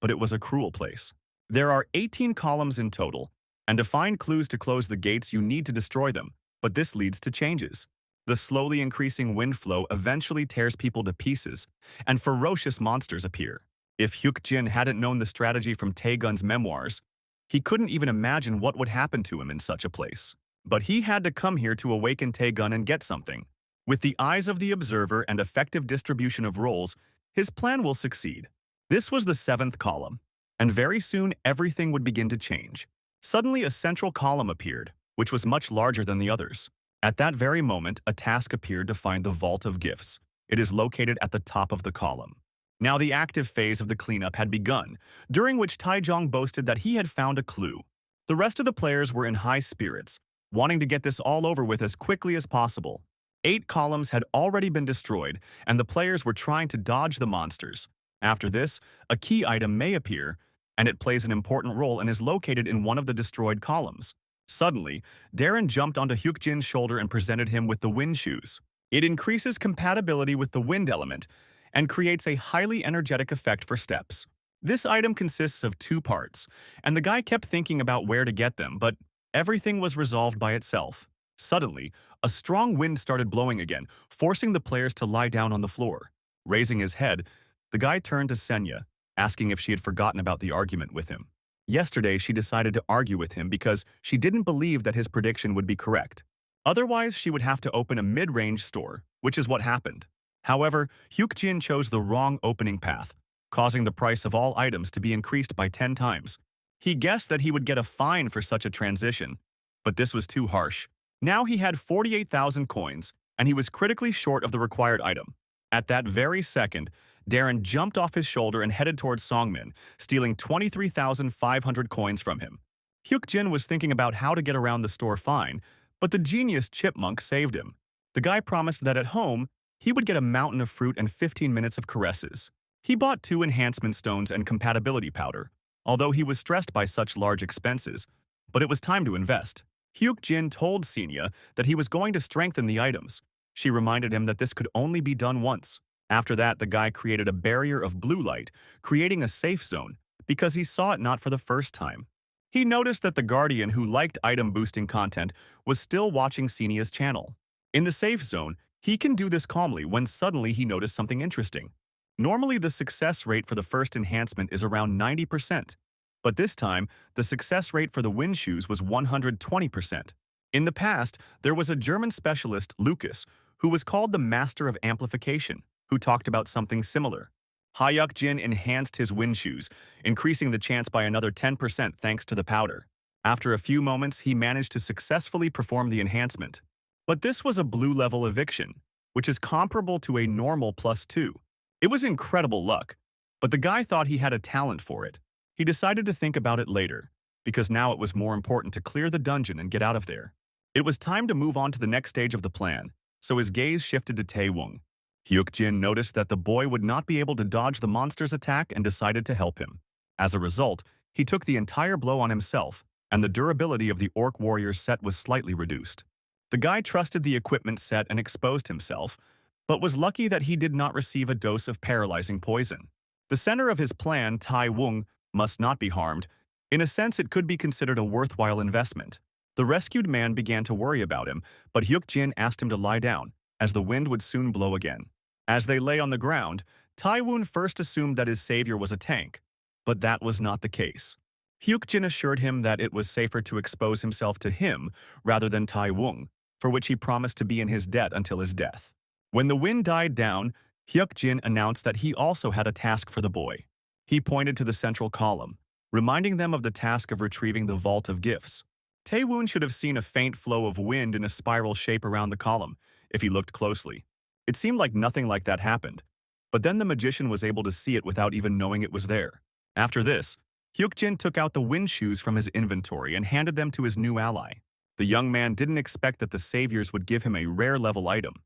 But it was a cruel place. There are 18 columns in total, and to find clues to close the gates you need to destroy them, but this leads to changes. The slowly increasing wind flow eventually tears people to pieces, and ferocious monsters appear. If Hyukjin hadn't known the strategy from Taegun's memoirs, he couldn't even imagine what would happen to him in such a place. But he had to come here to awaken Taegun and get something. With the eyes of the observer and effective distribution of roles, his plan will succeed. This was the 7th column, and very soon everything would begin to change. Suddenly a central column appeared, which was much larger than the others. At that very moment, a task appeared to find the Vault of Gifts. It is located at the top of the column. Now the active phase of the cleanup had begun, during which Taejong boasted that he had found a clue. The rest of the players were in high spirits, wanting to get this all over with as quickly as possible. 8 columns had already been destroyed, and the players were trying to dodge the monsters. After this, a key item may appear, and it plays an important role and is located in one of the destroyed columns. Suddenly, Darren jumped onto Hyukjin's shoulder and presented him with the wind shoes. It increases compatibility with the wind element, and creates a highly energetic effect for steps. This item consists of two parts, and the guy kept thinking about where to get them, but everything was resolved by itself. Suddenly, a strong wind started blowing again, forcing the players to lie down on the floor. Raising his head, the guy turned to Senya, asking if she had forgotten about the argument with him. Yesterday, she decided to argue with him because she didn't believe that his prediction would be correct. Otherwise, she would have to open a mid-range store, which is what happened. However, Hyuk-jin chose the wrong opening path, causing the price of all items to be increased by 10 times. He guessed that he would get a fine for such a transition, but this was too harsh. Now he had 48,000 coins, and he was critically short of the required item. At that very second, Darren jumped off his shoulder and headed towards Songmin, stealing 23,500 coins from him. Hyuk-jin was thinking about how to get around the store fine, but the genius chipmunk saved him. The guy promised that at home, he would get a mountain of fruit and 15 minutes of caresses. He bought 2 enhancement stones and compatibility powder, although he was stressed by such large expenses, but it was time to invest. Hyuk-jin told Senya that he was going to strengthen the items. She reminded him that this could only be done once. After that, the guy created a barrier of blue light, creating a safe zone, because he saw it not for the first time. He noticed that the Guardian who liked item-boosting content was still watching Senya's channel. In the safe zone, he can do this calmly when suddenly he noticed something interesting. Normally, the success rate for the first enhancement is around 90%, but this time, the success rate for the wind shoes was 120%. In the past, there was a German specialist, Lucas, who was called the Master of Amplification, who talked about something similar. Hyuk-jin enhanced his wind shoes, increasing the chance by another 10% thanks to the powder. After a few moments, he managed to successfully perform the enhancement. But this was a blue-level eviction, which is comparable to a normal +2. It was incredible luck, but the guy thought he had a talent for it. He decided to think about it later, because now it was more important to clear the dungeon and get out of there. It was time to move on to the next stage of the plan, so his gaze shifted to Taewon. Hyuk-jin noticed that the boy would not be able to dodge the monster's attack and decided to help him. As a result, he took the entire blow on himself, and the durability of the Orc Warrior's set was slightly reduced. The guy trusted the equipment set and exposed himself, but was lucky that he did not receive a dose of paralyzing poison. The center of his plan, Taewon, must not be harmed. In a sense, it could be considered a worthwhile investment. The rescued man began to worry about him, but Hyuk-jin asked him to lie down, as the wind would soon blow again. As they lay on the ground, Taewon first assumed that his savior was a tank, but that was not the case. Hyuk-jin assured him that it was safer to expose himself to him rather than Taewon, for which he promised to be in his debt until his death. When the wind died down, Hyuk-jin announced that he also had a task for the boy. He pointed to the central column, reminding them of the task of retrieving the Vault of Gifts. Taewon should have seen a faint flow of wind in a spiral shape around the column, if he looked closely. It seemed like nothing like that happened, but then the magician was able to see it without even knowing it was there. After this, Hyuk-jin took out the wind shoes from his inventory and handed them to his new ally. The young man didn't expect that the saviors would give him a rare-level item.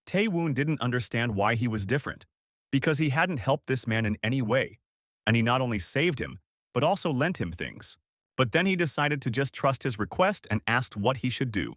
Taewon didn't understand why he was different, because he hadn't helped this man in any way, and he not only saved him, but also lent him things. But then he decided to just trust his request and asked what he should do.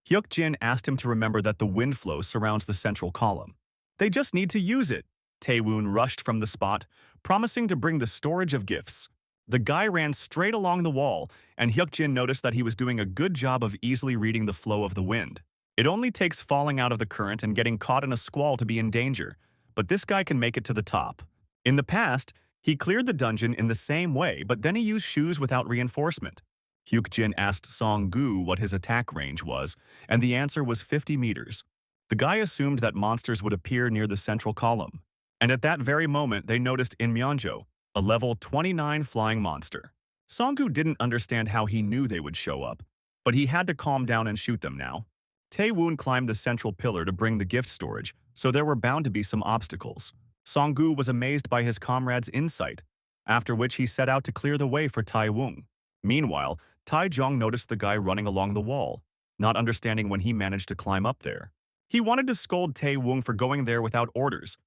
Hyuk-jin asked him to remember that the wind flow surrounds the central column. They just need to use it. Taewon rushed from the spot, promising to bring the storage of gifts. The guy ran straight along the wall, and Hyuk-jin noticed that he was doing a good job of easily reading the flow of the wind. It only takes falling out of the current and getting caught in a squall to be in danger, but this guy can make it to the top. In the past, he cleared the dungeon in the same way, but then he used shoes without reinforcement. Hyuk-jin asked Song-gu what his attack range was, and the answer was 50 meters. The guy assumed that monsters would appear near the central column, and at that very moment they noticed In Myeonjo, a level 29 flying monster. Song-gu didn't understand how he knew they would show up, but he had to calm down and shoot them now. Taewon climbed the central pillar to bring the gift storage, so there were bound to be some obstacles. Song-gu was amazed by his comrade's insight, after which he set out to clear the way for Taewon. Meanwhile, Taejong noticed the guy running along the wall, not understanding when he managed to climb up there. He wanted to scold Taewon for going there without orders,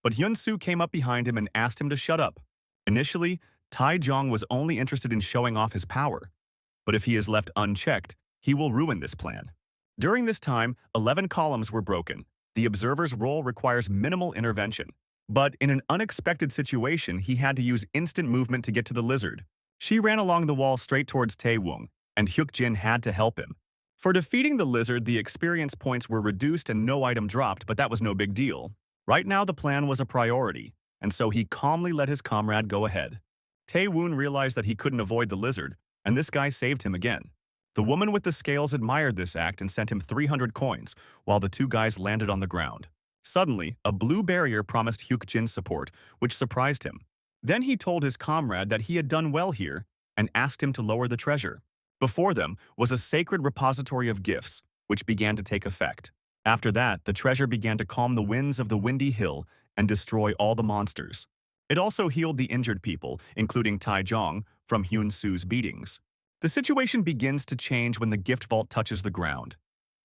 but Hyun-soo came up behind him and asked him to shut up. Initially, Taejong was only interested in showing off his power, but if he is left unchecked, he will ruin this plan. During this time, 11 columns were broken. The observer's role requires minimal intervention. But in an unexpected situation, he had to use instant movement to get to the lizard. She ran along the wall straight towards Taewon, and Hyuk-jin had to help him. For defeating the lizard, the experience points were reduced and no item dropped, but that was no big deal. Right now, the plan was a priority, and so he calmly let his comrade go ahead. Taewon realized that he couldn't avoid the lizard, and this guy saved him again. The woman with the scales admired this act and sent him 300 coins, while the two guys landed on the ground. Suddenly, a blue barrier promised Hyuk-jin support, which surprised him. Then he told his comrade that he had done well here and asked him to lower the treasure. Before them was a sacred repository of gifts, which began to take effect. After that, the treasure began to calm the winds of the windy hill and destroy all the monsters. It also healed the injured people, including Taejong, from Hyun Soo's beatings. The situation begins to change when the gift vault touches the ground.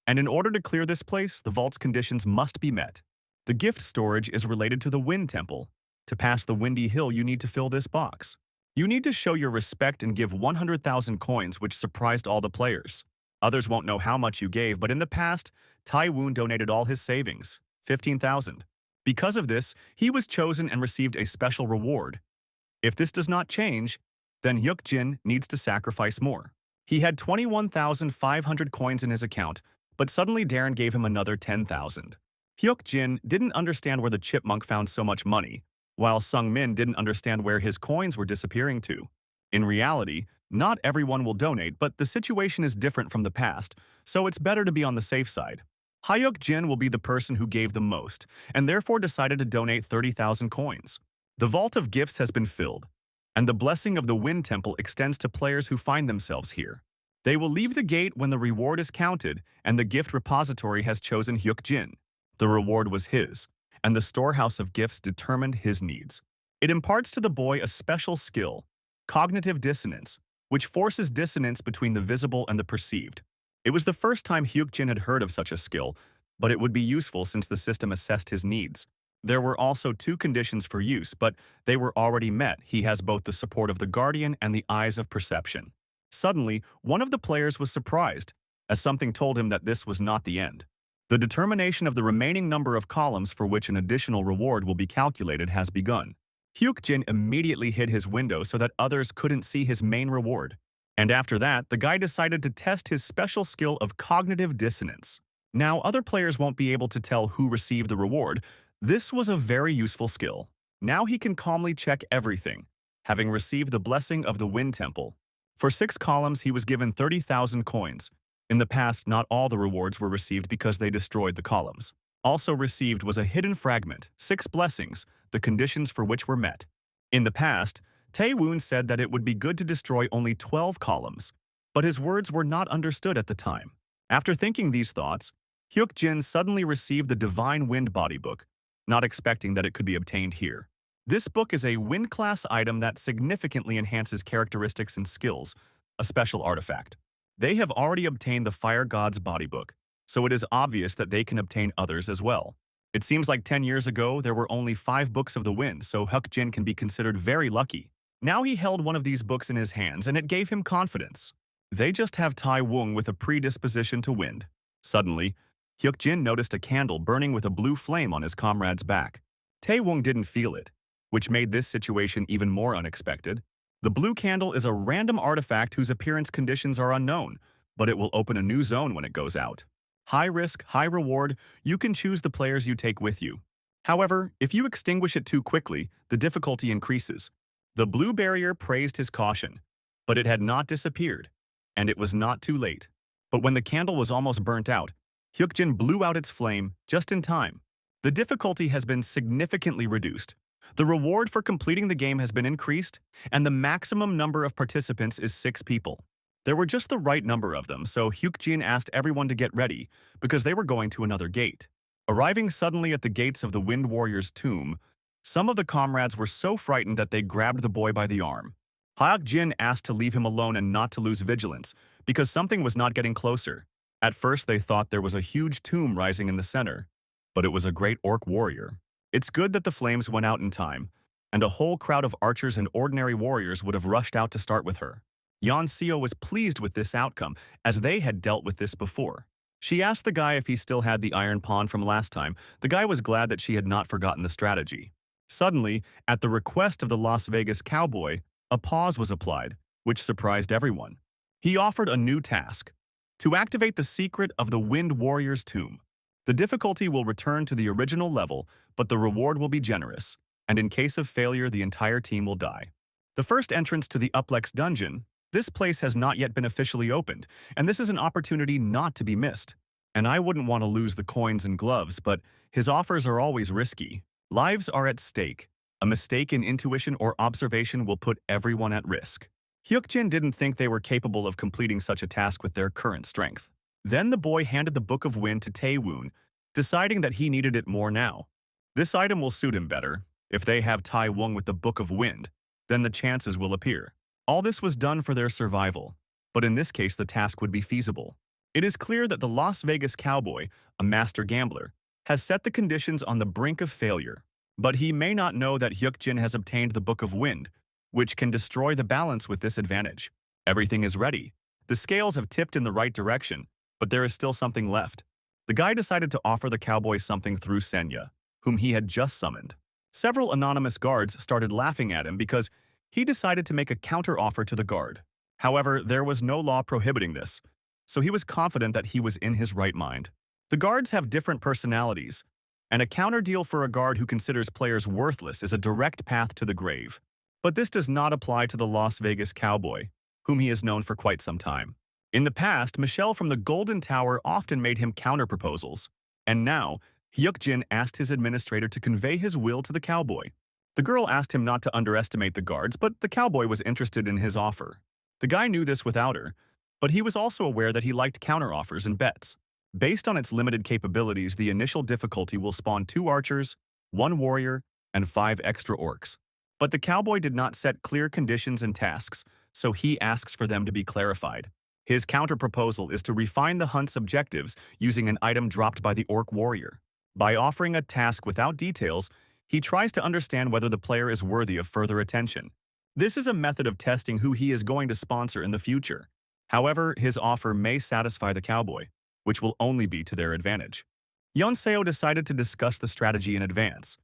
And in order to clear this place, the vault's conditions must be met. The gift storage is related to the Wind Temple. To pass the windy hill, you need to fill this box. You need to show your respect and give 100,000 coins, which surprised all the players. Others won't know how much you gave, but in the past, Taewon donated all his savings, 15,000. Because of this, he was chosen and received a special reward. If this does not change, then Hyuk-jin needs to sacrifice more. He had 21,500 coins in his account, but suddenly Darren gave him another 10,000. Hyuk-jin didn't understand where the chipmunk found so much money, while Sung-min didn't understand where his coins were disappearing to. In reality, not everyone will donate, but the situation is different from the past, so it's better to be on the safe side. Hyuk-jin will be the person who gave the most, and therefore decided to donate 30,000 coins. The Vault of Gifts has been filled, and the blessing of the Wind Temple extends to players who find themselves here. They will leave the gate when the reward is counted and the gift repository has chosen Hyuk-jin. The reward was his, and the storehouse of gifts determined his needs. It imparts to the boy a special skill, cognitive dissonance, which forces dissonance between the visible and the perceived. It was the first time Hyuk-jin had heard of such a skill, but it would be useful since the system assessed his needs. There were also 2 conditions for use, but they were already met. He has both the support of the Guardian and the eyes of perception. Suddenly, one of the players was surprised, as something told him that this was not the end. The determination of the remaining number of columns for which an additional reward will be calculated has begun. Hyuk-jin immediately hid his window so that others couldn't see his main reward. And after that, the guy decided to test his special skill of cognitive dissonance. Now, other players won't be able to tell who received the reward. This was a very useful skill. Now he can calmly check everything, having received the blessing of the Wind Temple. For 6 columns, he was given 30,000 coins. In the past, not all the rewards were received because they destroyed the columns. Also received was a hidden fragment, 6 blessings, the conditions for which were met. In the past, Taewon said that it would be good to destroy only 12 columns, but his words were not understood at the time. After thinking these thoughts, Hyuk-jin suddenly received the Divine Wind Body Book, not expecting that it could be obtained here. This book is a Wind class item that significantly enhances characteristics and skills, a special artifact. They have already obtained the Fire God's Body Book, so it is obvious that they can obtain others as well. It seems like 10 years ago there were only 5 books of the wind, so Hyuk-jin can be considered very lucky. Now he held one of these books in his hands and it gave him confidence. They just have Taewon with a predisposition to wind. Suddenly, Hyuk-jin noticed a candle burning with a blue flame on his comrade's back. Taewon didn't feel it, which made this situation even more unexpected. The blue candle is a random artifact whose appearance conditions are unknown, but it will open a new zone when it goes out. High risk, high reward, you can choose the players you take with you. However, if you extinguish it too quickly, the difficulty increases. The blue barrier praised his caution, but it had not disappeared, and it was not too late. But when the candle was almost burnt out, Hyuk-jin blew out its flame just in time. The difficulty has been significantly reduced. The reward for completing the game has been increased, and the maximum number of participants is 6 people. There were just the right number of them, so Hyuk-jin asked everyone to get ready, because they were going to another gate. Arriving suddenly at the gates of the Wind Warrior's tomb, some of the comrades were so frightened that they grabbed the boy by the arm. Hyuk-jin asked to leave him alone and not to lose vigilance, because something was not getting closer. At first they thought there was a huge tomb rising in the center, but it was a great orc warrior. It's good that the flames went out in time, and a whole crowd of archers and ordinary warriors would have rushed out to start with her. Yeon Seo was pleased with this outcome, as they had dealt with this before. She asked the guy if he still had the iron pawn from last time. The guy was glad that she had not forgotten the strategy. Suddenly, at the request of the Las Vegas cowboy, a pause was applied, which surprised everyone. He offered a new task: to activate the secret of the Wind Warrior's tomb. The difficulty will return to the original level, but the reward will be generous, and in case of failure, the entire team will die. The first entrance to the Uplex dungeon, this place has not yet been officially opened, and this is an opportunity not to be missed. And I wouldn't want to lose the coins and gloves, but his offers are always risky. Lives are at stake. A mistake in intuition or observation will put everyone at risk. Hyukjin didn't think they were capable of completing such a task with their current strength. Then the boy handed the Book of Wind to Taewoon, deciding that he needed it more now. This item will suit him better. If they have Taewon with the Book of Wind, then the chances will appear. All this was done for their survival, but in this case the task would be feasible. It is clear that the Las Vegas cowboy, a master gambler, has set the conditions on the brink of failure. But he may not know that Hyukjin has obtained the Book of Wind, which can destroy the balance with this advantage. Everything is ready. The scales have tipped in the right direction, but there is still something left. The guy decided to offer the cowboy something through Senya, whom he had just summoned. Several anonymous guards started laughing at him because he decided to make a counter-offer to the guard. However, there was no law prohibiting this, so he was confident that he was in his right mind. The guards have different personalities, and a counter deal for a guard who considers players worthless is a direct path to the grave. But this does not apply to the Las Vegas cowboy, whom he has known for quite some time. In the past, Michelle from the Golden Tower often made him counter-proposals, and now, Hyukjin asked his administrator to convey his will to the cowboy. The girl asked him not to underestimate the guards, but the cowboy was interested in his offer. The guy knew this without her, but he was also aware that he liked counteroffers and bets. Based on its limited capabilities, the initial difficulty will spawn 2 archers, 1 warrior, and 5 extra orcs. But the cowboy did not set clear conditions and tasks, so he asks for them to be clarified. His counter-proposal is to refine the hunt's objectives using an item dropped by the orc warrior. By offering a task without details, he tries to understand whether the player is worthy of further attention. This is a method of testing who he is going to sponsor in the future. However, his offer may satisfy the cowboy, which will only be to their advantage. Yeonseo decided to discuss the strategy in advance,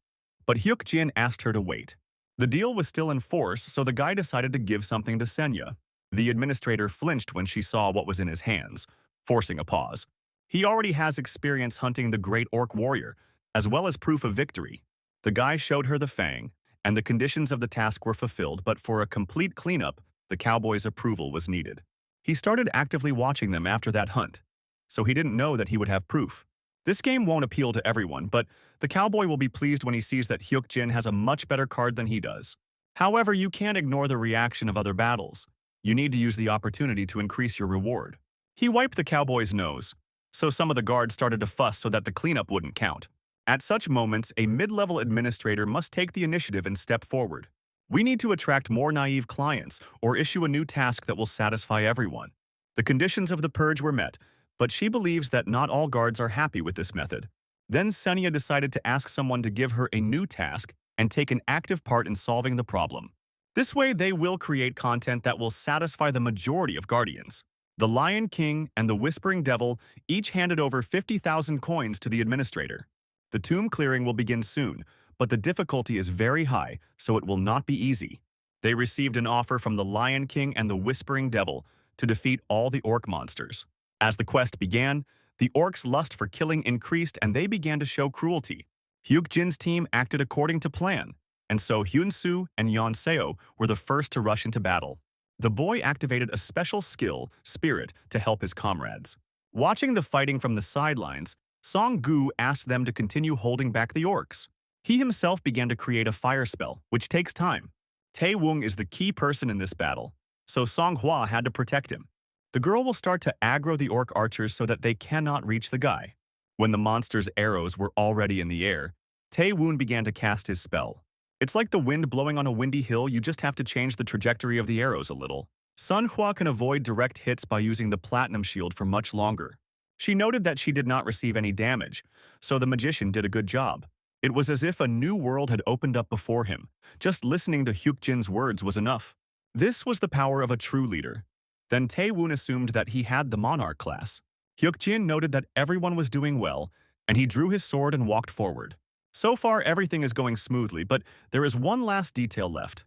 but Hyukjin asked her to wait. The deal was still in force, so the guy decided to give something to Senya. The administrator flinched when she saw what was in his hands, forcing a pause. He already has experience hunting the great orc warrior, as well as proof of victory. The guy showed her the fang, and the conditions of the task were fulfilled, but for a complete cleanup, the cowboy's approval was needed. He started actively watching them after that hunt, so he didn't know that he would have proof. This game won't appeal to everyone, but the cowboy will be pleased when he sees that Hyukjin has a much better card than he does. However, you can't ignore the reaction of other battles. You need to use the opportunity to increase your reward. He wiped the cowboy's nose, so some of the guards started to fuss so that the cleanup wouldn't count. At such moments, a mid-level administrator must take the initiative and step forward. We need to attract more naive clients or issue a new task that will satisfy everyone. The conditions of the purge were met, but she believes that not all guards are happy with this method. Then Senya decided to ask someone to give her a new task and take an active part in solving the problem. This way, they will create content that will satisfy the majority of guardians. The Lion King and the Whispering Devil each handed over 50,000 coins to the administrator. The tomb clearing will begin soon, but the difficulty is very high, so it will not be easy. They received an offer from the Lion King and the Whispering Devil to defeat all the orc monsters. As the quest began, the orcs' lust for killing increased and they began to show cruelty. Hyukjin's team acted according to plan, and so Hyunsoo and Yeonseo were the first to rush into battle. The boy activated a special skill, Spirit, to help his comrades. Watching the fighting from the sidelines, Song-gu asked them to continue holding back the orcs. He himself began to create a fire spell, which takes time. Taewon is the key person in this battle, so Songhua had to protect him. The girl will start to aggro the orc archers so that they cannot reach the guy. When the monster's arrows were already in the air, Taewon began to cast his spell. It's like the wind blowing on a windy hill, you just have to change the trajectory of the arrows a little. Sunhua can avoid direct hits by using the platinum shield for much longer. She noted that she did not receive any damage, so the magician did a good job. It was as if a new world had opened up before him. Just listening to Hyukjin's words was enough. This was the power of a true leader. Then Taewon assumed that he had the monarch class. Hyukjin noted that everyone was doing well, and he drew his sword and walked forward. So far, everything is going smoothly, but there is one last detail left.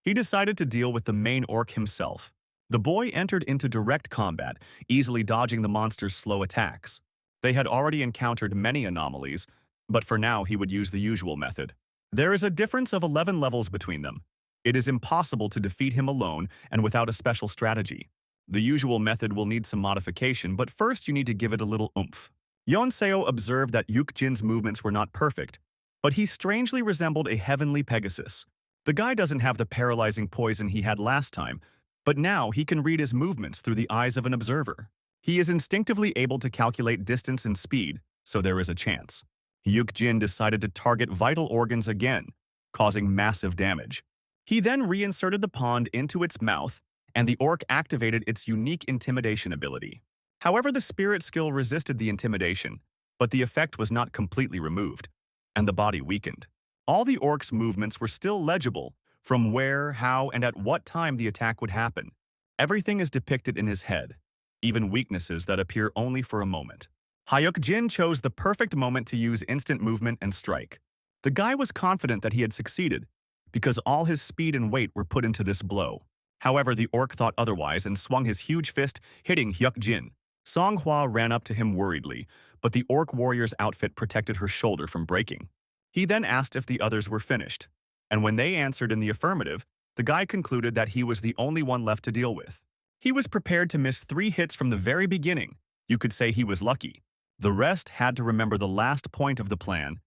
He decided to deal with the main orc himself. The boy entered into direct combat, easily dodging the monster's slow attacks. They had already encountered many anomalies, but for now he would use the usual method. There is a difference of 11 levels between them. It is impossible to defeat him alone and without a special strategy. The usual method will need some modification, but first you need to give it a little oomph. Yonseo observed that Yukjin's movements were not perfect, but he strangely resembled a heavenly Pegasus. The guy doesn't have the paralyzing poison he had last time, but now he can read his movements through the eyes of an observer. He is instinctively able to calculate distance and speed, so there is a chance. Yukjin decided to target vital organs again, causing massive damage. He then reinserted the pond into its mouth, and the orc activated its unique intimidation ability. However, the spirit skill resisted the intimidation, but the effect was not completely removed, and the body weakened. All the orc's movements were still legible, from where, how, and at what time the attack would happen. Everything is depicted in his head, even weaknesses that appear only for a moment. Hyuk-jin chose the perfect moment to use instant movement and strike. The guy was confident that he had succeeded, because all his speed and weight were put into this blow. However, the orc thought otherwise and swung his huge fist, hitting Hyuk-jin. Songhua ran up to him worriedly, but the orc warrior's outfit protected her shoulder from breaking. He then asked if the others were finished, and when they answered in the affirmative, the guy concluded that he was the only one left to deal with. He was prepared to miss 3 hits from the very beginning. You could say he was lucky. The rest had to remember the last point of the plan,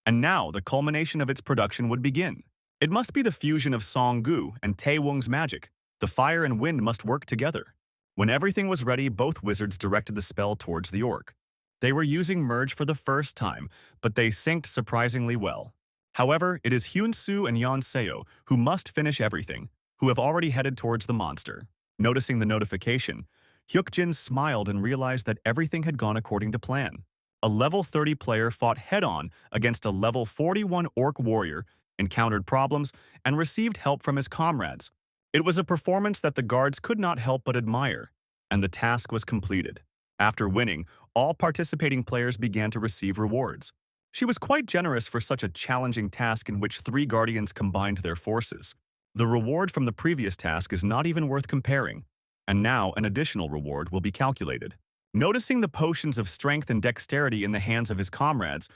and now the culmination of its production would begin. It must be the fusion of Song-gu and Taewong's magic. The fire and wind must work together. When everything was ready, both wizards directed the spell towards the orc. They were using Merge for the first time, but they synced surprisingly well. However, it is Hyun-soo and Yeon-seo who must finish everything, who have already headed towards the monster. Noticing the notification, Hyuk-jin smiled and realized that everything had gone according to plan. A level 30 player fought head-on against a level 41 orc warrior, encountered problems, and received help from his comrades. It was a performance that the guards could not help but admire, and the task was completed. After winning, all participating players began to receive rewards. She was quite generous for such a challenging task in which 3 guardians combined their forces. The reward from the previous task is not even worth comparing, and now an additional reward will be calculated. Noticing the potions of strength and dexterity in the hands of his comrades,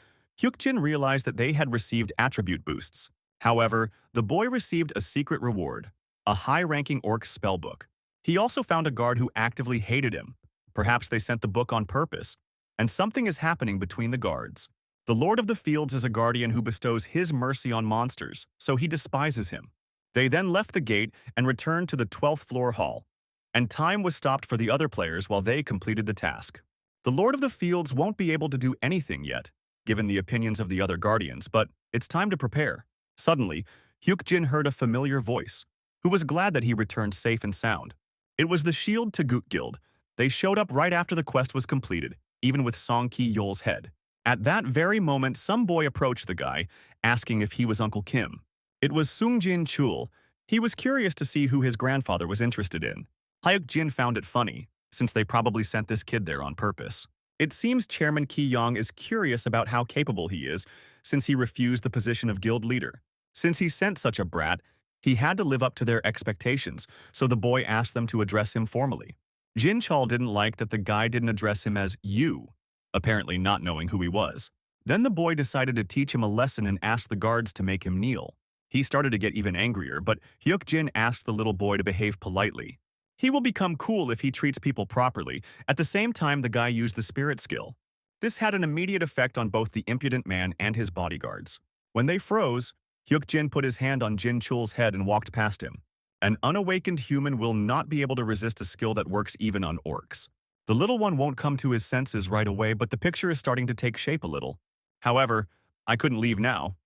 Hyukjin realized that they had received attribute boosts. However, the boy received a secret reward, a high-ranking orc spellbook. He also found a guard who actively hated him. Perhaps they sent the book on purpose, and something is happening between the guards. The Lord of the Fields is a guardian who bestows his mercy on monsters, so he despises him. They then left the gate and returned to the 12th floor hall, and time was stopped for the other players while they completed the task. The Lord of the Fields won't be able to do anything yet, given the opinions of the other guardians, but it's time to prepare. Suddenly, Hyuk-jin heard a familiar voice, who was glad that he returned safe and sound. It was the Shield Tagut Guild. They showed up right after the quest was completed, even with Song Ki-yeol's head. At that very moment, some boy approached the guy, asking if he was Uncle Kim. It was Sung-jin Chul. He was curious to see who his grandfather was interested in. Hyuk-jin found it funny, since they probably sent this kid there on purpose. It seems Chairman Ki-young is curious about how capable he is, since he refused the position of guild leader. Since he sent such a brat, he had to live up to their expectations, so the boy asked them to address him formally. Jin Chul didn't like that the guy didn't address him as you, apparently not knowing who he was. Then the boy decided to teach him a lesson and asked the guards to make him kneel. He started to get even angrier, but Hyuk-jin asked the little boy to behave politely. He will become cool if he treats people properly. At the same time, the guy used the spirit skill. This had an immediate effect on both the impudent man and his bodyguards. When they froze, Hyuk-jin put his hand on Jin Chul's head and walked past him. An unawakened human will not be able to resist a skill that works even on orcs. The little one won't come to his senses right away, but the picture is starting to take shape a little. However, I couldn't leave now.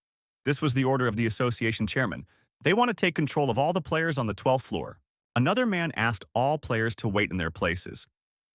This was the order of the association chairman. They want to take control of all the players on the 12th floor. Another man asked all players to wait in their places.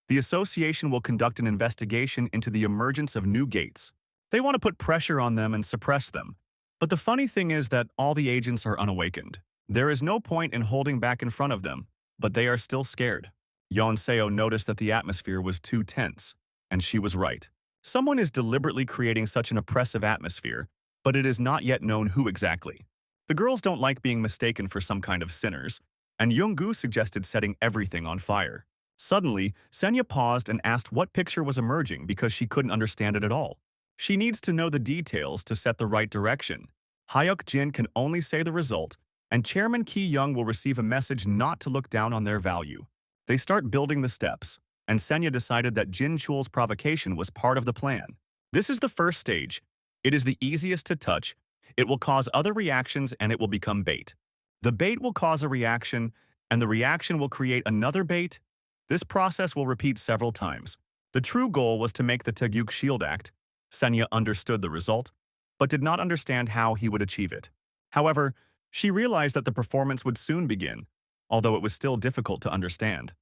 The association will conduct an investigation into the emergence of new gates. They want to put pressure on them and suppress them. But the funny thing is that all the agents are unawakened. There is no point in holding back in front of them, but they are still scared. Yeon-seo noticed that the atmosphere was too tense, and she was right. Someone is deliberately creating such an oppressive atmosphere, but it is not yet known who exactly. The girls don't like being mistaken for some kind of sinners, and Yoongu suggested setting everything on fire. Suddenly, Senya paused and asked what picture was emerging because she couldn't understand it at all. She needs to know the details to set the right direction. Hyuk Jin can only say the result, and Chairman Ki Young will receive a message not to look down on their value. They start building the steps, and Senya decided that Jin Chul's provocation was part of the plan. This is the first stage. It is the easiest to touch. It will cause other reactions and it will become bait. The bait will cause a reaction, and the reaction will create another bait. This process will repeat several times. The true goal was to make the Taegyuk Shield act. Senya understood the result, but did not understand how he would achieve it. However, she realized that the performance would soon begin, although it was still difficult to understand.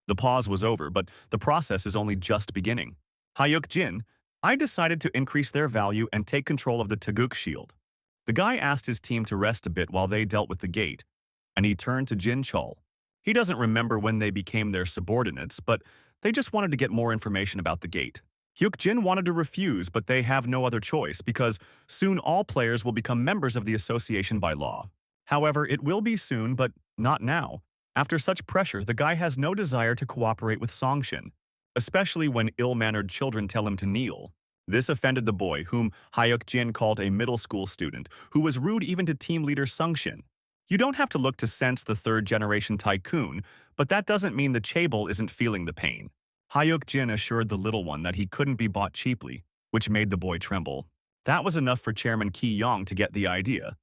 The pause was over, but the process is only just beginning. Hyuk Jin, I decided to increase their value and take control of the Taegyuk Shield. The guy asked his team to rest a bit while they dealt with the gate, and he turned to Jin Chul. He doesn't remember when they became their subordinates, but they just wanted to get more information about the gate. Hyuk Jin wanted to refuse, but they have no other choice because soon all players will become members of the association by law. However, it will be soon, but not now. After such pressure, the guy has no desire to cooperate with Songshin, especially when ill-mannered children tell him to kneel. This offended the boy, whom Hyuk Jin called a middle school student, who was rude even to team leader Songshin. You don't have to look to sense the third-generation tycoon, but that doesn't mean the chaebol isn't feeling the pain. Hyuk Jin assured the little one that he couldn't be bought cheaply, which made the boy tremble. That was enough for Chairman Ki Yong to get the idea.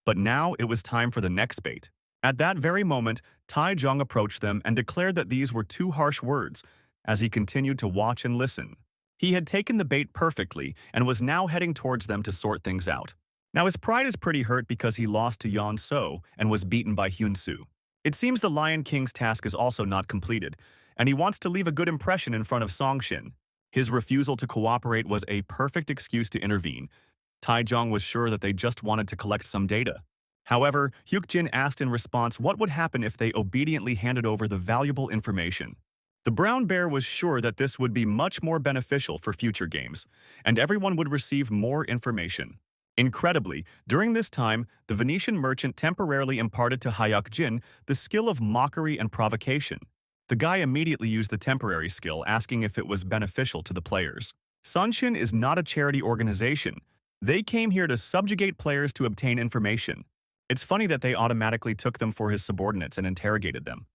But now it was time for the next bait. At that very moment, Tai Jong approached them and declared that these were too harsh words, as he continued to watch and listen. He had taken the bait perfectly and was now heading towards them to sort things out. Now his pride is pretty hurt because he lost to Yeon So and was beaten by Hyun Soo. It seems the Lion King's task is also not completed, and he wants to leave a good impression in front of Songshin. His refusal to cooperate was a perfect excuse to intervene. Tai Jong was sure that they just wanted to collect some data. However, Hyuk Jin asked in response what would happen if they obediently handed over the valuable information. The brown bear was sure that this would be much more beneficial for future games, and everyone would receive more information. Incredibly, during this time, the Venetian merchant temporarily imparted to Hyuk Jin the skill of mockery and provocation. The guy immediately used the temporary skill, asking if it was beneficial to the players. Sunshin is not a charity organization. They came here to subjugate players to obtain information. It's funny that they automatically took them for his subordinates and interrogated them.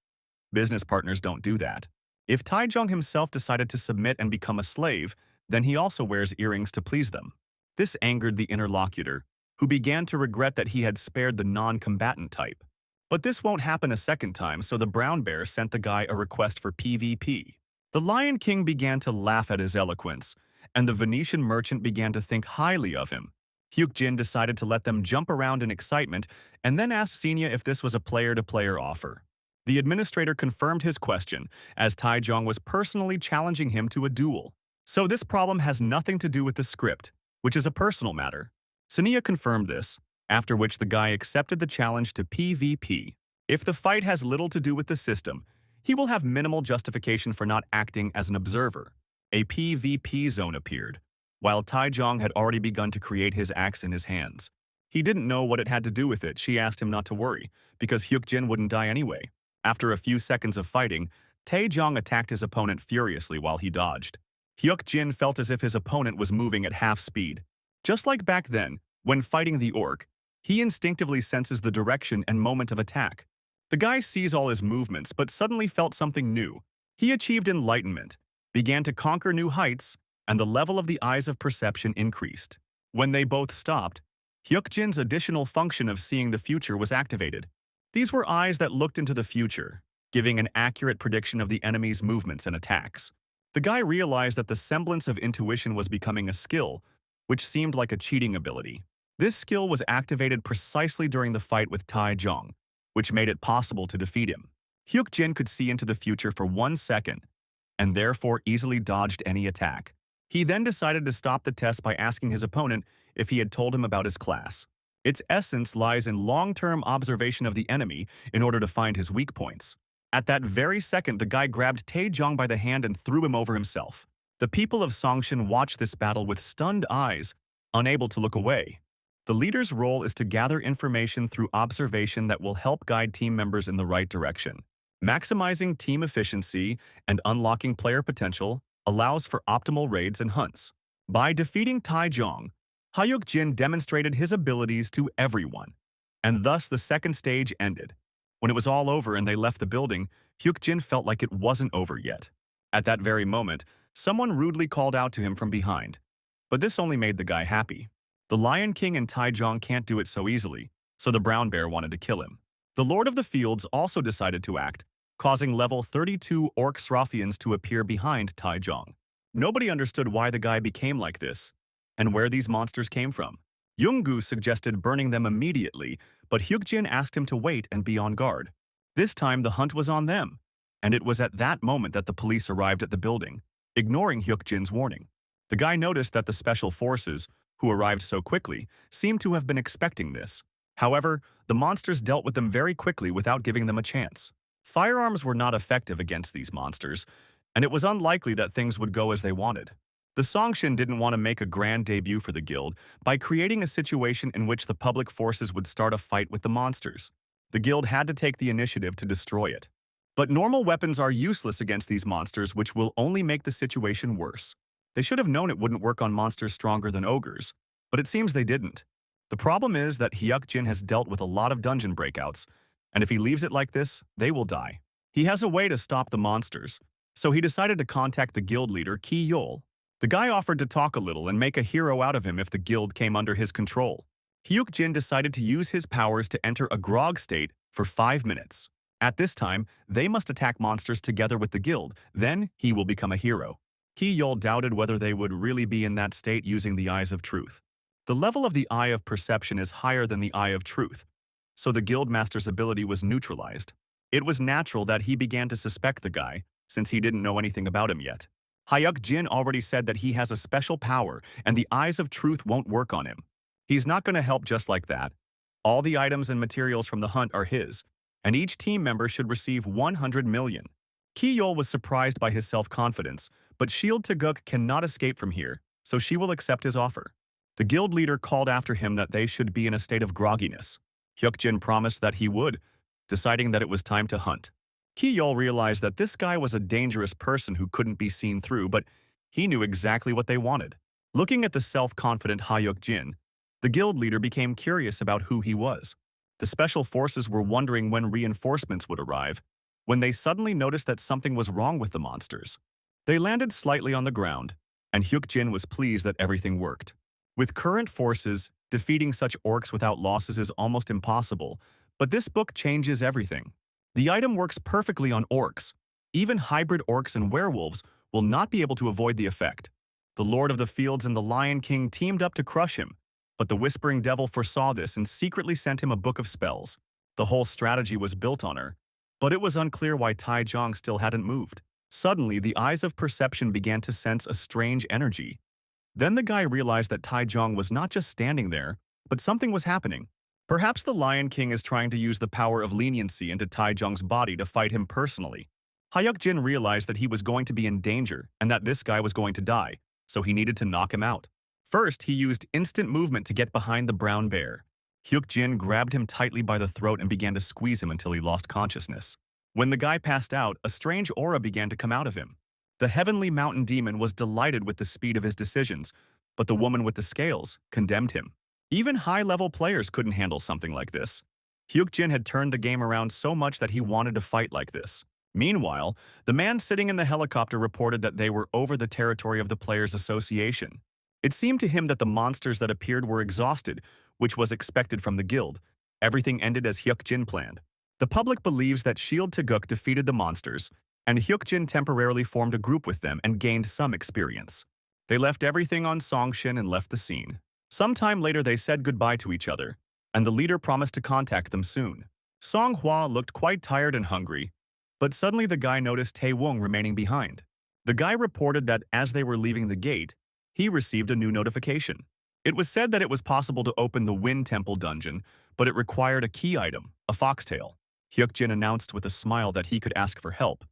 Business partners don't do that. If Tai Jong himself decided to submit and become a slave, then he also wears earrings to please them. This angered the interlocutor, who began to regret that he had spared the non-combatant type. But this won't happen a second time, so the brown bear sent the guy a request for PvP. The Lion King began to laugh at his eloquence, and the Venetian merchant began to think highly of him. Hyuk Jin decided to let them jump around in excitement and then asked Senya if this was a player-to-player offer. The administrator confirmed his question, as Tai Jong was personally challenging him to a duel. So this problem has nothing to do with the script, which is a personal matter. Senya confirmed this, after which the guy accepted the challenge to PvP. If the fight has little to do with the system, he will have minimal justification for not acting as an observer. A PvP zone appeared, while Tai Jong had already begun to create his axe in his hands. He didn't know what it had to do with it. She asked him not to worry, because Hyuk Jin wouldn't die anyway. After a few seconds of fighting, Tai Jong attacked his opponent furiously while he dodged. Hyuk Jin felt as if his opponent was moving at half speed. Just like back then, when fighting the orc, he instinctively senses the direction and moment of attack. The guy sees all his movements but suddenly felt something new. He achieved enlightenment, began to conquer new heights, and the level of the eyes of perception increased. When they both stopped, Hyuk Jin's additional function of seeing the future was activated. These were eyes that looked into the future, giving an accurate prediction of the enemy's movements and attacks. The guy realized that the semblance of intuition was becoming a skill, which seemed like a cheating ability. This skill was activated precisely during the fight with Tai Jong, which made it possible to defeat him. Hyuk Jin could see into the future for 1 second, and therefore easily dodged any attack. He then decided to stop the test by asking his opponent if he had told him about his class. Its essence lies in long-term observation of the enemy in order to find his weak points. At that very second, the guy grabbed Tai Jong by the hand and threw him over himself. The people of Songshin watched this battle with stunned eyes, unable to look away. The leader's role is to gather information through observation that will help guide team members in the right direction. Maximizing team efficiency and unlocking player potential allows for optimal raids and hunts. By defeating Taejong, Hyuk-jin demonstrated his abilities to everyone, and thus the second stage ended. When it was all over and they left the building, Hyuk-jin felt like it wasn't over yet. At that very moment, someone rudely called out to him from behind. But this only made the guy happy. The Lion King and Taejong can't do it so easily, so the brown bear wanted to kill him. The Lord of the Fields also decided to act, causing level 32 orc Sraffians to appear behind Taejong. Nobody understood why the guy became like this, and where these monsters came from. Yoongu suggested burning them immediately, but Hyuk-jin asked him to wait and be on guard. This time the hunt was on them, and it was at that moment that the police arrived at the building, ignoring Hyuk-jin's warning. The guy noticed that the special forces, who arrived so quickly, seemed to have been expecting this. However, the monsters dealt with them very quickly without giving them a chance. Firearms were not effective against these monsters, and it was unlikely that things would go as they wanted. The Songshin didn't want to make a grand debut for the guild by creating a situation in which the public forces would start a fight with the monsters. The guild had to take the initiative to destroy it. But normal weapons are useless against these monsters, which will only make the situation worse. They should have known it wouldn't work on monsters stronger than ogres, but it seems they didn't. The problem is that Hyuk-jin has dealt with a lot of dungeon breakouts, and if he leaves it like this, they will die. He has a way to stop the monsters, so he decided to contact the guild leader, Ki-yeol. The guy offered to talk a little and make a hero out of him if the guild came under his control. Hyuk-jin decided to use his powers to enter a grog state for 5 minutes. At this time, they must attack monsters together with the guild, then he will become a hero. Ki-yeol doubted whether they would really be in that state using the Eyes of Truth. The level of the Eye of Perception is higher than the Eye of Truth, so the guild master's ability was neutralized. It was natural that he began to suspect the guy, since he didn't know anything about him yet. Hyuk-jin already said that he has a special power and the Eyes of Truth won't work on him. He's not going to help just like that. All the items and materials from the hunt are his, and each team member should receive 100 million. Ki-yeol was surprised by his self-confidence, but Shield Taeguk cannot escape from here, so she will accept his offer. The guild leader called after him that they should be in a state of grogginess. Hyuk-jin promised that he would, deciding that it was time to hunt. Ki-yeol realized that this guy was a dangerous person who couldn't be seen through, but he knew exactly what they wanted. Looking at the self-confident Hyuk-jin, the guild leader became curious about who he was. The special forces were wondering when reinforcements would arrive, when they suddenly noticed that something was wrong with the monsters. They landed slightly on the ground, and Hyuk-jin was pleased that everything worked. With current forces, defeating such orcs without losses is almost impossible, but this book changes everything. The item works perfectly on orcs. Even hybrid orcs and werewolves will not be able to avoid the effect. The Lord of the Fields and the Lion King teamed up to crush him, but the Whispering Devil foresaw this and secretly sent him a book of spells. The whole strategy was built on her, but it was unclear why Taejong still hadn't moved. Suddenly, the Eyes of Perception began to sense a strange energy. Then the guy realized that Taejong was not just standing there, but something was happening. Perhaps the Lion King is trying to use the power of leniency into Taejong's body to fight him personally. Hyuk-jin realized that he was going to be in danger and that this guy was going to die, so he needed to knock him out. First, he used instant movement to get behind the brown bear. Hyuk-jin grabbed him tightly by the throat and began to squeeze him until he lost consciousness. When the guy passed out, a strange aura began to come out of him. The heavenly mountain demon was delighted with the speed of his decisions, but the woman with the scales condemned him. Even high-level players couldn't handle something like this. Hyuk-jin had turned the game around so much that he wanted to fight like this. Meanwhile, the man sitting in the helicopter reported that they were over the territory of the Players' Association. It seemed to him that the monsters that appeared were exhausted, which was expected from the guild. Everything ended as Hyuk-jin planned. The public believes that Shield Taeguk defeated the monsters, and Hyuk-jin temporarily formed a group with them and gained some experience. They left everything on Songshin and left the scene. Sometime later they said goodbye to each other, and the leader promised to contact them soon. Songhwa looked quite tired and hungry, but suddenly the guy noticed Taewong remaining behind. The guy reported that as they were leaving the gate, he received a new notification. It was said that it was possible to open the Wind Temple dungeon, but it required a key item, a foxtail. Hyuk-jin announced with a smile that he could ask for help,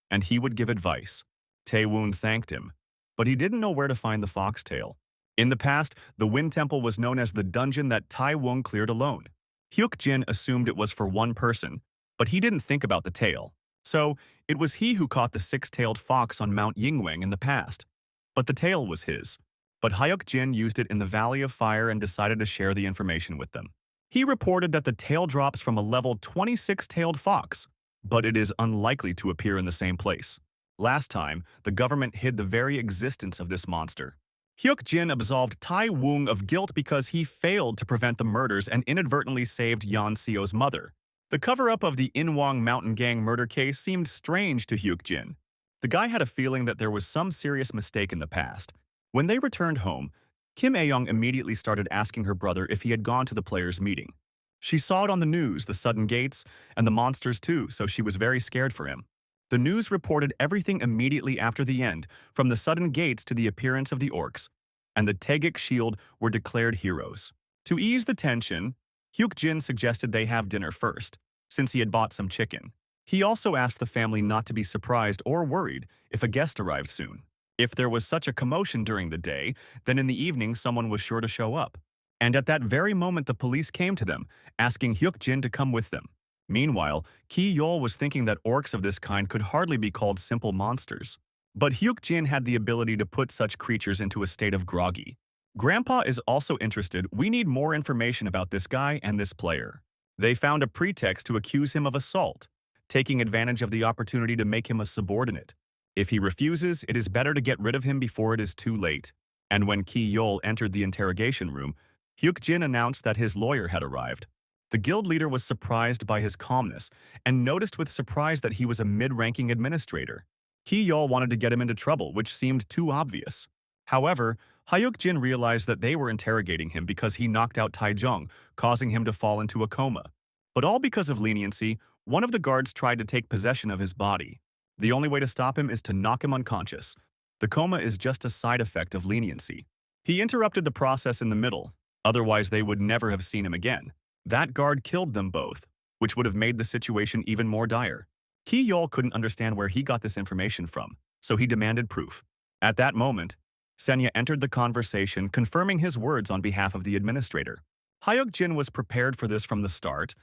and he would give advice. Taewon thanked him, but he didn't know where to find the foxtail. In the past, the Wind Temple was known as the dungeon that Tai Wung cleared alone. Hyuk Jin assumed it was for one person, but he didn't think about the tail. So, it was he who caught the six-tailed fox on Mount Yingwang in the past. But the tail was his. But Hyuk Jin used it in the Valley of Fire and decided to share the information with them. He reported that the tail drops from a level 26-tailed fox, but it is unlikely to appear in the same place. Last time, the government hid the very existence of this monster. Hyuk Jin absolved Tai Wung of guilt because he failed to prevent the murders and inadvertently saved Yan Sio's mother. The cover-up of the Inwang Mountain Gang murder case seemed strange to Hyuk Jin. The guy had a feeling that there was some serious mistake in the past. When they returned home, Kim Ae-young immediately started asking her brother if he had gone to the players' meeting. She saw it on the news, the sudden gates, and the monsters too, so she was very scared for him. The news reported everything immediately after the end, from the sudden gates to the appearance of the orcs, and the Taegik Shield were declared heroes. To ease the tension, Hyuk Jin suggested they have dinner first, since he had bought some chicken. He also asked the family not to be surprised or worried if a guest arrived soon. If there was such a commotion during the day, then in the evening someone was sure to show up. And at that very moment the police came to them, asking Hyuk Jin to come with them. Meanwhile, Ki Yol was thinking that orcs of this kind could hardly be called simple monsters. But Hyuk Jin had the ability to put such creatures into a state of groggy. Grandpa is also interested. We need more information about this guy and this player. They found a pretext to accuse him of assault, taking advantage of the opportunity to make him a subordinate. If he refuses, it is better to get rid of him before it is too late. And when Ki Yol entered the interrogation room, Hyuk Jin announced that his lawyer had arrived. The guild leader was surprised by his calmness and noticed with surprise that he was a mid-ranking administrator. Ki Yol wanted to get him into trouble, which seemed too obvious. However, Hyuk Jin realized that they were interrogating him because he knocked out Tai Jung, causing him to fall into a coma. But all because of leniency, one of the guards tried to take possession of his body. The only way to stop him is to knock him unconscious. The coma is just a side effect of leniency. He interrupted the process in the middle, otherwise they would never have seen him again. That guard killed them both, which would have made the situation even more dire. Ki Yol couldn't understand where he got this information from, so he demanded proof. At that moment, Senya entered the conversation, confirming his words on behalf of the administrator. Hyuk Jin was prepared for this from the start,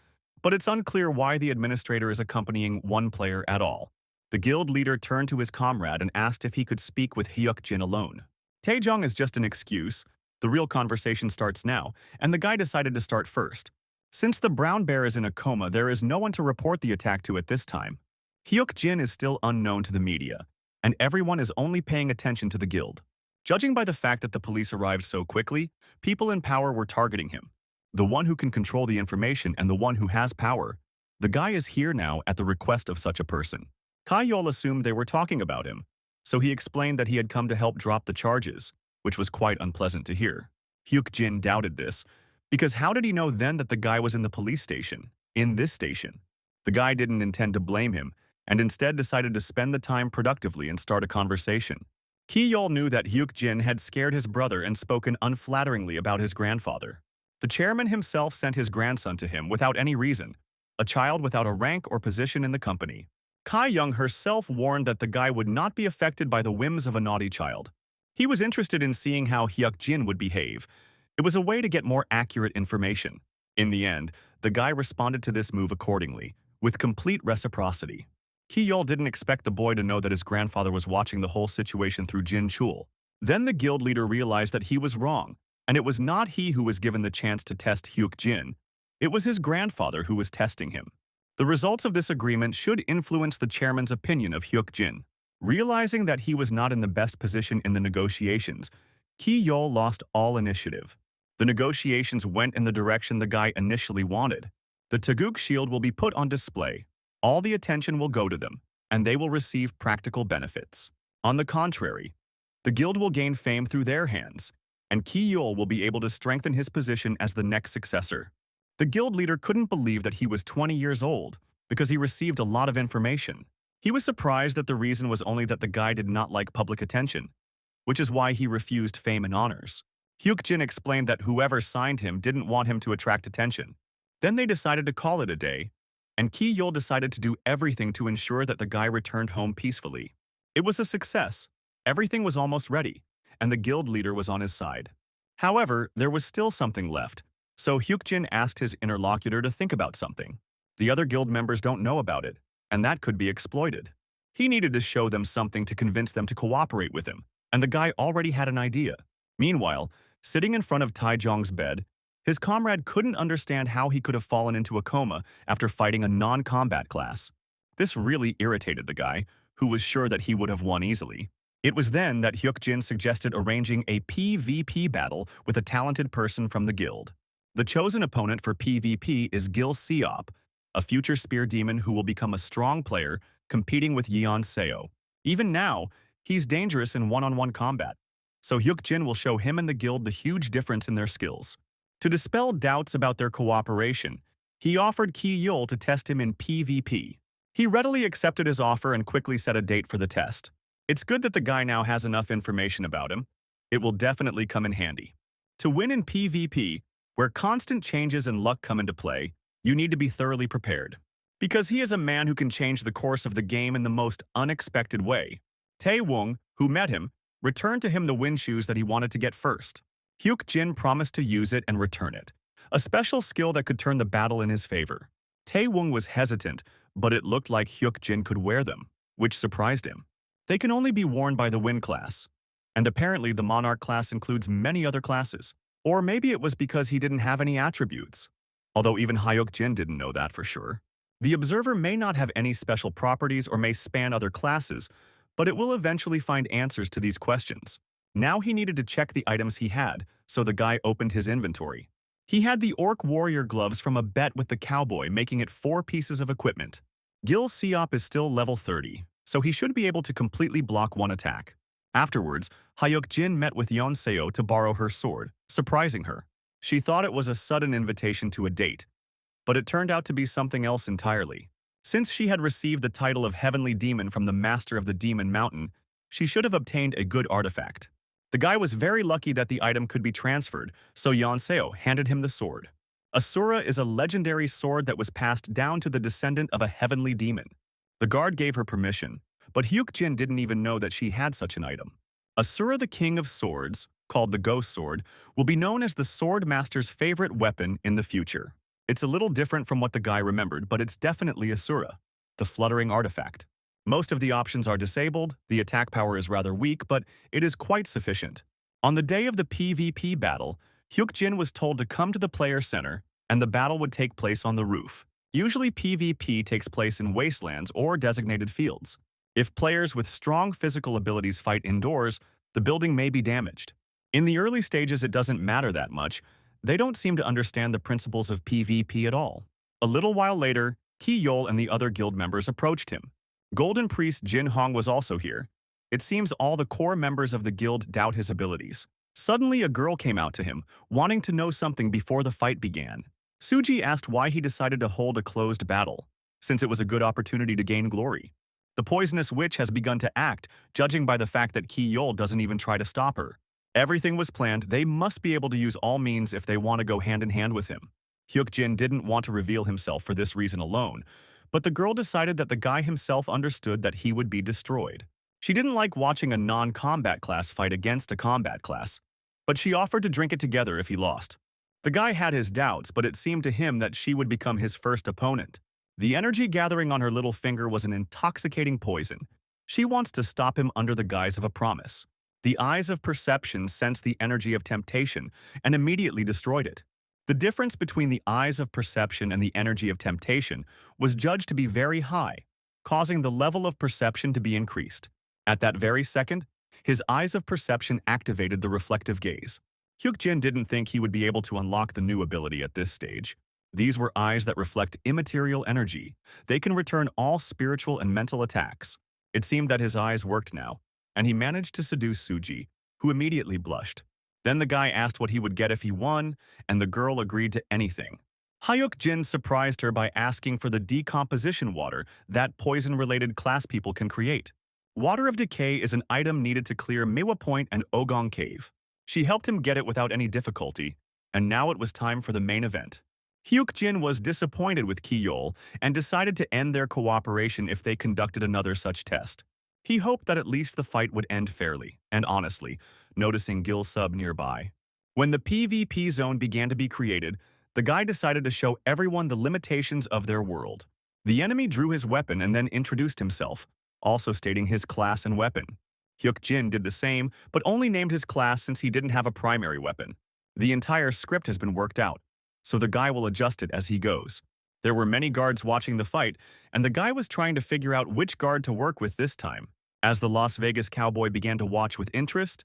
but it's unclear why the administrator is accompanying one player at all. The guild leader turned to his comrade and asked if he could speak with Hyuk Jin alone. Taejong is just an excuse. The real conversation starts now, and the guy decided to start first. Since the brown bear is in a coma, there is no one to report the attack to at this time. Hyuk Jin is still unknown to the media, and everyone is only paying attention to the guild. Judging by the fact that the police arrived so quickly, people in power were targeting him. The one who can control the information and the one who has power. The guy is here now at the request of such a person. Kai Yol assumed they were talking about him, so he explained that he had come to help drop the charges, which was quite unpleasant to hear. Hyuk Jin doubted this, because how did he know then that the guy was in the police station, in this station? The guy didn't intend to blame him, and instead decided to spend the time productively and start a conversation. Ki Yol knew that Hyuk Jin had scared his brother and spoken unflatteringly about his grandfather. The chairman himself sent his grandson to him without any reason, a child without a rank or position in the company. Kai Young herself warned that the guy would not be affected by the whims of a naughty child. He was interested in seeing how Hyuk Jin would behave. It was a way to get more accurate information. In the end, the guy responded to this move accordingly, with complete reciprocity. Ki Yol didn't expect the boy to know that his grandfather was watching the whole situation through Jin Chul. Then the guild leader realized that he was wrong, and it was not he who was given the chance to test Hyuk Jin. It was his grandfather who was testing him. The results of this agreement should influence the chairman's opinion of Hyuk Jin. Realizing that he was not in the best position in the negotiations, Ki Yol lost all initiative. The negotiations went in the direction the guy initially wanted. The Taeguk shield will be put on display. All the attention will go to them, and they will receive practical benefits. On the contrary, the guild will gain fame through their hands, and Ki Yol will be able to strengthen his position as the next successor. The guild leader couldn't believe that he was 20 years old, because he received a lot of information. He was surprised that the reason was only that the guy did not like public attention, which is why he refused fame and honors. Hyuk Jin explained that whoever signed him didn't want him to attract attention. Then they decided to call it a day, and Ki Yol decided to do everything to ensure that the guy returned home peacefully. It was a success. Everything was almost ready, and the guild leader was on his side. However, there was still something left, so Hyukjin asked his interlocutor to think about something. The other guild members don't know about it, and that could be exploited. He needed to show them something to convince them to cooperate with him, and the guy already had an idea. Meanwhile, sitting in front of Taejong's bed, his comrade couldn't understand how he could have fallen into a coma after fighting a non-combat class. This really irritated the guy, who was sure that he would have won easily. It was then that Hyukjin suggested arranging a PvP battle with a talented person from the guild. The chosen opponent for PvP is Gil Seop, a future spear demon who will become a strong player competing with Yeon Seo. Even now, he's dangerous in one-on-one combat, so Hyukjin will show him and the guild the huge difference in their skills. To dispel doubts about their cooperation, he offered Ki-yeol to test him in PvP. He readily accepted his offer and quickly set a date for the test. It's good that the guy now has enough information about him. It will definitely come in handy. To win in PvP, where constant changes and luck come into play, you need to be thoroughly prepared. Because he is a man who can change the course of the game in the most unexpected way. Tae-wung, who met him, returned to him the wind shoes that he wanted to get first. Hyukjin promised to use it and return it, a special skill that could turn the battle in his favor. Tae-wung was hesitant, but it looked like Hyukjin could wear them, which surprised him. They can only be worn by the Wind class, and apparently the Monarch class includes many other classes. Or maybe it was because he didn't have any attributes, although even Hyukjin didn't know that for sure. The Observer may not have any special properties or may span other classes, but it will eventually find answers to these questions. Now he needed to check the items he had, so the guy opened his inventory. He had the Orc Warrior gloves from a bet with the cowboy, making it 4 pieces of equipment. Gil Seop is still level 30, so he should be able to completely block one attack. Afterwards, Hyukjin met with Yeon Seo to borrow her sword, surprising her. She thought it was a sudden invitation to a date, but it turned out to be something else entirely. Since she had received the title of Heavenly Demon from the Master of the Demon Mountain, she should have obtained a good artifact. The guy was very lucky that the item could be transferred, so Yeon Seo handed him the sword. Asura is a legendary sword that was passed down to the descendant of a heavenly demon. The guard gave her permission, but Hyukjin didn't even know that she had such an item. Asura, the King of Swords, called the Ghost Sword, will be known as the Sword Master's favorite weapon in the future. It's a little different from what the guy remembered, but it's definitely Asura, the fluttering artifact. Most of the options are disabled, the attack power is rather weak, but it is quite sufficient. On the day of the PvP battle, Hyukjin was told to come to the player center, and the battle would take place on the roof. Usually PvP takes place in wastelands or designated fields. If players with strong physical abilities fight indoors, the building may be damaged. In the early stages it doesn't matter that much. They don't seem to understand the principles of PvP at all. A little while later, Ki-yeol and the other guild members approached him. Golden Priest Jin Hong was also here. It seems all the core members of the guild doubt his abilities. Suddenly a girl came out to him, wanting to know something before the fight began. Suji asked why he decided to hold a closed battle, since it was a good opportunity to gain glory. The poisonous witch has begun to act, judging by the fact that Ki-yeol doesn't even try to stop her. Everything was planned. They must be able to use all means if they want to go hand in hand with him. Hyukjin didn't want to reveal himself for this reason alone, but the girl decided that the guy himself understood that he would be destroyed. She didn't like watching a non-combat class fight against a combat class, but she offered to drink it together if he lost. The guy had his doubts, but it seemed to him that she would become his first opponent. The energy gathering on her little finger was an intoxicating poison. She wants to stop him under the guise of a promise. The eyes of perception sensed the energy of temptation and immediately destroyed it. The difference between the eyes of perception and the energy of temptation was judged to be very high, causing the level of perception to be increased. At that very second, his eyes of perception activated the reflective gaze. Hyukjin didn't think he would be able to unlock the new ability at this stage. These were eyes that reflect immaterial energy. They can return all spiritual and mental attacks. It seemed that his eyes worked now, and he managed to seduce Suji, who immediately blushed. Then the guy asked what he would get if he won, and the girl agreed to anything. Hyukjin surprised her by asking for the decomposition water that poison-related class people can create. Water of Decay is an item needed to clear Miwa Point and Ogong Cave. She helped him get it without any difficulty, and now it was time for the main event. Hyukjin was disappointed with Ki-yeol and decided to end their cooperation if they conducted another such test. He hoped that at least the fight would end fairly and honestly, noticing Gil Sub nearby. When the PvP zone began to be created, the guy decided to show everyone the limitations of their world. The enemy drew his weapon and then introduced himself, also stating his class and weapon. Hyuk-jin did the same, but only named his class since he didn't have a primary weapon. The entire script has been worked out, so the guy will adjust it as he goes. There were many guards watching the fight, and the guy was trying to figure out which guard to work with this time. As the Las Vegas cowboy began to watch with interest,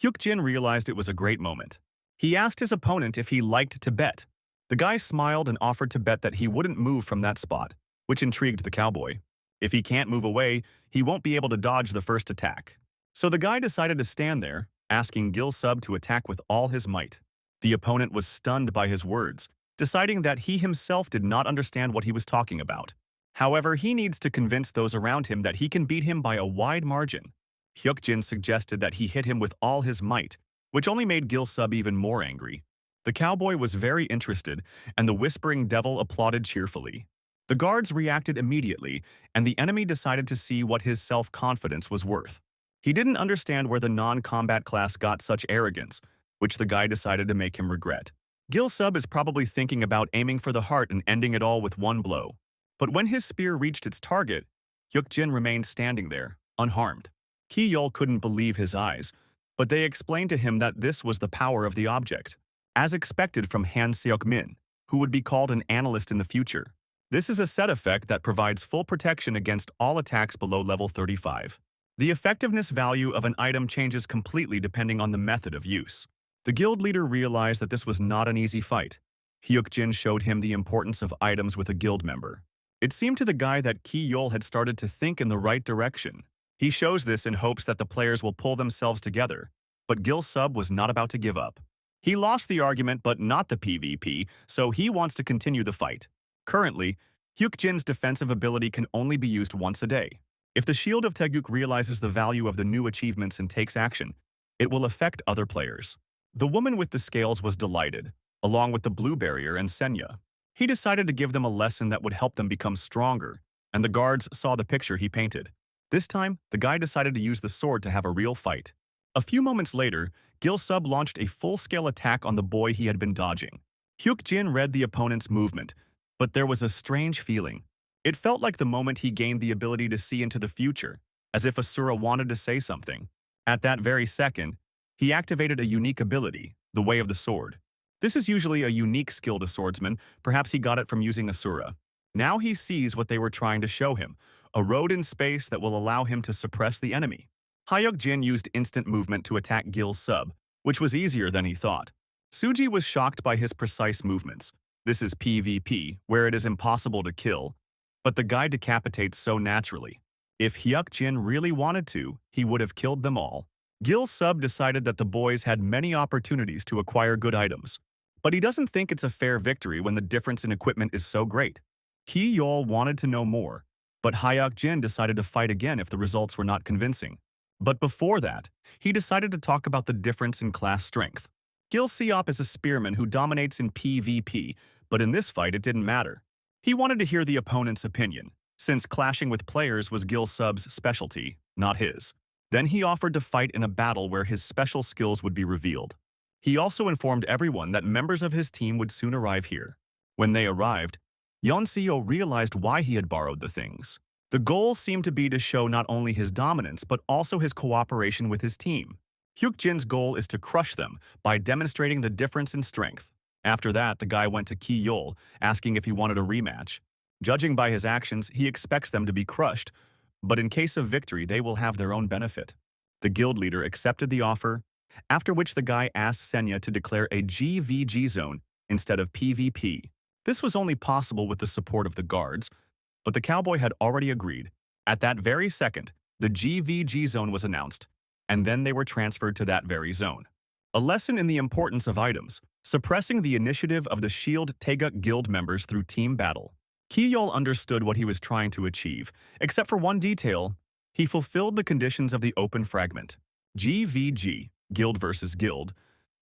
Hyuk-jin realized it was a great moment. He asked his opponent if he liked to bet. The guy smiled and offered to bet that he wouldn't move from that spot, which intrigued the cowboy. If he can't move away, he won't be able to dodge the first attack. So the guy decided to stand there, asking Gil Sub to attack with all his might. The opponent was stunned by his words, deciding that he himself did not understand what he was talking about. However, he needs to convince those around him that he can beat him by a wide margin. Hyuk-jin suggested that he hit him with all his might, which only made Gil Sub even more angry. The cowboy was very interested, and the Whispering Devil applauded cheerfully. The guards reacted immediately, and the enemy decided to see what his self-confidence was worth. He didn't understand where the non-combat class got such arrogance, which the guy decided to make him regret. Gil Sub is probably thinking about aiming for the heart and ending it all with one blow. But when his spear reached its target, Hyuk-jin remained standing there, unharmed. Ki-yeol couldn't believe his eyes, but they explained to him that this was the power of the object, as expected from Han Seok-min, who would be called an analyst in the future. This is a set effect that provides full protection against all attacks below level 35. The effectiveness value of an item changes completely depending on the method of use. The guild leader realized that this was not an easy fight. Hyuk-jin showed him the importance of items with a guild member. It seemed to the guy that Ki-yeol had started to think in the right direction. He shows this in hopes that the players will pull themselves together, but Gil Sub was not about to give up. He lost the argument but not the PvP, so he wants to continue the fight. Currently, Hyuk-jin's defensive ability can only be used once a day. If the Shield of Taeguk realizes the value of the new achievements and takes action, it will affect other players. The woman with the scales was delighted, along with the blue barrier and Senya. He decided to give them a lesson that would help them become stronger, and the guards saw the picture he painted. This time, the guy decided to use the sword to have a real fight. A few moments later, Gil Sub launched a full-scale attack on the boy he had been dodging. Hyuk-jin read the opponent's movement, but there was a strange feeling. It felt like the moment he gained the ability to see into the future, as if Asura wanted to say something. At that very second, he activated a unique ability, the Way of the Sword. This is usually a unique skill to swordsmen, perhaps he got it from using Asura. Now he sees what they were trying to show him, a road in space that will allow him to suppress the enemy. Hyuk-jin used instant movement to attack Gil Sub, which was easier than he thought. Suji was shocked by his precise movements. This is PvP, where it is impossible to kill, but the guy decapitates so naturally. If Hyuk-jin really wanted to, he would have killed them all. Gil Sub decided that the boys had many opportunities to acquire good items, but he doesn't think it's a fair victory when the difference in equipment is so great. Ki-yeol wanted to know more, but Hyuk-jin decided to fight again if the results were not convincing. But before that, he decided to talk about the difference in class strength. Gil Seop is a spearman who dominates in PvP, but in this fight it didn't matter. He wanted to hear the opponent's opinion, since clashing with players was Gil Sub's specialty, not his. Then he offered to fight in a battle where his special skills would be revealed. He also informed everyone that members of his team would soon arrive here. When they arrived, Yeonseo realized why he had borrowed the things. The goal seemed to be to show not only his dominance but also his cooperation with his team. Hyuk-jin's goal is to crush them by demonstrating the difference in strength. After that, the guy went to Ki-yeol, asking if he wanted a rematch. Judging by his actions, he expects them to be crushed, but in case of victory, they will have their own benefit. The guild leader accepted the offer, after which the guy asked Senya to declare a GVG zone instead of PvP. This was only possible with the support of the guards, but the cowboy had already agreed. At that very second, the GVG zone was announced, and then they were transferred to that very zone. A lesson in the importance of items, suppressing the initiative of the Shield Taeguk guild members through team battle. Ki-yeol understood what he was trying to achieve, except for one detail. He fulfilled the conditions of the open fragment. GVG, guild versus guild.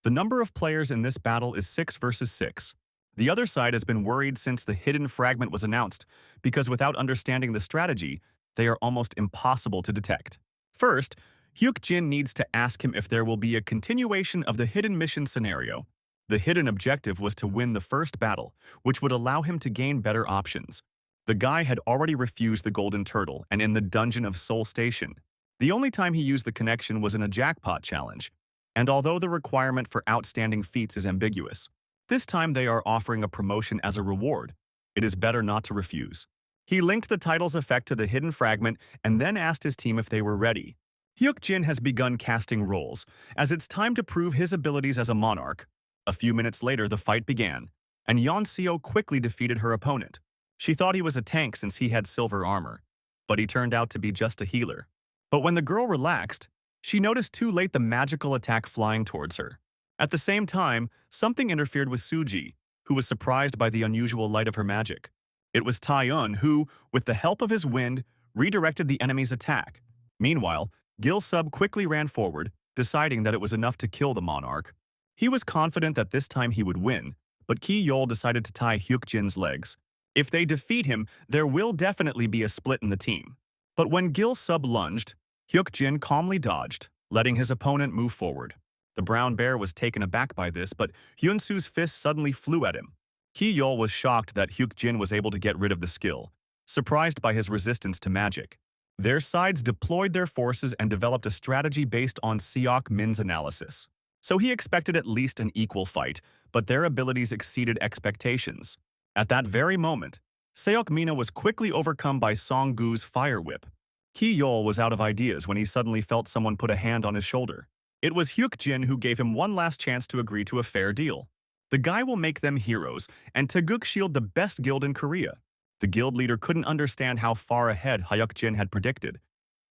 The number of players in this battle is 6 versus 6. The other side has been worried since the hidden fragment was announced, because without understanding the strategy, they are almost impossible to detect. First, Hyuk-jin needs to ask him if there will be a continuation of the hidden mission scenario. The hidden objective was to win the first battle, which would allow him to gain better options. The guy had already refused the golden turtle and in the dungeon of Seoul Station. The only time he used the connection was in a jackpot challenge, and although the requirement for outstanding feats is ambiguous, this time they are offering a promotion as a reward. It is better not to refuse. He linked the title's effect to the hidden fragment and then asked his team if they were ready. Hyuk-jin has begun casting roles, as it's time to prove his abilities as a monarch. A few minutes later, the fight began, and Yeon-seo quickly defeated her opponent. She thought he was a tank since he had silver armor, but he turned out to be just a healer. But when the girl relaxed, she noticed too late the magical attack flying towards her. At the same time, something interfered with Suji, who was surprised by the unusual light of her magic. It was Taeyeon who, with the help of his wind, redirected the enemy's attack. Meanwhile, Gil-sub quickly ran forward, deciding that it was enough to kill the monarch. He was confident that this time he would win, but Ki-yeol decided to tie Hyuk-jin's legs. If they defeat him, there will definitely be a split in the team. But when Gil-sub lunged, Hyuk-jin calmly dodged, letting his opponent move forward. The brown bear was taken aback by this, but Hyun-soo's fist suddenly flew at him. Ki-yeol was shocked that Hyuk-jin was able to get rid of the skill, surprised by his resistance to magic. Their sides deployed their forces and developed a strategy based on Seok-min's analysis. So he expected at least an equal fight, but their abilities exceeded expectations. At that very moment, Seok-mina was quickly overcome by Song-gu's fire whip. Ki-yeol was out of ideas when he suddenly felt someone put a hand on his shoulder. It was Hyuk-jin who gave him one last chance to agree to a fair deal. The guy will make them heroes, and Taeguk shield the best guild in Korea. The guild leader couldn't understand how far ahead Hyuk-jin had predicted,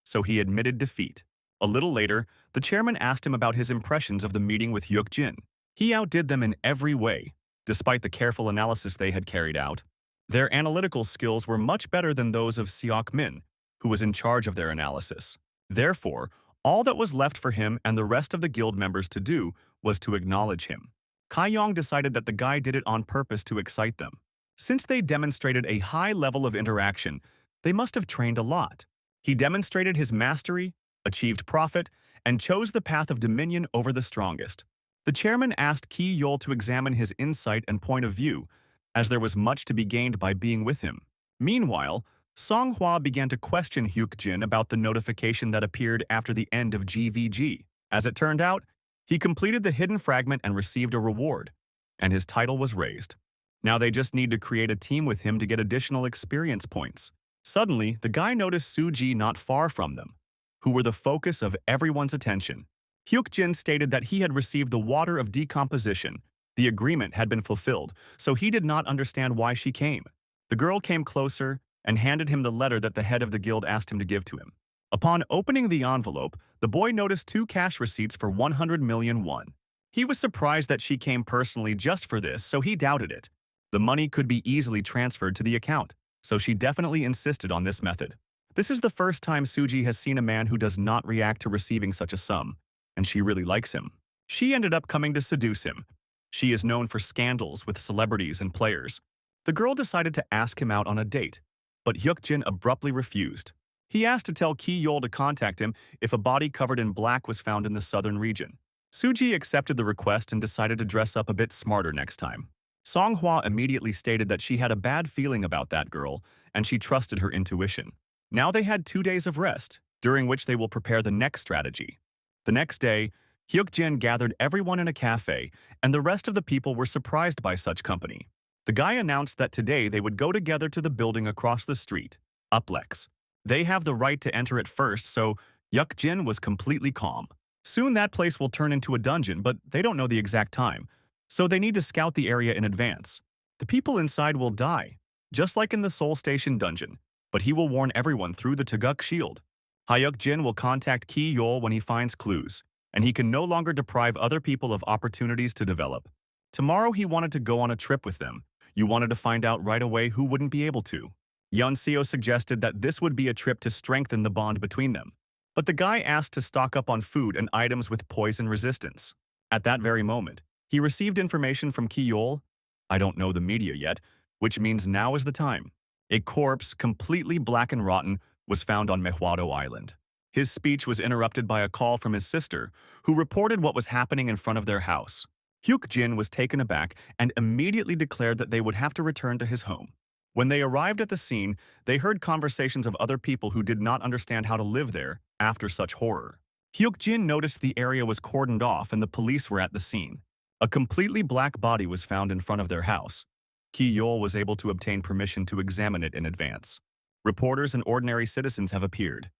so he admitted defeat. A little later, the chairman asked him about his impressions of the meeting with Hyuk-jin. He outdid them in every way, despite the careful analysis they had carried out. Their analytical skills were much better than those of Seok-min, who was in charge of their analysis. Therefore, all that was left for him and the rest of the guild members to do was to acknowledge him. Kaiyong decided that the guy did it on purpose to excite them. Since they demonstrated a high level of interaction, they must have trained a lot. He demonstrated his mastery, achieved profit, and chose the path of dominion over the strongest. The chairman asked Ki-yeol to examine his insight and point of view, as there was much to be gained by being with him. Meanwhile, Song-hwa began to question Hyuk-jin about the notification that appeared after the end of GVG. As it turned out, he completed the hidden fragment and received a reward, and his title was raised. Now they just need to create a team with him to get additional experience points. Suddenly, the guy noticed Suji not far from them, who were the focus of everyone's attention. Hyuk-jin stated that he had received the water of decomposition. The agreement had been fulfilled, so he did not understand why she came. The girl came closer and handed him the letter that the head of the guild asked him to give to him. Upon opening the envelope, the boy noticed 2 cash receipts for 100 million won. He was surprised that she came personally just for this, so he doubted it. The money could be easily transferred to the account, so she definitely insisted on this method. This is the first time Suji has seen a man who does not react to receiving such a sum, and she really likes him. She ended up coming to seduce him. She is known for scandals with celebrities and players. The girl decided to ask him out on a date, but Hyuk-jin abruptly refused. He asked to tell Ki-yeol to contact him if a body covered in black was found in the southern region. Suji accepted the request and decided to dress up a bit smarter next time. Song-hwa immediately stated that she had a bad feeling about that girl, and she trusted her intuition. Now they had 2 days of rest, during which they will prepare the next strategy. The next day, Hyuk-jin gathered everyone in a cafe, and the rest of the people were surprised by such company. The guy announced that today they would go together to the building across the street, Uplex. They have the right to enter it first, so Hyuk-jin was completely calm. Soon that place will turn into a dungeon, but they don't know the exact time, so they need to scout the area in advance. The people inside will die, just like in the Seoul Station dungeon, but he will warn everyone through the Taeguk shield. Hyuk-jin will contact Ki-yeol when he finds clues, and he can no longer deprive other people of opportunities to develop. Tomorrow he wanted to go on a trip with them. You wanted to find out right away who wouldn't be able to. Yeon-seo suggested that this would be a trip to strengthen the bond between them. But the guy asked to stock up on food and items with poison resistance. At that very moment, he received information from Ki-yeol. I don't know the media yet, which means now is the time. A corpse, completely black and rotten, was found on Mehwado Island. His speech was interrupted by a call from his sister, who reported what was happening in front of their house. Hyuk-jin was taken aback and immediately declared that they would have to return to his home. When they arrived at the scene, they heard conversations of other people who did not understand how to live there after such horror. Hyuk-jin noticed the area was cordoned off and the police were at the scene. A completely black body was found in front of their house. Ki-yeol was able to obtain permission to examine it in advance. Reporters and ordinary citizens have appeared.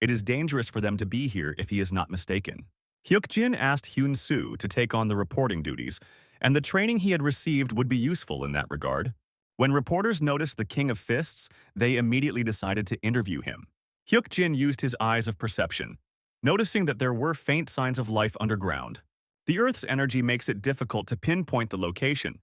It is dangerous for them to be here if he is not mistaken. Hyuk-jin asked Hyun-soo to take on the reporting duties, and the training he had received would be useful in that regard. When reporters noticed the King of Fists, they immediately decided to interview him. Hyuk-jin used his eyes of perception, noticing that there were faint signs of life underground. The Earth's energy makes it difficult to pinpoint the location,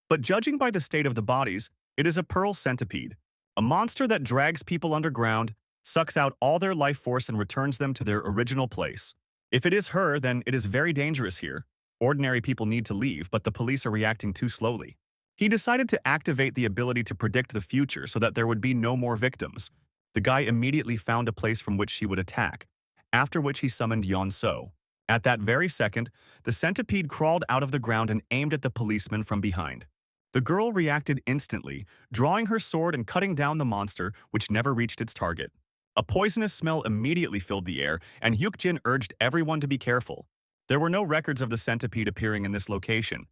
but judging by the state of the bodies, it is a pearl centipede, a monster that drags people underground, sucks out all their life force and returns them to their original place. If it is her, then it is very dangerous here. Ordinary people need to leave, but the police are reacting too slowly. He decided to activate the ability to predict the future so that there would be no more victims. The guy immediately found a place from which she would attack, after which he summoned Yeon-so. At that very second, the centipede crawled out of the ground and aimed at the policeman from behind. The girl reacted instantly, drawing her sword and cutting down the monster, which never reached its target. A poisonous smell immediately filled the air, and Hyuk-jin urged everyone to be careful. There were no records of the centipede appearing in this location,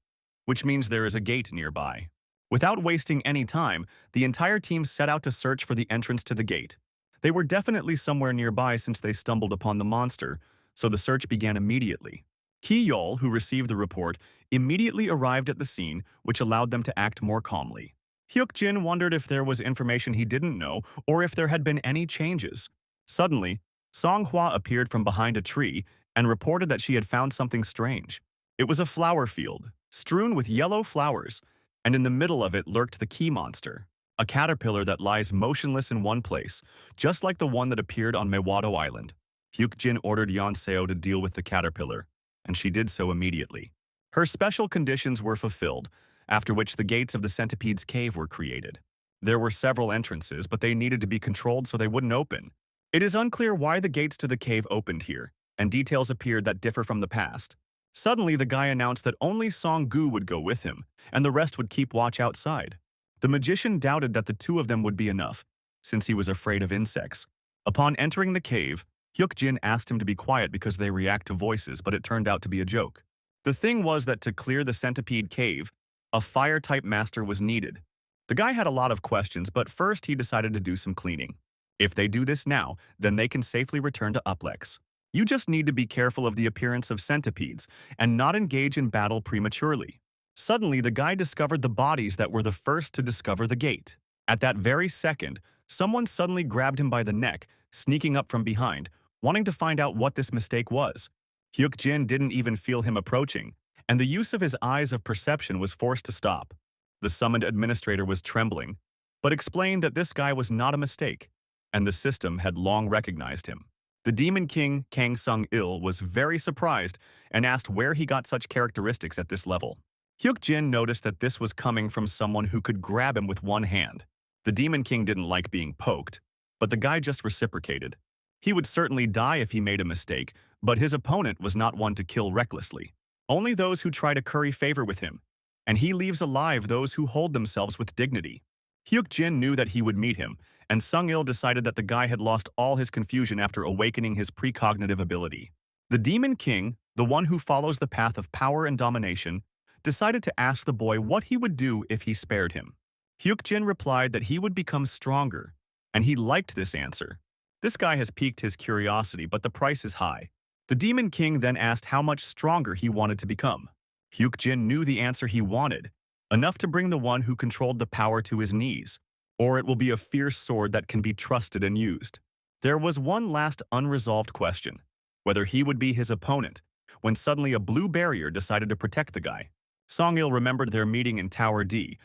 which means there is a gate nearby. Without wasting any time, the entire team set out to search for the entrance to the gate. They were definitely somewhere nearby since they stumbled upon the monster, so the search began immediately. Ki-yeol, who received the report, immediately arrived at the scene, which allowed them to act more calmly. Hyuk-jin wondered if there was information he didn't know or if there had been any changes. Suddenly, Song-hwa appeared from behind a tree and reported that she had found something strange. It was a flower field, strewn with yellow flowers, and in the middle of it lurked the Ki monster, a caterpillar that lies motionless in one place, just like the one that appeared on Mewado Island. Hyuk-jin ordered Yeon-seo to deal with the caterpillar, and she did so immediately. Her special conditions were fulfilled, after which the gates of the centipede's cave were created. There were several entrances, but they needed to be controlled so they wouldn't open. It is unclear why the gates to the cave opened here, and details appeared that differ from the past. Suddenly, the guy announced that only Song-gu would go with him, and the rest would keep watch outside. The magician doubted that the two of them would be enough, since he was afraid of insects. Upon entering the cave, Hyuk-jin asked him to be quiet because they react to voices, but it turned out to be a joke. The thing was that to clear the centipede cave, a fire-type master was needed. The guy had a lot of questions, but first he decided to do some cleaning. If they do this now, then they can safely return to Uplex. You just need to be careful of the appearance of centipedes and not engage in battle prematurely. Suddenly, the guy discovered the bodies that were the first to discover the gate. At that very second, someone suddenly grabbed him by the neck, sneaking up from behind, wanting to find out what this mistake was. Hyuk-jin didn't even feel him approaching, and the use of his eyes of perception was forced to stop. The summoned administrator was trembling, but explained that this guy was not a mistake, and the system had long recognized him. The Demon King, Kang Sung-il, was very surprised and asked where he got such characteristics at this level. Hyuk-jin noticed that this was coming from someone who could grab him with one hand. The Demon King didn't like being poked, but the guy just reciprocated. He would certainly die if he made a mistake, but his opponent was not one to kill recklessly. Only those who try to curry favor with him, and he leaves alive those who hold themselves with dignity. Hyuk-jin knew that he would meet him, and Sung-il decided that the guy had lost all his confusion after awakening his precognitive ability. The Demon King, the one who follows the path of power and domination, decided to ask the boy what he would do if he spared him. Hyuk-jin replied that he would become stronger, and he liked this answer. This guy has piqued his curiosity, but the price is high. The Demon King then asked how much stronger he wanted to become. Hyuk-jin knew the answer he wanted, enough to bring the one who controlled the power to his knees, or it will be a fierce sword that can be trusted and used. There was one last unresolved question, whether he would be his opponent, when suddenly a blue barrier decided to protect the guy. Song-il remembered their meeting in Tower D,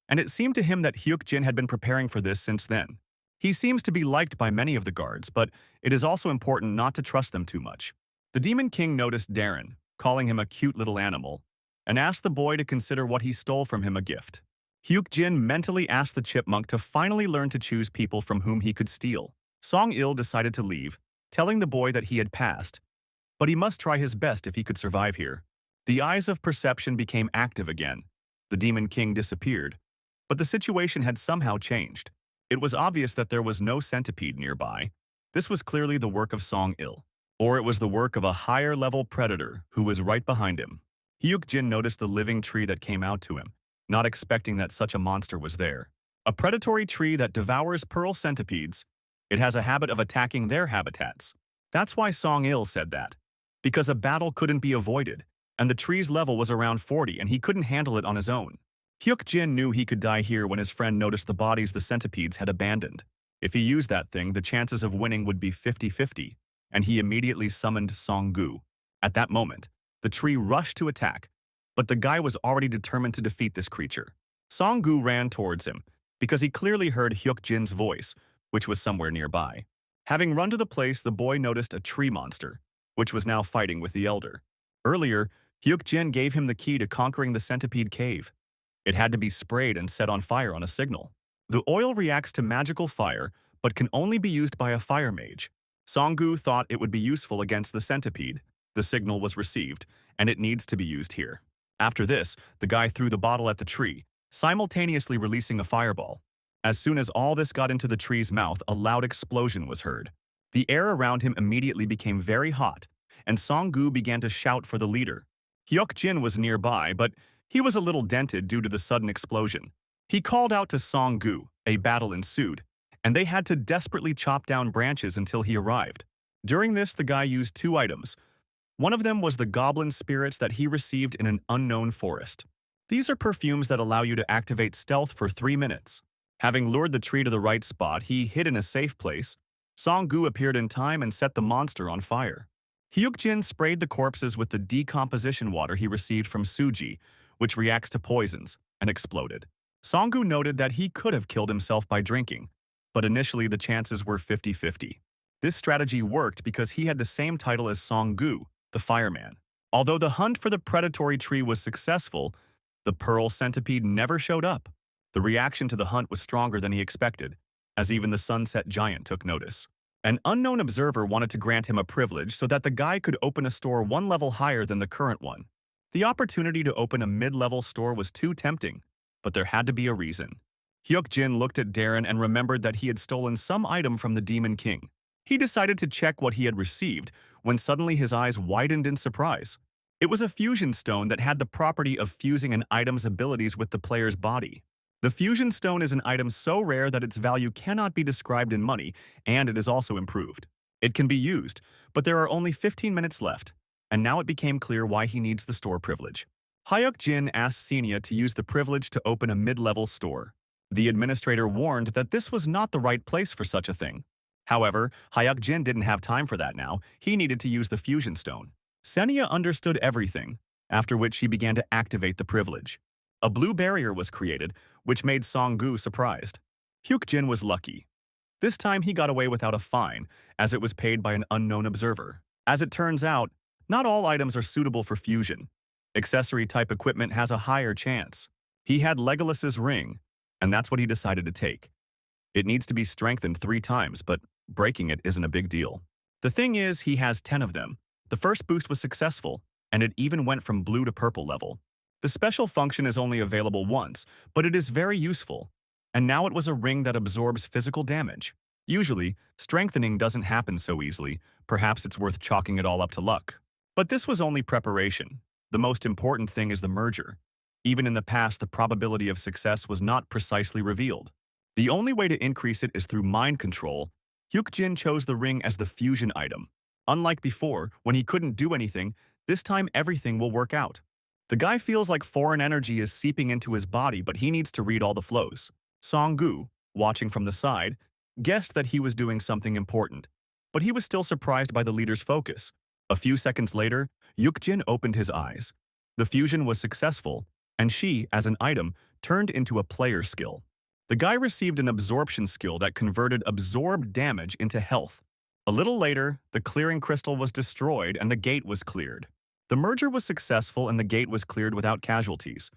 and it seemed to him that Hyuk-jin had been preparing for this since then. He seems to be liked by many of the guards, but it is also important not to trust them too much. The Demon King noticed Darren, calling him a cute little animal, and asked the boy to consider what he stole from him a gift. Hyuk-jin mentally asked the chipmunk to finally learn to choose people from whom he could steal. Song-il decided to leave, telling the boy that he had passed, but he must try his best if he could survive here. The eyes of perception became active again. The Demon King disappeared, but the situation had somehow changed. It was obvious that there was no centipede nearby. This was clearly the work of Song-il, or it was the work of a higher-level predator who was right behind him. Hyuk-jin noticed the living tree that came out to him, not expecting that such a monster was there. A predatory tree that devours pearl centipedes. It has a habit of attacking their habitats. That's why Song-il said that. Because a battle couldn't be avoided, and the tree's level was around 40 and he couldn't handle it on his own. Hyuk-jin knew he could die here when his friend noticed the bodies the centipedes had abandoned. If he used that thing, the chances of winning would be 50-50, and he immediately summoned Song-gu. At that moment, the tree rushed to attack, but the guy was already determined to defeat this creature. Song-gu ran towards him, because he clearly heard Hyuk-jin's voice, which was somewhere nearby. Having run to the place, the boy noticed a tree monster, which was now fighting with the elder. Earlier, Hyuk-jin gave him the key to conquering the centipede cave. It had to be sprayed and set on fire on a signal. The oil reacts to magical fire, but can only be used by a fire mage. Song-gu thought it would be useful against the centipede. The signal was received, and it needs to be used here. After this, the guy threw the bottle at the tree, simultaneously releasing a fireball. As soon as all this got into the tree's mouth, a loud explosion was heard. The air around him immediately became very hot, and Song-gu began to shout for the leader. Hyuk-jin was nearby, but he was a little dented due to the sudden explosion. He called out to Song-gu, a battle ensued, and they had to desperately chop down branches until he arrived. During this, the guy used 2 items. One of them was the goblin spirits that he received in an unknown forest. These are perfumes that allow you to activate stealth for 3 minutes. Having lured the tree to the right spot, he hid in a safe place. Song-gu appeared in time and set the monster on fire. Hyuk-jin sprayed the corpses with the decomposition water he received from Suji, which reacts to poisons, and exploded. Song-gu noted that he could have killed himself by drinking, but initially the chances were 50-50. This strategy worked because he had the same title as Song-gu, the fireman. Although the hunt for the predatory tree was successful, the pearl centipede never showed up. The reaction to the hunt was stronger than he expected, as even the sunset giant took notice. An unknown observer wanted to grant him a privilege so that the guy could open a store 1 level higher than the current one. The opportunity to open a mid-level store was too tempting, but there had to be a reason. Hyuk-jin looked at Darren and remembered that he had stolen some item from the Demon King. He decided to check what he had received when suddenly his eyes widened in surprise. It was a fusion stone that had the property of fusing an item's abilities with the player's body. The fusion stone is an item so rare that its value cannot be described in money, and it is also improved. It can be used, but there are only 15 minutes left, and now it became clear why he needs the store privilege. Hyuk-jin asked Senia to use the privilege to open a mid-level store. The administrator warned that this was not the right place for such a thing. However, Hyuk-jin didn't have time for that now. He needed to use the fusion stone. Senia understood everything, after which she began to activate the privilege. A blue barrier was created, which made Song-gu surprised. Hyuk-jin was lucky. This time he got away without a fine, as it was paid by an unknown observer. As it turns out, not all items are suitable for fusion. Accessory-type equipment has a higher chance. He had Legolas's ring, and that's what he decided to take. It needs to be strengthened 3 times, but breaking it isn't a big deal. The thing is, he has 10 of them. The first boost was successful, and it even went from blue to purple level. The special function is only available once, but it is very useful. And now it was a ring that absorbs physical damage. Usually, strengthening doesn't happen so easily. Perhaps it's worth chalking it all up to luck. But this was only preparation. The most important thing is the merger. Even in the past, the probability of success was not precisely revealed. The only way to increase it is through mind control. Hyuk-jin chose the ring as the fusion item. Unlike before, when he couldn't do anything, this time everything will work out. The guy feels like foreign energy is seeping into his body, but he needs to read all the flows. Song-gu, watching from the side, guessed that he was doing something important, but he was still surprised by the leader's focus. A few seconds later, Hyuk-jin opened his eyes. The fusion was successful, and she, as an item, turned into a player skill. The guy received an absorption skill that converted absorbed damage into health. A little later, the clearing crystal was destroyed and the gate was cleared. The merger was successful and the gate was cleared without casualties.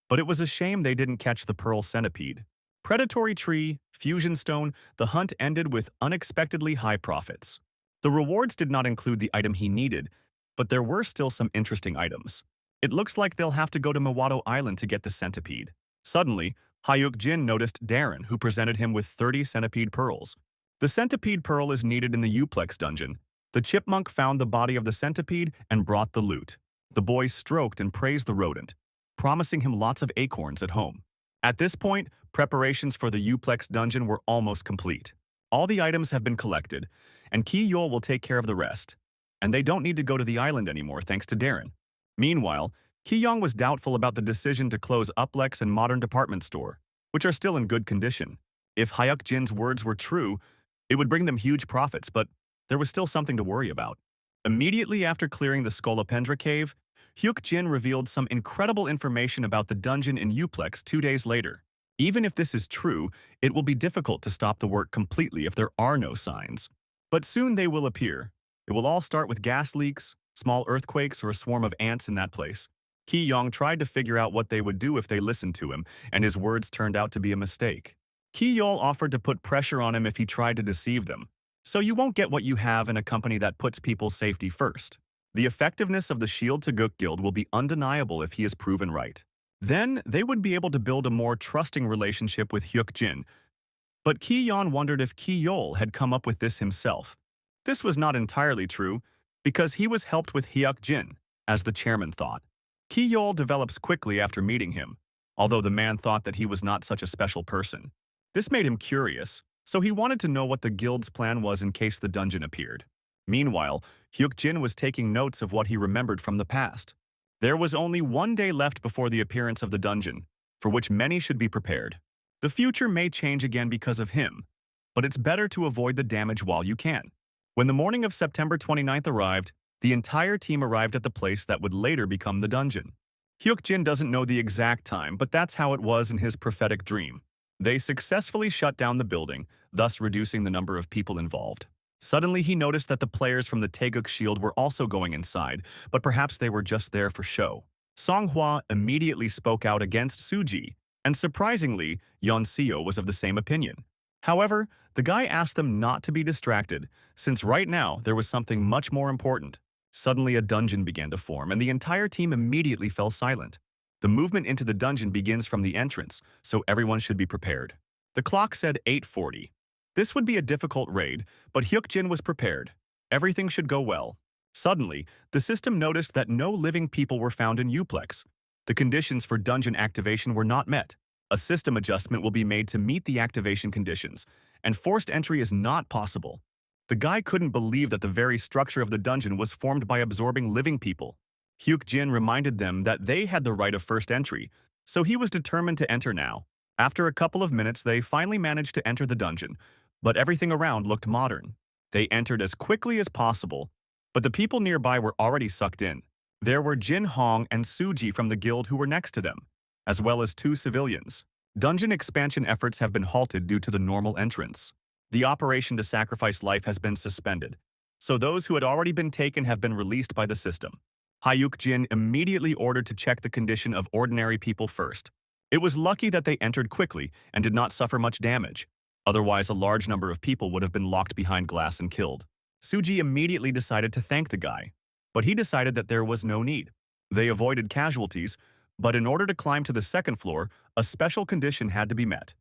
But it was a shame they didn't catch the pearl centipede. Predatory tree, fusion stone, the hunt ended with unexpectedly high profits. The rewards did not include the item he needed, but there were still some interesting items. It looks like they'll have to go to Mawato Island to get the centipede. Suddenly, Hyuk Jin noticed Darren, who presented him with 30 centipede pearls. The centipede pearl is needed in the Uplex dungeon. The chipmunk found the body of the centipede and brought the loot. The boy stroked and praised the rodent, promising him lots of acorns at home. At this point, preparations for the Uplex dungeon were almost complete. All the items have been collected, and Ki Yol will take care of the rest. And they don't need to go to the island anymore thanks to Darren. Meanwhile, Ki Yong was doubtful about the decision to close Uplex and Modern Department Store, which are still in good condition. If Hyuk Jin's words were true, it would bring them huge profits, but there was still something to worry about. Immediately after clearing the Scolopendra cave, Hyuk Jin revealed some incredible information about the dungeon in Uplex 2 days later. Even if this is true, it will be difficult to stop the work completely if there are no signs. But soon they will appear. It will all start with gas leaks, small earthquakes, or a swarm of ants in that place. Ki Yong tried to figure out what they would do if they listened to him, and his words turned out to be a mistake. Ki Yol offered to put pressure on him if he tried to deceive them. So you won't get what you have in a company that puts people's safety first. The effectiveness of the Shield to Gook Guild will be undeniable if he is proven right. Then, they would be able to build a more trusting relationship with Hyuk Jin. But Ki Yon wondered if Ki Yol had come up with this himself. This was not entirely true, because he was helped with Hyuk Jin, as the chairman thought. Ki Yol develops quickly after meeting him, although the man thought that he was not such a special person. This made him curious, so he wanted to know what the guild's plan was in case the dungeon appeared. Meanwhile, Hyuk Jin was taking notes of what he remembered from the past. There was only 1 day left before the appearance of the dungeon, for which many should be prepared. The future may change again because of him, but it's better to avoid the damage while you can. When the morning of September 29th arrived, the entire team arrived at the place that would later become the dungeon. Hyuk Jin doesn't know the exact time, but that's how it was in his prophetic dream. They successfully shut down the building, thus reducing the number of people involved. Suddenly, he noticed that the players from the Taeguk Shield were also going inside, but perhaps they were just there for show. Songhua immediately spoke out against Suji, and surprisingly, Yeonseo was of the same opinion. However, the guy asked them not to be distracted, since right now there was something much more important. Suddenly, a dungeon began to form, and the entire team immediately fell silent. The movement into the dungeon begins from the entrance, so everyone should be prepared. The clock said 8:40. This would be a difficult raid, but Hyuk Jin was prepared. Everything should go well. Suddenly, the system noticed that no living people were found in Uplex. The conditions for dungeon activation were not met. A system adjustment will be made to meet the activation conditions, and forced entry is not possible. The guy couldn't believe that the very structure of the dungeon was formed by absorbing living people. Hyuk Jin reminded them that they had the right of first entry, so he was determined to enter now. After a couple of minutes, they finally managed to enter the dungeon, but everything around looked modern. They entered as quickly as possible, but the people nearby were already sucked in. There were Jin Hong and Suji from the guild who were next to them, as well as 2 civilians. Dungeon expansion efforts have been halted due to the normal entrance. The operation to sacrifice life has been suspended, so those who had already been taken have been released by the system. Hyuk Jin immediately ordered to check the condition of ordinary people first. It was lucky that they entered quickly and did not suffer much damage. Otherwise, a large number of people would have been locked behind glass and killed. Suji immediately decided to thank the guy, but he decided that there was no need. They avoided casualties, but in order to climb to the second floor, a special condition had to be met.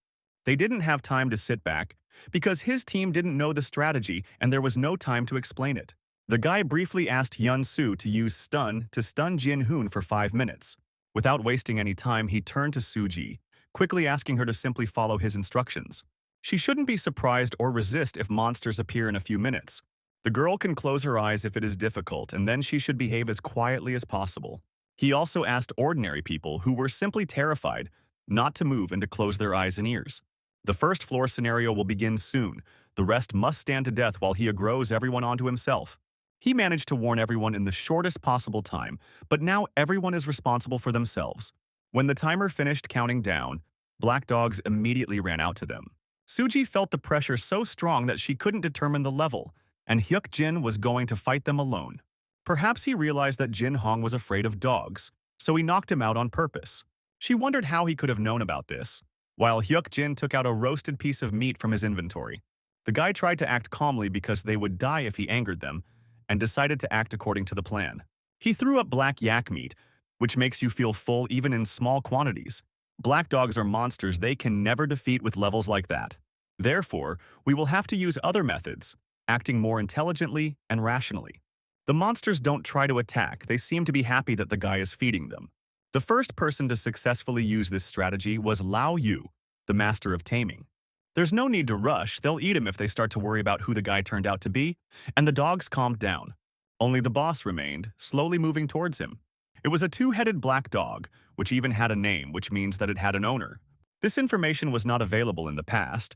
They didn't have time to sit back, because his team didn't know the strategy and there was no time to explain it. The guy briefly asked Hyun Soo to use stun to stun Jin Hoon for 5 minutes. Without wasting any time, he turned to Suji, quickly asking her to simply follow his instructions. She shouldn't be surprised or resist if monsters appear in a few minutes. The girl can close her eyes if it is difficult, and then she should behave as quietly as possible. He also asked ordinary people who were simply terrified not to move and to close their eyes and ears. The first floor scenario will begin soon. The rest must stand to death while he aggroes everyone onto himself. He managed to warn everyone in the shortest possible time, but now everyone is responsible for themselves. When the timer finished counting down, black dogs immediately ran out to them. Suji felt the pressure so strong that she couldn't determine the level, and Hyuk Jin was going to fight them alone. Perhaps he realized that Jin Hong was afraid of dogs, so he knocked him out on purpose. She wondered how he could have known about this, while Hyuk Jin took out a roasted piece of meat from his inventory. The guy tried to act calmly because they would die if he angered them, and decided to act according to the plan. He threw up black yak meat, which makes you feel full even in small quantities. Black dogs are monsters they can never defeat with levels like that. Therefore, we will have to use other methods, acting more intelligently and rationally. The monsters don't try to attack, they seem to be happy that the guy is feeding them. The first person to successfully use this strategy was Lao Yu, the master of taming. There's no need to rush, they'll eat him if they start to worry about who the guy turned out to be, and the dogs calmed down. Only the boss remained, slowly moving towards him. It was a two-headed black dog, which even had a name, which means that it had an owner. This information was not available in the past.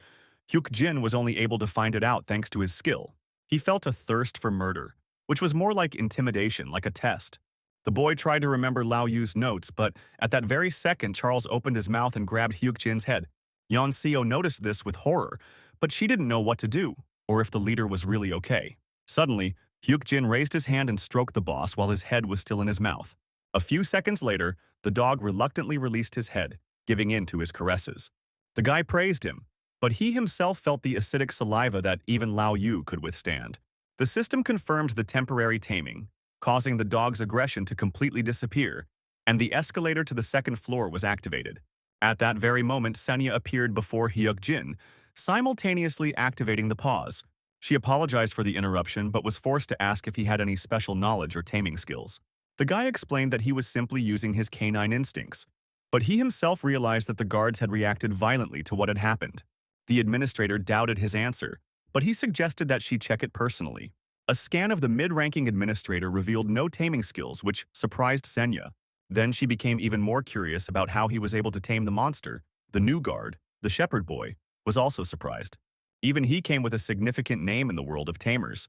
Hyuk Jin was only able to find it out thanks to his skill. He felt a thirst for murder, which was more like intimidation, like a test. The boy tried to remember Lao Yu's notes, but at that very second, Charles opened his mouth and grabbed Hyuk Jin's head. Yeon Seo noticed this with horror, but she didn't know what to do, or if the leader was really okay. Suddenly, Hyuk Jin raised his hand and stroked the boss while his head was still in his mouth. A few seconds later, the dog reluctantly released his head, giving in to his caresses. The guy praised him, but he himself felt the acidic saliva that even Lao Yu could withstand. The system confirmed the temporary taming, causing the dog's aggression to completely disappear, and the escalator to the second floor was activated. At that very moment, Senya appeared before Hyuk Jin, simultaneously activating the pause. She apologized for the interruption but was forced to ask if he had any special knowledge or taming skills. The guy explained that he was simply using his canine instincts, but he himself realized that the guards had reacted violently to what had happened. The administrator doubted his answer, but he suggested that she check it personally. A scan of the mid-ranking administrator revealed no taming skills, which surprised Senya. Then she became even more curious about how he was able to tame the monster. The new guard, the shepherd boy, was also surprised. Even he came with a significant name in the world of tamers.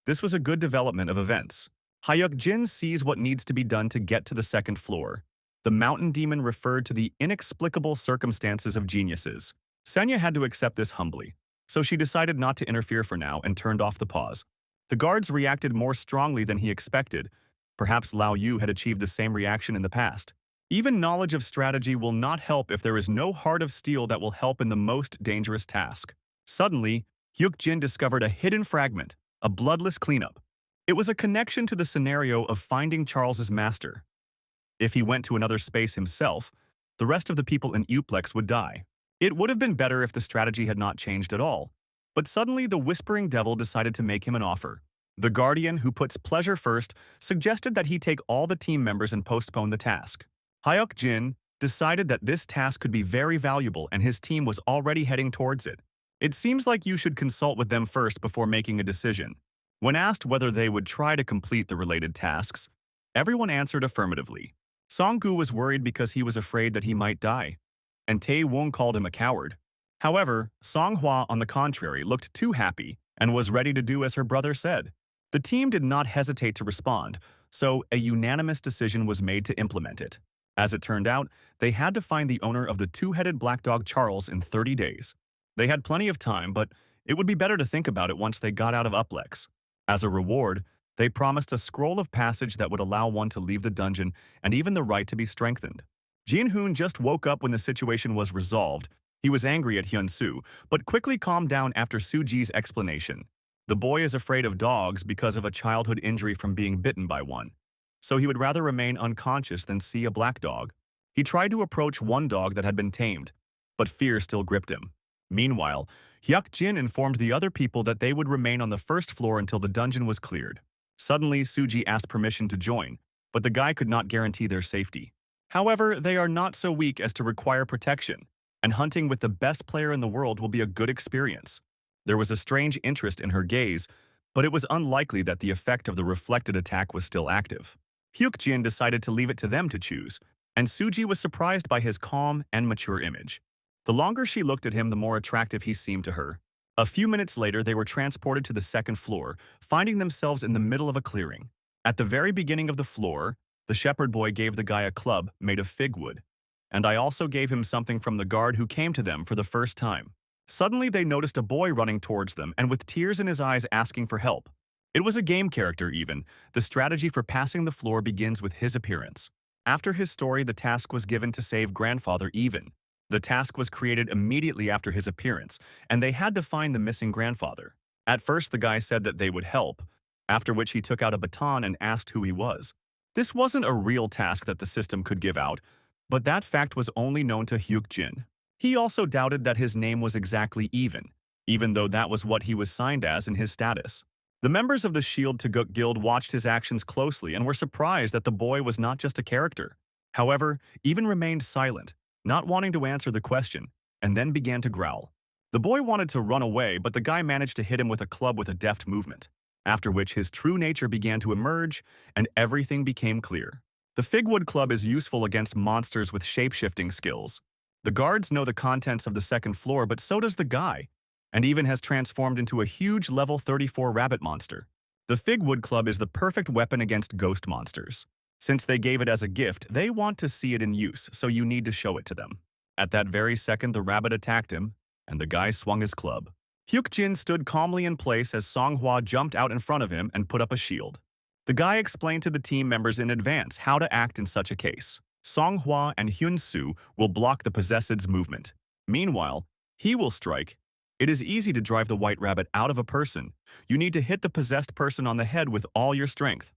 This was a good development of events. Hyuk Jin sees what needs to be done to get to the second floor. The mountain demon referred to the inexplicable circumstances of geniuses. Senya had to accept this humbly, so she decided not to interfere for now and turned off the pause. The guards reacted more strongly than he expected. Perhaps Lao Yu had achieved the same reaction in the past. Even knowledge of strategy will not help if there is no heart of steel that will help in the most dangerous task. Suddenly, Hyuk Jin discovered a hidden fragment, a bloodless cleanup. It was a connection to the scenario of finding Charles's master. If he went to another space himself, the rest of the people in Uplex would die. It would have been better if the strategy had not changed at all. But suddenly the Whispering Devil decided to make him an offer. The Guardian, who puts pleasure first, suggested that he take all the team members and postpone the task. Hyuk Jin decided that this task could be very valuable and his team was already heading towards it. It seems like you should consult with them first before making a decision. When asked whether they would try to complete the related tasks, everyone answered affirmatively. Song-gu was worried because he was afraid that he might die, and Tae-won called him a coward. However, Song-hwa, on the contrary, looked too happy and was ready to do as her brother said. The team did not hesitate to respond, so a unanimous decision was made to implement it. As it turned out, they had to find the owner of the two-headed black dog Charles in 30 days. They had plenty of time, but it would be better to think about it once they got out of Uplex. As a reward, they promised a scroll of passage that would allow one to leave the dungeon and even the right to be strengthened. Jin-hoon just woke up when the situation was resolved. He was angry at Hyun-soo, but quickly calmed down after Soo-ji's explanation. The boy is afraid of dogs because of a childhood injury from being bitten by one, so he would rather remain unconscious than see a black dog. He tried to approach one dog that had been tamed, but fear still gripped him. Meanwhile, Hyuk Jin informed the other people that they would remain on the first floor until the dungeon was cleared. Suddenly, Soo-ji asked permission to join, but the guy could not guarantee their safety. However, they are not so weak as to require protection, and hunting with the best player in the world will be a good experience. There was a strange interest in her gaze, but it was unlikely that the effect of the reflected attack was still active. Hyuk Jin decided to leave it to them to choose, and Soo-ji was surprised by his calm and mature image. The longer she looked at him, the more attractive he seemed to her. A few minutes later, they were transported to the second floor, finding themselves in the middle of a clearing. At the very beginning of the floor, the shepherd boy gave the guy a club made of fig wood, and I also gave him something from the guard who came to them for the first time. Suddenly, they noticed a boy running towards them and with tears in his eyes asking for help. It was a game character even. The strategy for passing the floor begins with his appearance. After his story, the task was given to save grandfather Even. The task was created immediately after his appearance, and they had to find the missing grandfather. At first, the guy said that they would help, after which he took out a baton and asked who he was. This wasn't a real task that the system could give out, but that fact was only known to Hyuk-jin. He also doubted that his name was exactly even though that was what he was signed as in his status. The members of the Shield Taeguk Guild watched his actions closely and were surprised that the boy was not just a character. However, even remained silent, not wanting to answer the question, and then began to growl. The boy wanted to run away, but the guy managed to hit him with a club with a deft movement, after which his true nature began to emerge and everything became clear. The Figwood Club is useful against monsters with shape-shifting skills. The guards know the contents of the second floor, but so does the guy, and even has transformed into a huge level 34 rabbit monster. The Figwood Club is the perfect weapon against ghost monsters. Since they gave it as a gift, they want to see it in use, so you need to show it to them. At that very second, the rabbit attacked him, and the guy swung his club. Hyuk-jin stood calmly in place as Songhwa jumped out in front of him and put up a shield. The guy explained to the team members in advance how to act in such a case. Songhwa and Hyun-soo will block the Possessed's movement. Meanwhile, he will strike. It is easy to drive the white rabbit out of a person. You need to hit the possessed person on the head with all your strength.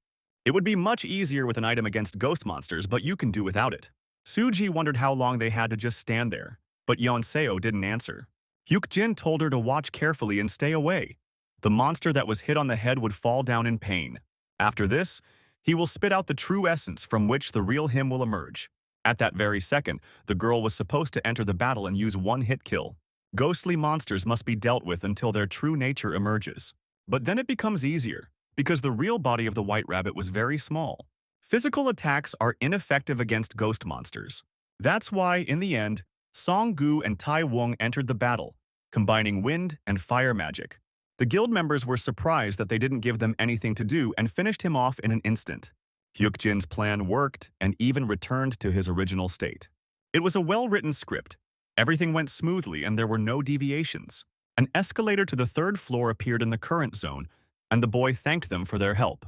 It would be much easier with an item against ghost monsters, but you can do without it. Suji wondered how long they had to just stand there, but Yeonseo didn't answer. Hyuk-jin told her to watch carefully and stay away. The monster that was hit on the head would fall down in pain. After this, he will spit out the true essence from which the real him will emerge. At that very second, the girl was supposed to enter the battle and use one-hit kill. Ghostly monsters must be dealt with until their true nature emerges. But then it becomes easier, because the real body of the white rabbit was very small. Physical attacks are ineffective against ghost monsters. That's why, in the end, Song-gu and Tai-wung entered the battle, combining wind and fire magic. The guild members were surprised that they didn't give them anything to do and finished him off in an instant. Hyuk-jin's plan worked and even returned to his original state. It was a well-written script. Everything went smoothly and there were no deviations. An escalator to the third floor appeared in the current zone, and the boy thanked them for their help.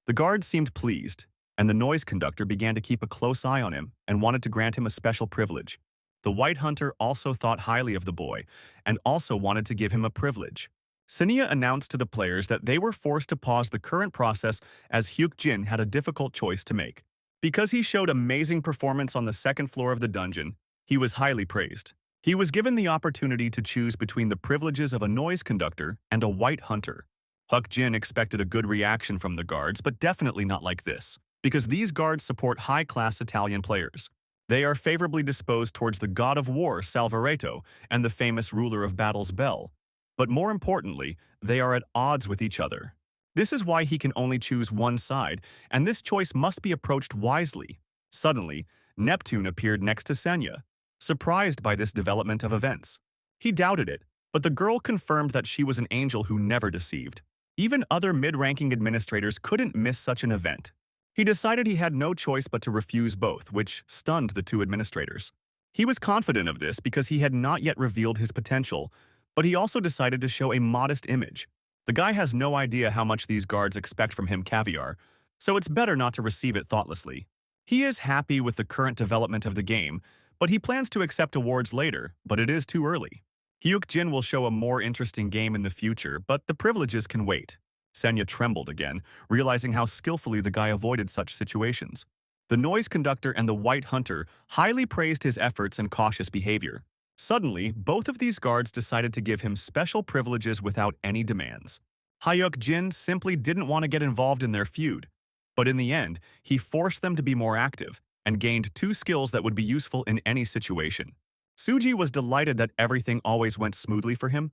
The guards seemed pleased, and the noise conductor began to keep a close eye on him and wanted to grant him a special privilege. The White Hunter also thought highly of the boy and also wanted to give him a privilege. Senia announced to the players that they were forced to pause the current process as Hyuk-jin had a difficult choice to make. Because he showed amazing performance on the second floor of the dungeon, he was highly praised. He was given the opportunity to choose between the privileges of a noise conductor and a White Hunter. Hyuk-jin expected a good reaction from the guards, but definitely not like this, because these guards support high-class Italian players. They are favorably disposed towards the god of war, Salvareto, and the famous ruler of battles, Bel. But more importantly, they are at odds with each other. This is why he can only choose one side, and this choice must be approached wisely. Suddenly, Neptune appeared next to Senya, surprised by this development of events. He doubted it, but the girl confirmed that she was an angel who never deceived. Even other mid-ranking administrators couldn't miss such an event. He decided he had no choice but to refuse both, which stunned the two administrators. He was confident of this because he had not yet revealed his potential, but he also decided to show a modest image. The guy has no idea how much these guards expect from him caviar, so it's better not to receive it thoughtlessly. He is happy with the current development of the game, but he plans to accept awards later, but it is too early. Hyuk-jin will show a more interesting game in the future, but the privileges can wait. Senya trembled again, realizing how skillfully the guy avoided such situations. The noise conductor and the White Hunter highly praised his efforts and cautious behavior. Suddenly, both of these guards decided to give him special privileges without any demands. Hyuk-jin simply didn't want to get involved in their feud, but in the end, he forced them to be more active and gained 2 skills that would be useful in any situation. Suji was delighted that everything always went smoothly for him,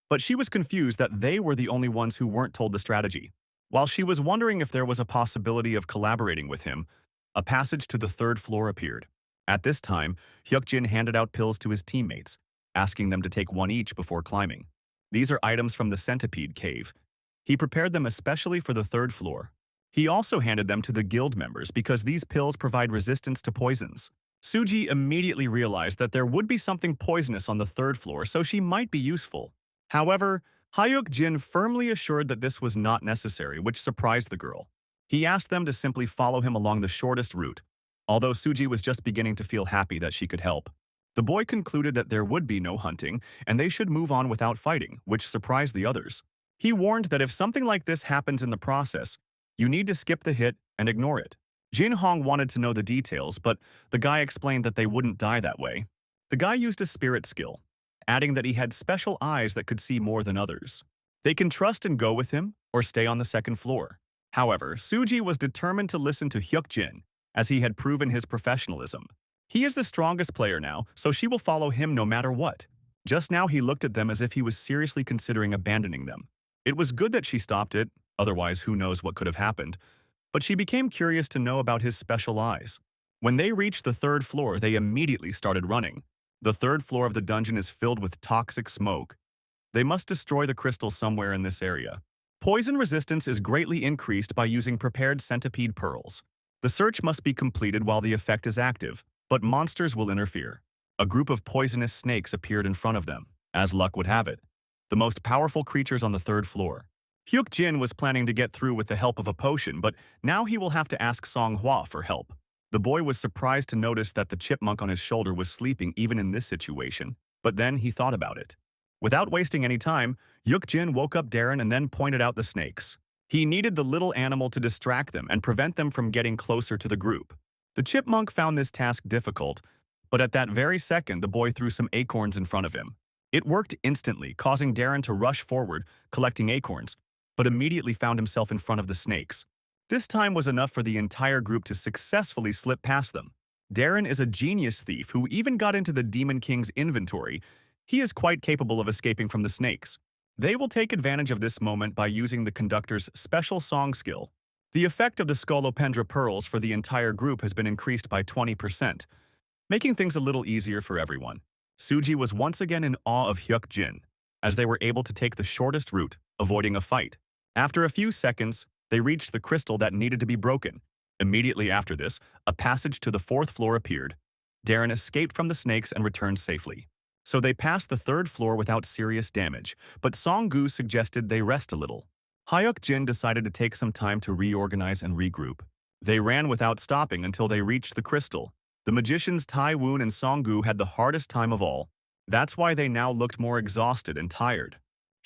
but she was confused that they were the only ones who weren't told the strategy. While she was wondering if there was a possibility of collaborating with him, a passage to the 3rd floor appeared. At this time, Hyuk-jin handed out pills to his teammates, asking them to take one each before climbing. These are items from the Centipede Cave. He prepared them especially for the 3rd floor. He also handed them to the guild members because these pills provide resistance to poisons. Suji immediately realized that there would be something poisonous on the 3rd floor, so she might be useful. However, Hyuk-jin firmly assured that this was not necessary, which surprised the girl. He asked them to simply follow him along the shortest route, although Suji was just beginning to feel happy that she could help. The boy concluded that there would be no hunting, and they should move on without fighting, which surprised the others. He warned that if something like this happens in the process, you need to skip the hit and ignore it. Jin Hong wanted to know the details, but the guy explained that they wouldn't die that way. The guy used a spirit skill, adding that he had special eyes that could see more than others. They can trust and go with him or stay on the second floor. However, Suji was determined to listen to Hyuk Jin, as he had proven his professionalism. He is the strongest player now, so she will follow him no matter what. Just now he looked at them as if he was seriously considering abandoning them. It was good that she stopped it, otherwise who knows what could have happened. But she became curious to know about his special eyes. When they reached the third floor, they immediately started running. The third floor of the dungeon is filled with toxic smoke. They must destroy the crystal somewhere in this area. Poison resistance is greatly increased by using prepared centipede pearls. The search must be completed while the effect is active, but monsters will interfere. A group of poisonous snakes appeared in front of them, as luck would have it. The most powerful creatures on the third floor. Hyuk Jin was planning to get through with the help of a potion, but now he will have to ask Song Hwa for help. The boy was surprised to notice that the chipmunk on his shoulder was sleeping even in this situation, but then he thought about it. Without wasting any time, Hyuk Jin woke up Darren and then pointed out the snakes. He needed the little animal to distract them and prevent them from getting closer to the group. The chipmunk found this task difficult, but at that very second the boy threw some acorns in front of him. It worked instantly, causing Darren to rush forward, collecting acorns, but immediately found himself in front of the snakes. This time was enough for the entire group to successfully slip past them. Darren is a genius thief who even got into the Demon King's inventory. He is quite capable of escaping from the snakes. They will take advantage of this moment by using the conductor's special song skill. The effect of the Scolopendra pearls for the entire group has been increased by 20%, making things a little easier for everyone. Suji was once again in awe of Hyuk Jin, as they were able to take the shortest route, avoiding a fight. After a few seconds, they reached the crystal that needed to be broken. Immediately after this, a passage to the fourth floor appeared. Darren escaped from the snakes and returned safely. So they passed the third floor without serious damage, but Song-gu suggested they rest a little. Hyuk Jin decided to take some time to reorganize and regroup. They ran without stopping until they reached the crystal. The magicians Tai Woon and Song-gu had the hardest time of all. That's why they now looked more exhausted and tired.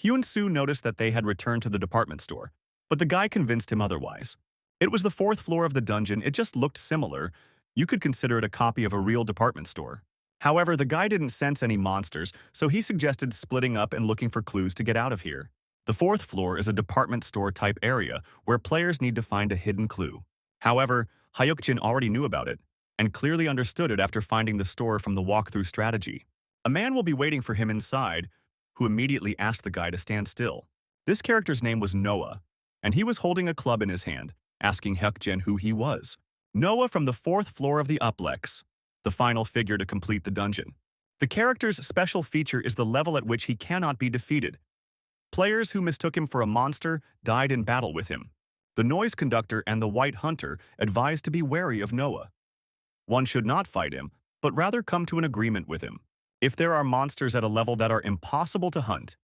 Hyun-soo noticed that they had returned to the department store, but the guy convinced him otherwise. It was the fourth floor of the dungeon, it just looked similar. You could consider it a copy of a real department store. However, the guy didn't sense any monsters, so he suggested splitting up and looking for clues to get out of here. The fourth floor is a department store type area where players need to find a hidden clue. However, Hyuk Jin already knew about it, and clearly understood it after finding the store from the walkthrough strategy. A man will be waiting for him inside, who immediately asked the guy to stand still. This character's name was Noah, and he was holding a club in his hand, asking Hyuk Jin who he was. Noah from the fourth floor of the Uplex, the final figure to complete the dungeon. The character's special feature is the level at which he cannot be defeated. Players who mistook him for a monster died in battle with him. The noise conductor and the white hunter advised to be wary of Noah. One should not fight him, but rather come to an agreement with him. If there are monsters at a level that are impossible to hunt,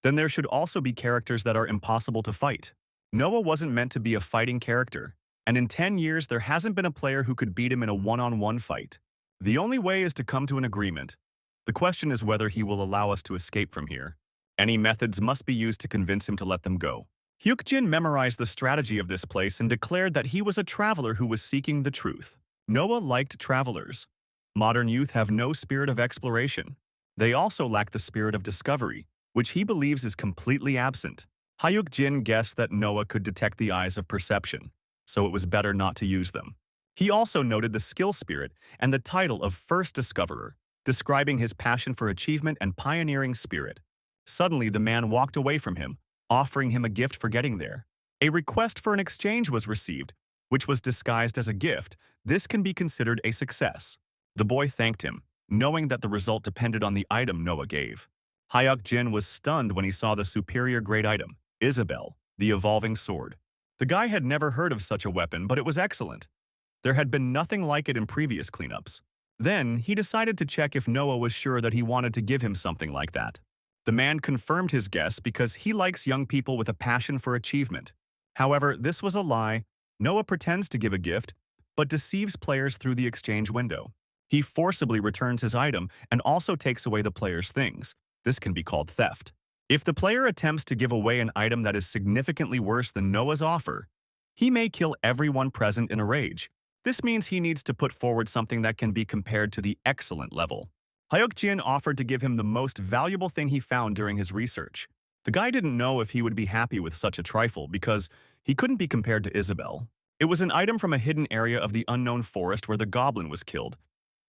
then there should also be characters that are impossible to fight. Noah wasn't meant to be a fighting character, and in 10 years there hasn't been a player who could beat him in a one-on-one fight. The only way is to come to an agreement. The question is whether he will allow us to escape from here. Any methods must be used to convince him to let them go. Hyuk Jin memorized the strategy of this place and declared that he was a traveler who was seeking the truth. Noah liked travelers. Modern youth have no spirit of exploration. They also lack the spirit of discovery, which he believes is completely absent. Hyuk Jin guessed that Noah could detect the eyes of perception, so it was better not to use them. He also noted the skill spirit and the title of First Discoverer, describing his passion for achievement and pioneering spirit. Suddenly, the man walked away from him, offering him a gift for getting there. A request for an exchange was received, which was disguised as a gift. This can be considered a success. The boy thanked him, knowing that the result depended on the item Noah gave. Hyuk Jin was stunned when he saw the superior grade item, Isabel, the evolving sword. The guy had never heard of such a weapon, but it was excellent. There had been nothing like it in previous cleanups. Then, he decided to check if Noah was sure that he wanted to give him something like that. The man confirmed his guess because he likes young people with a passion for achievement. However, this was a lie. Noah pretends to give a gift, but deceives players through the exchange window. He forcibly returns his item and also takes away the player's things. This can be called theft. If the player attempts to give away an item that is significantly worse than Noah's offer, he may kill everyone present in a rage. This means he needs to put forward something that can be compared to the excellent level. Hyuk-jin offered to give him the most valuable thing he found during his research. The guy didn't know if he would be happy with such a trifle because he couldn't be compared to Isabel. It was an item from a hidden area of the unknown forest where the goblin was killed,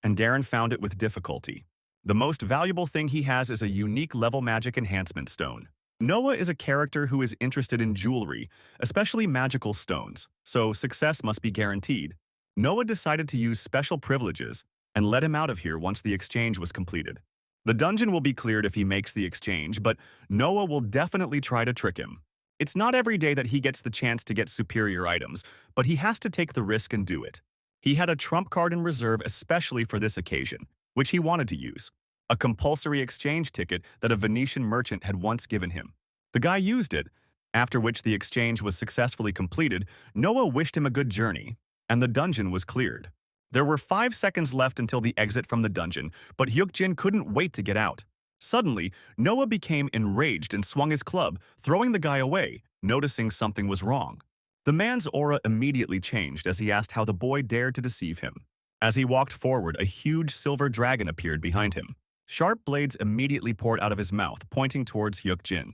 and Darren found it with difficulty. The most valuable thing he has is a unique level magic enhancement stone. Noah is a character who is interested in jewelry, especially magical stones, so success must be guaranteed. Noah decided to use special privileges and let him out of here once the exchange was completed. The dungeon will be cleared if he makes the exchange, but Noah will definitely try to trick him. It's not every day that he gets the chance to get superior items, but he has to take the risk and do it. He had a trump card in reserve especially for this occasion, which he wanted to use. A compulsory exchange ticket that a Venetian merchant had once given him. The guy used it, after which the exchange was successfully completed. Noah wished him a good journey, and the dungeon was cleared. There were 5 seconds left until the exit from the dungeon, but Hyuk-jin couldn't wait to get out. Suddenly, Noah became enraged and swung his club, throwing the guy away, noticing something was wrong. The man's aura immediately changed as he asked how the boy dared to deceive him. As he walked forward, a huge silver dragon appeared behind him. Sharp blades immediately poured out of his mouth, pointing towards Hyuk-jin.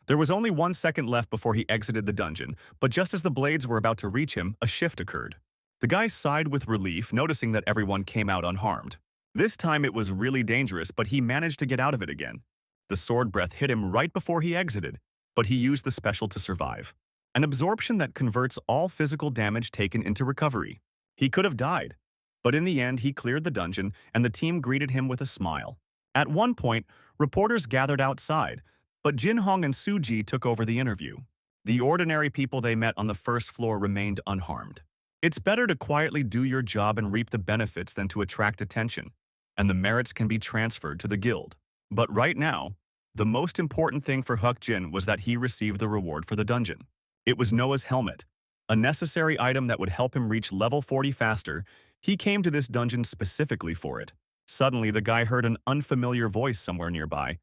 There was only 1 second left before he exited the dungeon, but just as the blades were about to reach him, a shift occurred. The guy sighed with relief, noticing that everyone came out unharmed. This time it was really dangerous, but he managed to get out of it again. The sword breath hit him right before he exited, but he used the special to survive. An absorption that converts all physical damage taken into recovery. He could have died, but in the end he cleared the dungeon and the team greeted him with a smile. At one point, reporters gathered outside, but Jin Hong and Suji took over the interview. The ordinary people they met on the first floor remained unharmed. It's better to quietly do your job and reap the benefits than to attract attention, and the merits can be transferred to the guild. But right now, the most important thing for Hyuk-jin was that he received the reward for the dungeon. It was Noah's helmet, a necessary item that would help him reach level 40 faster. He came to this dungeon specifically for it. Suddenly, the guy heard an unfamiliar voice somewhere nearby.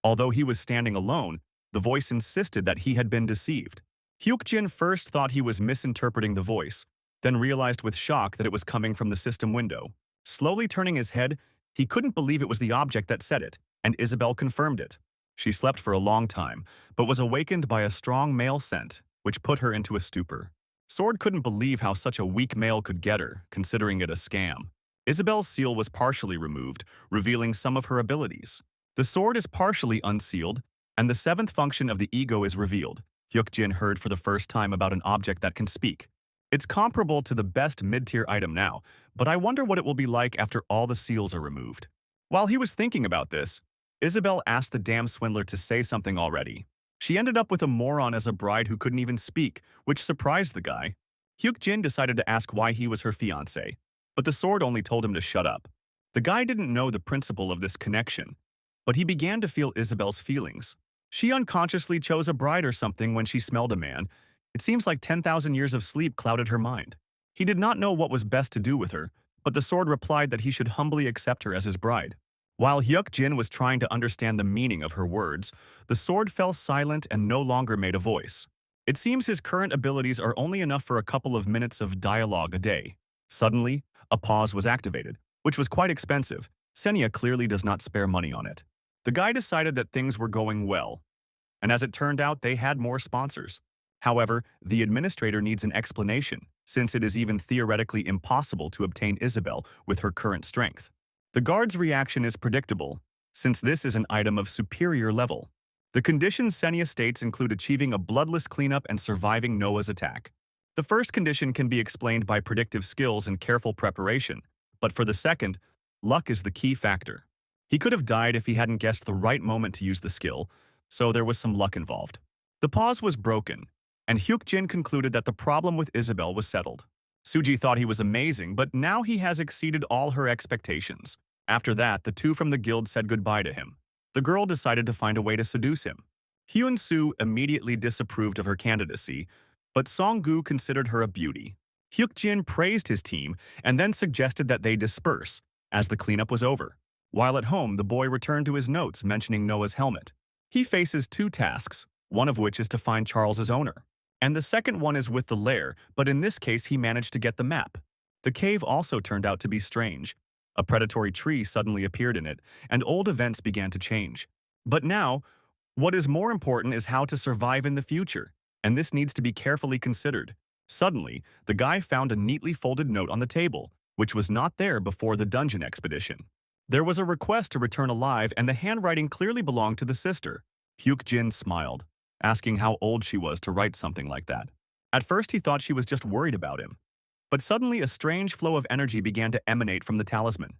Although he was standing alone, the voice insisted that he had been deceived. Hyuk-jin first thought he was misinterpreting the voice, then realized with shock that it was coming from the system window. Slowly turning his head, he couldn't believe it was the object that said it, and Isabel confirmed it. She slept for a long time, but was awakened by a strong male scent, which put her into a stupor. Sword couldn't believe how such a weak male could get her, considering it a scam. Isabel's seal was partially removed, revealing some of her abilities. The sword is partially unsealed, and the 7th function of the ego is revealed. Hyuk-jin heard for the first time about an object that can speak. It's comparable to the best mid-tier item now, but I wonder what it will be like after all the seals are removed. While he was thinking about this, Isabel asked the damn swindler to say something already. She ended up with a moron as a bride who couldn't even speak, which surprised the guy. Hyuk-jin decided to ask why he was her fiancé, but the sword only told him to shut up. The guy didn't know the principle of this connection, but he began to feel Isabel's feelings. She unconsciously chose a bride or something when she smelled a man. It seems like 10,000 years of sleep clouded her mind. He did not know what was best to do with her, but the sword replied that he should humbly accept her as his bride. While Hyuk-jin was trying to understand the meaning of her words, the sword fell silent and no longer made a voice. It seems his current abilities are only enough for a couple of minutes of dialogue a day. Suddenly, a pause was activated, which was quite expensive. Senya clearly does not spare money on it. The guy decided that things were going well, and as it turned out, they had more sponsors. However, the administrator needs an explanation, since it is even theoretically impossible to obtain Isabel with her current strength. The guard's reaction is predictable, since this is an item of superior level. The conditions Senya states include achieving a bloodless cleanup and surviving Noah's attack. The first condition can be explained by predictive skills and careful preparation, but for the second, luck is the key factor. He could have died if he hadn't guessed the right moment to use the skill, so there was some luck involved. The pause was broken, and Hyuk-jin concluded that the problem with Isabel was settled. Suji thought he was amazing, but now he has exceeded all her expectations. After that, the two from the guild said goodbye to him. The girl decided to find a way to seduce him. Hyun-soo immediately disapproved of her candidacy, but Song-gu considered her a beauty. Hyuk-jin praised his team and then suggested that they disperse, as the cleanup was over. While at home, the boy returned to his notes mentioning Noah's helmet. He faces two tasks, one of which is to find Charles's owner. And the second one is with the lair, but in this case he managed to get the map. The cave also turned out to be strange. A predatory tree suddenly appeared in it, and old events began to change. But now, what is more important is how to survive in the future, and this needs to be carefully considered. Suddenly, the guy found a neatly folded note on the table, which was not there before the dungeon expedition. There was a request to return alive, and the handwriting clearly belonged to the sister. Hyuk-jin smiled, asking how old she was to write something like that. At first he thought she was just worried about him. But suddenly a strange flow of energy began to emanate from the talisman.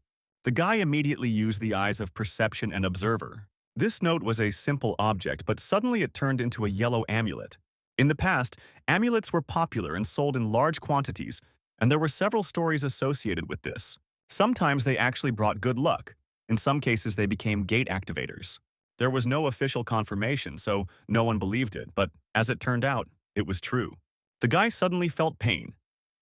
The guy immediately used the eyes of perception and observer. This note was a simple object, but suddenly it turned into a yellow amulet. In the past, amulets were popular and sold in large quantities, and there were several stories associated with this. Sometimes they actually brought good luck. In some cases, they became gate activators. There was no official confirmation, so no one believed it, but as it turned out, it was true. The guy suddenly felt pain.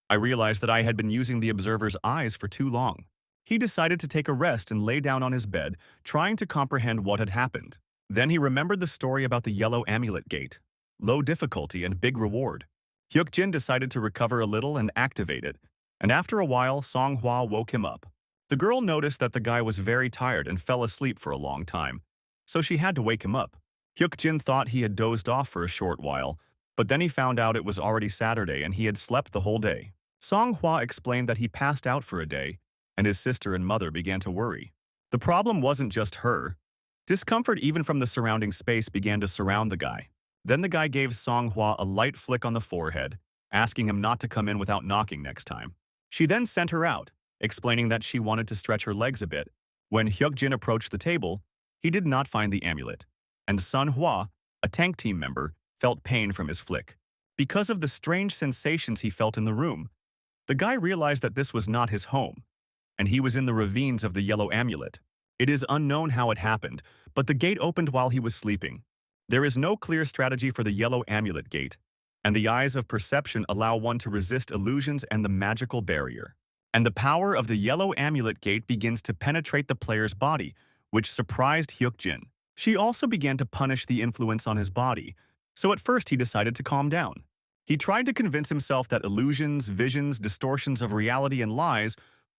I realized that I had been using the observer's eyes for too long. He decided to take a rest and lay down on his bed, trying to comprehend what had happened. Then he remembered the story about the yellow amulet gate. Low difficulty and big reward. Hyuk-jin decided to recover a little and activate it, and after a while, Song-hwa woke him up. The girl noticed that the guy was very tired and fell asleep for a long time, so she had to wake him up. Hyuk-jin thought he had dozed off for a short while, but then he found out it was already Saturday and he had slept the whole day. Song-hwa explained that he passed out for a day, and his sister and mother began to worry. The problem wasn't just her. Discomfort even from the surrounding space began to surround the guy. Then the guy gave Song-hwa a light flick on the forehead, asking him not to come in without knocking next time. She then sent her out, explaining that she wanted to stretch her legs a bit. When Hyuk-jin approached the table, he did not find the amulet, and Sun-hwa, a tank team member, felt pain from his flick. Because of the strange sensations he felt in the room, the guy realized that this was not his home, and he was in the ravines of the yellow amulet. It is unknown how it happened, but the gate opened while he was sleeping. There is no clear strategy for the yellow amulet gate, and the eyes of perception allow one to resist illusions and the magical barrier. And the power of the yellow amulet gate begins to penetrate the player's body, which surprised Hyuk-jin. She also began to punish the influence on his body, so at first he decided to calm down. He tried to convince himself that illusions, visions, distortions of reality, and lies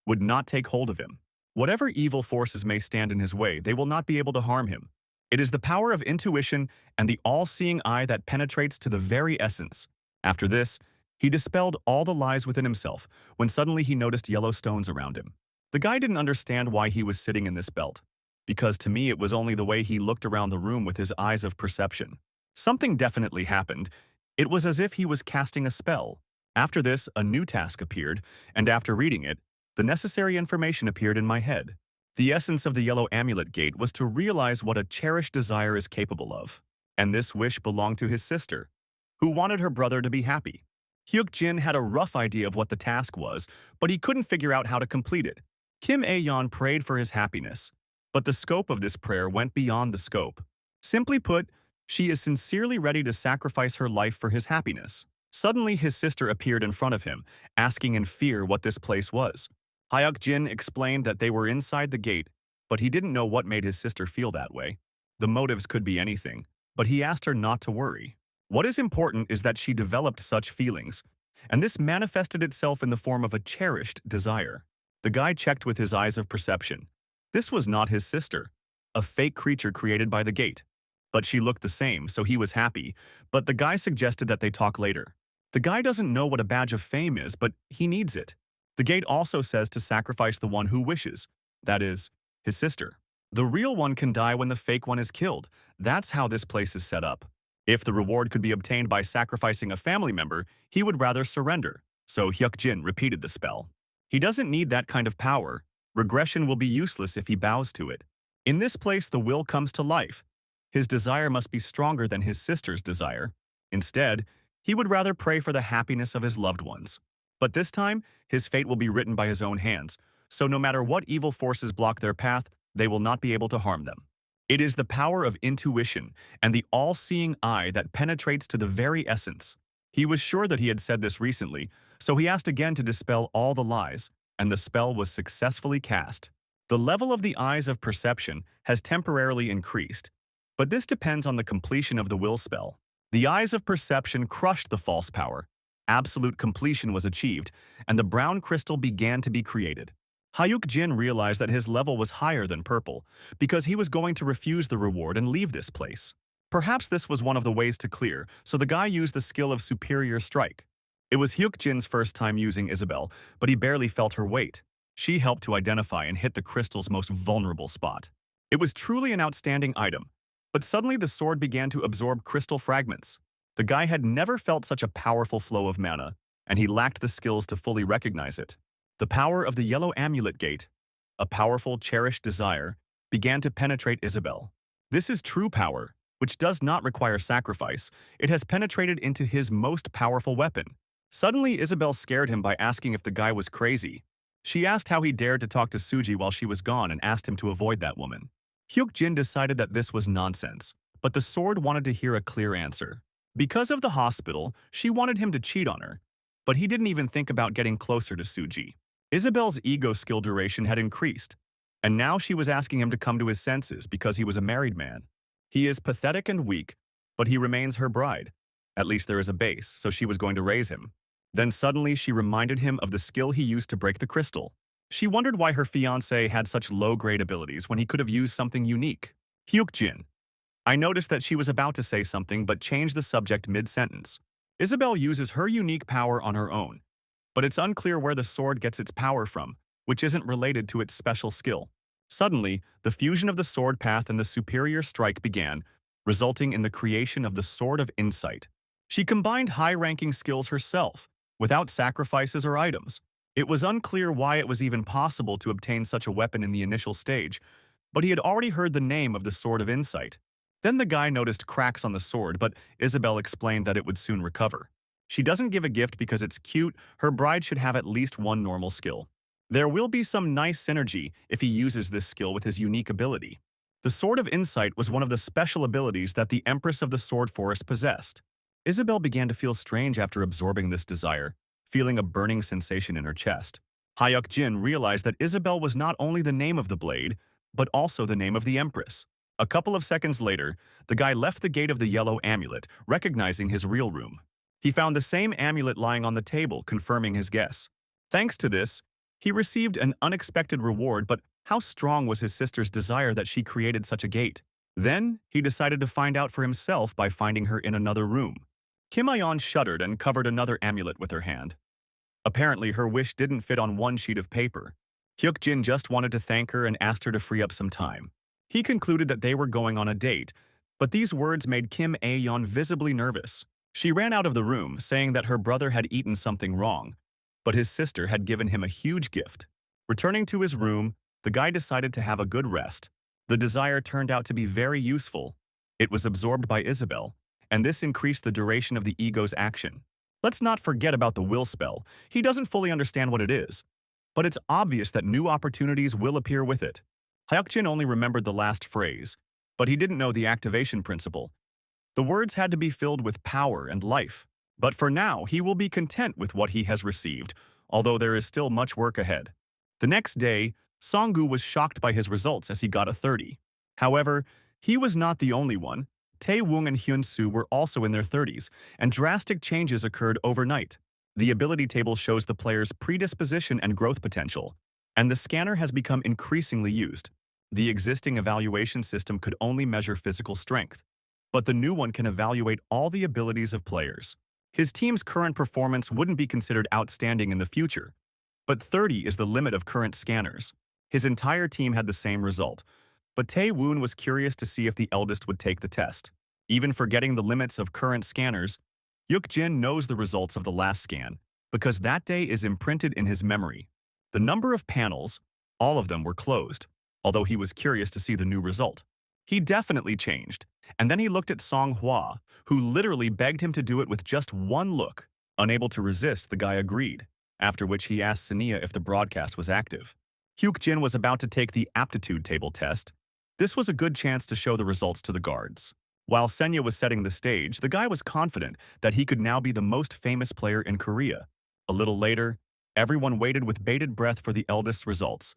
would not take hold of him. Whatever evil forces may stand in his way, they will not be able to harm him. It is the power of intuition and the all-seeing eye that penetrates to the very essence. After this, he dispelled all the lies within himself when suddenly he noticed yellow stones around him. The guy didn't understand why he was sitting in this belt, because to me it was only the way he looked around the room with his eyes of perception. Something definitely happened. It was as if he was casting a spell. After this, a new task appeared, and after reading it, the necessary information appeared in my head. The essence of the yellow amulet gate was to realize what a cherished desire is capable of. And this wish belonged to his sister, who wanted her brother to be happy. Hyuk-jin had a rough idea of what the task was, but he couldn't figure out how to complete it. Kim Aeon prayed for his happiness, but the scope of this prayer went beyond the scope. Simply put, she is sincerely ready to sacrifice her life for his happiness. Suddenly, his sister appeared in front of him, asking in fear what this place was. Hyuk-jin explained that they were inside the gate, but he didn't know what made his sister feel that way. The motives could be anything, but he asked her not to worry. What is important is that she developed such feelings, and this manifested itself in the form of a cherished desire. The guy checked with his eyes of perception. This was not his sister, a fake creature created by the gate. But she looked the same, so he was happy, but the guy suggested that they talk later. The guy doesn't know what a badge of fame is, but he needs it. The gate also says to sacrifice the one who wishes, that is, his sister. The real one can die when the fake one is killed. That's how this place is set up. If the reward could be obtained by sacrificing a family member, he would rather surrender. So Hyuk-jin repeated the spell. He doesn't need that kind of power. Regression will be useless if he bows to it. In this place, the will comes to life. His desire must be stronger than his sister's desire. Instead, he would rather pray for the happiness of his loved ones. But this time, his fate will be written by his own hands, so no matter what evil forces block their path, they will not be able to harm them. It is the power of intuition and the all-seeing eye that penetrates to the very essence. He was sure that he had said this recently, so he asked again to dispel all the lies, and the spell was successfully cast. The level of the eyes of perception has temporarily increased, but this depends on the completion of the will spell. The eyes of perception crushed the false power. Absolute completion was achieved, and the brown crystal began to be created. Hyuk Jin realized that his level was higher than purple, because he was going to refuse the reward and leave this place. Perhaps this was one of the ways to clear, so the guy used the skill of superior strike. It was Hyuk Jin's first time using Isabelle, but he barely felt her weight. She helped to identify and hit the crystal's most vulnerable spot. It was truly an outstanding item, but suddenly the sword began to absorb crystal fragments. The guy had never felt such a powerful flow of mana, and he lacked the skills to fully recognize it. The power of the yellow amulet gate, a powerful, cherished desire, began to penetrate Isabelle. This is true power, which does not require sacrifice. It has penetrated into his most powerful weapon. Suddenly, Isabelle scared him by asking if the guy was crazy. She asked how he dared to talk to Suji while she was gone and asked him to avoid that woman. Hyuk Jin decided that this was nonsense, but the sword wanted to hear a clear answer. Because of the hospital, she wanted him to cheat on her, but he didn't even think about getting closer to Suji. Isabelle's ego skill duration had increased, and now she was asking him to come to his senses because he was a married man. He is pathetic and weak, but he remains her bride. At least there is a base, so she was going to raise him. Then suddenly she reminded him of the skill he used to break the crystal. She wondered why her fiancé had such low-grade abilities when he could have used something unique. Hyuk Jin. I noticed that she was about to say something but changed the subject mid-sentence. Isabelle uses her unique power on her own, but it's unclear where the sword gets its power from, which isn't related to its special skill. Suddenly, the fusion of the sword path and the superior strike began, resulting in the creation of the Sword of Insight. She combined high-ranking skills herself, without sacrifices or items. It was unclear why it was even possible to obtain such a weapon in the initial stage, but he had already heard the name of the Sword of Insight. Then the guy noticed cracks on the sword, but Isabelle explained that it would soon recover. She doesn't give a gift because it's cute. Her bride should have at least one normal skill. There will be some nice synergy if he uses this skill with his unique ability. The Sword of Insight was one of the special abilities that the Empress of the Sword Forest possessed. Isabelle began to feel strange after absorbing this desire, feeling a burning sensation in her chest. Hyuk Jin realized that Isabelle was not only the name of the blade, but also the name of the Empress. A couple of seconds later, the guy left the gate of the yellow amulet, recognizing his real room. He found the same amulet lying on the table, confirming his guess. Thanks to this, he received an unexpected reward, but how strong was his sister's desire that she created such a gate? Then, he decided to find out for himself by finding her in another room. Kim Ayeon shuddered and covered another amulet with her hand. Apparently, her wish didn't fit on one sheet of paper. Hyuk Jin just wanted to thank her and asked her to free up some time. He concluded that they were going on a date, but these words made Kim Ayeon visibly nervous. She ran out of the room, saying that her brother had eaten something wrong, but his sister had given him a huge gift. Returning to his room, the guy decided to have a good rest. The desire turned out to be very useful. It was absorbed by Isabelle, and this increased the duration of the ego's action. Let's not forget about the will spell. He doesn't fully understand what it is, but it's obvious that new opportunities will appear with it. Hyuk-jin only remembered the last phrase, but he didn't know the activation principle. The words had to be filled with power and life. But for now, he will be content with what he has received, although there is still much work ahead. The next day, Songgu was shocked by his results as he got a 30. However, he was not the only one. Tae-woong and Hyun-soo were also in their 30s, and drastic changes occurred overnight. The ability table shows the player's predisposition and growth potential, and the scanner has become increasingly used. The existing evaluation system could only measure physical strength, but the new one can evaluate all the abilities of players. His team's current performance wouldn't be considered outstanding in the future, but 30 is the limit of current scanners. His entire team had the same result, but Tae-woon was curious to see if the eldest would take the test. Even forgetting the limits of current scanners, Hyuk-jin knows the results of the last scan, because that day is imprinted in his memory. The number of panels, all of them were closed, although he was curious to see the new result. He definitely changed, and then he looked at Song Hwa, who literally begged him to do it with just one look. Unable to resist, the guy agreed, after which he asked Sania if the broadcast was active. Hyuk-jin was about to take the aptitude table test. This was a good chance to show the results to the guards. While Senya was setting the stage, the guy was confident that he could now be the most famous player in Korea. A little later, everyone waited with bated breath for the eldest's results.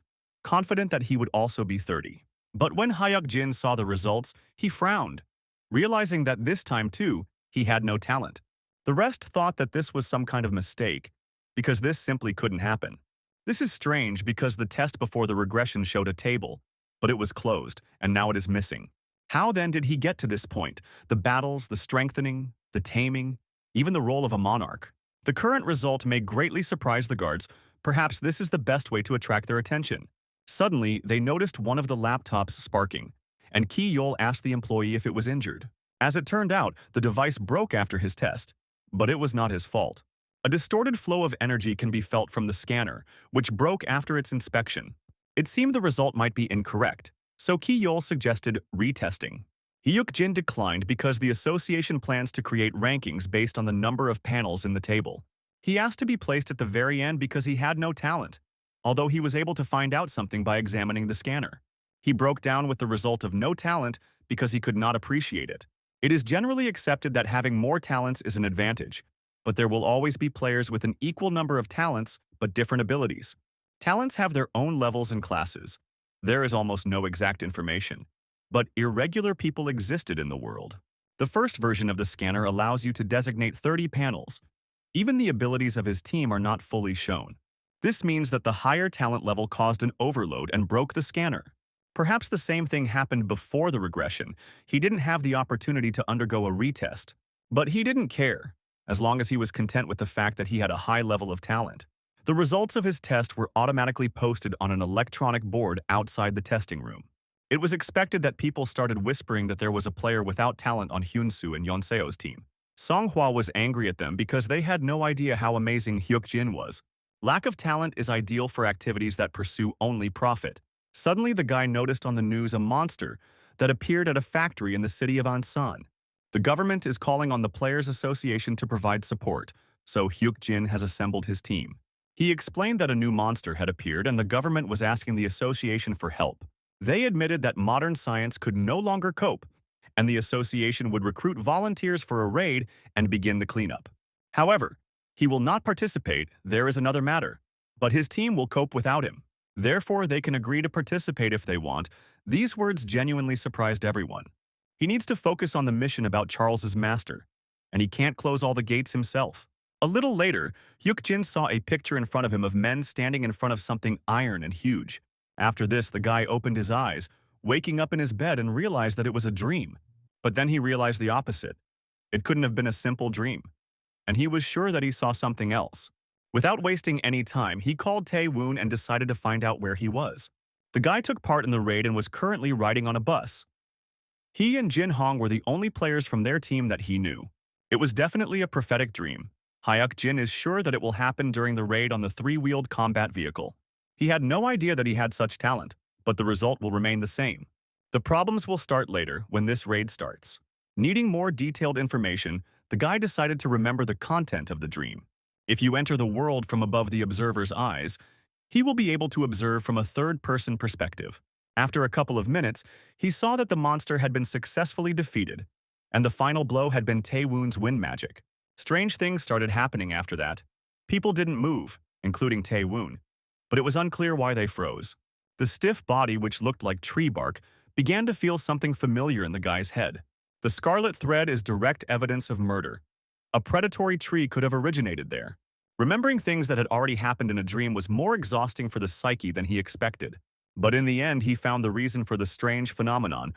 confident that he would also be 30. But when Hyuk-jin saw the results, he frowned, realizing that this time too, he had no talent. The rest thought that this was some kind of mistake, because this simply couldn't happen. This is strange because the test before the regression showed a table, but it was closed, and now it is missing. How then did he get to this point? The battles, the strengthening, the taming, even the role of a monarch. The current result may greatly surprise the guards. Perhaps this is the best way to attract their attention. Suddenly, they noticed one of the laptops sparking, and Ki-yeol asked the employee if it was injured. As it turned out, the device broke after his test, but it was not his fault. A distorted flow of energy can be felt from the scanner, which broke after its inspection. It seemed the result might be incorrect, so Ki-yeol suggested retesting. Hyuk-jin declined because the association plans to create rankings based on the number of panels in the table. He asked to be placed at the very end because he had no talent, although he was able to find out something by examining the scanner. He broke down with the result of no talent because he could not appreciate it. It is generally accepted that having more talents is an advantage, but there will always be players with an equal number of talents but different abilities. Talents have their own levels and classes. There is almost no exact information, but irregular people existed in the world. The first version of the scanner allows you to designate 30 panels. Even the abilities of his team are not fully shown. This means that the higher talent level caused an overload and broke the scanner. Perhaps the same thing happened before the regression. He didn't have the opportunity to undergo a retest. But he didn't care, as long as he was content with the fact that he had a high level of talent. The results of his test were automatically posted on an electronic board outside the testing room. It was expected that people started whispering that there was a player without talent on Hyun-soo and Yeonseo's team. Songhwa was angry at them because they had no idea how amazing Hyuk-jin was. Lack of talent is ideal for activities that pursue only profit. Suddenly, the guy noticed on the news a monster that appeared at a factory in the city of Ansan. The government is calling on the Players Association to provide support, so Hyuk-jin has assembled his team. He explained that a new monster had appeared and the government was asking the association for help. They admitted that modern science could no longer cope, and the association would recruit volunteers for a raid and begin the cleanup. However, he will not participate, there is another matter, but his team will cope without him. Therefore, they can agree to participate if they want. These words genuinely surprised everyone. He needs to focus on the mission about Charles's master, and he can't close all the gates himself. A little later, Hyuk-jin saw a picture in front of him of men standing in front of something iron and huge. After this, the guy opened his eyes, waking up in his bed and realized that it was a dream. But then he realized the opposite. It couldn't have been a simple dream, and he was sure that he saw something else. Without wasting any time, he called Tae-woon and decided to find out where he was. The guy took part in the raid and was currently riding on a bus. He and Jin Hong were the only players from their team that he knew. It was definitely a prophetic dream. Hyuk-jin is sure that it will happen during the raid on the three-wheeled combat vehicle. He had no idea that he had such talent, but the result will remain the same. The problems will start later when this raid starts. Needing more detailed information, the guy decided to remember the content of the dream. If you enter the world from above the observer's eyes, he will be able to observe from a third-person perspective. After a couple of minutes, he saw that the monster had been successfully defeated, and the final blow had been Tae-woon's wind magic. Strange things started happening after that. People didn't move, including Tae-woon, but it was unclear why they froze. The stiff body, which looked like tree bark, began to feel something familiar in the guy's head. The scarlet thread is direct evidence of murder. A predatory tree could have originated there. Remembering things that had already happened in a dream was more exhausting for the psyche than he expected. But in the end, he found the reason for the strange phenomenon,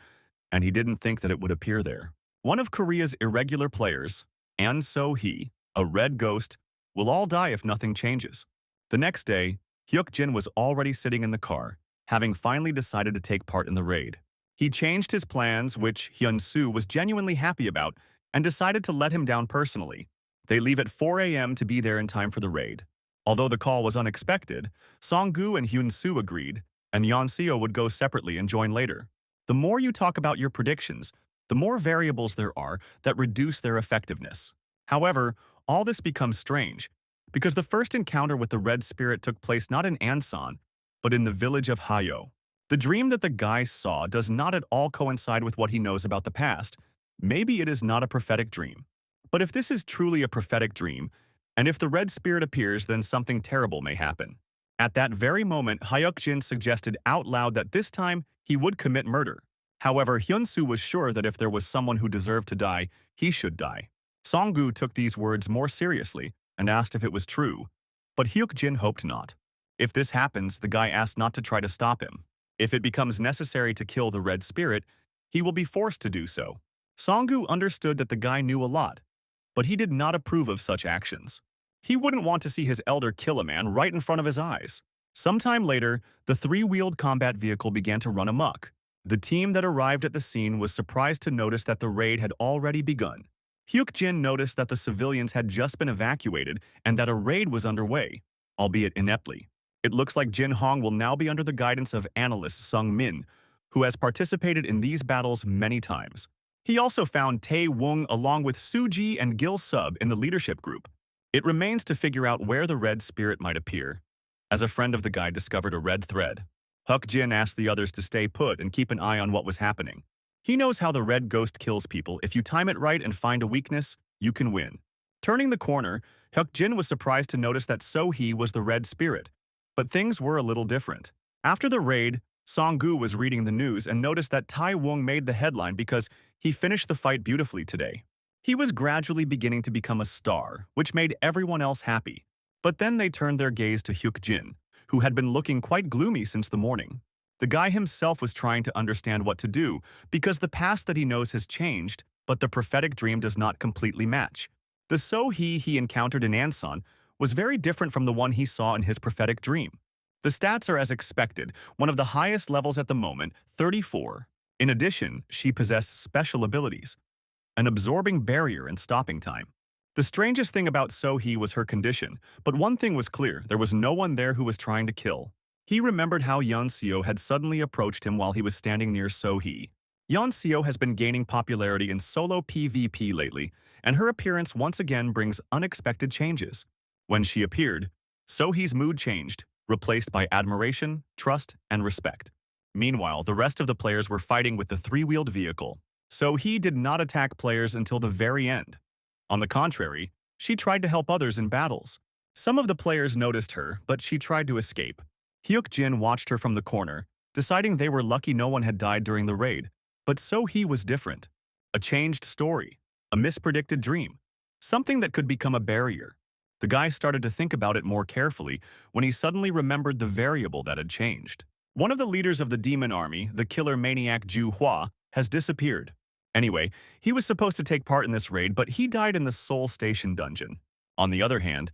and he didn't think that it would appear there. One of Korea's irregular players, An So-hee, a red ghost, will all die if nothing changes. The next day, Hyuk-jin was already sitting in the car, having finally decided to take part in the raid. He changed his plans, which Hyun-soo was genuinely happy about, and decided to let him down personally. They leave at 4 a.m. to be there in time for the raid. Although the call was unexpected, Song-gu and Hyun-soo agreed, and Yeon-seo would go separately and join later. The more you talk about your predictions, the more variables there are that reduce their effectiveness. However, all this becomes strange, because the first encounter with the Red Spirit took place not in Ansan, but in the village of Hayo. The dream that the guy saw does not at all coincide with what he knows about the past. Maybe it is not a prophetic dream. But if this is truly a prophetic dream, and if the Red Spirit appears, then something terrible may happen. At that very moment, Hyuk-jin suggested out loud that this time he would commit murder. However, Hyun-soo was sure that if there was someone who deserved to die, he should die. Song-gu took these words more seriously and asked if it was true, but Hyuk-jin hoped not. If this happens, the guy asked not to try to stop him. If it becomes necessary to kill the red spirit, he will be forced to do so. Song-gu understood that the guy knew a lot, but he did not approve of such actions. He wouldn't want to see his elder kill a man right in front of his eyes. Sometime later, the three-wheeled combat vehicle began to run amok. The team that arrived at the scene was surprised to notice that the raid had already begun. Hyuk-jin noticed that the civilians had just been evacuated and that a raid was underway, albeit ineptly. It looks like Jin Hong will now be under the guidance of analyst Sung Min, who has participated in these battles many times. He also found Tae Woong along with Soo-ji and Gil Sub in the leadership group. It remains to figure out where the red spirit might appear. As a friend of the guy discovered a red thread, Hyuk-jin asked the others to stay put and keep an eye on what was happening. He knows how the red ghost kills people. If you time it right and find a weakness, you can win. Turning the corner, Hyuk-jin was surprised to notice that So-hee was the red spirit. But things were a little different. After the raid, Song-gu was reading the news and noticed that Tae Woong made the headline because he finished the fight beautifully today. He was gradually beginning to become a star, which made everyone else happy. But then they turned their gaze to Hyuk-jin, who had been looking quite gloomy since the morning. The guy himself was trying to understand what to do because the past that he knows has changed, but the prophetic dream does not completely match. The So-hee he encountered in Ansan was very different from the one he saw in his prophetic dream. The stats are as expected, one of the highest levels at the moment, 34. In addition, she possessed special abilities, an absorbing barrier and stopping time. The strangest thing about So-hee was her condition, but one thing was clear, there was no one there who was trying to kill. He remembered how Yeon-seo had suddenly approached him while he was standing near So-hee. Yeon-seo has been gaining popularity in solo PvP lately, and her appearance once again brings unexpected changes. When she appeared, So-hee's mood changed, replaced by admiration, trust, and respect. Meanwhile, the rest of the players were fighting with the three-wheeled vehicle. So-hee did not attack players until the very end. On the contrary, she tried to help others in battles. Some of the players noticed her, but she tried to escape. Hyuk-jin watched her from the corner, deciding they were lucky no one had died during the raid. But So-hee was different. A changed story, a mispredicted dream, something that could become a barrier. The guy started to think about it more carefully when he suddenly remembered the variable that had changed. One of the leaders of the demon army, the killer maniac Ju Hua, has disappeared. Anyway, he was supposed to take part in this raid, but he died in the Seoul Station dungeon. On the other hand,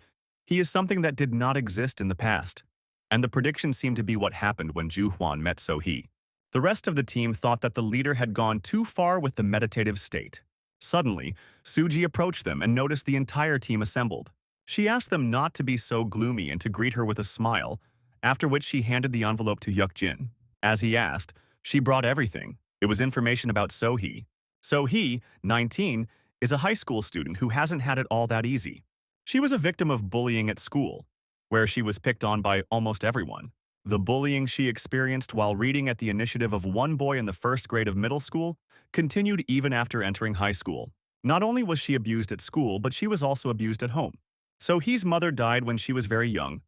he is something that did not exist in the past, and the prediction seemed to be what happened when Ju Hwan met So-hee. The rest of the team thought that the leader had gone too far with the meditative state. Suddenly, Soo-ji approached them and noticed the entire team assembled. She asked them not to be so gloomy and to greet her with a smile, after which she handed the envelope to Hyuk-jin. As he asked, she brought everything. It was information about So-hee. So-hee, 19, is a high school student who hasn't had it all that easy. She was a victim of bullying at school, where she was picked on by almost everyone. The bullying she experienced while reading at the initiative of one boy in the first grade of middle school continued even after entering high school. Not only was she abused at school, but she was also abused at home. So-hee's mother died when she was very young,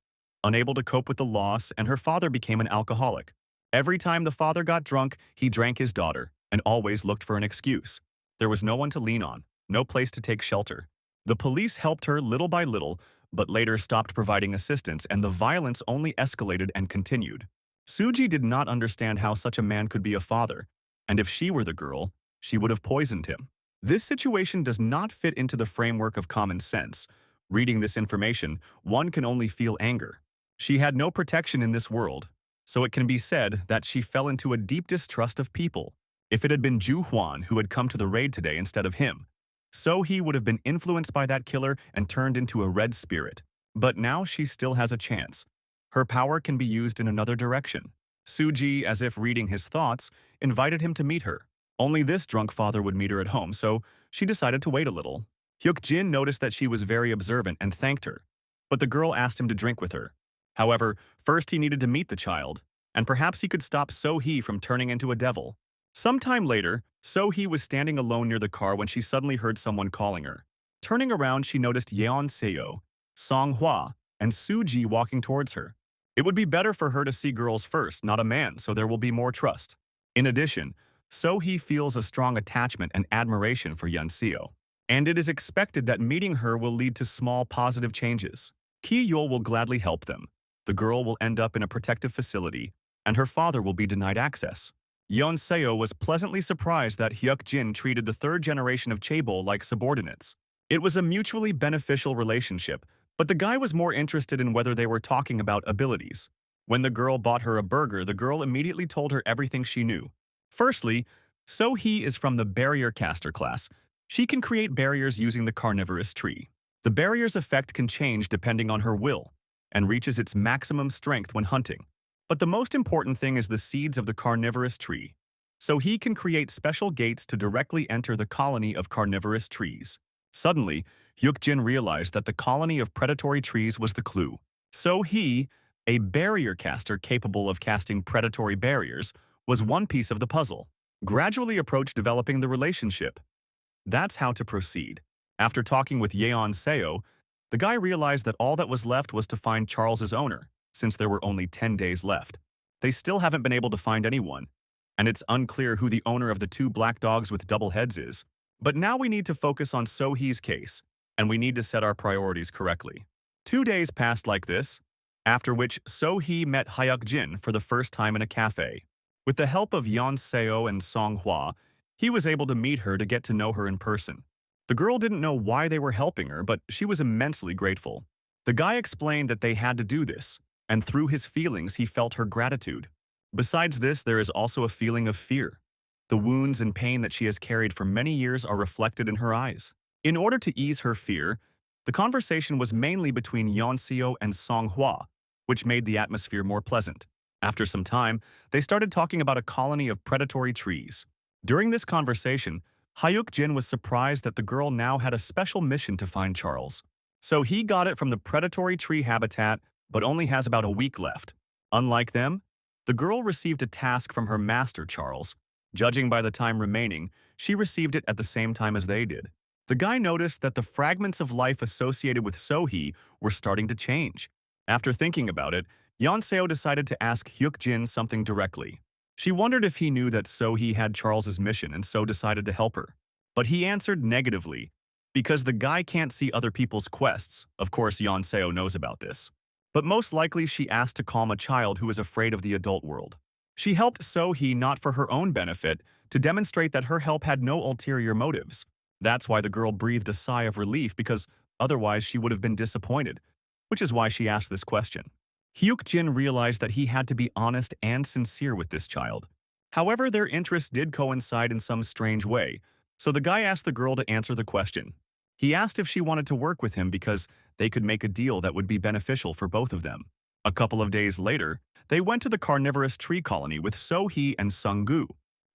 unable to cope with the loss, and her father became an alcoholic. Every time the father got drunk, he drank his daughter, and always looked for an excuse. There was no one to lean on, no place to take shelter. The police helped her little by little, but later stopped providing assistance, and the violence only escalated and continued. Soo-ji did not understand how such a man could be a father, and if she were the girl, she would have poisoned him. This situation does not fit into the framework of common sense. Reading this information, one can only feel anger. She had no protection in this world, so it can be said that she fell into a deep distrust of people. If it had been Ju Hwan who had come to the raid today instead of him, So-hee would have been influenced by that killer and turned into a red spirit. But now she still has a chance. Her power can be used in another direction. Soo-ji, as if reading his thoughts, invited him to meet her. Only this drunk father would meet her at home, so she decided to wait a little. Hyuk-jin noticed that she was very observant and thanked her, but the girl asked him to drink with her. However, first he needed to meet the child, and perhaps he could stop So-hee from turning into a devil. Sometime later, So-hee was standing alone near the car when she suddenly heard someone calling her. Turning around, she noticed Yeon-seo, Song-hwa, and Soo-ji walking towards her. It would be better for her to see girls first, not a man, so there will be more trust. In addition, So-hee feels a strong attachment and admiration for Yeon-seo, and it is expected that meeting her will lead to small positive changes. Ki-yeol will gladly help them. The girl will end up in a protective facility, and her father will be denied access. Yeon-seo was pleasantly surprised that Hyuk-jin treated the third generation of chaebol like subordinates. It was a mutually beneficial relationship, but the guy was more interested in whether they were talking about abilities. When the girl bought her a burger, the girl immediately told her everything she knew. Firstly, So-hee is from the barrier caster class. She can create barriers using the carnivorous tree. The barrier's effect can change depending on her will, and reaches its maximum strength when hunting. But the most important thing is the seeds of the carnivorous tree. So-hee can create special gates to directly enter the colony of carnivorous trees. Suddenly, Hyuk-jin realized that the colony of predatory trees was the clue. So-hee, a barrier caster capable of casting predatory barriers, was one piece of the puzzle. Gradually approach developing the relationship. That's how to proceed. After talking with Yeon-seo, the guy realized that all that was left was to find Charles's owner, since there were only 10 days left. They still haven't been able to find anyone, and it's unclear who the owner of the two black dogs with double heads is. But now we need to focus on So-hee's case, and we need to set our priorities correctly. 2 days passed like this, after which So-hee met Hyuk-jin for the first time in a cafe. With the help of Yeon-seo and Song-hwa, he was able to meet her to get to know her in person. The girl didn't know why they were helping her, but she was immensely grateful. The guy explained that they had to do this, and through his feelings he felt her gratitude. Besides this, there is also a feeling of fear. The wounds and pain that she has carried for many years are reflected in her eyes. In order to ease her fear, the conversation was mainly between Yeon-seo and Song-hwa, which made the atmosphere more pleasant. After some time, they started talking about a colony of predatory trees. During this conversation, Hyuk-jin was surprised that the girl now had a special mission to find Charles. So he got it from the predatory tree habitat, but only has about a week left. Unlike them, the girl received a task from her master, Charles. Judging by the time remaining, she received it at the same time as they did. The guy noticed that the fragments of life associated with So-hee were starting to change. After thinking about it, Yeon-seo decided to ask Hyuk-jin something directly. She wondered if he knew that So-hee had Charles's mission and so decided to help her. But he answered negatively, because the guy can't see other people's quests. Of course, Yeon-seo knows about this. But most likely she asked to calm a child who is afraid of the adult world. She helped So-hee not for her own benefit, to demonstrate that her help had no ulterior motives. That's why the girl breathed a sigh of relief, because otherwise she would have been disappointed, which is why she asked this question. Hyuk-jin realized that he had to be honest and sincere with this child. However, their interests did coincide in some strange way, so the guy asked the girl to answer the question. He asked if she wanted to work with him because they could make a deal that would be beneficial for both of them. A couple of days later, they went to the carnivorous tree colony with So-hee and Sung-gu.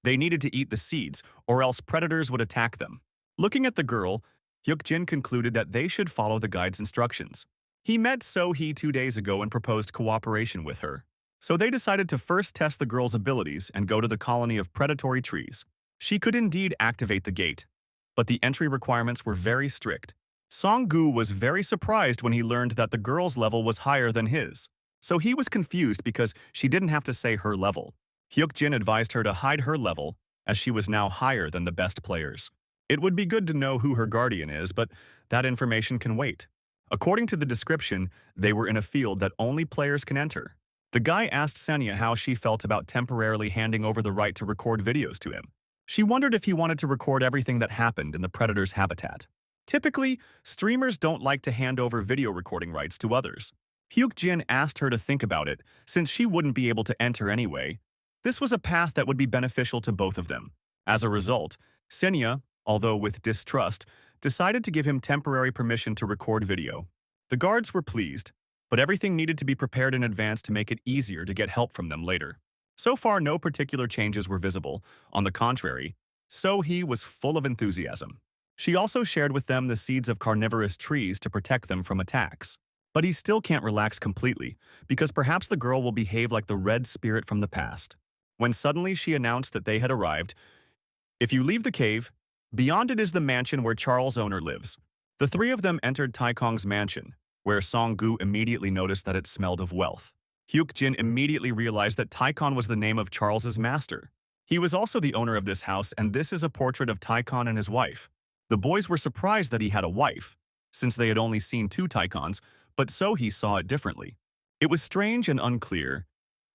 They needed to eat the seeds, or else predators would attack them. Looking at the girl, Hyuk-jin concluded that they should follow the guide's instructions. He met So-hee 2 days ago and proposed cooperation with her. So they decided to first test the girl's abilities and go to the colony of predatory trees. She could indeed activate the gate, but the entry requirements were very strict. Song-gu was very surprised when he learned that the girl's level was higher than his. So he was confused because she didn't have to say her level. Hyuk-jin advised her to hide her level, as she was now higher than the best players. It would be good to know who her guardian is, but that information can wait. According to the description, they were in a field that only players can enter. The guy asked Senya how she felt about temporarily handing over the right to record videos to him. She wondered if he wanted to record everything that happened in the predator's habitat. Typically, streamers don't like to hand over video recording rights to others. Hyuk-jin asked her to think about it, since she wouldn't be able to enter anyway. This was a path that would be beneficial to both of them. As a result, Senya, although with distrust, decided to give him temporary permission to record video. The guards were pleased, but everything needed to be prepared in advance to make it easier to get help from them later. So far, no particular changes were visible. On the contrary, So-hee was full of enthusiasm. She also shared with them the seeds of carnivorous trees to protect them from attacks. But he still can't relax completely, because perhaps the girl will behave like the red spirit from the past. When suddenly she announced that they had arrived, "If you leave the cave, beyond it is the mansion where Charles' owner lives." The three of them entered Taikong's mansion, where Song-gu immediately noticed that it smelled of wealth. Hyuk-jin immediately realized that Taekon was the name of Charles's master. He was also the owner of this house, and this is a portrait of Taekon and his wife. The boys were surprised that he had a wife, since they had only seen two Taekons, but So-hee saw it differently. It was strange and unclear,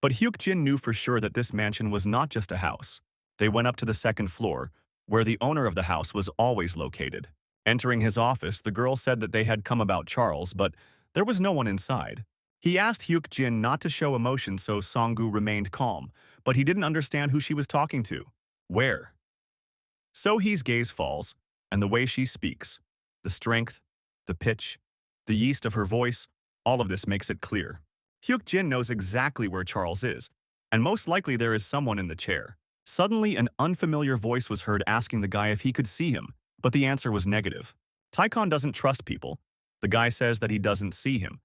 but Hyuk-jin knew for sure that this mansion was not just a house. They went up to the second floor, where the owner of the house was always located. Entering his office, the girl said that they had come about Charles, but there was no one inside. He asked Hyuk-jin not to show emotion, so Song-gu remained calm, but he didn't understand who she was talking to. Where? So-hee's gaze falls, and the way she speaks, the strength, the pitch, the yeast of her voice, all of this makes it clear. Hyuk-jin knows exactly where Charles is, and most likely there is someone in the chair. Suddenly, an unfamiliar voice was heard asking the guy if he could see him, but the answer was negative. Taekon doesn't trust people. The guy says that he doesn't see him,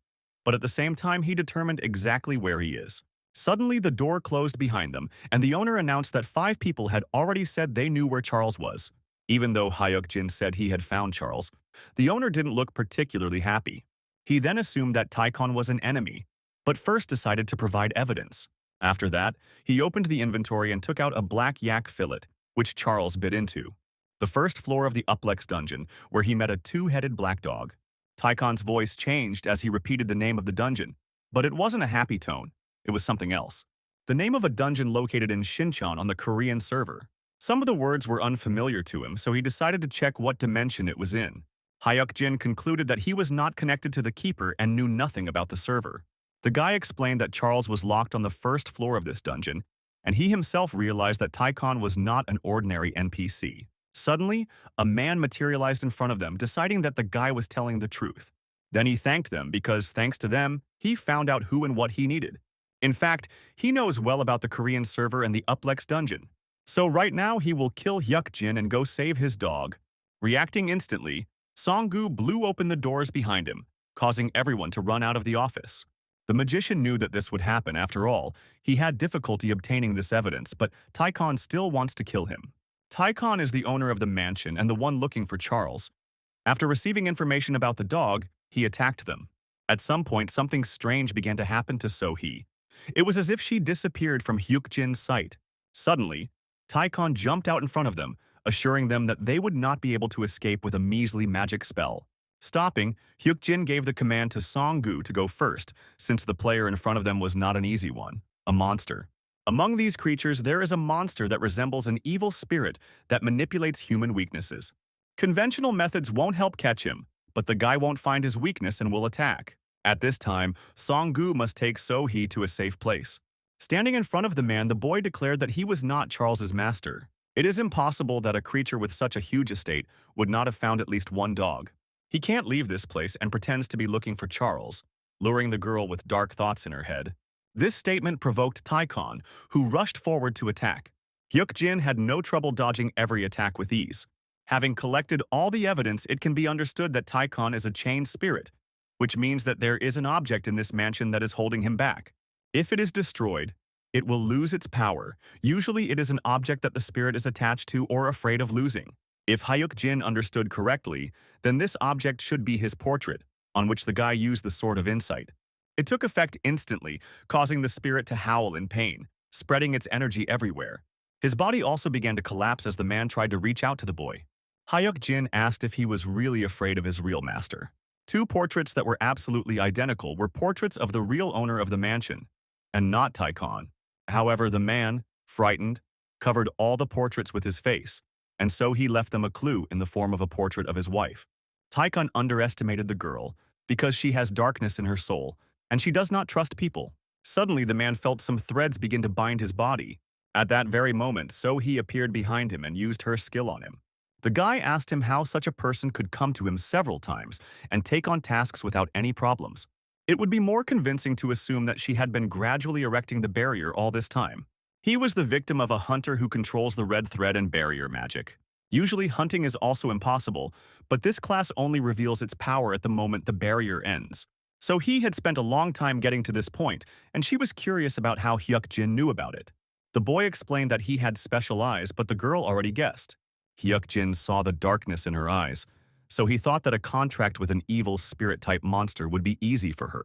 but at the same time he determined exactly where he is. Suddenly, the door closed behind them, and the owner announced that 5 people had already said they knew where Charles was. Even though Hyuk-jin said he had found Charles, the owner didn't look particularly happy. He then assumed that Taekon was an enemy, but first decided to provide evidence. After that, he opened the inventory and took out a black yak fillet, which Charles bit into. The first floor of the Uplex dungeon, where he met a 2-headed black dog. Taikon's voice changed as he repeated the name of the dungeon, but it wasn't a happy tone. It was something else. The name of a dungeon located in Shincheon on the Korean server. Some of the words were unfamiliar to him, so he decided to check what dimension it was in. Hyuk-jin concluded that he was not connected to the keeper and knew nothing about the server. The guy explained that Charles was locked on the first floor of this dungeon, and he himself realized that Taekon was not an ordinary NPC. Suddenly, a man materialized in front of them, deciding that the guy was telling the truth. Then he thanked them because, thanks to them, he found out who and what he needed. In fact, he knows well about the Korean server and the Uplex dungeon. So right now, he will kill Hyuk-jin and go save his dog. Reacting instantly, Song-gu blew open the doors behind him, causing everyone to run out of the office. The magician knew that this would happen. After all, he had difficulty obtaining this evidence, but Taekon still wants to kill him. Taekon is the owner of the mansion and the one looking for Charles. After receiving information about the dog, he attacked them. At some point, something strange began to happen to So-hee. It was as if she disappeared from Hyuk-jin's sight. Suddenly, Taekon jumped out in front of them, assuring them that they would not be able to escape with a measly magic spell. Stopping, Hyuk-jin gave the command to Song-gu to go first, since the player in front of them was not an easy one, a monster. Among these creatures, there is a monster that resembles an evil spirit that manipulates human weaknesses. Conventional methods won't help catch him, but the guy won't find his weakness and will attack. At this time, Song-gu must take So-hee to a safe place. Standing in front of the man, the boy declared that he was not Charles's master. It is impossible that a creature with such a huge estate would not have found at least one dog. He can't leave this place and pretends to be looking for Charles, luring the girl with dark thoughts in her head. This statement provoked Taekon, who rushed forward to attack. Hyuk-jin had no trouble dodging every attack with ease. Having collected all the evidence, it can be understood that Taekon is a chained spirit, which means that there is an object in this mansion that is holding him back. If it is destroyed, it will lose its power. Usually it is an object that the spirit is attached to or afraid of losing. If Hyuk-jin understood correctly, then this object should be his portrait, on which the guy used the Sword of Insight. It took effect instantly, causing the spirit to howl in pain, spreading its energy everywhere. His body also began to collapse as the man tried to reach out to the boy. Hyuk-jin asked if he was really afraid of his real master. 2 portraits that were absolutely identical were portraits of the real owner of the mansion, and not Taekon. However, the man, frightened, covered all the portraits with his face, and so he left them a clue in the form of a portrait of his wife. Taekon underestimated the girl because she has darkness in her soul, and she does not trust people. Suddenly, the man felt some threads begin to bind his body. At that very moment, So-hee appeared behind him and used her skill on him. The guy asked him how such a person could come to him several times and take on tasks without any problems. It would be more convincing to assume that she had been gradually erecting the barrier all this time. He was the victim of a hunter who controls the red thread and barrier magic. Usually, hunting is also impossible, but this class only reveals its power at the moment the barrier ends. So he had spent a long time getting to this point, and she was curious about how Hyuk-jin knew about it. The boy explained that he had special eyes, but the girl already guessed. Hyuk-jin saw the darkness in her eyes, so he thought that a contract with an evil spirit-type monster would be easy for her.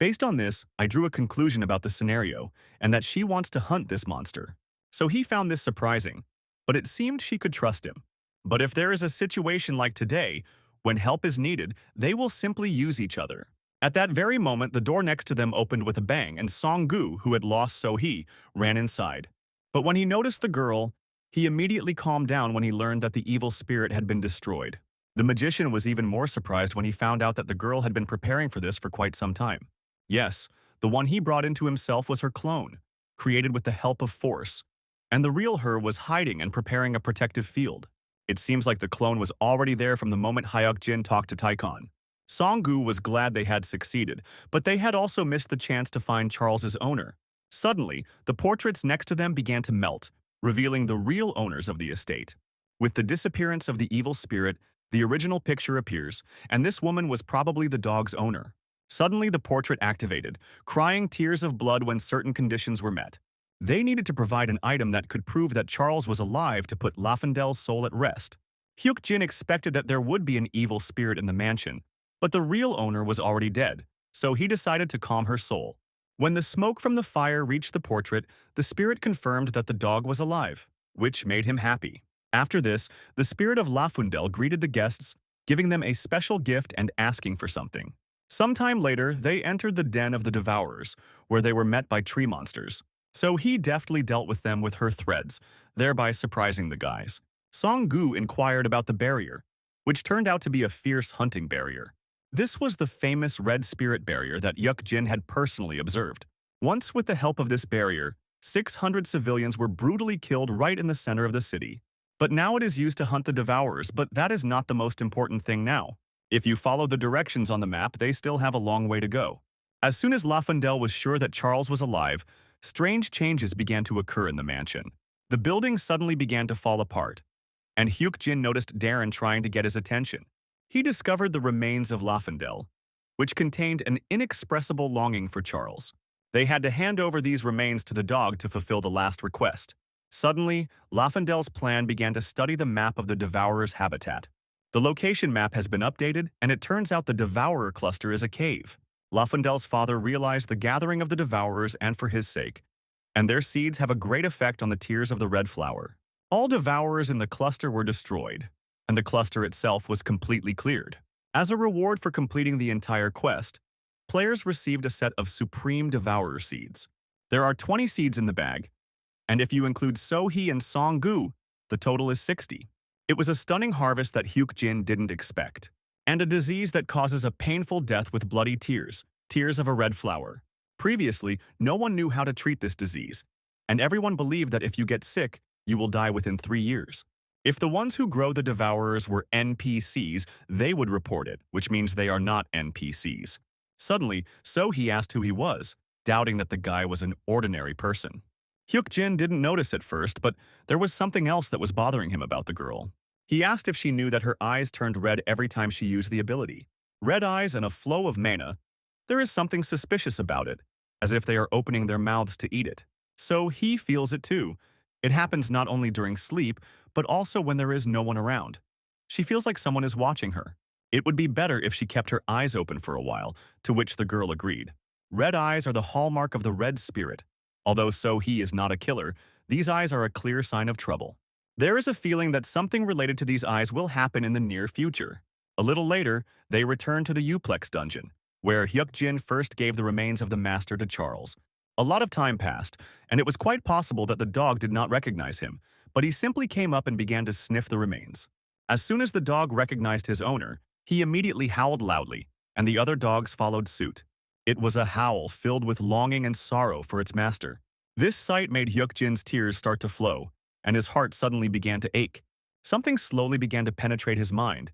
Based on this, I drew a conclusion about the scenario, and that she wants to hunt this monster. So he found this surprising, but it seemed she could trust him. But if there is a situation like today, when help is needed, they will simply use each other. At that very moment, the door next to them opened with a bang, and Song-gu, who had lost So-hee, ran inside. But when he noticed the girl, he immediately calmed down when he learned that the evil spirit had been destroyed. The magician was even more surprised when he found out that the girl had been preparing for this for quite some time. Yes, the one he brought into himself was her clone, created with the help of force, and the real her was hiding and preparing a protective field. It seems like the clone was already there from the moment Hyuk-jin talked to Taikon. Song-gu was glad they had succeeded, but they had also missed the chance to find Charles's owner. Suddenly, the portraits next to them began to melt, revealing the real owners of the estate. With the disappearance of the evil spirit, the original picture appears, and this woman was probably the dog's owner. Suddenly, the portrait activated, crying tears of blood when certain conditions were met. They needed to provide an item that could prove that Charles was alive to put Lafendelle's soul at rest. Hyuk-jin expected that there would be an evil spirit in the mansion, but the real owner was already dead, so he decided to calm her soul. When the smoke from the fire reached the portrait, the spirit confirmed that the dog was alive, which made him happy. After this, the spirit of Lafendelle greeted the guests, giving them a special gift and asking for something. Sometime later, they entered the den of the Devourers, where they were met by tree monsters. So he deftly dealt with them with her threads, thereby surprising the guys. Song-gu inquired about the barrier, which turned out to be a fierce hunting barrier. This was the famous red spirit barrier that Hyuk-jin had personally observed. Once, with the help of this barrier, 600 civilians were brutally killed right in the center of the city. But now it is used to hunt the Devourers, but that is not the most important thing now. If you follow the directions on the map, they still have a long way to go. As soon as Lafendelle was sure that Charles was alive, strange changes began to occur in the mansion. The building suddenly began to fall apart, and Hyuk-jin noticed Darren trying to get his attention. He discovered the remains of Lafendelle, which contained an inexpressible longing for Charles. They had to hand over these remains to the dog to fulfill the last request. Suddenly, Lafendelle's plan began to study the map of the Devourer's habitat. The location map has been updated, and it turns out the Devourer cluster is a cave. Lafendelle's father realized the gathering of the Devourers and for his sake, and their seeds have a great effect on the tears of the red flower. All Devourers in the cluster were destroyed, and the cluster itself was completely cleared. As a reward for completing the entire quest, players received a set of Supreme Devourer seeds. There are 20 seeds in the bag, and if you include So-hee and Song-gu, the total is 60. It was a stunning harvest that Hyuk-jin didn't expect, and a disease that causes a painful death with bloody tears, tears of a red flower. Previously, no one knew how to treat this disease, and everyone believed that if you get sick, you will die within 3 years. If the ones who grow the Devourers were NPCs, they would report it, which means they are not NPCs. Suddenly, So-hee asked who he was, doubting that the guy was an ordinary person. Hyuk-jin didn't notice at first, but there was something else that was bothering him about the girl. He asked if she knew that her eyes turned red every time she used the ability. Red eyes and a flow of mana. There is something suspicious about it, as if they are opening their mouths to eat it. So he feels it too. It happens not only during sleep, but also when there is no one around. She feels like someone is watching her. It would be better if she kept her eyes open for a while, to which the girl agreed. Red eyes are the hallmark of the red spirit. Although So-hee is not a killer, these eyes are a clear sign of trouble. There is a feeling that something related to these eyes will happen in the near future. A little later, they return to the Uplex dungeon, where Hyuk-jin first gave the remains of the master to Charles. A lot of time passed, and it was quite possible that the dog did not recognize him, but he simply came up and began to sniff the remains. As soon as the dog recognized his owner, he immediately howled loudly, and the other dogs followed suit. It was a howl filled with longing and sorrow for its master. This sight made Hyuk-jin's tears start to flow, and his heart suddenly began to ache. Something slowly began to penetrate his mind,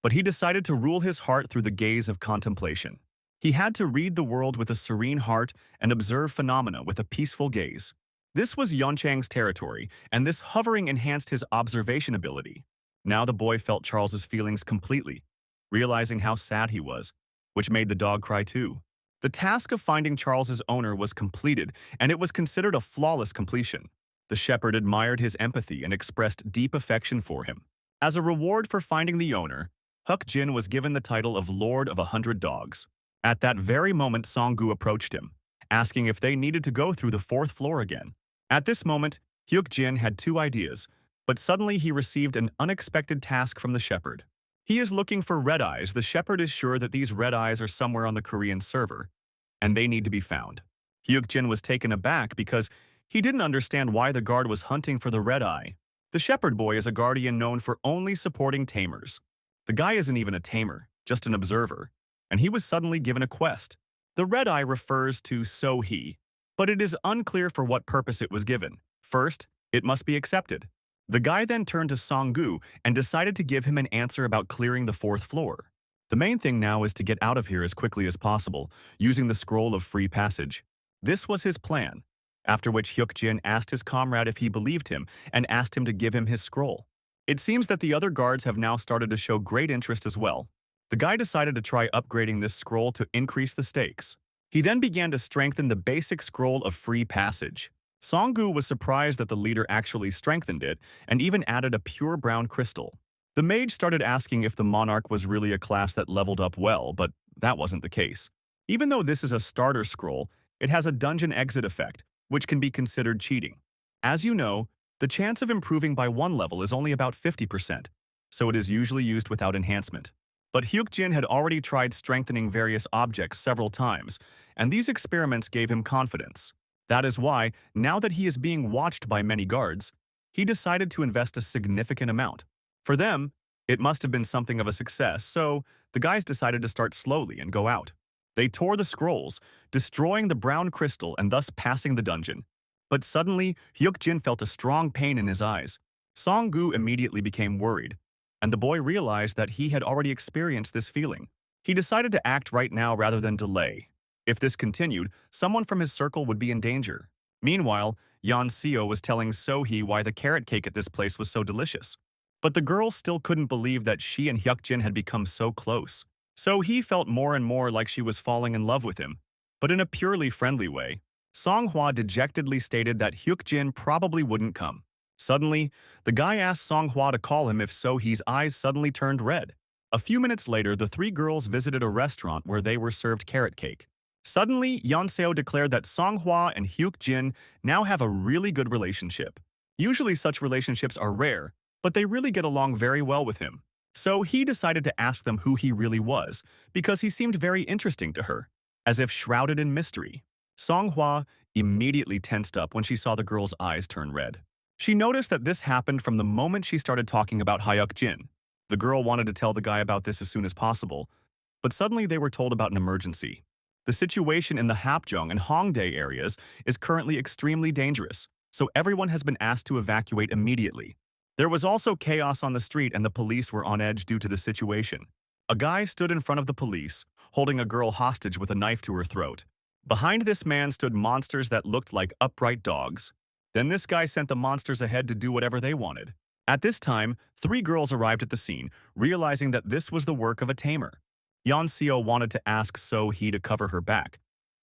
but he decided to rule his heart through the gaze of contemplation. He had to read the world with a serene heart and observe phenomena with a peaceful gaze. This was Yeonchang's territory, and this hovering enhanced his observation ability. Now the boy felt Charles's feelings completely, realizing how sad he was, which made the dog cry too. The task of finding Charles's owner was completed, and it was considered a flawless completion. The shepherd admired his empathy and expressed deep affection for him. As a reward for finding the owner, Hyuk-jin was given the title of Lord of 100 Dogs. At that very moment, Song-gu approached him, asking if they needed to go through the fourth floor again. At this moment, Hyuk-jin had two ideas, but suddenly he received an unexpected task from the shepherd. He is looking for red eyes. The shepherd is sure that these red eyes are somewhere on the Korean server, and they need to be found. Hyuk-jin was taken aback because he didn't understand why the guard was hunting for the red eye. The shepherd boy is a guardian known for only supporting tamers. The guy isn't even a tamer, just an observer, and he was suddenly given a quest. The red eye refers to So-hee, but it is unclear for what purpose it was given. First, it must be accepted. The guy then turned to Song-gu and decided to give him an answer about clearing the fourth floor. The main thing now is to get out of here as quickly as possible, using the scroll of free passage. This was his plan, after which Hyuk-jin asked his comrade if he believed him and asked him to give him his scroll. It seems that the other guards have now started to show great interest as well. The guy decided to try upgrading this scroll to increase the stakes. He then began to strengthen the basic scroll of free passage. Song-gu was surprised that the leader actually strengthened it and even added a pure brown crystal. The mage started asking if the monarch was really a class that leveled up well, but that wasn't the case. Even though this is a starter scroll, it has a dungeon exit effect, which can be considered cheating. As you know, the chance of improving by one level is only about 50%, so it is usually used without enhancement. But Hyuk-jin had already tried strengthening various objects several times, and these experiments gave him confidence. That is why, now that he is being watched by many guards, he decided to invest a significant amount. For them, it must have been something of a success, so the guys decided to start slowly and go out. They tore the scrolls, destroying the brown crystal and thus passing the dungeon. But suddenly, Hyuk-jin felt a strong pain in his eyes. Song-gu immediately became worried, and the boy realized that he had already experienced this feeling. He decided to act right now rather than delay. If this continued, someone from his circle would be in danger. Meanwhile, Yeon-seo was telling So-hee why the carrot cake at this place was so delicious. But the girl still couldn't believe that she and Hyuk-jin had become so close. So-hee felt more and more like she was falling in love with him, but in a purely friendly way. Song-hwa dejectedly stated that Hyuk-jin probably wouldn't come. Suddenly, the guy asked Song-hwa to call him if So-hee's eyes suddenly turned red. A few minutes later, the three girls visited a restaurant where they were served carrot cake. Suddenly, Yeon-seo declared that Song-hwa and Hyuk-jin now have a really good relationship. Usually such relationships are rare, but they really get along very well with him. So he decided to ask them who he really was, because he seemed very interesting to her, as if shrouded in mystery. Song-hwa immediately tensed up when she saw the girl's eyes turn red. She noticed that this happened from the moment she started talking about Hyuk-jin. The girl wanted to tell the guy about this as soon as possible, but suddenly they were told about an emergency. The situation in the Hapjeong and Hongdae areas is currently extremely dangerous, so everyone has been asked to evacuate immediately. There was also chaos on the street and the police were on edge due to the situation. A guy stood in front of the police, holding a girl hostage with a knife to her throat. Behind this man stood monsters that looked like upright dogs. Then this guy sent the monsters ahead to do whatever they wanted. At this time, three girls arrived at the scene, realizing that this was the work of a tamer. Yeon-seo wanted to ask So-hee to cover her back,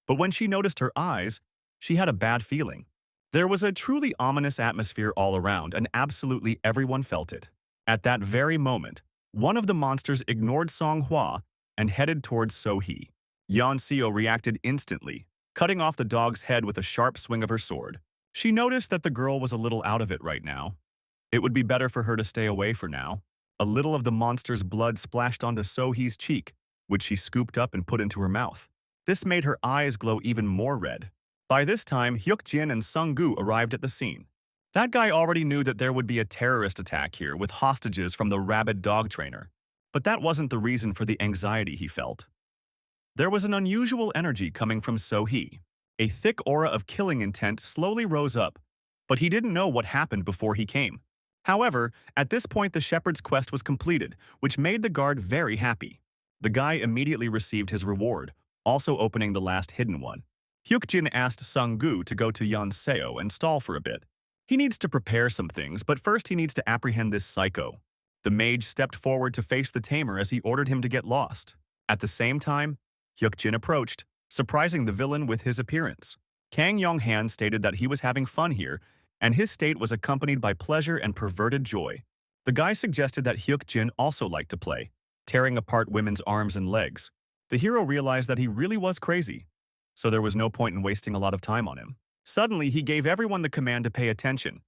but when she noticed her eyes, she had a bad feeling. There was a truly ominous atmosphere all around, and absolutely everyone felt it. At that very moment, one of the monsters ignored Song-hwa and headed towards So-hee. Yeon-seo reacted instantly, cutting off the dog's head with a sharp swing of her sword. She noticed that the girl was a little out of it right now. It would be better for her to stay away for now. A little of the monster's blood splashed onto So-hee's cheek, which she scooped up and put into her mouth. This made her eyes glow even more red. By this time, Hyuk-jin and Sung-gu arrived at the scene. That guy already knew that there would be a terrorist attack here with hostages from the rabid dog trainer. But that wasn't the reason for the anxiety he felt. There was an unusual energy coming from So-hee. A thick aura of killing intent slowly rose up, but he didn't know what happened before he came. However, at this point the shepherd's quest was completed, which made the guard very happy. The guy immediately received his reward, also opening the last hidden one. Hyuk-jin asked Sung-gu to go to Yeon-seo and stall for a bit. He needs to prepare some things, but first he needs to apprehend this psycho. The mage stepped forward to face the tamer as he ordered him to get lost. At the same time, Hyuk-jin approached, surprising the villain with his appearance. Kang Yong-han stated that he was having fun here, and his state was accompanied by pleasure and perverted joy. The guy suggested that Hyuk-jin also liked to play, tearing apart women's arms and legs. The hero realized that he really was crazy, so there was no point in wasting a lot of time on him. Suddenly, he gave everyone the command to pay attention.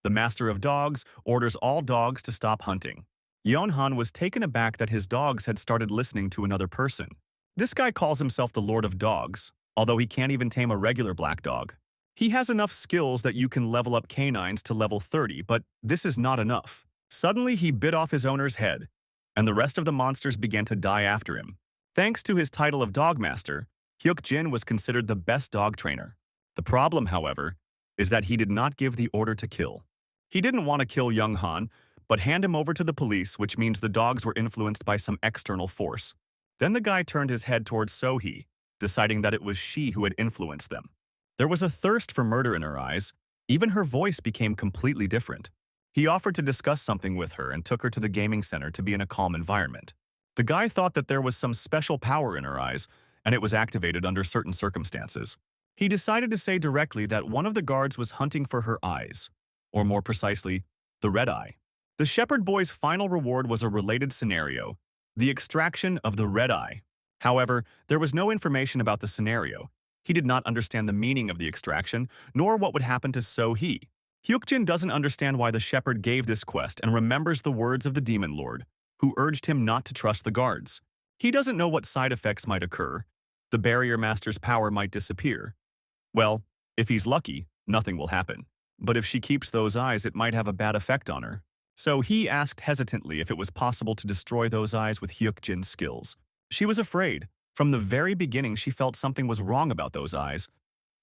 The master of dogs orders all dogs to stop hunting. Yeonhan was taken aback that his dogs had started listening to another person. This guy calls himself the Lord of Dogs, although he can't even tame a regular black dog. He has enough skills that you can level up canines to level 30, but this is not enough. Suddenly, he bit off his owner's head, and the rest of the monsters began to die after him. Thanks to his title of Dogmaster, Hyuk-jin was considered the best dog trainer. The problem, however, is that he did not give the order to kill. He didn't want to kill Young Han, but hand him over to the police, which means the dogs were influenced by some external force. Then the guy turned his head towards So-hee, deciding that it was she who had influenced them. There was a thirst for murder in her eyes. Even her voice became completely different. He offered to discuss something with her and took her to the gaming center to be in a calm environment. The guy thought that there was some special power in her eyes, and it was activated under certain circumstances. He decided to say directly that one of the guards was hunting for her eyes, or more precisely, the red eye. The shepherd boy's final reward was a related scenario, the extraction of the red eye. However, there was no information about the scenario. He did not understand the meaning of the extraction, nor what would happen to So-hee. Hyuk-jin doesn't understand why the shepherd gave this quest and remembers the words of the demon lord, who urged him not to trust the guards. He doesn't know what side effects might occur. The barrier master's power might disappear. Well, if he's lucky, nothing will happen. But if she keeps those eyes, it might have a bad effect on her. So he asked hesitantly if it was possible to destroy those eyes with Hyuk-jin's skills. She was afraid. From the very beginning, she felt something was wrong about those eyes,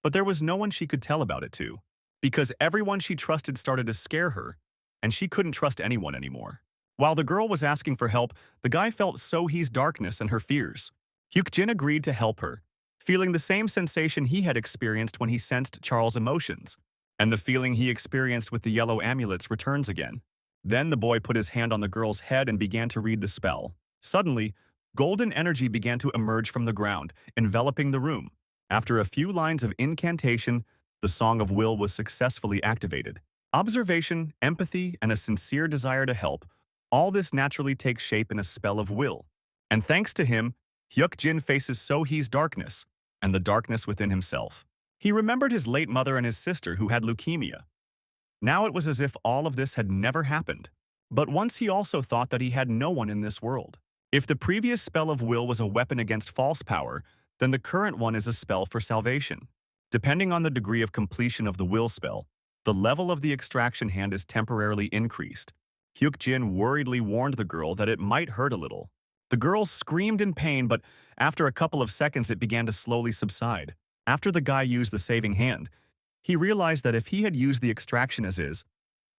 but there was no one she could tell about it to, because everyone she trusted started to scare her, and she couldn't trust anyone anymore. While the girl was asking for help, the guy felt So-hee's darkness and her fears. Hyuk-jin agreed to help her, feeling the same sensation he had experienced when he sensed Charles' emotions, and the feeling he experienced with the yellow amulets returns again. Then the boy put his hand on the girl's head and began to read the spell. Suddenly, golden energy began to emerge from the ground, enveloping the room. After a few lines of incantation, the Song of Will was successfully activated. Observation, empathy, and a sincere desire to help, all this naturally takes shape in a spell of will. And thanks to him, Hyuk-jin faces So-hee's darkness, and the darkness within himself. He remembered his late mother and his sister who had leukemia. Now it was as if all of this had never happened. But once he also thought that he had no one in this world. If the previous spell of will was a weapon against false power, then the current one is a spell for salvation. Depending on the degree of completion of the will spell, the level of the extraction hand is temporarily increased. Hyuk-jin worriedly warned the girl that it might hurt a little. The girl screamed in pain, but after a couple of seconds it began to slowly subside. After the guy used the saving hand, he realized that if he had used the extraction as is,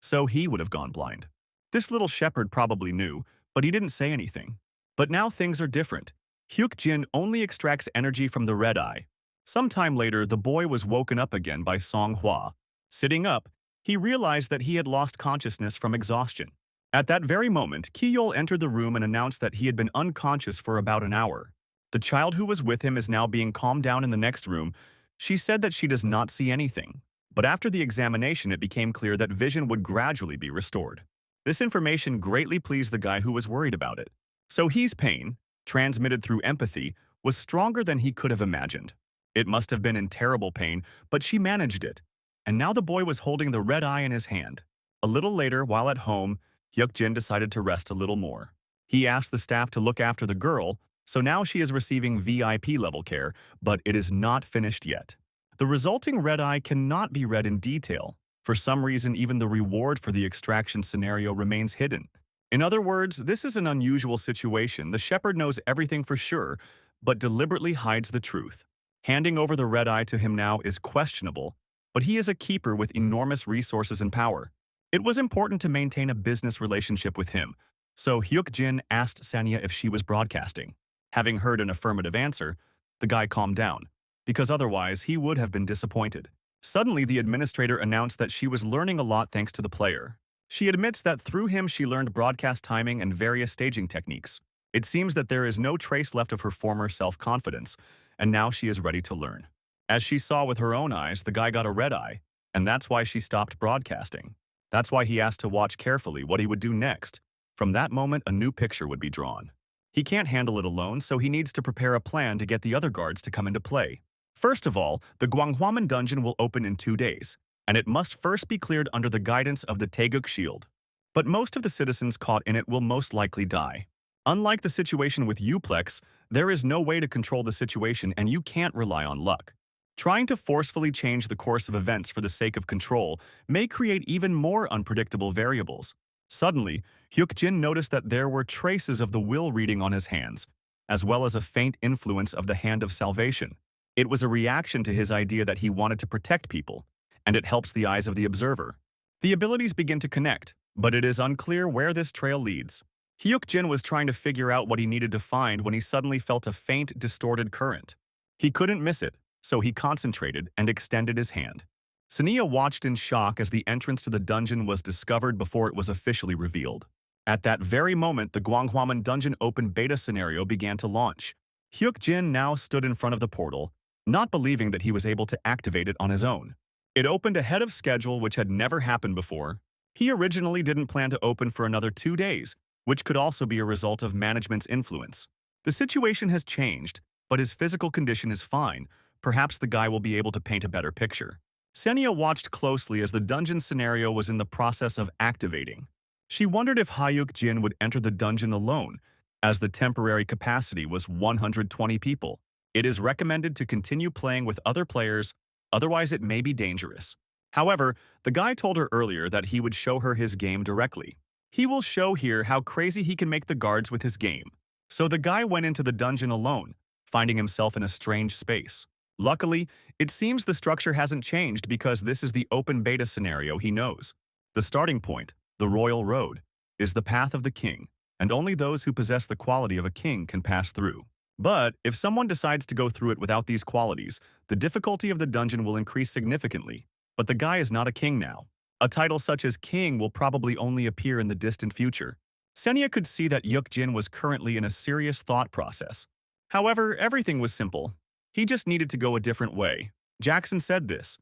So-hee would have gone blind. This little shepherd probably knew, but he didn't say anything. But now things are different. Hyuk-jin only extracts energy from the red eye. Sometime later, the boy was woken up again by Song-hwa. Sitting up, he realized that he had lost consciousness from exhaustion. At that very moment, Ki-yeol entered the room and announced that he had been unconscious for about an hour. The child who was with him is now being calmed down in the next room. She said that she does not see anything, but after the examination it became clear that vision would gradually be restored. This information greatly pleased the guy who was worried about it. So-hee's pain, transmitted through empathy, was stronger than he could have imagined. It must have been in terrible pain, but she managed it. And now the boy was holding the red eye in his hand. A little later, while at home, Hyuk-jin decided to rest a little more. He asked the staff to look after the girl, so now she is receiving VIP-level care, but it is not finished yet. The resulting red eye cannot be read in detail. For some reason, even the reward for the extraction scenario remains hidden. In other words, this is an unusual situation. The shepherd knows everything for sure, but deliberately hides the truth. Handing over the red eye to him now is questionable, but he is a keeper with enormous resources and power. It was important to maintain a business relationship with him, so Hyuk-jin asked Sanya if she was broadcasting. Having heard an affirmative answer, the guy calmed down, because otherwise he would have been disappointed. Suddenly, the administrator announced that she was learning a lot thanks to the player. She admits that through him she learned broadcast timing and various staging techniques. It seems that there is no trace left of her former self-confidence, and now she is ready to learn. As she saw with her own eyes, the guy got a red eye, and that's why she stopped broadcasting. That's why he asked to watch carefully what he would do next. From that moment, a new picture would be drawn. He can't handle it alone, so he needs to prepare a plan to get the other guards to come into play. First of all, the Guanghuaman dungeon will open in 2 days, and it must first be cleared under the guidance of the Taeguk Shield. But most of the citizens caught in it will most likely die. Unlike the situation with Uplex, there is no way to control the situation and you can't rely on luck. Trying to forcefully change the course of events for the sake of control may create even more unpredictable variables. Suddenly, Hyuk-jin noticed that there were traces of the will reading on his hands, as well as a faint influence of the Hand of Salvation. It was a reaction to his idea that he wanted to protect people, and it helps the eyes of the observer. The abilities begin to connect, but it is unclear where this trail leads. Hyuk-jin was trying to figure out what he needed to find when he suddenly felt a faint, distorted current. He couldn't miss it, so he concentrated and extended his hand. Sania watched in shock as the entrance to the dungeon was discovered before it was officially revealed. At that very moment, the Guanghuaman dungeon open beta scenario began to launch. Hyuk-jin now stood in front of the portal, not believing that he was able to activate it on his own. It opened ahead of schedule, which had never happened before. He originally didn't plan to open for another 2 days, which could also be a result of management's influence. The situation has changed, but his physical condition is fine. Perhaps the guy will be able to paint a better picture. Senia watched closely as the dungeon scenario was in the process of activating. She wondered if Hyuk-jin would enter the dungeon alone, as the temporary capacity was 120 people. It is recommended to continue playing with other players, otherwise it may be dangerous. However, the guy told her earlier that he would show her his game directly. He will show here how crazy he can make the guards with his game. So the guy went into the dungeon alone, finding himself in a strange space. Luckily, it seems the structure hasn't changed because this is the open beta scenario he knows. The starting point, the Royal Road, is the path of the king, and only those who possess the quality of a king can pass through. But if someone decides to go through it without these qualities, the difficulty of the dungeon will increase significantly. But the guy is not a king now. A title such as king will probably only appear in the distant future. Senia could see that Hyuk-jin was currently in a serious thought process. However, everything was simple. He just needed to go a different way. Jackson said this.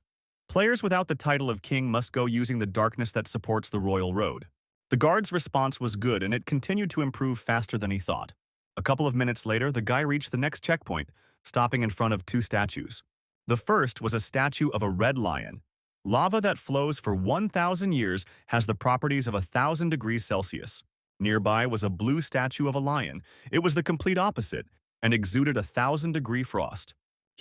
Players without the title of king must go using the darkness that supports the Royal Road. The guard's response was good and it continued to improve faster than he thought. A couple of minutes later, the guy reached the next checkpoint, stopping in front of 2 statues. The first was a statue of a red lion. Lava that flows for 1,000 years has the properties of 1,000 degrees Celsius. Nearby was a blue statue of a lion. It was the complete opposite and exuded 1,000-degree frost.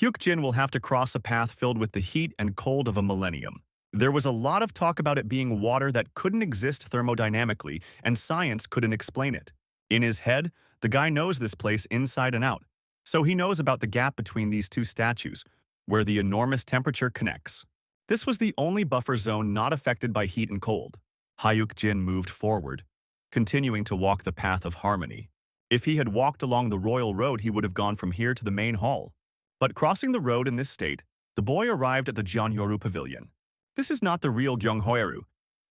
Hyuk-jin will have to cross a path filled with the heat and cold of a millennium. There was a lot of talk about it being water that couldn't exist thermodynamically, and science couldn't explain it. In his head, the guy knows this place inside and out, so he knows about the gap between these 2 statues, where the enormous temperature connects. This was the only buffer zone not affected by heat and cold. Hyuk-jin moved forward, continuing to walk the path of harmony. If he had walked along the Royal Road, he would have gone from here to the main hall. But crossing the road in this state, the boy arrived at the Gyeonghoru Pavilion. This is not the real Gyeonghoru.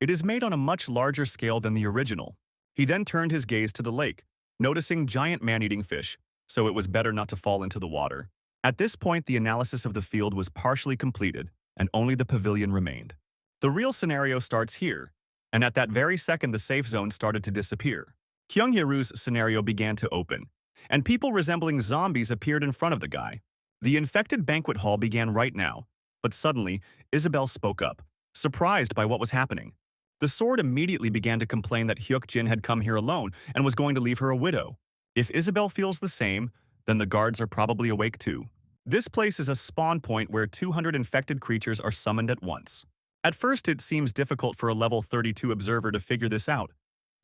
It is made on a much larger scale than the original. He then turned his gaze to the lake, noticing giant man-eating fish, so it was better not to fall into the water. At this point, the analysis of the field was partially completed, and only the pavilion remained. The real scenario starts here, and at that very second the safe zone started to disappear. Gyeonghoru's scenario began to open, and people resembling zombies appeared in front of the guy. The infected banquet hall began right now, but suddenly, Isabel spoke up, surprised by what was happening. The sword immediately began to complain that Hyuk-jin had come here alone and was going to leave her a widow. If Isabel feels the same, then the guards are probably awake too. This place is a spawn point where 200 infected creatures are summoned at once. At first, it seems difficult for a level 32 observer to figure this out,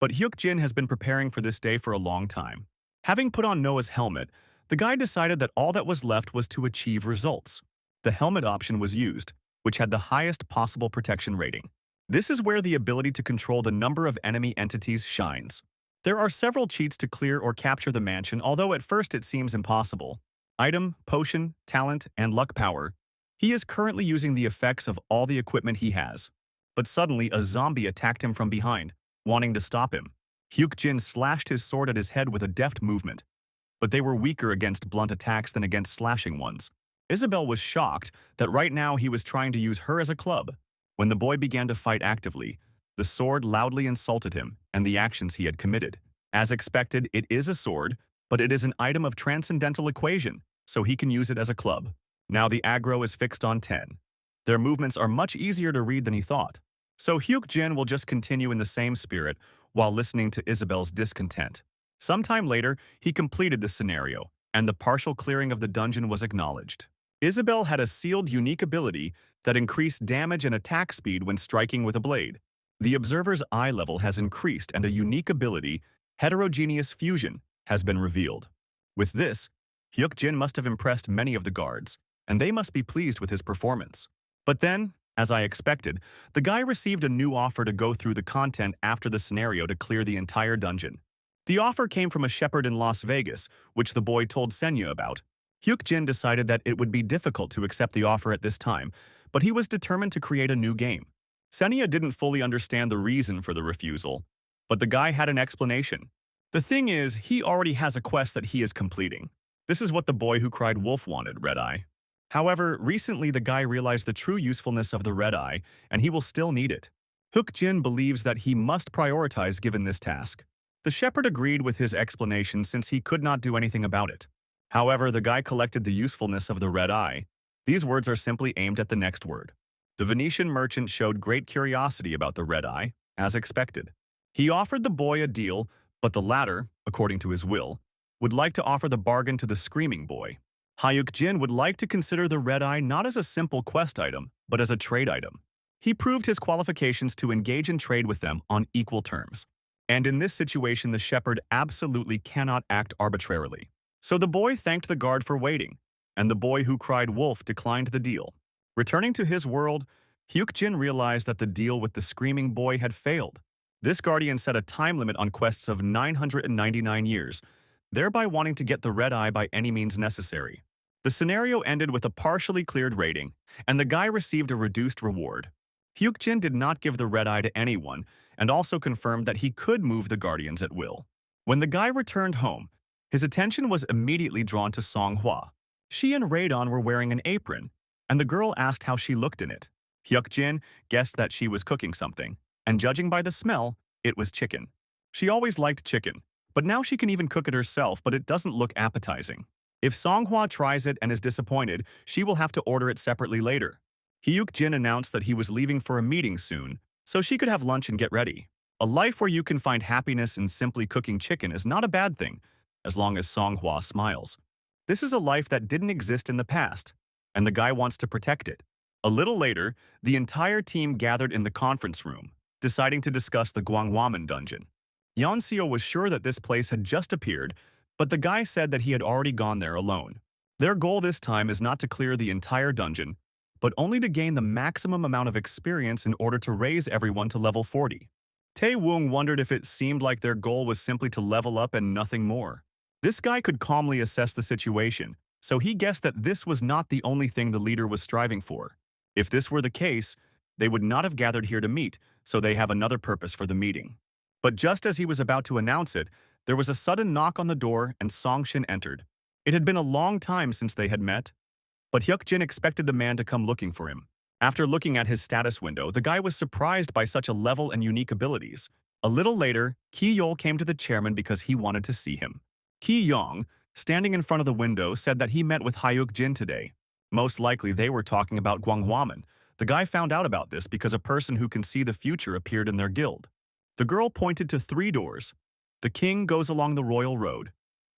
but Hyuk-jin has been preparing for this day for a long time. Having put on Noah's helmet, the guy decided that all that was left was to achieve results. The helmet option was used, which had the highest possible protection rating. This is where the ability to control the number of enemy entities shines. There are several cheats to clear or capture the mansion, although at first it seems impossible. Item, potion, talent, and luck power. He is currently using the effects of all the equipment he has. But suddenly, a zombie attacked him from behind, wanting to stop him. Hyuk-jin slashed his sword at his head with a deft movement. But they were weaker against blunt attacks than against slashing ones. Isabel was shocked that right now he was trying to use her as a club. When the boy began to fight actively, the sword loudly insulted him and the actions he had committed. As expected, it is a sword, but it is an item of transcendental equation, so he can use it as a club. Now the aggro is fixed on 10. Their movements are much easier to read than he thought. So Hyuk-jin will just continue in the same spirit while listening to Isabel's discontent. Sometime later, he completed the scenario, and the partial clearing of the dungeon was acknowledged. Isabel had a sealed unique ability that increased damage and attack speed when striking with a blade. The observer's eye level has increased and a unique ability, heterogeneous fusion, has been revealed. With this, Hyuk-jin must have impressed many of the guards, and they must be pleased with his performance. But then, as I expected, the guy received a new offer to go through the content after the scenario to clear the entire dungeon. The offer came from a shepherd in Las Vegas, which the boy told Senya about. Hyuk-jin decided that it would be difficult to accept the offer at this time, but he was determined to create a new game. Senya didn't fully understand the reason for the refusal, but the guy had an explanation. The thing is, he already has a quest that he is completing. This is what the boy who cried wolf wanted, Red Eye. However, recently the guy realized the true usefulness of the Red Eye, and he will still need it. Hyuk-jin believes that he must prioritize given this task. The shepherd agreed with his explanation since he could not do anything about it. However, the guy collected the usefulness of the Red Eye. These words are simply aimed at the next word. The Venetian merchant showed great curiosity about the Red Eye, as expected. He offered the boy a deal, but the latter, according to his will, would like to offer the bargain to the screaming boy. Hyuk-jin would like to consider the Red Eye not as a simple quest item, but as a trade item. He proved his qualifications to engage in trade with them on equal terms. And in this situation, the shepherd absolutely cannot act arbitrarily. So the boy thanked the guard for waiting, and the boy who cried wolf declined the deal. Returning to his world, Hyuk-jin realized that the deal with the screaming boy had failed. This guardian set a time limit on quests of 999 years, thereby wanting to get the Red Eye by any means necessary. The scenario ended with a partially cleared rating, and the guy received a reduced reward. Hyuk-jin did not give the Red Eye to anyone, and also confirmed that he could move the guardians at will. When the guy returned home, his attention was immediately drawn to Songhua. She and Radon were wearing an apron, and the girl asked how she looked in it. Hyuk-jin guessed that she was cooking something, and judging by the smell, it was chicken. She always liked chicken, but now she can even cook it herself, but it doesn't look appetizing. If Songhua tries it and is disappointed, she will have to order it separately later. Hyuk-jin announced that he was leaving for a meeting soon, so she could have lunch and get ready. A life where you can find happiness in simply cooking chicken is not a bad thing, as long as Songhua smiles. This is a life that didn't exist in the past, and the guy wants to protect it. A little later, the entire team gathered in the conference room, deciding to discuss the Gwangwaman dungeon. Yeonseo was sure that this place had just appeared, but the guy said that he had already gone there alone. Their goal this time is not to clear the entire dungeon, but only to gain the maximum amount of experience in order to raise everyone to level 40. Tae-woong wondered if it seemed like their goal was simply to level up and nothing more. This guy could calmly assess the situation, so he guessed that this was not the only thing the leader was striving for. If this were the case, they would not have gathered here to meet, so they have another purpose for the meeting. But just as he was about to announce it, there was a sudden knock on the door and Song-shin entered. It had been a long time since they had met, but Hyuk-jin expected the man to come looking for him. After looking at his status window, the guy was surprised by such a level and unique abilities. A little later, Ki-yeol came to the chairman because he wanted to see him. Ki-young, standing in front of the window, said that he met with Hyuk-jin today. Most likely they were talking about Gwangwaman. The guy found out about this because a person who can see the future appeared in their guild. The girl pointed to 3 doors. The king goes along the royal road.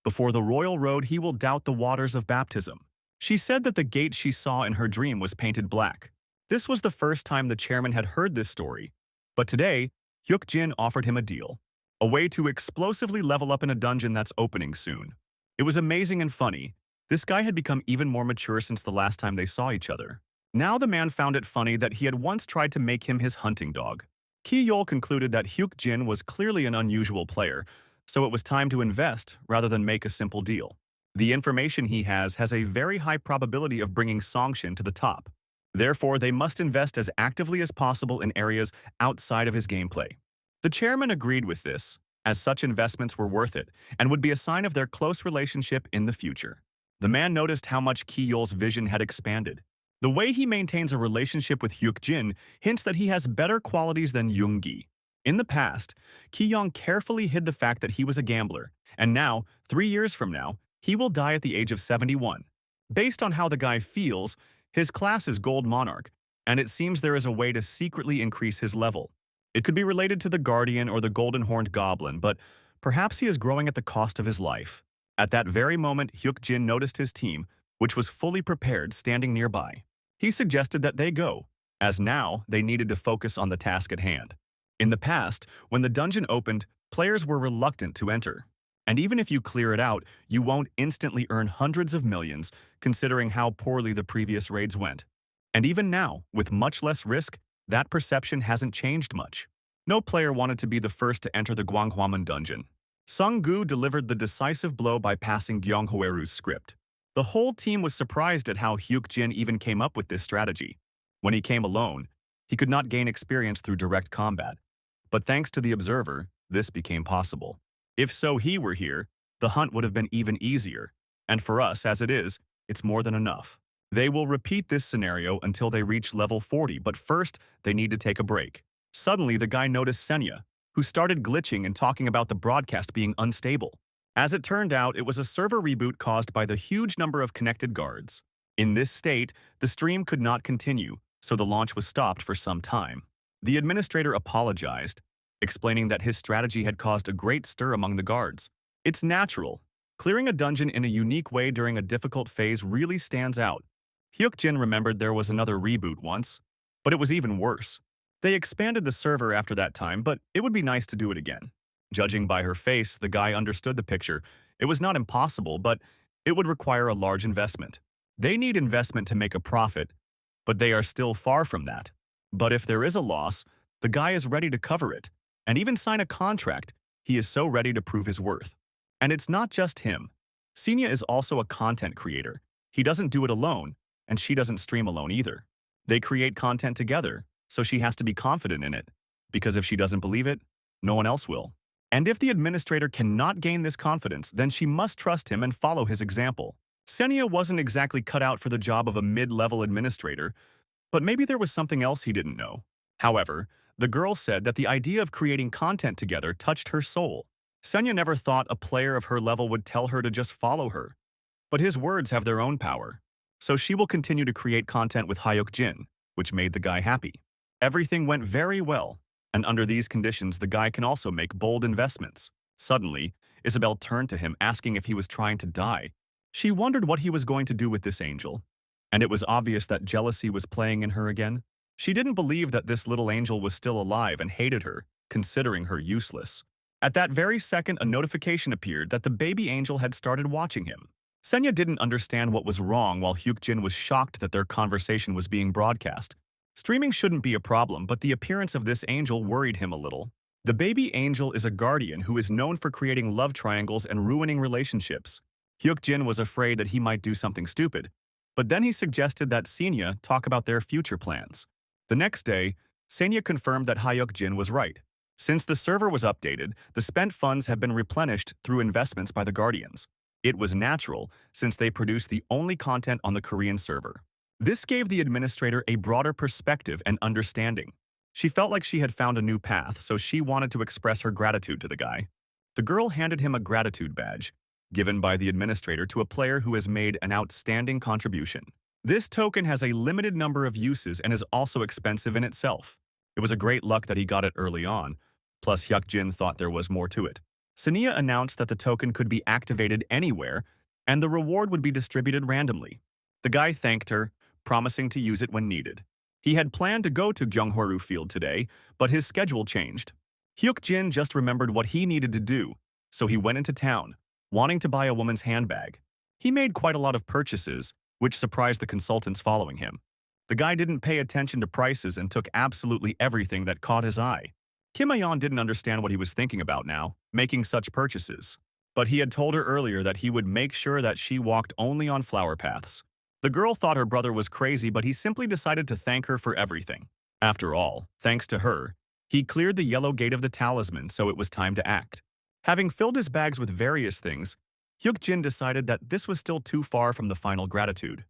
Before the royal road, he will doubt the waters of baptism. She said that the gate she saw in her dream was painted black. This was the first time the chairman had heard this story. But today, Hyuk-jin offered him a deal. A way to explosively level up in a dungeon that's opening soon. It was amazing and funny. This guy had become even more mature since the last time they saw each other. Now the man found it funny that he had once tried to make him his hunting dog. Ki-yeol concluded that Hyuk-jin was clearly an unusual player, so it was time to invest rather than make a simple deal. The information he has a very high probability of bringing Song-shin to the top. Therefore, they must invest as actively as possible in areas outside of his gameplay. The chairman agreed with this, as such investments were worth it and would be a sign of their close relationship in the future. The man noticed how much Ki-yeol's vision had expanded. The way he maintains a relationship with Hyuk-jin hints that he has better qualities than Yoongi. In the past, Ki-young carefully hid the fact that he was a gambler, and now, 3 years from now, he will die at the age of 71. Based on how the guy feels, his class is Gold Monarch, and it seems there is a way to secretly increase his level. It could be related to the Guardian or the Golden Horned Goblin, but perhaps he is growing at the cost of his life. At that very moment, Hyuk-jin noticed his team, which was fully prepared, standing nearby. He suggested that they go, as now they needed to focus on the task at hand. In the past, when the dungeon opened, players were reluctant to enter. And even if you clear it out, you won't instantly earn hundreds of millions, considering how poorly the previous raids went. And even now, with much less risk, that perception hasn't changed much. No player wanted to be the first to enter the Gwanghwamun dungeon. Sung-gu delivered the decisive blow by passing Gyeonghwaeru's script. The whole team was surprised at how Hyuk-jin even came up with this strategy. When he came alone, he could not gain experience through direct combat. But thanks to the observer, this became possible. If so he were here, the hunt would have been even easier. And for us, as it is, it's more than enough. They will repeat this scenario until they reach level 40, but first, they need to take a break. Suddenly, the guy noticed Senya, who started glitching and talking about the broadcast being unstable. As it turned out, it was a server reboot caused by the huge number of connected guards. In this state, the stream could not continue, so the launch was stopped for some time. The administrator apologized, explaining that his strategy had caused a great stir among the guards. It's natural. Clearing a dungeon in a unique way during a difficult phase really stands out. Hyuk-jin remembered there was another reboot once, but it was even worse. They expanded the server after that time, but it would be nice to do it again. Judging by her face, the guy understood the picture. It was not impossible, but it would require a large investment. They need investment to make a profit, but they are still far from that. But if there is a loss, the guy is ready to cover it, and even sign a contract. He is so ready to prove his worth. And it's not just him. Senya is also a content creator. He doesn't do it alone, and she doesn't stream alone either. They create content together, so she has to be confident in it, because if she doesn't believe it, no one else will. And if the administrator cannot gain this confidence, then she must trust him and follow his example. Senya wasn't exactly cut out for the job of a mid-level administrator, but maybe there was something else he didn't know. However, the girl said that the idea of creating content together touched her soul. Senya never thought a player of her level would tell her to just follow her. But his words have their own power. So she will continue to create content with Hyuk-jin, which made the guy happy. Everything went very well, and under these conditions the guy can also make bold investments. Suddenly, Isabel turned to him asking if he was trying to die. She wondered what he was going to do with this angel. And it was obvious that jealousy was playing in her again. She didn't believe that this little angel was still alive and hated her, considering her useless. At that very second, a notification appeared that the baby angel had started watching him. Senya didn't understand what was wrong while Hyuk-jin was shocked that their conversation was being broadcast. Streaming shouldn't be a problem, but the appearance of this angel worried him a little. The baby angel is a guardian who is known for creating love triangles and ruining relationships. Hyuk-jin was afraid that he might do something stupid, but then he suggested that Senya talk about their future plans. The next day, Senya confirmed that Hyuk-jin was right. Since the server was updated, the spent funds have been replenished through investments by the Guardians. It was natural, since they produced the only content on the Korean server. This gave the administrator a broader perspective and understanding. She felt like she had found a new path, so she wanted to express her gratitude to the guy. The girl handed him a gratitude badge, given by the administrator to a player who has made an outstanding contribution. This token has a limited number of uses and is also expensive in itself. It was a great luck that he got it early on, plus Hyuk-jin thought there was more to it. Senya announced that the token could be activated anywhere, and the reward would be distributed randomly. The guy thanked her, promising to use it when needed. He had planned to go to Gyeonghwaeru Field today, but his schedule changed. Hyuk-jin just remembered what he needed to do, so he went into town, wanting to buy a woman's handbag. He made quite a lot of purchases, which surprised the consultants following him. The guy didn't pay attention to prices and took absolutely everything that caught his eye. Kim Ayeon didn't understand what he was thinking about now, making such purchases. But he had told her earlier that he would make sure that she walked only on flower paths. The girl thought her brother was crazy, but he simply decided to thank her for everything. After all, thanks to her, he cleared the yellow gate of the talisman, so it was time to act. Having filled his bags with various things, Hyuk-jin decided that this was still too far from the final gratitude.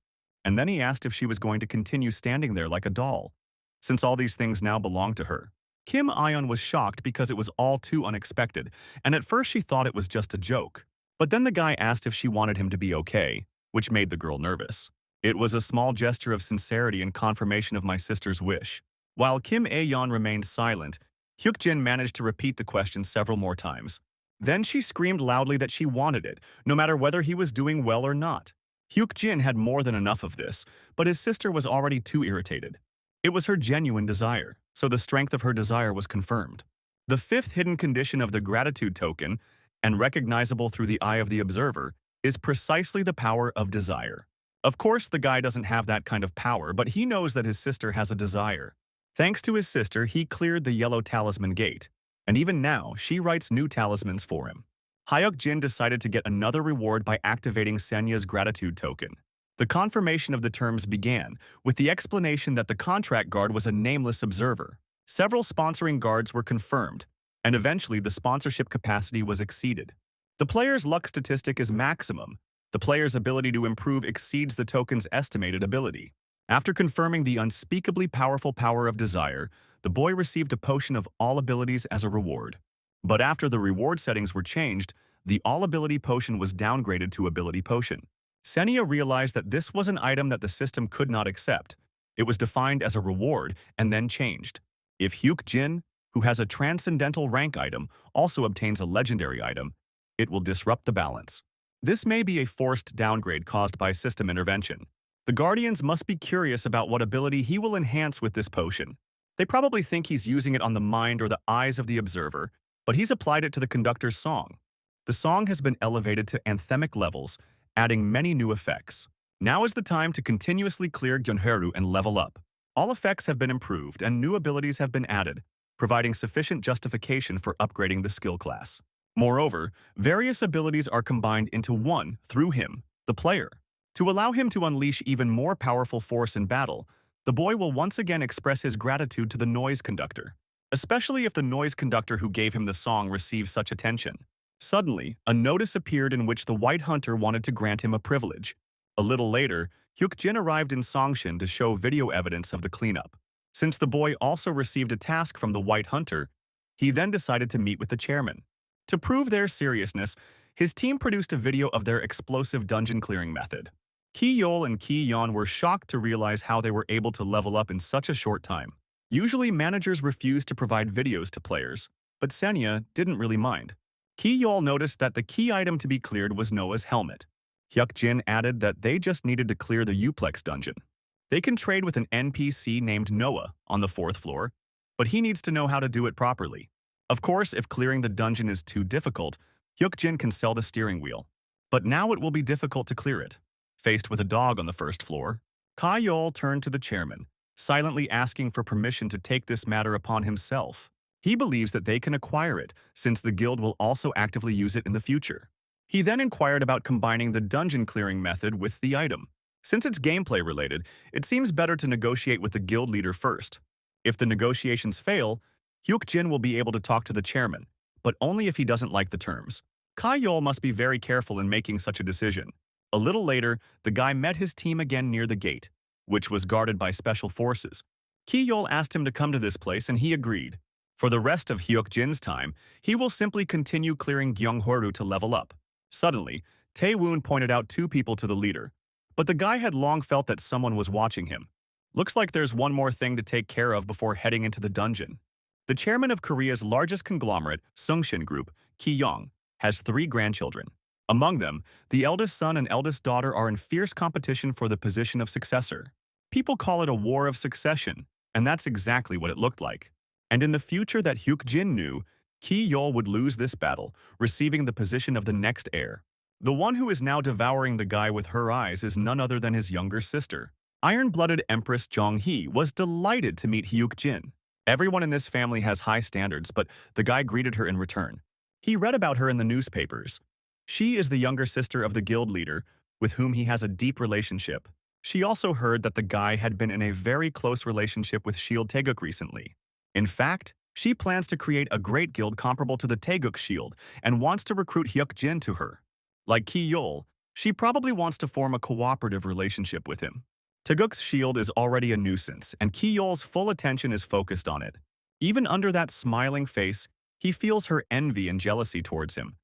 And then he asked if she was going to continue standing there like a doll, since all these things now belonged to her. Kim Ayeon was shocked because it was all too unexpected, and at first she thought it was just a joke. But then the guy asked if she wanted him to be okay, which made the girl nervous. It was a small gesture of sincerity and confirmation of my sister's wish. While Kim Ayeon remained silent, Hyuk-jin managed to repeat the question several more times. Then she screamed loudly that she wanted it, no matter whether he was doing well or not. Hyuk-jin had more than enough of this, but his sister was already too irritated. It was her genuine desire, so the strength of her desire was confirmed. The fifth hidden condition of the gratitude token, and recognizable through the eye of the observer, is precisely the power of desire. Of course, the guy doesn't have that kind of power, but he knows that his sister has a desire. Thanks to his sister, he cleared the yellow talisman gate, and even now, she writes new talismans for him. Hyuk-jin decided to get another reward by activating Senya's gratitude token. The confirmation of the terms began, with the explanation that the contract guard was a nameless observer. Several sponsoring guards were confirmed, and eventually the sponsorship capacity was exceeded. The player's luck statistic is maximum. The player's ability to improve exceeds the token's estimated ability. After confirming the unspeakably powerful power of desire, the boy received a potion of all abilities as a reward. But after the reward settings were changed, the all-ability potion was downgraded to ability potion. Senya realized that this was an item that the system could not accept. It was defined as a reward and then changed. If Hyuk-jin, who has a transcendental rank item, also obtains a legendary item, it will disrupt the balance. This may be a forced downgrade caused by system intervention. The Guardians must be curious about what ability he will enhance with this potion. They probably think he's using it on the mind or the eyes of the observer, but he's applied it to the conductor's song. The song has been elevated to anthemic levels, adding many new effects. Now is the time to continuously clear Gyeonheru and level up. All effects have been improved and new abilities have been added, providing sufficient justification for upgrading the skill class. Moreover, various abilities are combined into one through him, the player. To allow him to unleash even more powerful force in battle, the boy will once again express his gratitude to the noise conductor, especially if the noise conductor who gave him the song receives such attention. Suddenly, a notice appeared in which the White Hunter wanted to grant him a privilege. A little later, Hyuk-jin arrived in Songshin to show video evidence of the cleanup. Since the boy also received a task from the White Hunter, he then decided to meet with the chairman. To prove their seriousness, his team produced a video of their explosive dungeon clearing method. Ki-yeol and Ki-yeon were shocked to realize how they were able to level up in such a short time. Usually, managers refuse to provide videos to players, but Senya didn't really mind. Ki-yeol noticed that the key item to be cleared was Noah's helmet. Hyuk-jin added that they just needed to clear the Uplex dungeon. They can trade with an NPC named Noah on the 4th floor, but he needs to know how to do it properly. Of course, if clearing the dungeon is too difficult, Hyuk-jin can sell the steering wheel. But now it will be difficult to clear it. Faced with a dog on the 1st floor, Ka-yeol turned to the chairman, silently asking for permission to take this matter upon himself. He believes that they can acquire it, since the guild will also actively use it in the future. He then inquired about combining the dungeon clearing method with the item. Since it's gameplay related, it seems better to negotiate with the guild leader first. If the negotiations fail, Hyuk-jin will be able to talk to the chairman, but only if he doesn't like the terms. Ka-yeol must be very careful in making such a decision. A little later, the guy met his team again near the gate, which was guarded by special forces. Ki-yeol asked him to come to this place and he agreed. For the rest of Hyuk-jin's time, he will simply continue clearing Gyeonghwaru to level up. Suddenly, Tae-woon pointed out 2 people to the leader, but the guy had long felt that someone was watching him. Looks like there's one more thing to take care of before heading into the dungeon. The chairman of Korea's largest conglomerate, Sungshin Group, Ki-young, has 3 grandchildren. Among them, the eldest son and eldest daughter are in fierce competition for the position of successor. People call it a war of succession, and that's exactly what it looked like. And in the future that Hyuk-jin knew, Ki-yeol would lose this battle, receiving the position of the next heir. The one who is now devouring the guy with her eyes is none other than his younger sister. Iron-blooded Empress Jong-hee was delighted to meet Hyuk-jin. Everyone in this family has high standards, but the guy greeted her in return. He read about her in the newspapers. She is the younger sister of the guild leader, with whom he has a deep relationship. She also heard that the guy had been in a very close relationship with Shield Taeguk recently. In fact, she plans to create a great guild comparable to the Taeguk Shield and wants to recruit Hyuk-jin to her. Like Ki-yeol, she probably wants to form a cooperative relationship with him. Taeguk's shield is already a nuisance, and Ki-yeol's full attention is focused on it. Even under that smiling face, he feels her envy and jealousy towards him.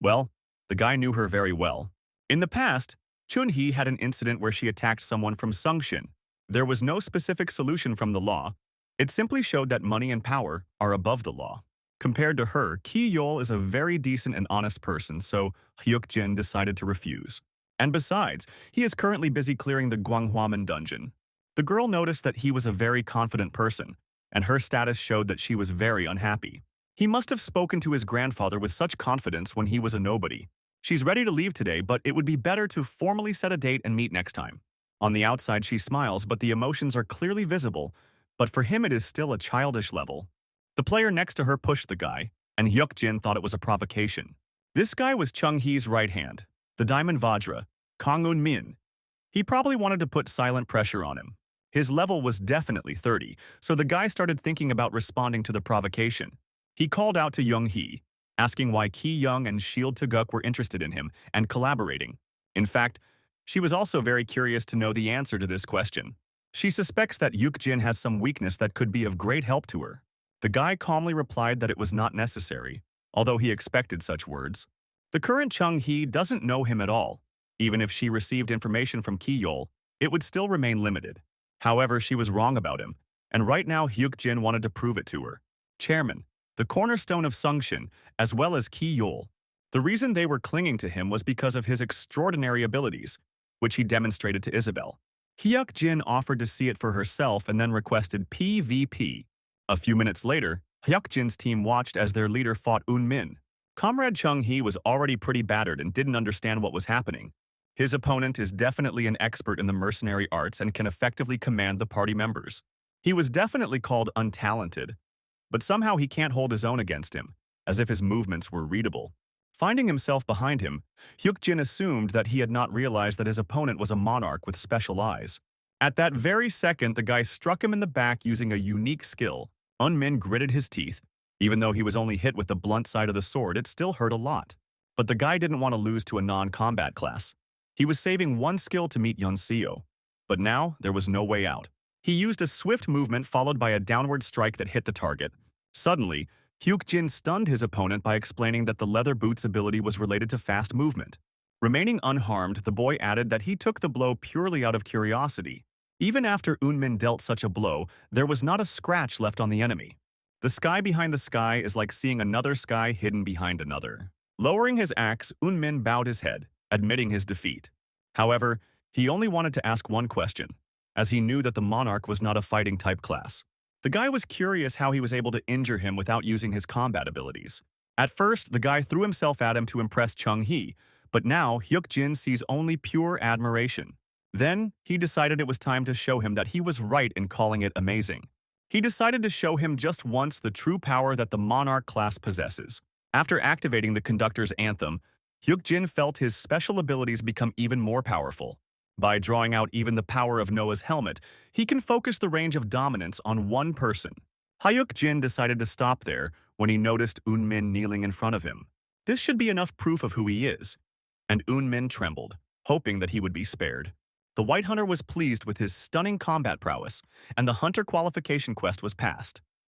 Well, the guy knew her very well. In the past, Chun-hee had an incident where she attacked someone from Sungshin. There was no specific solution from the law. It simply showed that money and power are above the law. Compared to her, Ki-yeol is a very decent and honest person, so Hyuk-jin decided to refuse. And besides, he is currently busy clearing the Gwanghwamun dungeon. The girl noticed that he was a very confident person, and her status showed that she was very unhappy. He must have spoken to his grandfather with such confidence when he was a nobody. She's ready to leave today, but it would be better to formally set a date and meet next time. On the outside, she smiles, but the emotions are clearly visible, but for him it is still a childish level. The player next to her pushed the guy, and Hyuk-jin thought it was a provocation. This guy was Chung-hee's right hand, the Diamond Vajra, Kang Un-min. He probably wanted to put silent pressure on him. His level was definitely 30, so the guy started thinking about responding to the provocation. He called out to Young-hee, asking why Ki-young and Shield Taeguk were interested in him and collaborating. In fact, she was also very curious to know the answer to this question. She suspects that Hyuk-jin has some weakness that could be of great help to her. The guy calmly replied that it was not necessary, although he expected such words. The current Chung-hee doesn't know him at all. Even if she received information from Ki-yeol, it would still remain limited. However, she was wrong about him, and right now Hyuk-jin wanted to prove it to her. Chairman, the cornerstone of Sungshin, as well as Ki-yeol. The reason they were clinging to him was because of his extraordinary abilities, which he demonstrated to Isabel. Hyuk-jin offered to see it for herself and then requested PvP. A few minutes later, Hyuk-jin's team watched as their leader fought Un-min. Comrade Chung-hee was already pretty battered and didn't understand what was happening. His opponent is definitely an expert in the mercenary arts and can effectively command the party members. He was definitely called untalented, but somehow he can't hold his own against him, as if his movements were readable. Finding himself behind him, Hyuk-jin assumed that he had not realized that his opponent was a monarch with special eyes. At that very second, the guy struck him in the back using a unique skill. Un-min gritted his teeth. Even though he was only hit with the blunt side of the sword, it still hurt a lot. But the guy didn't want to lose to a non-combat class. He was saving one skill to meet Yeon-seo. But now, there was no way out. He used a swift movement followed by a downward strike that hit the target. Suddenly, Hyuk-jin stunned his opponent by explaining that the leather boot's ability was related to fast movement. Remaining unharmed, the boy added that he took the blow purely out of curiosity. Even after Un-min dealt such a blow, there was not a scratch left on the enemy. The sky behind the sky is like seeing another sky hidden behind another. Lowering his axe, Un-min bowed his head, admitting his defeat. However, he only wanted to ask one question, as he knew that the monarch was not a fighting type class. The guy was curious how he was able to injure him without using his combat abilities. At first, the guy threw himself at him to impress Chung-hee, but now Hyuk-jin sees only pure admiration. Then, he decided it was time to show him that he was right in calling it amazing. He decided to show him just once the true power that the monarch class possesses. After activating the conductor's anthem, Hyuk-jin felt his special abilities become even more powerful. By drawing out even the power of Noah's helmet, he can focus the range of dominance on one person. Hyuk-jin decided to stop there when he noticed Un-min kneeling in front of him. This should be enough proof of who he is. And Un-min trembled, hoping that he would be spared. The White Hunter was pleased with his stunning combat prowess, and the Hunter qualification quest was passed.